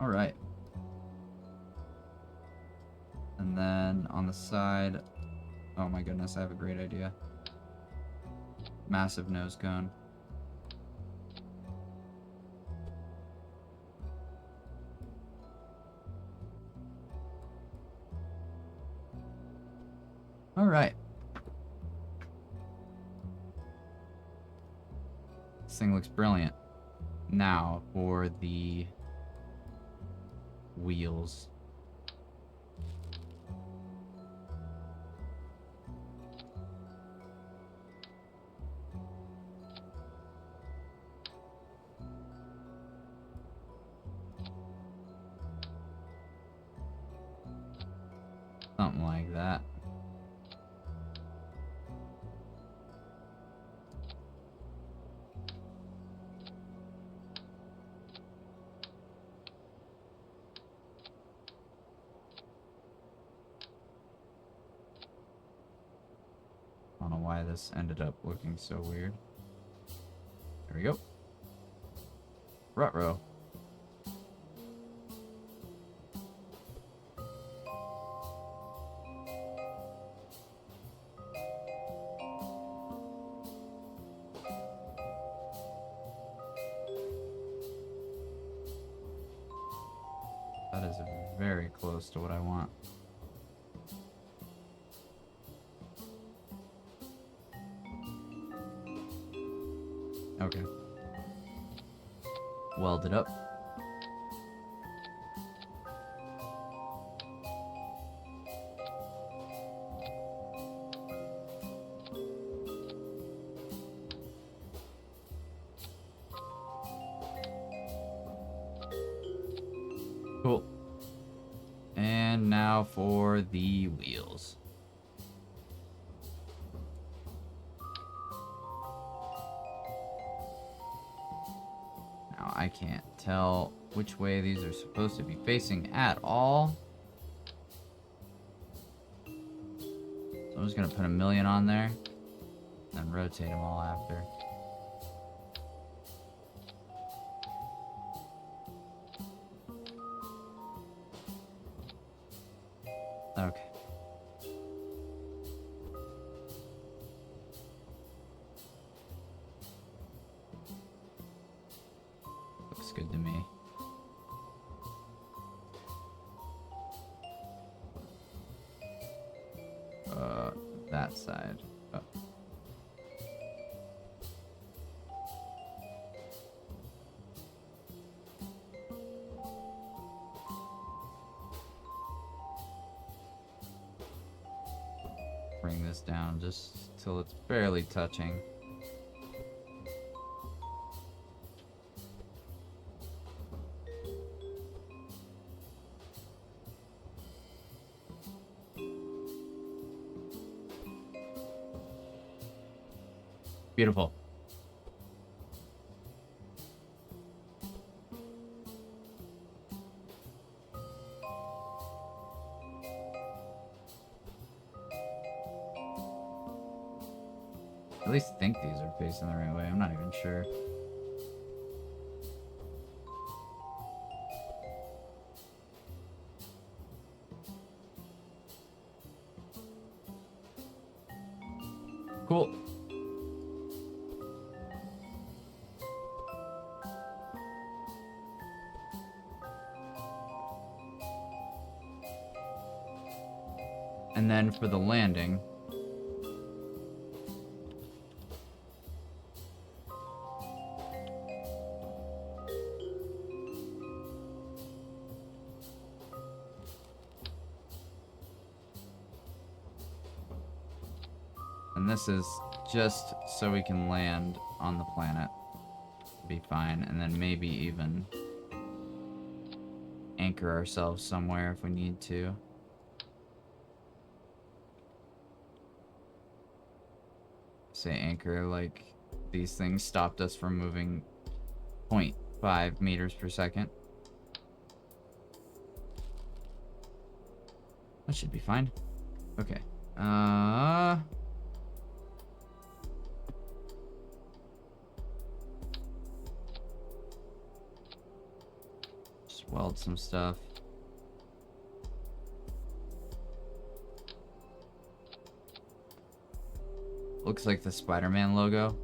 Alright. And then on the side... Oh my goodness, I have a great idea. Massive nose cone. Alright. This thing looks brilliant. Now for the wheels. Something like that. I don't know why this ended up looking so weird. There we go. Ruh-roh. That is very close to what I want. Okay. Weld it up. Cool. And now for the wheels. Now I can't tell which way these are supposed to be facing at all. So I'm just gonna put 1,000,000 on there, then rotate them all after. Okay. Looks good to me. That side. Oh. Bring this down just till it's barely touching. Beautiful. At least think these are facing the right way. I'm not even sure. Cool. And then for the landing, and this is just so we can land on the planet. Be fine, and then maybe even anchor ourselves somewhere if we need to. Say anchor like These things stopped us from moving 0.5 meters per second. That should be fine. Okay. Just weld some stuff. Looks like the Spider-Man logo.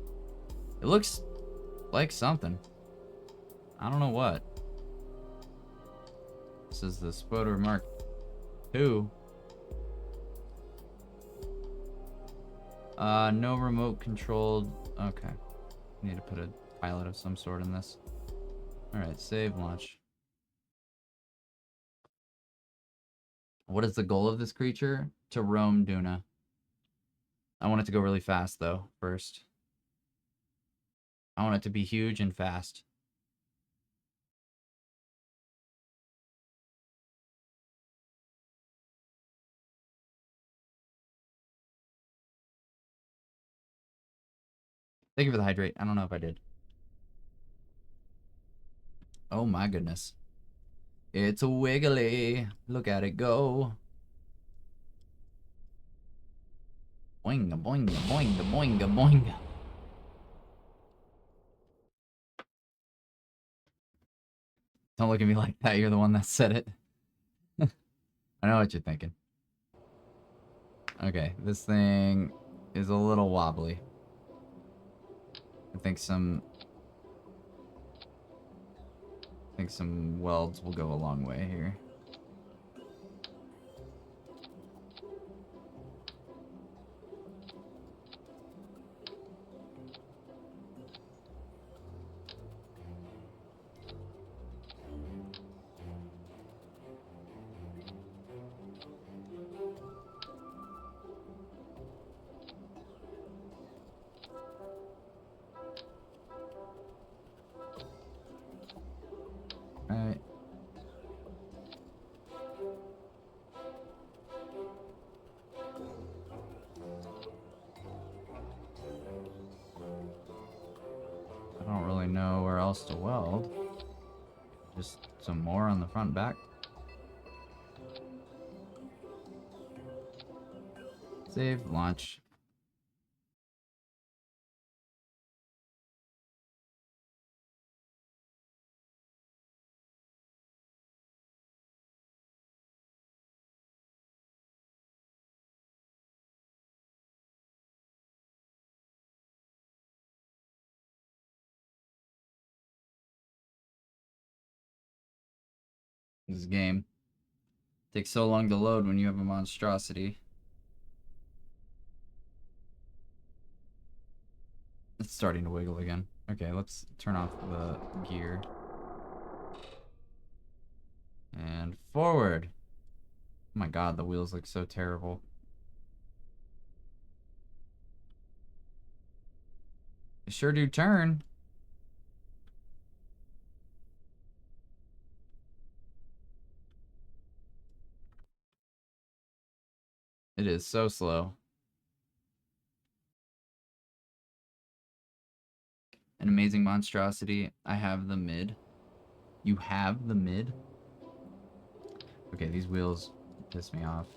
It looks like something. I don't know what. This is the Spoder Mark II. No remote controlled. Okay. Need to put a pilot of some sort in this. Alright, save, launch. What is the goal of this creature? To roam Duna. I want it to go really fast, though, first. I want it to be huge and fast. Thank you for the hydrate. I don't know if I did. Oh my goodness. It's a wiggly. Look at it go. Boinga, boinga, boinga, boinga, boinga. Don't look at me like that. You're the one that said it. I know what you're thinking. Okay, this thing is a little wobbly. I think some welds will go a long way here. Alright. I don't really know where else to weld. Just some more on the front back. Save, launch. This game takes so long to load when you have a monstrosity. It's starting to wiggle again. Okay, let's turn off the gear. And forward. Oh my god, the wheels look so terrible. They sure do turn. It is so slow. An amazing monstrosity. I have the mid. You have the mid? Okay, these wheels piss me off.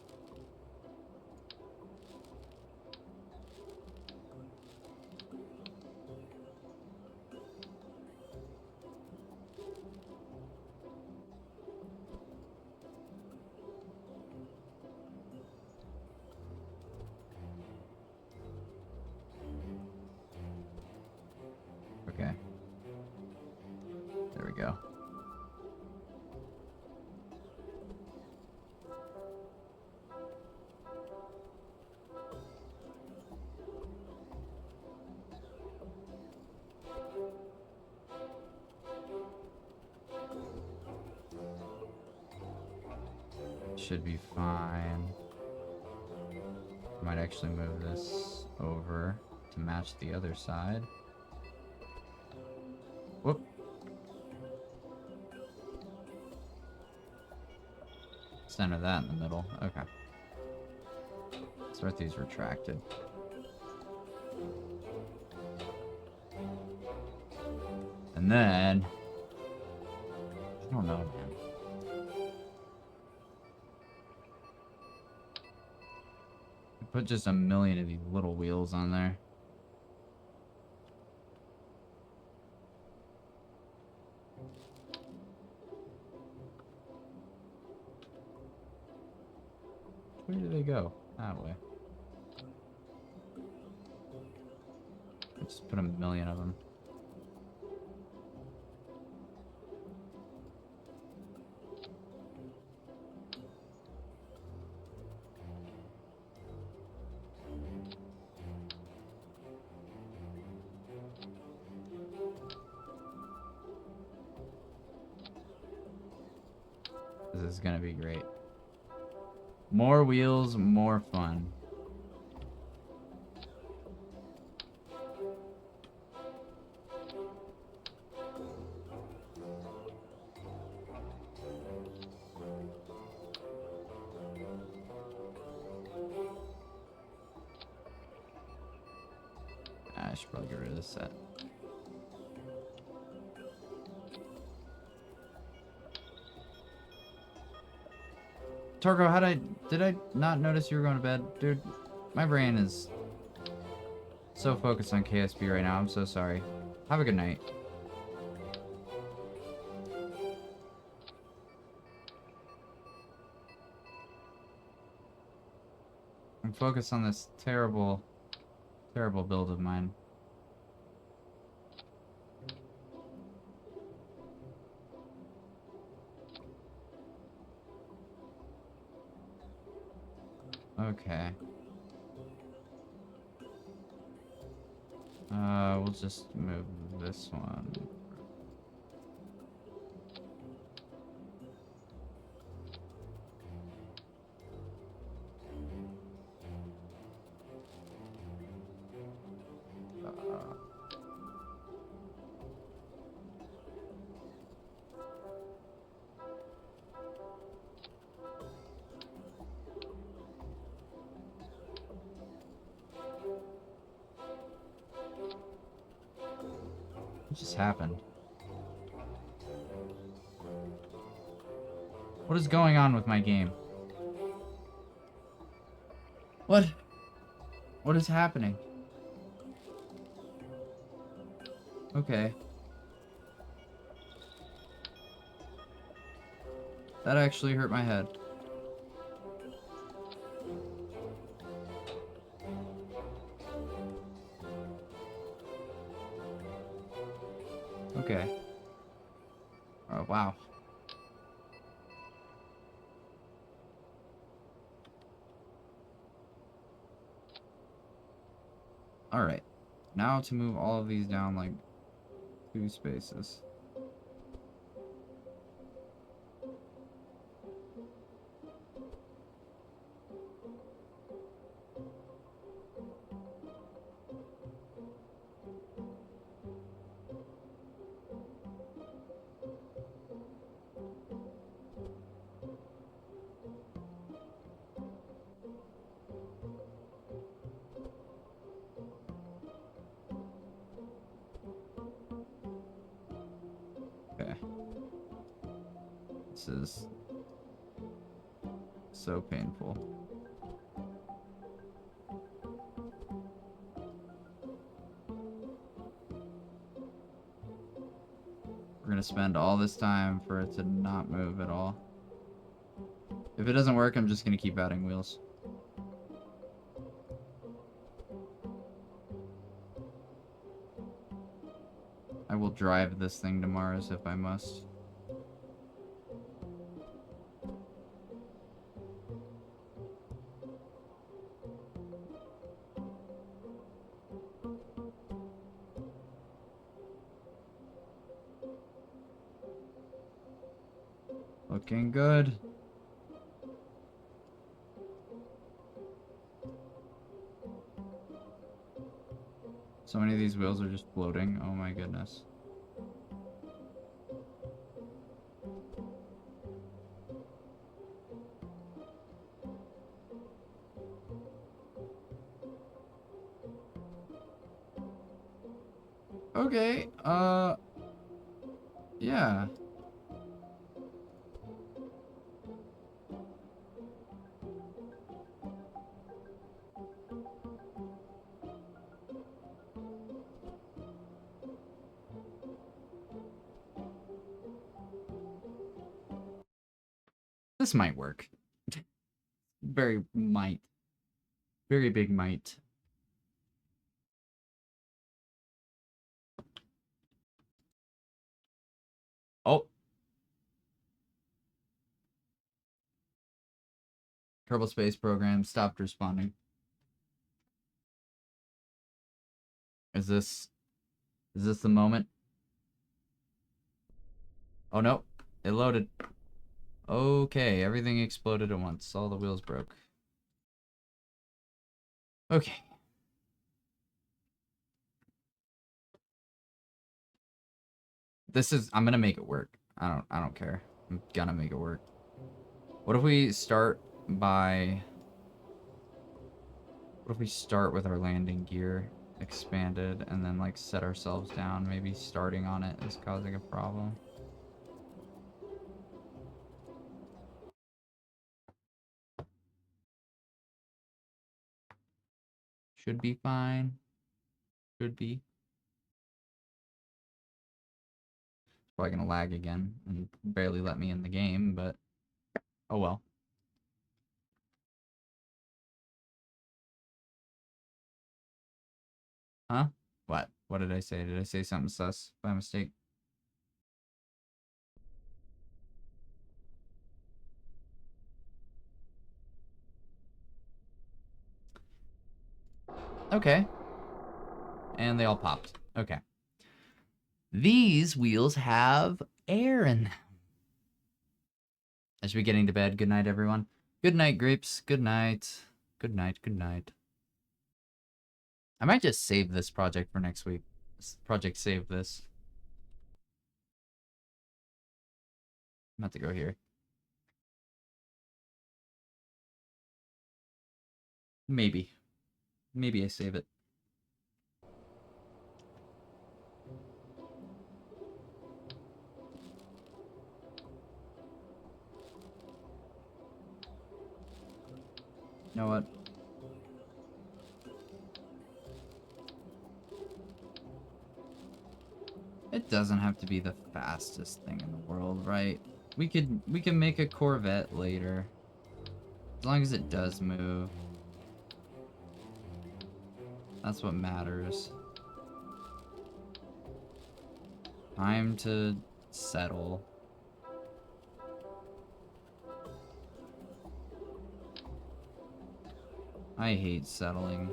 Okay. There we go. Should be fine. Might actually move this over to match the other side. Whoop. Center that in the middle. Okay. Start these retracted. And then, I don't know, man. Put just a million of these little wheels on there. Where do they go? That way. Just put a million of them. This is gonna be great. More wheels, more fun. I should probably get rid of this set. Torgo, did I not notice you were going to bed? Dude, my brain is so focused on KSP right now. I'm so sorry. Have a good night. I'm focused on this terrible, terrible build of mine. Okay. We'll just move this one. What just happened? What is going on with my game? What? What is happening? Okay. That actually hurt my head. Okay. Oh, wow. Alright. Now to move all of these down like 2 spaces. Okay. This is so painful. We're gonna spend all this time for it to not move at all. If it doesn't work, I'm just gonna keep adding wheels. I will drive this thing to Mars if I must. Looking good. So many of these wheels are just floating. Oh my goodness. Okay, Yeah. This might work. Very might. Very big might. Oh. Kerbal Space Program stopped responding. Is this the moment? Oh no. It loaded. Okay, everything exploded at once. All the wheels broke. Okay. I'm gonna make it work. I don't care. I'm gonna make it work. What if we start by what if we start with our landing gear expanded and then like set ourselves down? Maybe starting on it is causing a problem. Should be fine. Should be. It's probably gonna lag again and barely let me in the game, but oh well. Huh? What? What did I say? Did I say something sus by mistake? Okay. And they all popped. Okay. These wheels have air in them. I should be getting to bed. Good night, everyone. Good night, Grapes. Good night. Good night. Good night. I might just save this project for next week. Project save this. I'm about to go here. Maybe. Maybe I save it. You know what? It doesn't have to be the fastest thing in the world, right? We can make a Corvette later. As long as it does move. That's what matters. Time to settle. I hate settling.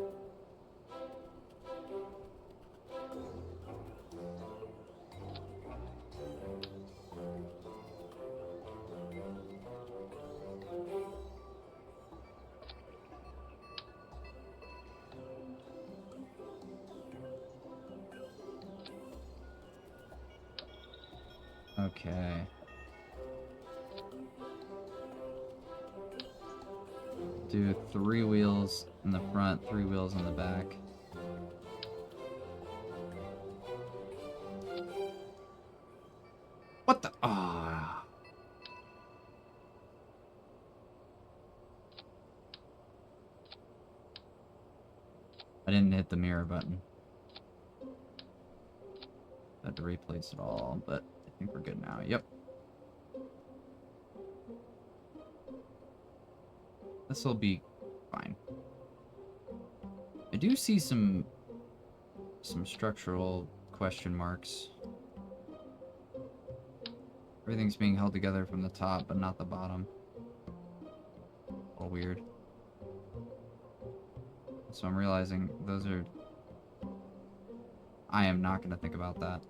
Okay. Do 3 wheels in the front, 3 wheels in the back. What the? Ah. I didn't hit the mirror button. I had to replace it all, but I think we're good now. Yep. This will be fine. I do see some structural question marks. Everything's being held together from the top, but not the bottom. All weird. So I'm realizing those are... I am not going to think about that.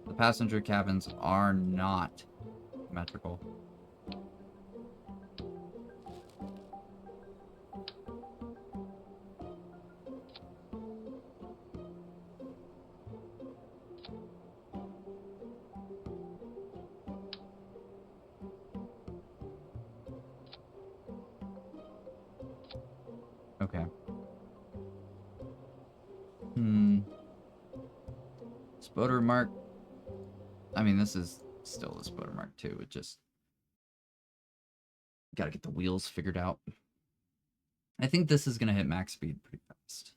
The passenger cabins are not symmetrical. Okay. Spoder mark I mean, this is still a spotter mark too. It just gotta get the wheels figured out. I think this is gonna hit max speed pretty fast.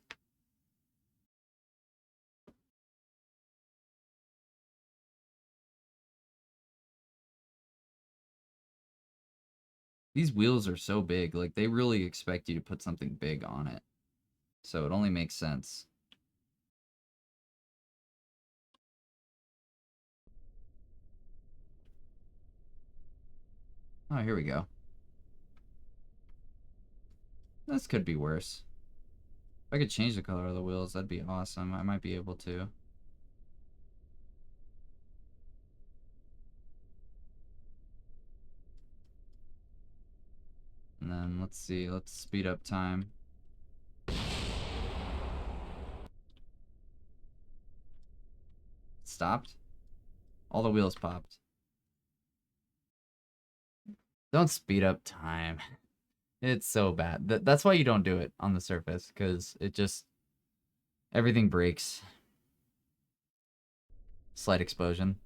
These wheels are so big, like they really expect you to put something big on it. So it only makes sense. Oh, here we go. This could be worse. If I could change the color of the wheels, that'd be awesome. I might be able to. And then let's see, let's speed up time. Stopped. All the wheels popped. Don't speed up time. It's so bad. That's why you don't do it on the surface, because it just... everything breaks. Slight explosion.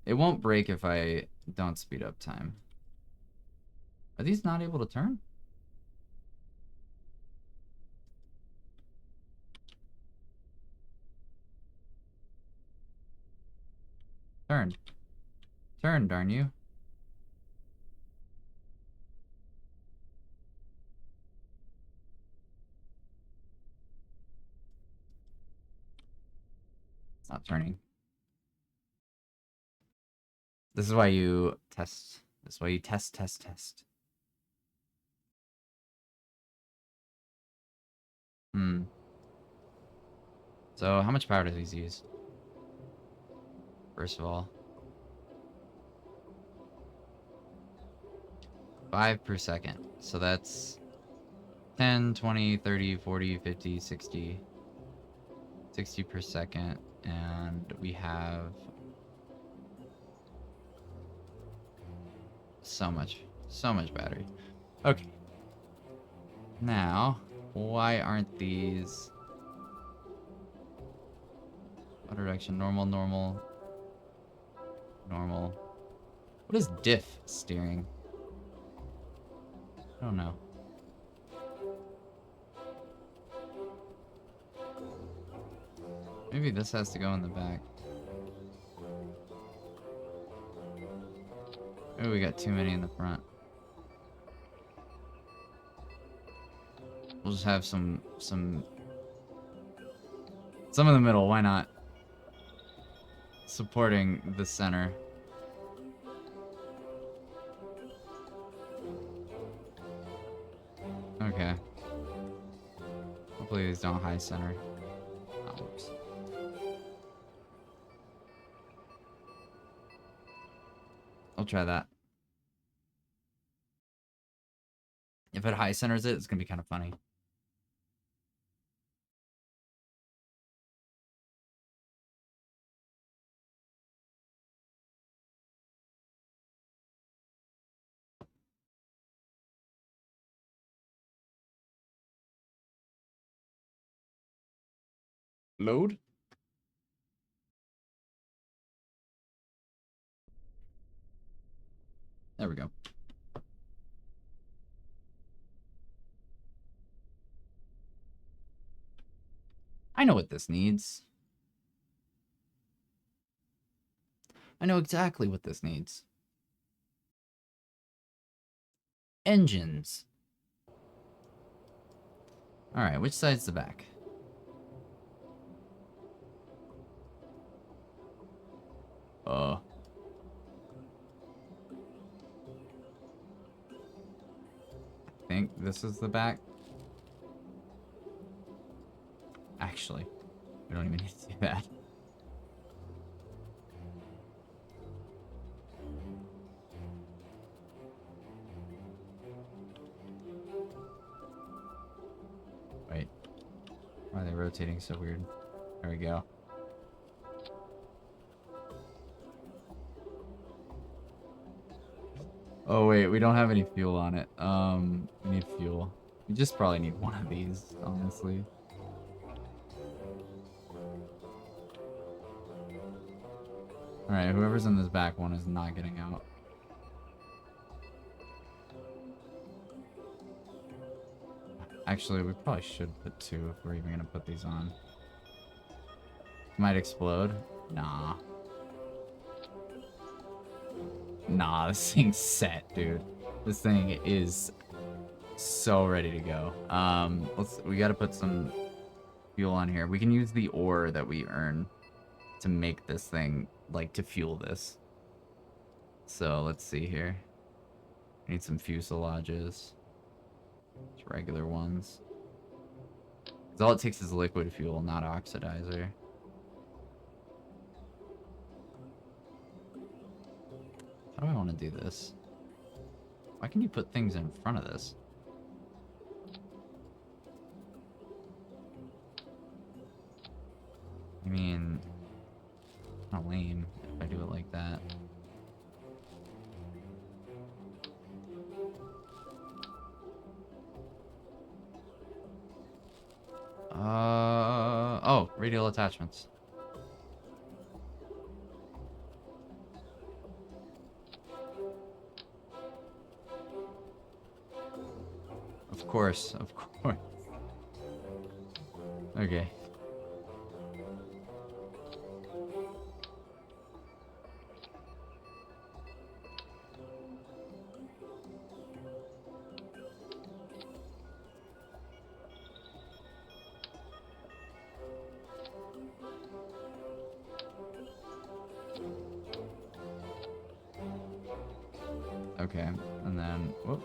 It won't break if I don't speed up time. Are these not able to turn? Turn. Turn, darn you. It's not turning. This is why you test. This is why you test. So, how much power does these use? First of all. 5 per second. So that's 10, 20, 30, 40, 50, 60. 60 per second. And we have so much battery. Okay. Now, why aren't these... what direction? Normal, normal. Normal. What is diff steering? I don't know. Maybe this has to go in the back. Maybe we got too many in the front. We'll just have some in the middle, why not? Supporting the center. Okay. Hopefully these don't high center. Oh, whoops. I'll try that. If it high centers it, it's gonna be kind of funny. Load? There we go. I know what this needs. I know exactly what this needs. Engines. Alright, which side's the back? I think this is the back. Actually, we don't even need to do that. Wait. Why are they rotating so weird? There we go. Oh wait, we don't have any fuel on it. We need fuel. We just probably need one of these, honestly. Alright, whoever's in this back one is not getting out. Actually, we probably should put 2 if we're even gonna put these on. Might explode. Nah. Nah, this thing's set, dude. This thing is so ready to go. We gotta put some fuel on here. We can use the ore that we earn to make this thing, like, to fuel this. So, let's see here. We need some fuselages. Just regular ones. 'Cause all it takes is liquid fuel, not oxidizer. How do I want to do this? Why can you put things in front of this? I mean, kind of lame if I do it like that. Oh, radial attachments. Of course, of course. Okay. Okay, and then, whoop.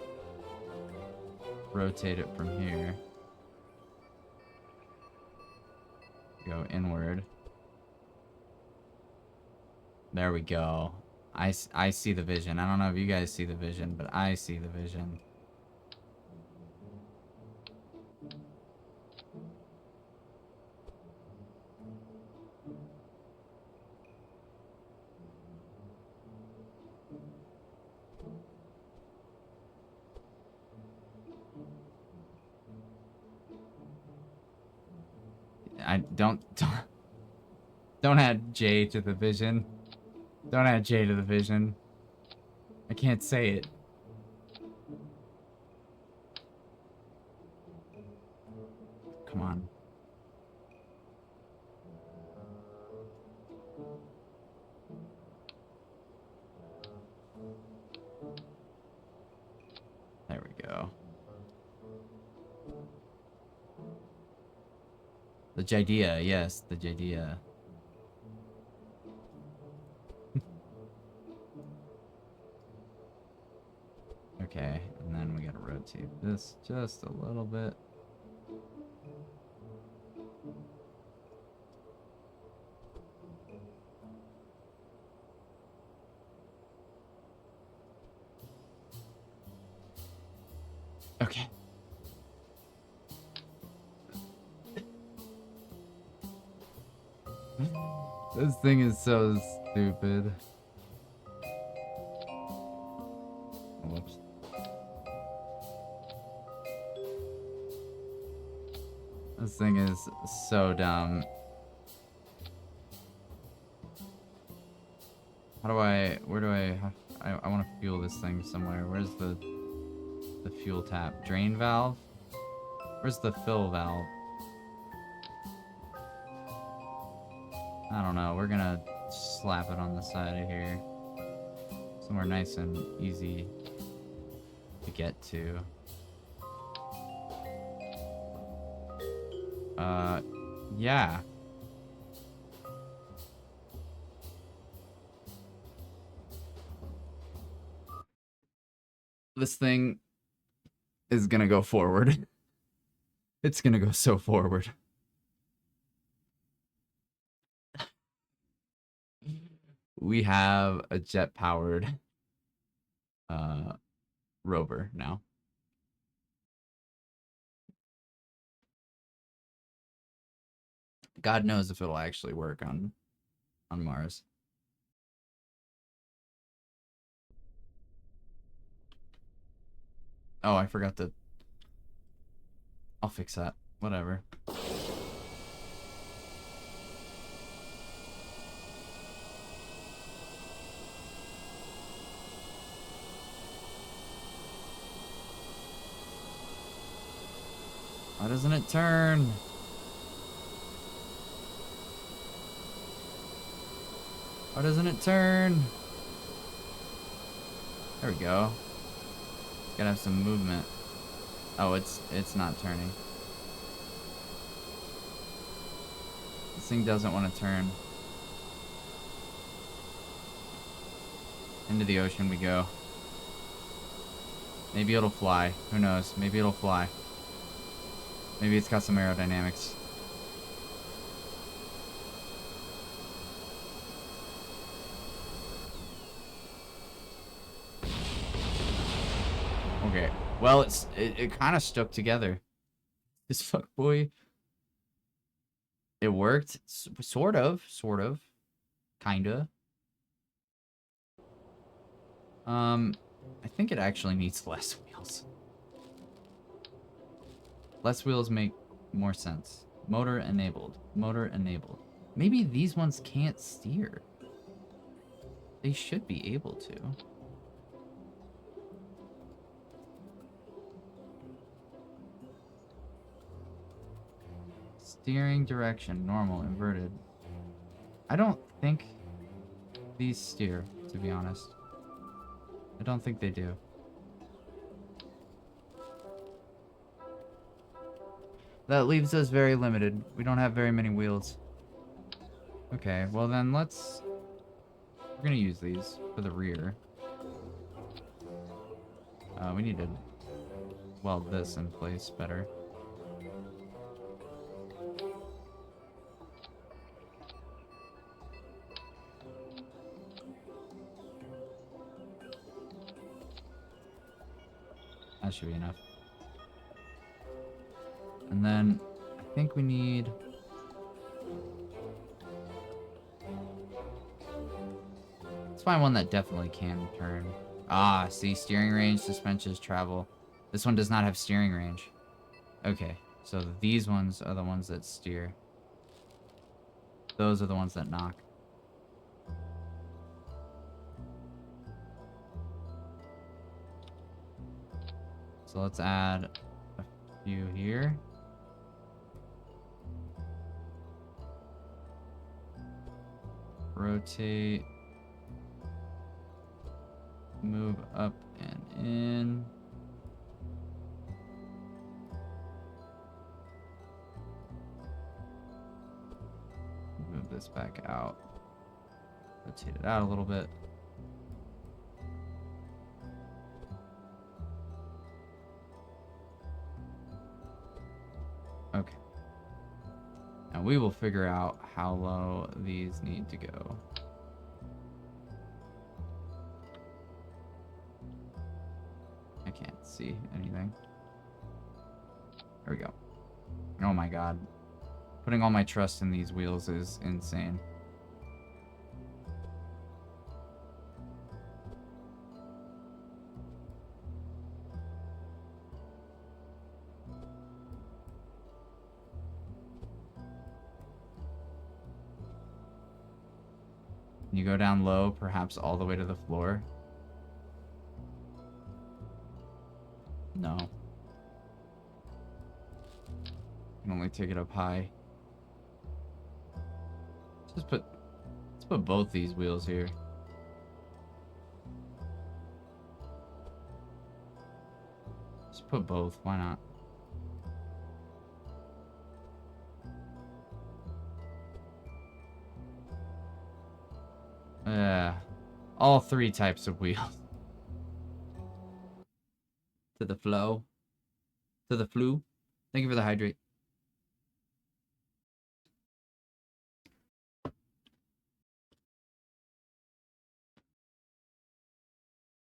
Rotate it from here. Go inward. There we go. I see the vision. I don't know if you guys see the vision, but I see the vision. I don't add J to the vision. Don't add J to the vision. I can't say it. Come on. There we go. The Jidea, yes, the Jidea. Okay, and then we gotta rotate this just a little bit. Okay. This thing is so stupid. Whoops. This thing is so dumb. Where do I want to fuel this thing somewhere. Where's the fuel tap? Drain valve? Where's the fill valve? I don't know. We're gonna slap it on the side of here. Somewhere nice and easy to get to. Yeah. This thing is gonna go forward. It's gonna go so forward. We have a jet-powered rover now. God knows if it'll actually work on Mars. Oh, I forgot to... I'll fix that. Whatever. doesn't it turn? Why doesn't it turn? There we go. It's gotta have some movement. Oh, it's not turning. This thing doesn't want to turn. Into the ocean we go. Maybe it'll fly. Who knows? Maybe it'll fly. Maybe it's got some aerodynamics. Okay. Well, it kind of stuck together. This fuck boy. It worked. Sort of. Kinda. I think it actually needs less wheels. Less wheels make more sense. Motor enabled. Motor enabled. Maybe these ones can't steer. They should be able to. Steering direction. Normal. Inverted. I don't think these steer, to be honest. I don't think they do. That leaves us very limited. We don't have very many wheels. Okay, well then we're gonna use these for the rear. We need to weld this in place better. That should be enough. And then I think we need... Let's find one that definitely can turn. Ah, see, steering range, suspensions, travel. This one does not have steering range. Okay, so these ones are the ones that steer. Those are the ones that knock. So let's add a few here. Rotate. Move up and in. Move this back out. Rotate it out a little bit. Okay. Now we will figure out how low these need to go. I can't see anything. There we go. Oh my god. Putting all my trust in these wheels is insane. Can you go down low, perhaps all the way to the floor? No. I can only take it up high. Let's put both these wheels here. Just put both, why not? All three types of wheels. To the flow. To the flu. Thank you for the hydrate.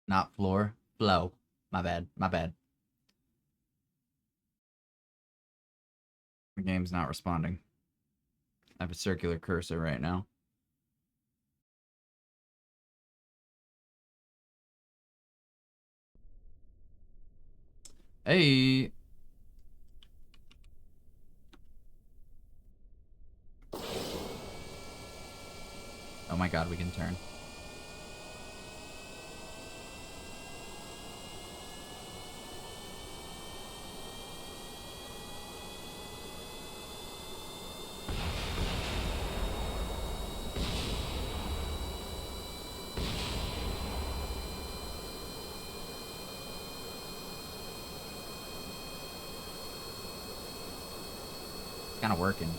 Not floor. Flow. My bad. My bad. The game's not responding. I have a circular cursor right now. Hey. Oh my god, we can turn. kind of working.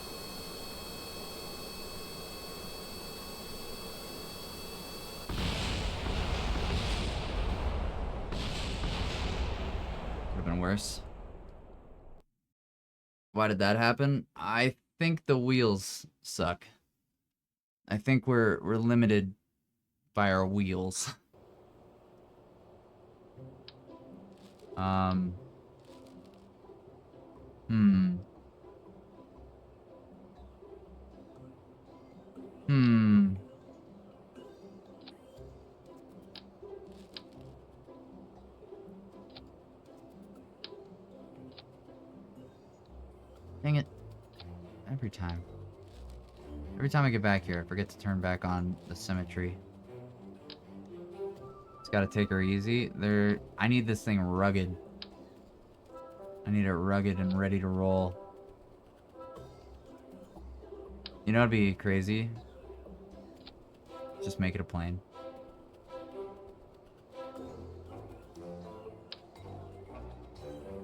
Could have been worse. Why did that happen? I think the wheels suck. I think we're limited by our wheels. Hmm. Dang it. Every time. Every time I get back here, I forget to turn back on the symmetry. Just gotta take her easy. I need this thing rugged. I need it rugged and ready to roll. You know what'd be crazy? Just make it a plane.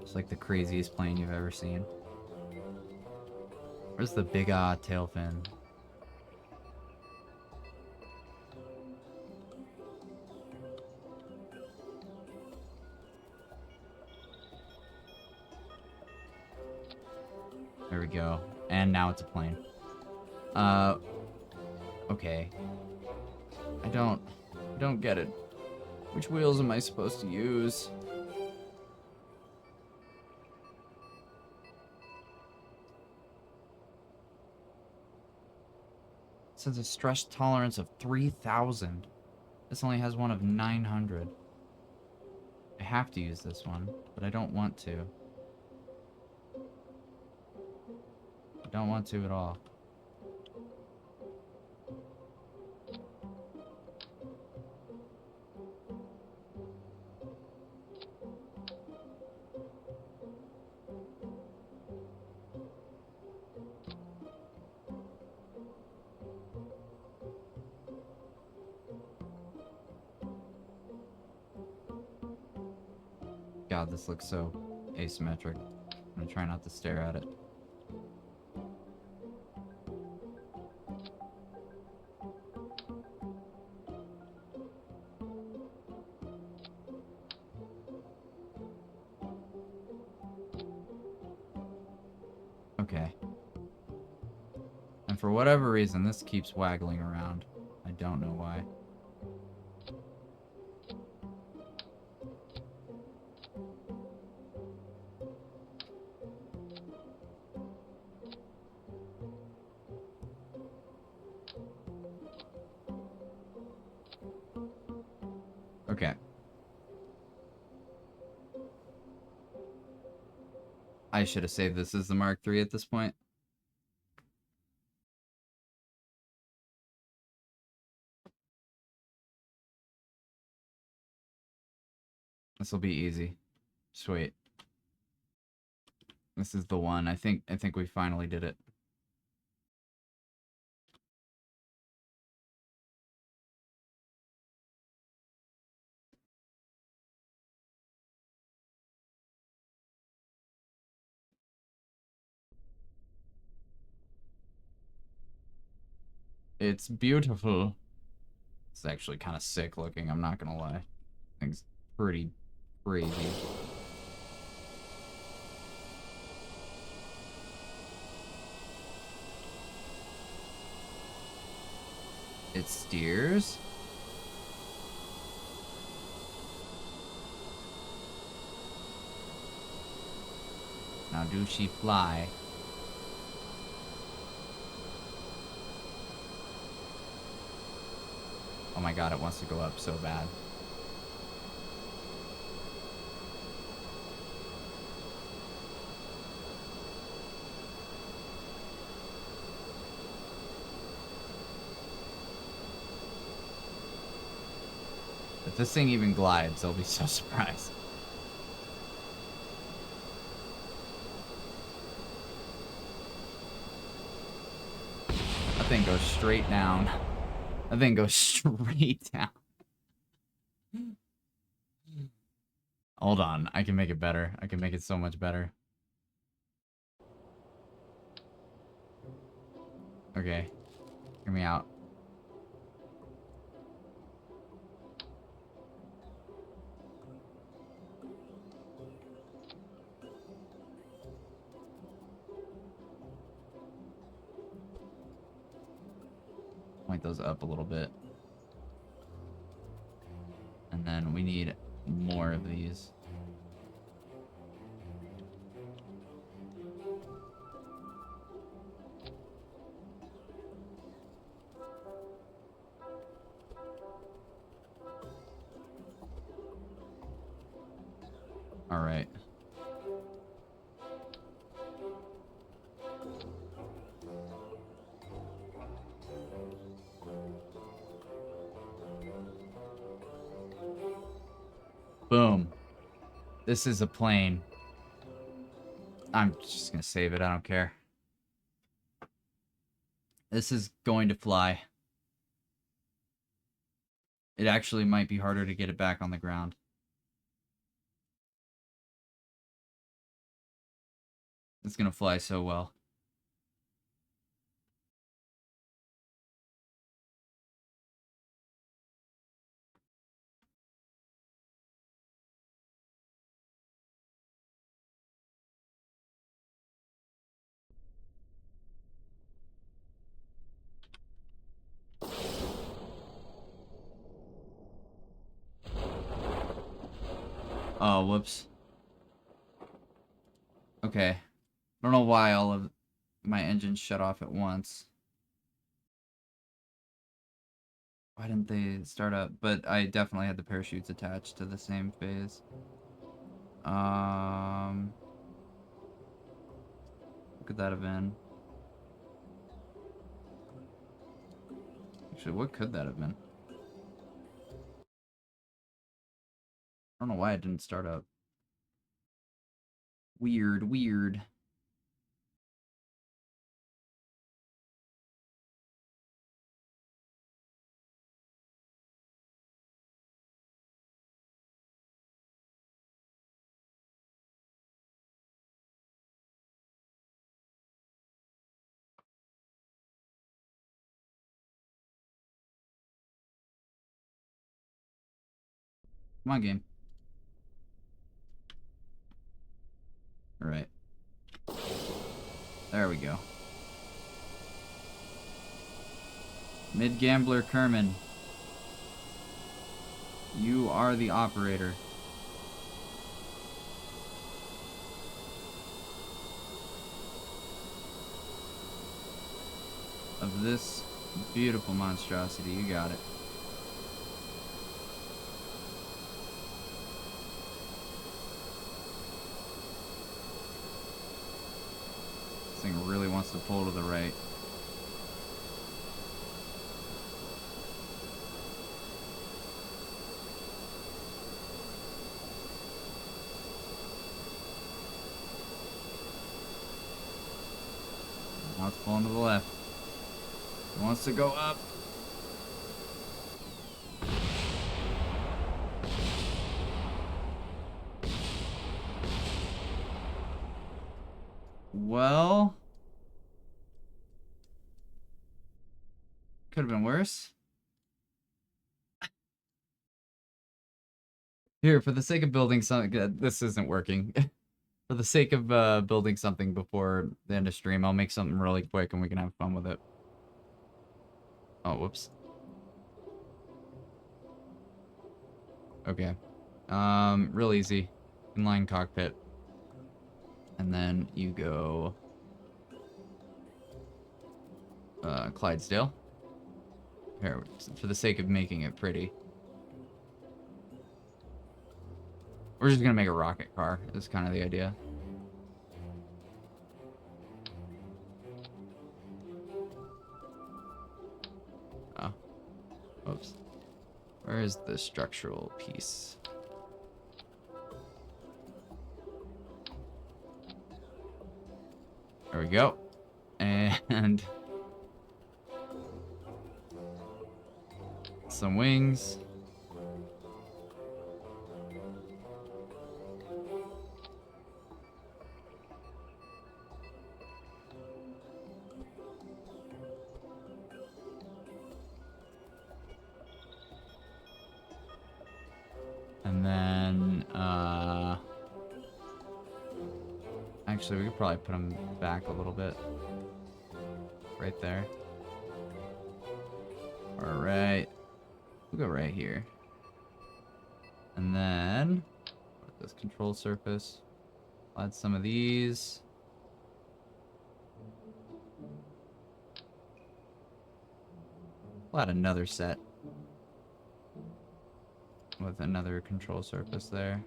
It's like the craziest plane you've ever seen. Where's the big tail fin? There we go. And now it's a plane. Okay. I don't get it. Which wheels am I supposed to use? It says a stress tolerance of 3,000. This only has one of 900. I have to use this one, but I don't want to. I don't want to at all. God, this looks so asymmetric. I'm gonna try not to stare at it. Okay. And for whatever reason, this keeps waggling around. I don't know why. Okay. I should have saved this as the Mark III at this point. This will be easy. Just wait. This is the one. I think we finally did it. It's beautiful. It's actually kind of sick looking, I'm not gonna lie. Thing's pretty crazy. It steers? Now do she fly? Oh my god, it wants to go up so bad. If this thing even glides, I'll be so surprised. That thing goes straight down. That thing goes straight down. Hold on, I can make it better. I can make it so much better. Okay. Hear me out. Point those up a little bit. And then we need more of these. All right. Boom. This is a plane. I'm just gonna save it. I don't care. This is going to fly. It actually might be harder to get it back on the ground. It's gonna fly so well. Oh, whoops. Okay. I don't know why all of my engines shut off at once. Why didn't they start up? But I definitely had the parachutes attached to the same phase. What could that have been? Actually, what could that have been? I don't know why it didn't start up. Weird, weird. Come on, game. Alright. There we go. Mid-Gambler Kerman. You are the operator. Of this beautiful monstrosity. You got it. This thing really wants to pull to the right. Now it's pulling to the left. It wants to go up. Well, could have been worse. Here, for the sake of building something, this isn't working. For the sake of building something before the end of stream, I'll make something really quick and we can have fun with it. Oh, whoops. Okay. Real easy. Inline cockpit. And then you go Clydesdale. Here, for the sake of making it pretty. We're just gonna make a rocket car, is kind of the idea. Oh. Oops. Where is the structural piece? There we go. And some wings. Actually, we could probably put them back a little bit. Right there. Alright. We'll go right here. And then put this control surface. Add some of these. We'll add another set with another control surface there.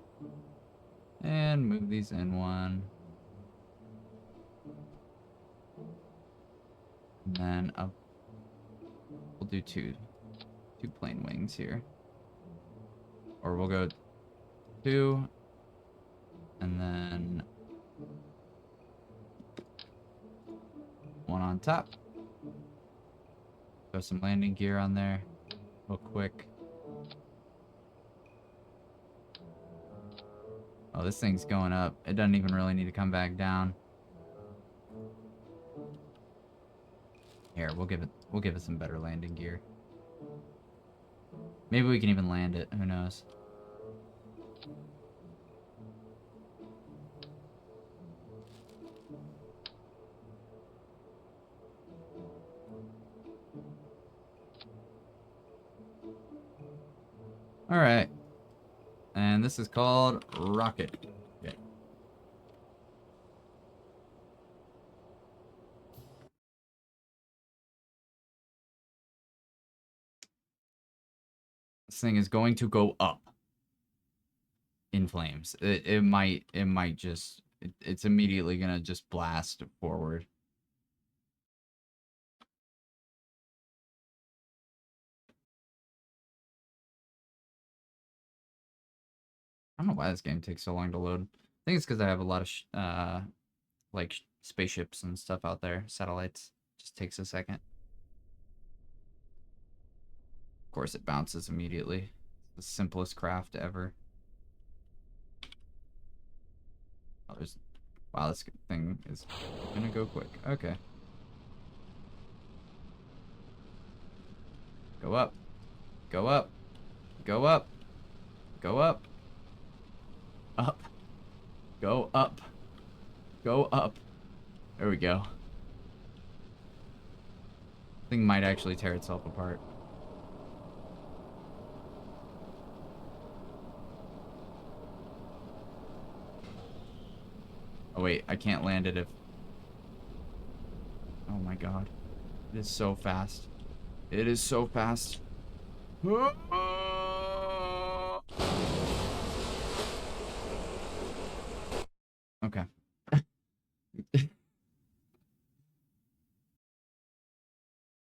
And move these in one. And then up. We'll do two plain wings here. Or we'll go 2. And then 1 on top. Throw some landing gear on there real quick. Oh, this thing's going up. It doesn't even really need to come back down. Here, we'll give it some better landing gear. Maybe we can even land it, who knows. Alright. And this is called Rocket. Okay. This thing is going to go up in flames. It might just it's immediately gonna just blast forward. I don't know why this game takes so long to load. I think it's because I have a lot of like spaceships and stuff out there, satellites. Just takes a second. Of course, it bounces immediately. It's the simplest craft ever. Oh, wow, this thing is gonna go quick. Okay. Go up. Go up. Go up. Go up. Up. Go up. Go up. There we go. Thing might actually tear itself apart. Oh wait, I can't land it if... Oh my god. It is so fast. It is so fast. Okay.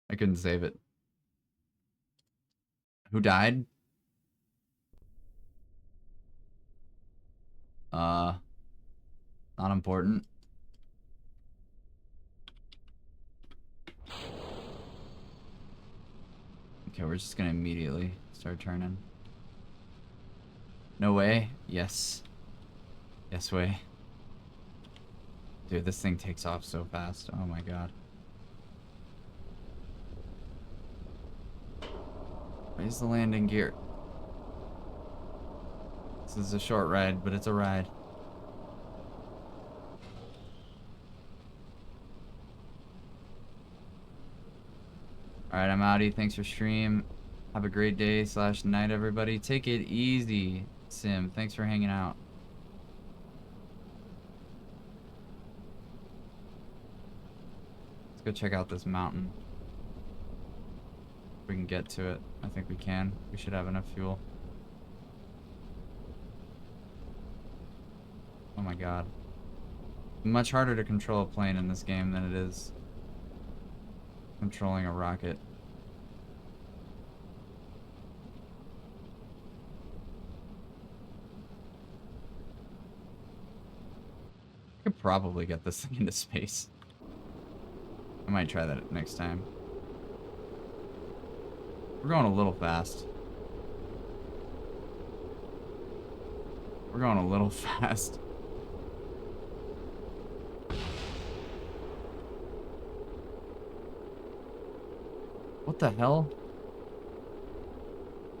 I couldn't save it. Who died? Not important. Okay, we're just gonna immediately start turning. No way? Yes. Yes way. Dude, this thing takes off so fast. Oh my god. Where's the landing gear? This is a short ride, but it's a ride. Alright, I'm outie. Thanks for stream. Have a great day / night, everybody. Take it easy, Sim. Thanks for hanging out. Let's go check out this mountain. If we can get to it. I think we can. We should have enough fuel. Oh my god. Much harder to control a plane in this game than it is controlling a rocket. I could probably get this thing into space. I might try that next time. We're going a little fast. We're going a little fast. What the hell?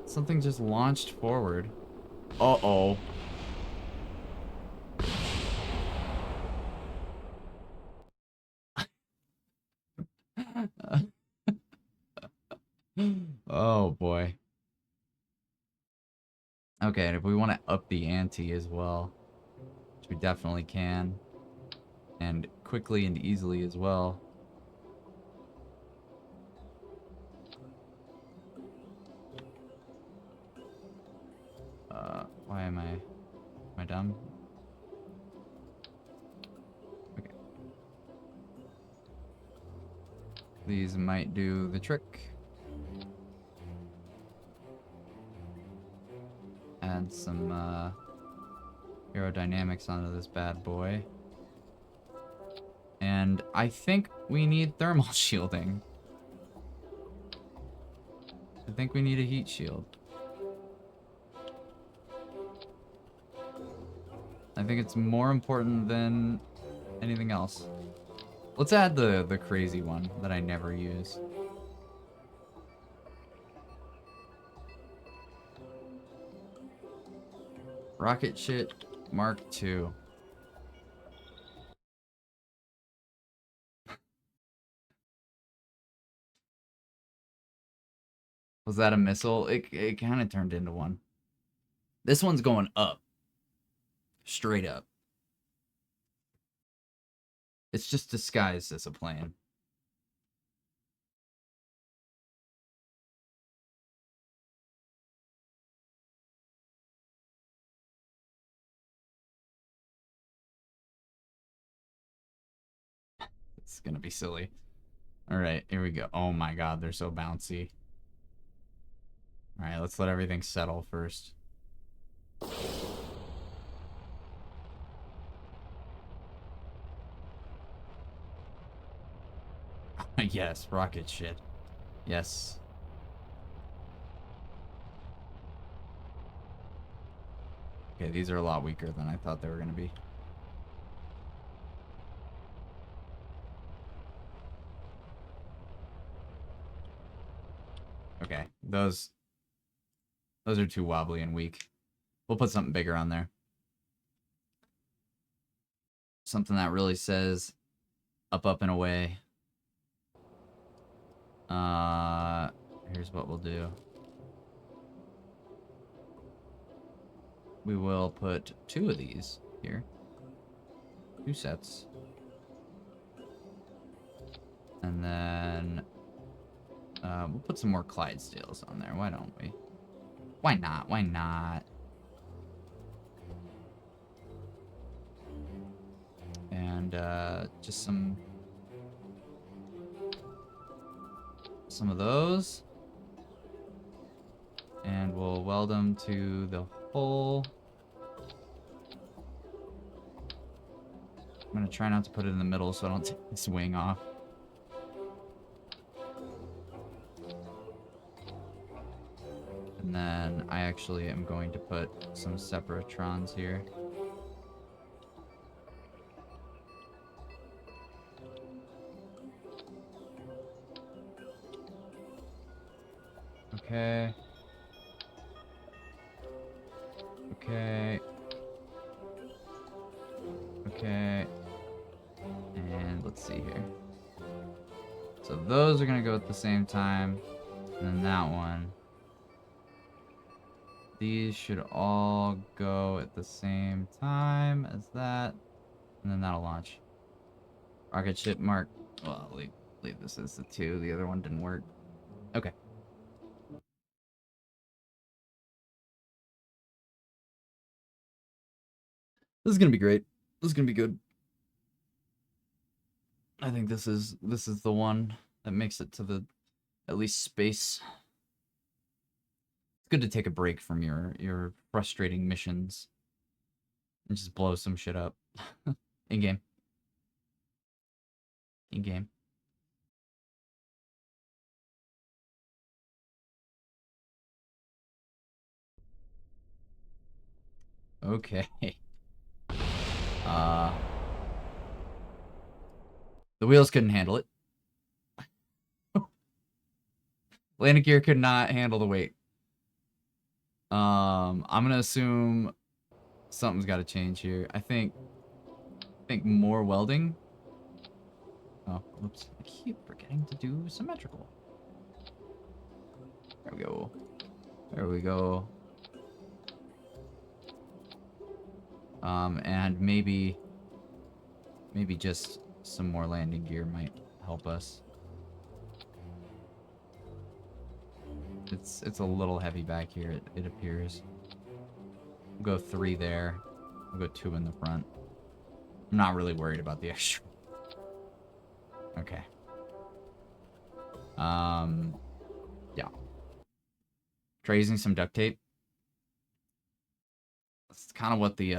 Something just launched forward. Uh-oh. Oh boy. Okay, and if we want to up the ante as well, which we definitely can, and quickly and easily as well. Why am I dumb? Okay. These might do the trick. Add some aerodynamics onto this bad boy. And I think we need thermal shielding. I think we need a heat shield. I think it's more important than anything else. Let's add the crazy one that I never use. Rocket shit Mark II. Was that a missile? It kind of turned into one. This one's going up. Straight up. It's just disguised as a plane. It's gonna be silly. Alright, here we go. Oh my god, they're so bouncy. Alright, let's let everything settle first. Yes, rocket shit. Yes. Okay, these are a lot weaker than I thought they were gonna be. Okay, those are too wobbly and weak. We'll put something bigger on there. Something that really says up, up, and away. Here's what we'll do. We will put 2 of these here. 2 sets. And then we'll put some more Clydesdales on there. Why don't we? Why not? Why not? And just some of those. And we'll weld them to the hole. I'm gonna try not to put it in the middle so I don't take this wing off. And then I actually am going to put some separatrons here. Okay. Okay. Okay. And let's see here. So those are gonna go at the same time. And then that one. These should all go at the same time as that. And then that'll launch. Rocket ship Mark. Well, I'll leave this as the 2. The other one didn't work. Okay. This is gonna be great. This is gonna be good. I think this is the one that makes it to the at least space. It's good to take a break from your frustrating missions and just blow some shit up in game. In game. Okay. The wheels couldn't handle it. Landing gear could not handle the weight. I'm gonna assume something's got to change here. I think more welding. Oh, oops. I keep forgetting to do symmetrical. There we go. There we go. And maybe just some more landing gear might help us. It's a little heavy back here, it appears. We'll go 3 there. We'll go 2 in the front. I'm not really worried about the extra. Okay. Yeah. Try using some duct tape. That's kind of what the,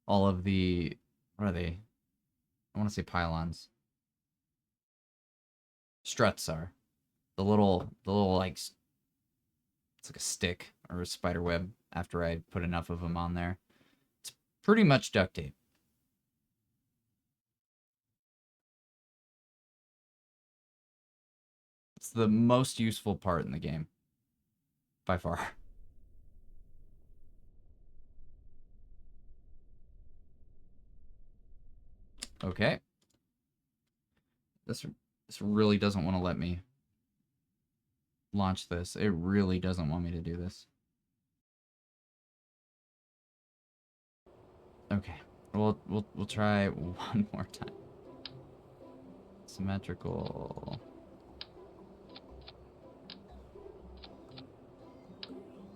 all of the, what are they? I want to say pylons. Struts are. The little, like, it's like a stick or a spider web after I put enough of them on there. It's pretty much duct tape. It's the most useful part in the game. By far. Okay. This really doesn't want to let me launch this. It really doesn't want me to do this. Okay. We'll try one more time. Symmetrical.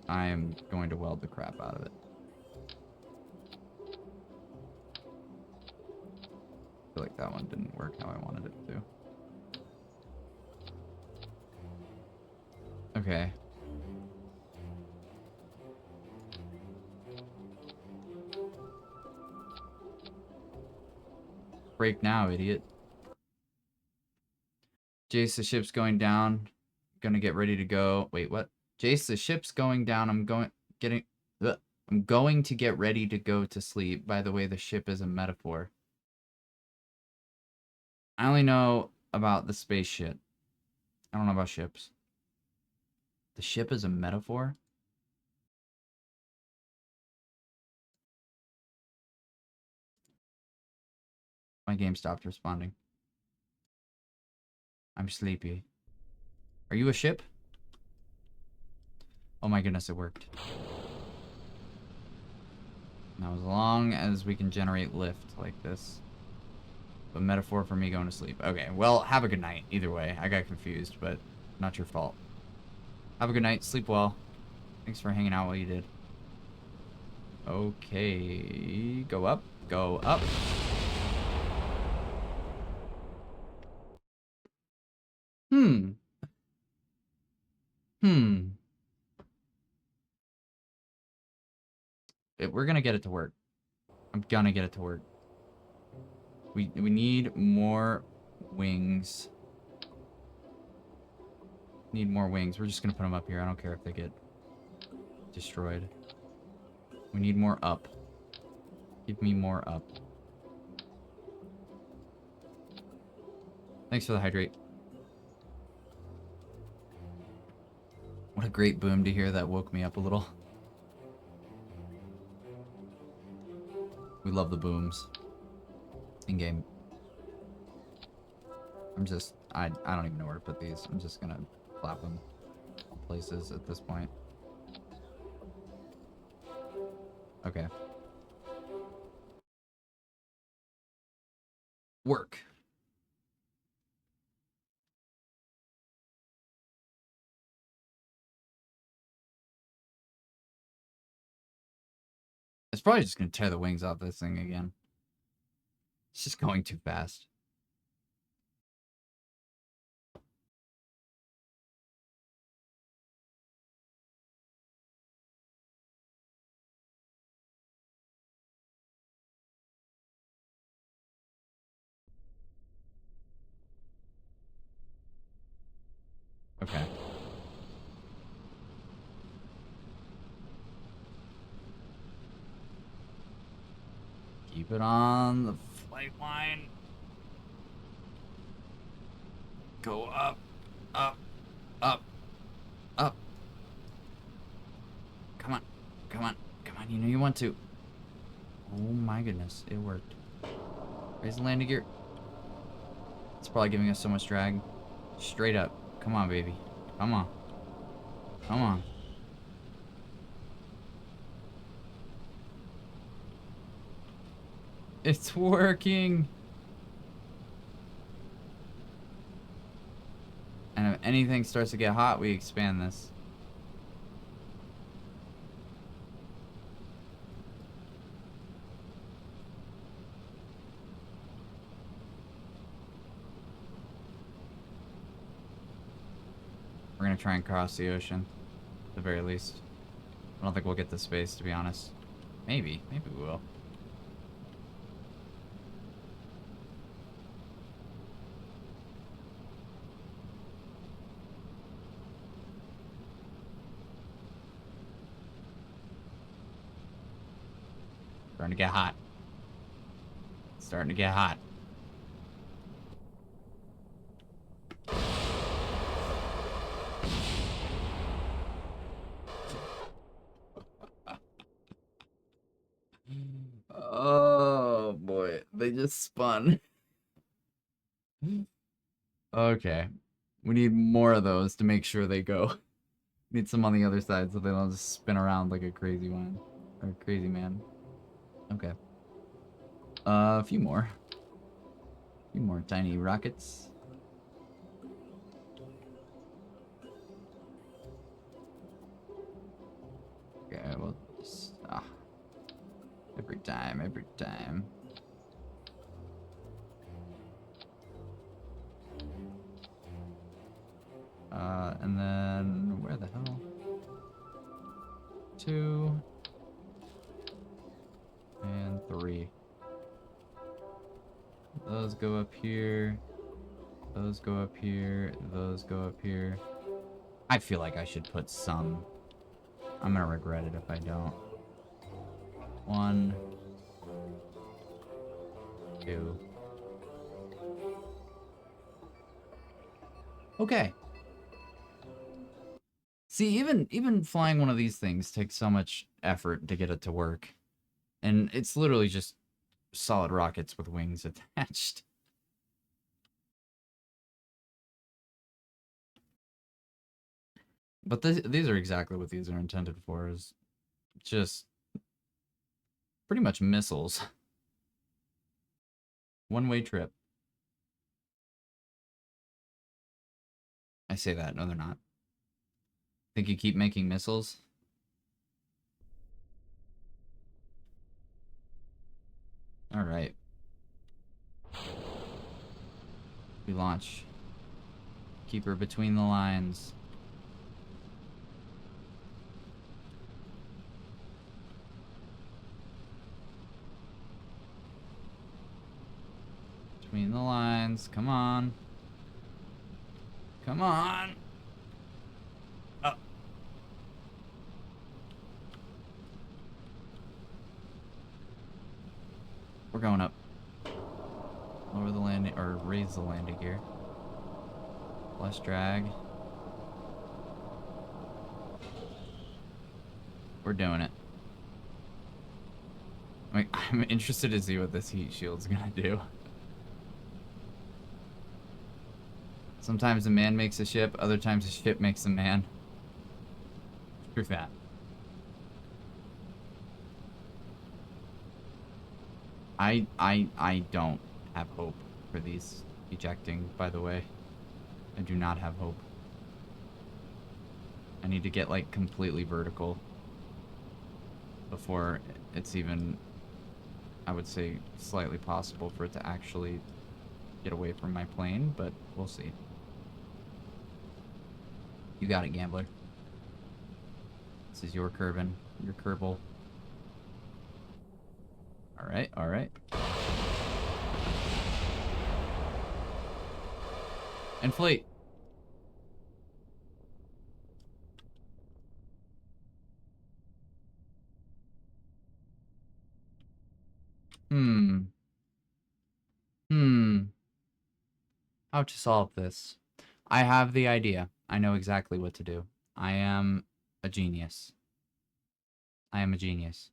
I am going to weld the crap out of it. I feel like that one didn't work how I wanted it to. Okay. Break now, idiot. Jace, the ship's going down. Gonna get ready to go. Wait, what? Jace, the ship's going down. I'm going to get ready to go to sleep. By the way, the ship is a metaphor. I only know about the space shit. I don't know about ships. The ship is a metaphor? My game stopped responding. I'm sleepy. Are you a ship? Oh my goodness, it worked. Now, as long as we can generate lift like this. A metaphor for me going to sleep. Okay, well, have a good night. Either way, I got confused, but not your fault. Have a good night. Sleep well. Thanks for hanging out while you did. Okay. Go up. Go up. We're gonna get it to work. I'm gonna get it to work. We need more wings. Need more wings. We're just gonna put them up here. I don't care if they get destroyed. We need more up. Give me more up. Thanks for the hydrate. What a great boom to hear. That woke me up a little. We love the booms. In-game. I don't even know where to put these. I'm just gonna flap them places at this point. Okay. Work. It's probably just gonna tear the wings off this thing again. It's just going too fast. Okay. Keep it on the flight line. Go up, up, up, up. Come on, come on, come on. You know you want to. Oh my goodness, it worked. Raise the landing gear. It's probably giving us so much drag. Straight up. Come on, baby. Come on. Come on. It's working. And if anything starts to get hot, we expand this. We're gonna try and cross the ocean, at the very least. I don't think we'll get the space, to be honest. Maybe we will. Starting to get hot. Starting to get hot. Oh boy, they just spun. Okay. We need more of those to make sure they go. Need some on the other side so they don't just spin around like a crazy one. Or a crazy man. Okay. A few more. A few more tiny rockets. Okay, well, just, every time, every time. And then, where the hell? 2. And 3. Those go up here. Those go up here. Those go up here. I feel like I should put some. I'm gonna regret it if I don't. 1. 2. Okay. See, even flying one of these things takes so much effort to get it to work. And it's literally just solid rockets with wings attached. But these are exactly what these are intended for, is just pretty much missiles. One-way trip. I say that, no they're not. Think you keep making missiles? Alright. We launch. Keep her between the lines. Between the lines. Come on. Come on. Oh. We're going up. Lower the landing, or raise the landing gear. Less drag. We're doing it. I'm interested to see what this heat shield's gonna do. Sometimes a man makes a ship, other times a ship makes a man. True fact. I don't have hope for these ejecting, by the way. I do not have hope. I need to get, like, completely vertical before it's even, I would say, slightly possible for it to actually get away from my plane, but we'll see. You got it, Gambler. This is your Kerbin, your Kerbal. Alright, alright. Inflate. How to solve this? I have the idea. I know exactly what to do. I am a genius. I am a genius.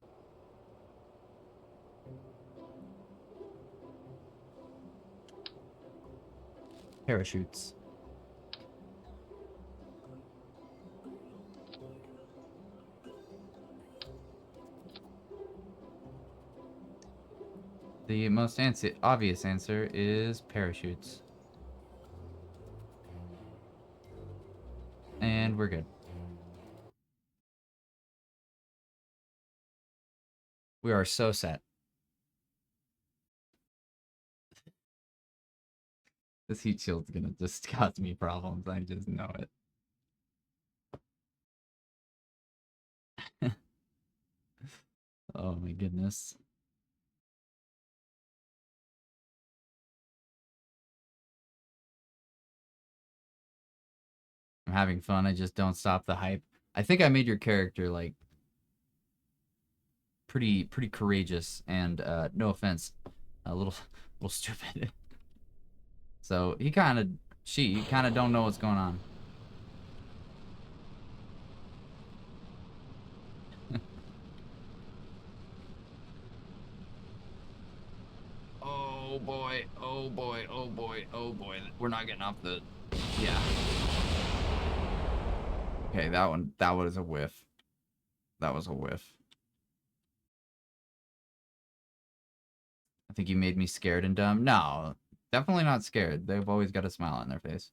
parachutes. The most obvious answer is parachutes. And we're good. We are so set. This heat shield's gonna just cause me problems. I just know it. Oh my goodness. I'm having fun. I just don't stop the hype. I think I made your character like pretty courageous and no offense, a little stupid. So she kind of don't know what's going on. Oh boy, oh boy, oh boy, oh boy. We're not getting off the... Yeah. Okay, that was a whiff. That was a whiff. I think you made me scared and dumb. No, definitely not scared. They've always got a smile on their face.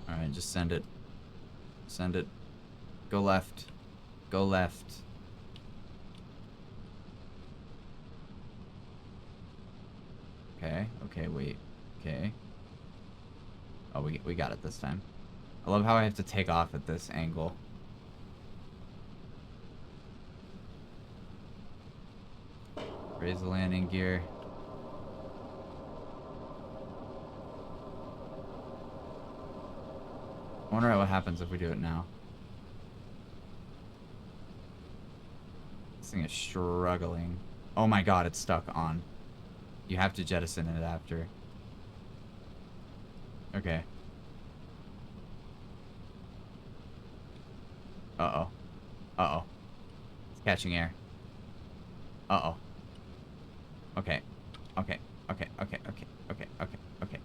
Alright, just send it. Send it. Go left. Go left. Okay, okay, wait. Okay. Oh, we got it this time. I love how I have to take off at this angle. Raise the landing gear. I wonder what happens if we do it now. This thing is struggling. Oh my god, it's stuck on. You have to jettison it after. Okay. Uh-oh. Uh-oh. It's catching air. Uh-oh. Okay. Okay. Okay. Okay. Okay. Okay. Okay. Okay.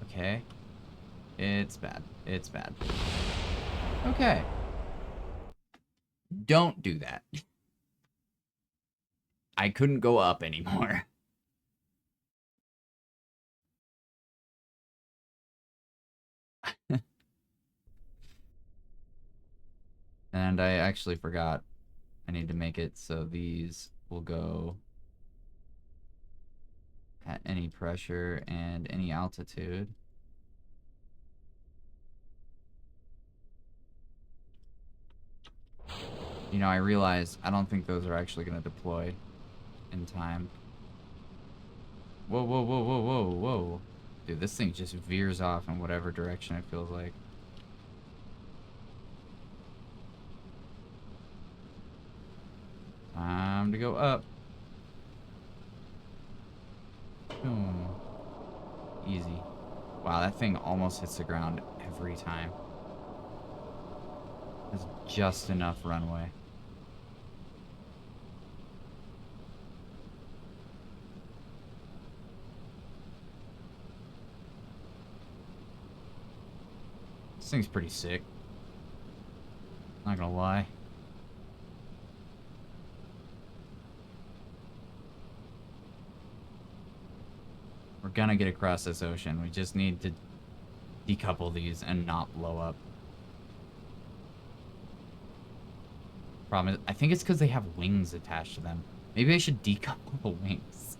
Okay. It's bad. It's bad. Okay. Don't do that. I couldn't go up anymore. And I actually forgot. I need to make it so these will go at any pressure and any altitude. You know, I realized I don't think those are actually going to deploy in time. Whoa, whoa, whoa, whoa, whoa, whoa. Dude, this thing just veers off in whatever direction it feels like. Time to go up. Boom. Easy. Wow, that thing almost hits the ground every time. There's just enough runway. This thing's pretty sick. Not gonna lie. We're gonna get across this ocean. We just need to decouple these and not blow up. Problem is, I think it's because they have wings attached to them. Maybe I should decouple the wings.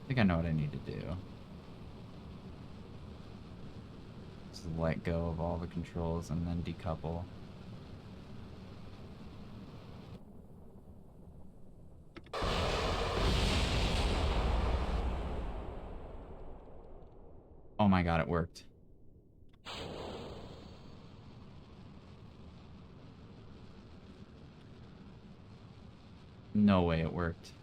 I think I know what I need to do. Just let go of all the controls and then decouple. Oh my god, it worked. No way it worked.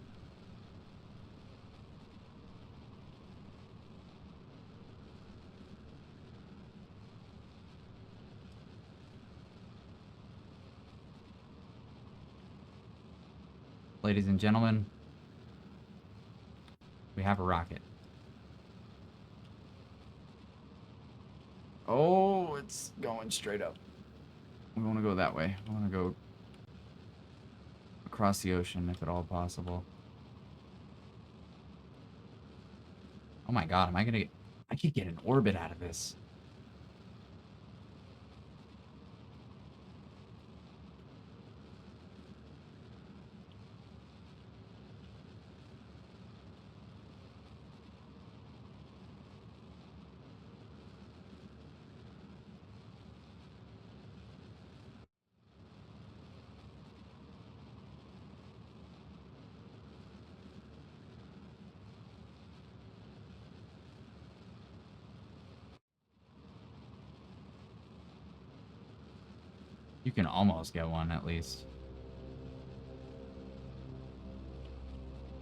ladies and gentlemen, we have a rocket. Oh, it's going straight up. We want to go that way. I want to go across the ocean if at all possible. Oh my god, am I gonna get... I could get an orbit out of this. You can almost get one, at least.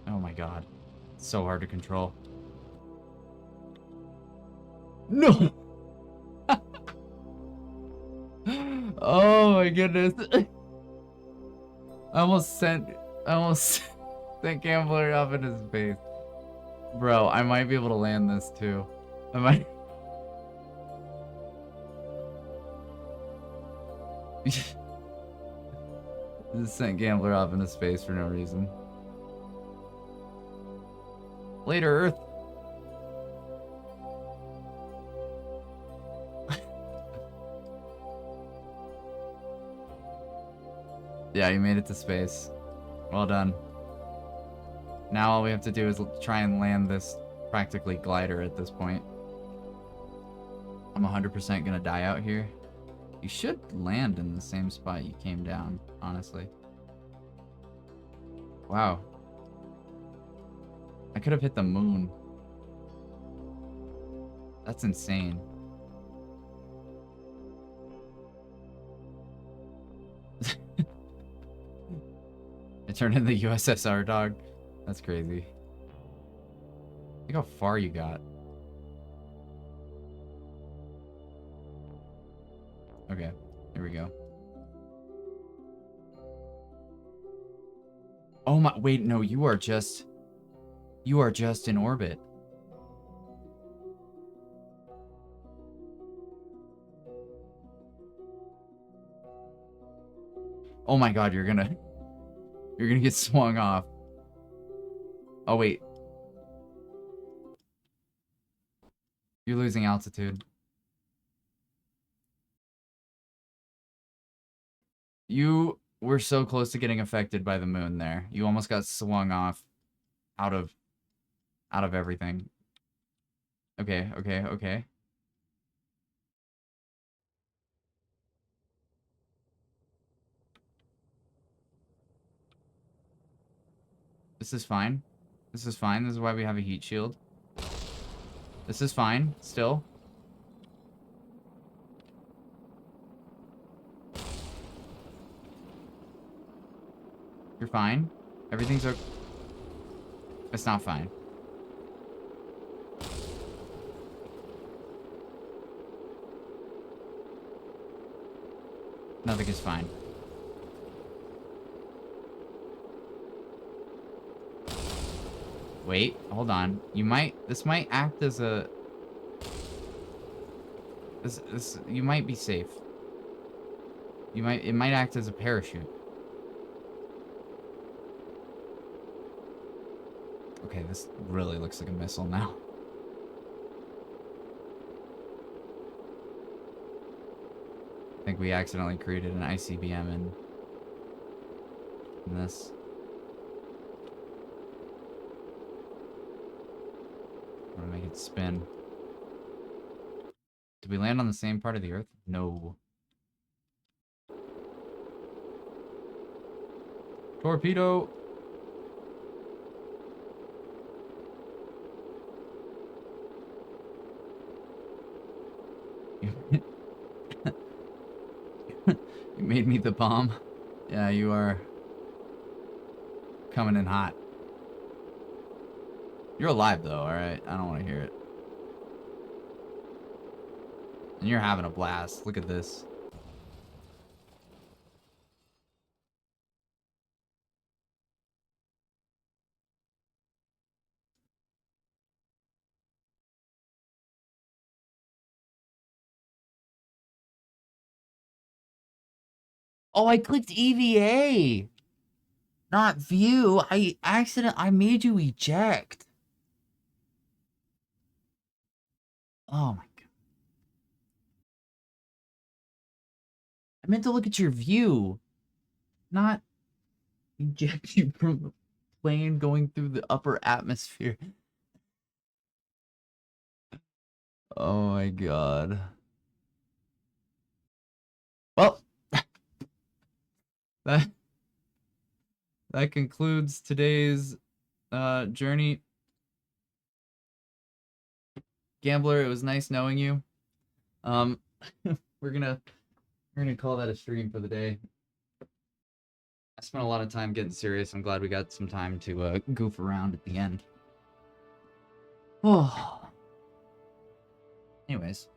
Oh my god. It's so hard to control. No! Oh my goodness. I almost sent Gambler up in his face. Bro, I might be able to land this too. I might... Just sent Gambler off into space for no reason. Later, Earth. Yeah, you made it to space. Well done. Now all we have to do is try and land this practically glider at this point. I'm 100% gonna die out here. You should land in the same spot you came down, honestly. Wow. I could have hit the moon. That's insane. I turned in the USSR, dog. That's crazy. Look how far you got. Okay, here we go. Oh my, wait, no, you are just in orbit. Oh my god, you're gonna get swung off. Oh wait. You're losing altitude. You were so close to getting affected by the moon there. You almost got swung off out of everything. Okay, okay, okay. This is fine. This is fine. This is why we have a heat shield. This is fine, still. You're fine. Everything's okay. It's not fine. Nothing is fine. Wait, hold on. This might act as a... you might be safe. It might act as a parachute. Okay, this really looks like a missile now. I think we accidentally created an ICBM in this. I'm gonna make it spin. Did we land on the same part of the Earth? No. Torpedo! You made me the bomb. Yeah, you are coming in hot. You're alive though, alright? I don't want to hear it. And you're having a blast. Look at this. Oh, I clicked EVA, not view. I made you eject. Oh my god. I meant to look at your view, not eject you from the plane going through the upper atmosphere. Oh my god. Well, that that concludes today's journey. Gambler, it was nice knowing you. Um we're gonna call that a stream for the day. I spent a lot of time getting serious. I'm glad we got some time to goof around at the end. Oh. Anyways,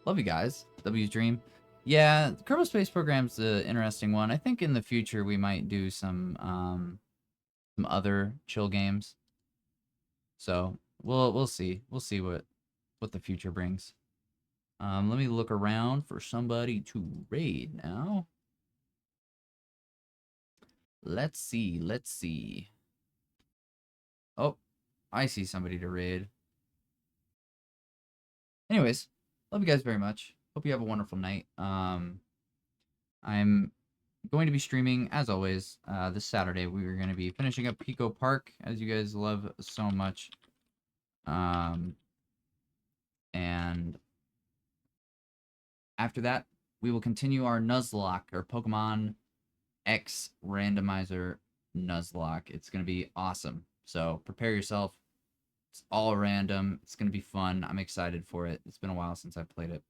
love you guys. W's dream. Yeah, the Kerbal Space Program's an interesting one. I think in the future we might do some other chill games. So we'll see. We'll see what the future brings. Let me look around for somebody to raid now. Let's see. Let's see. Oh, I see somebody to raid. Anyways, love you guys very much. Hope you have a wonderful night. I'm going to be streaming, as always, this Saturday. We are going to be finishing up Pico Park, as you guys love so much. And after that, we will continue our Nuzlocke, or Pokemon X randomizer Nuzlocke. It's going to be awesome. So prepare yourself. It's all random. It's going to be fun. I'm excited for it. It's been a while since I played it.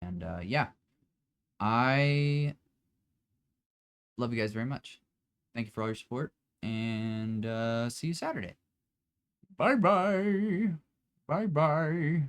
And yeah, I love you guys very much. Thank you for all your support. And see you Saturday. Bye-bye. Bye-bye.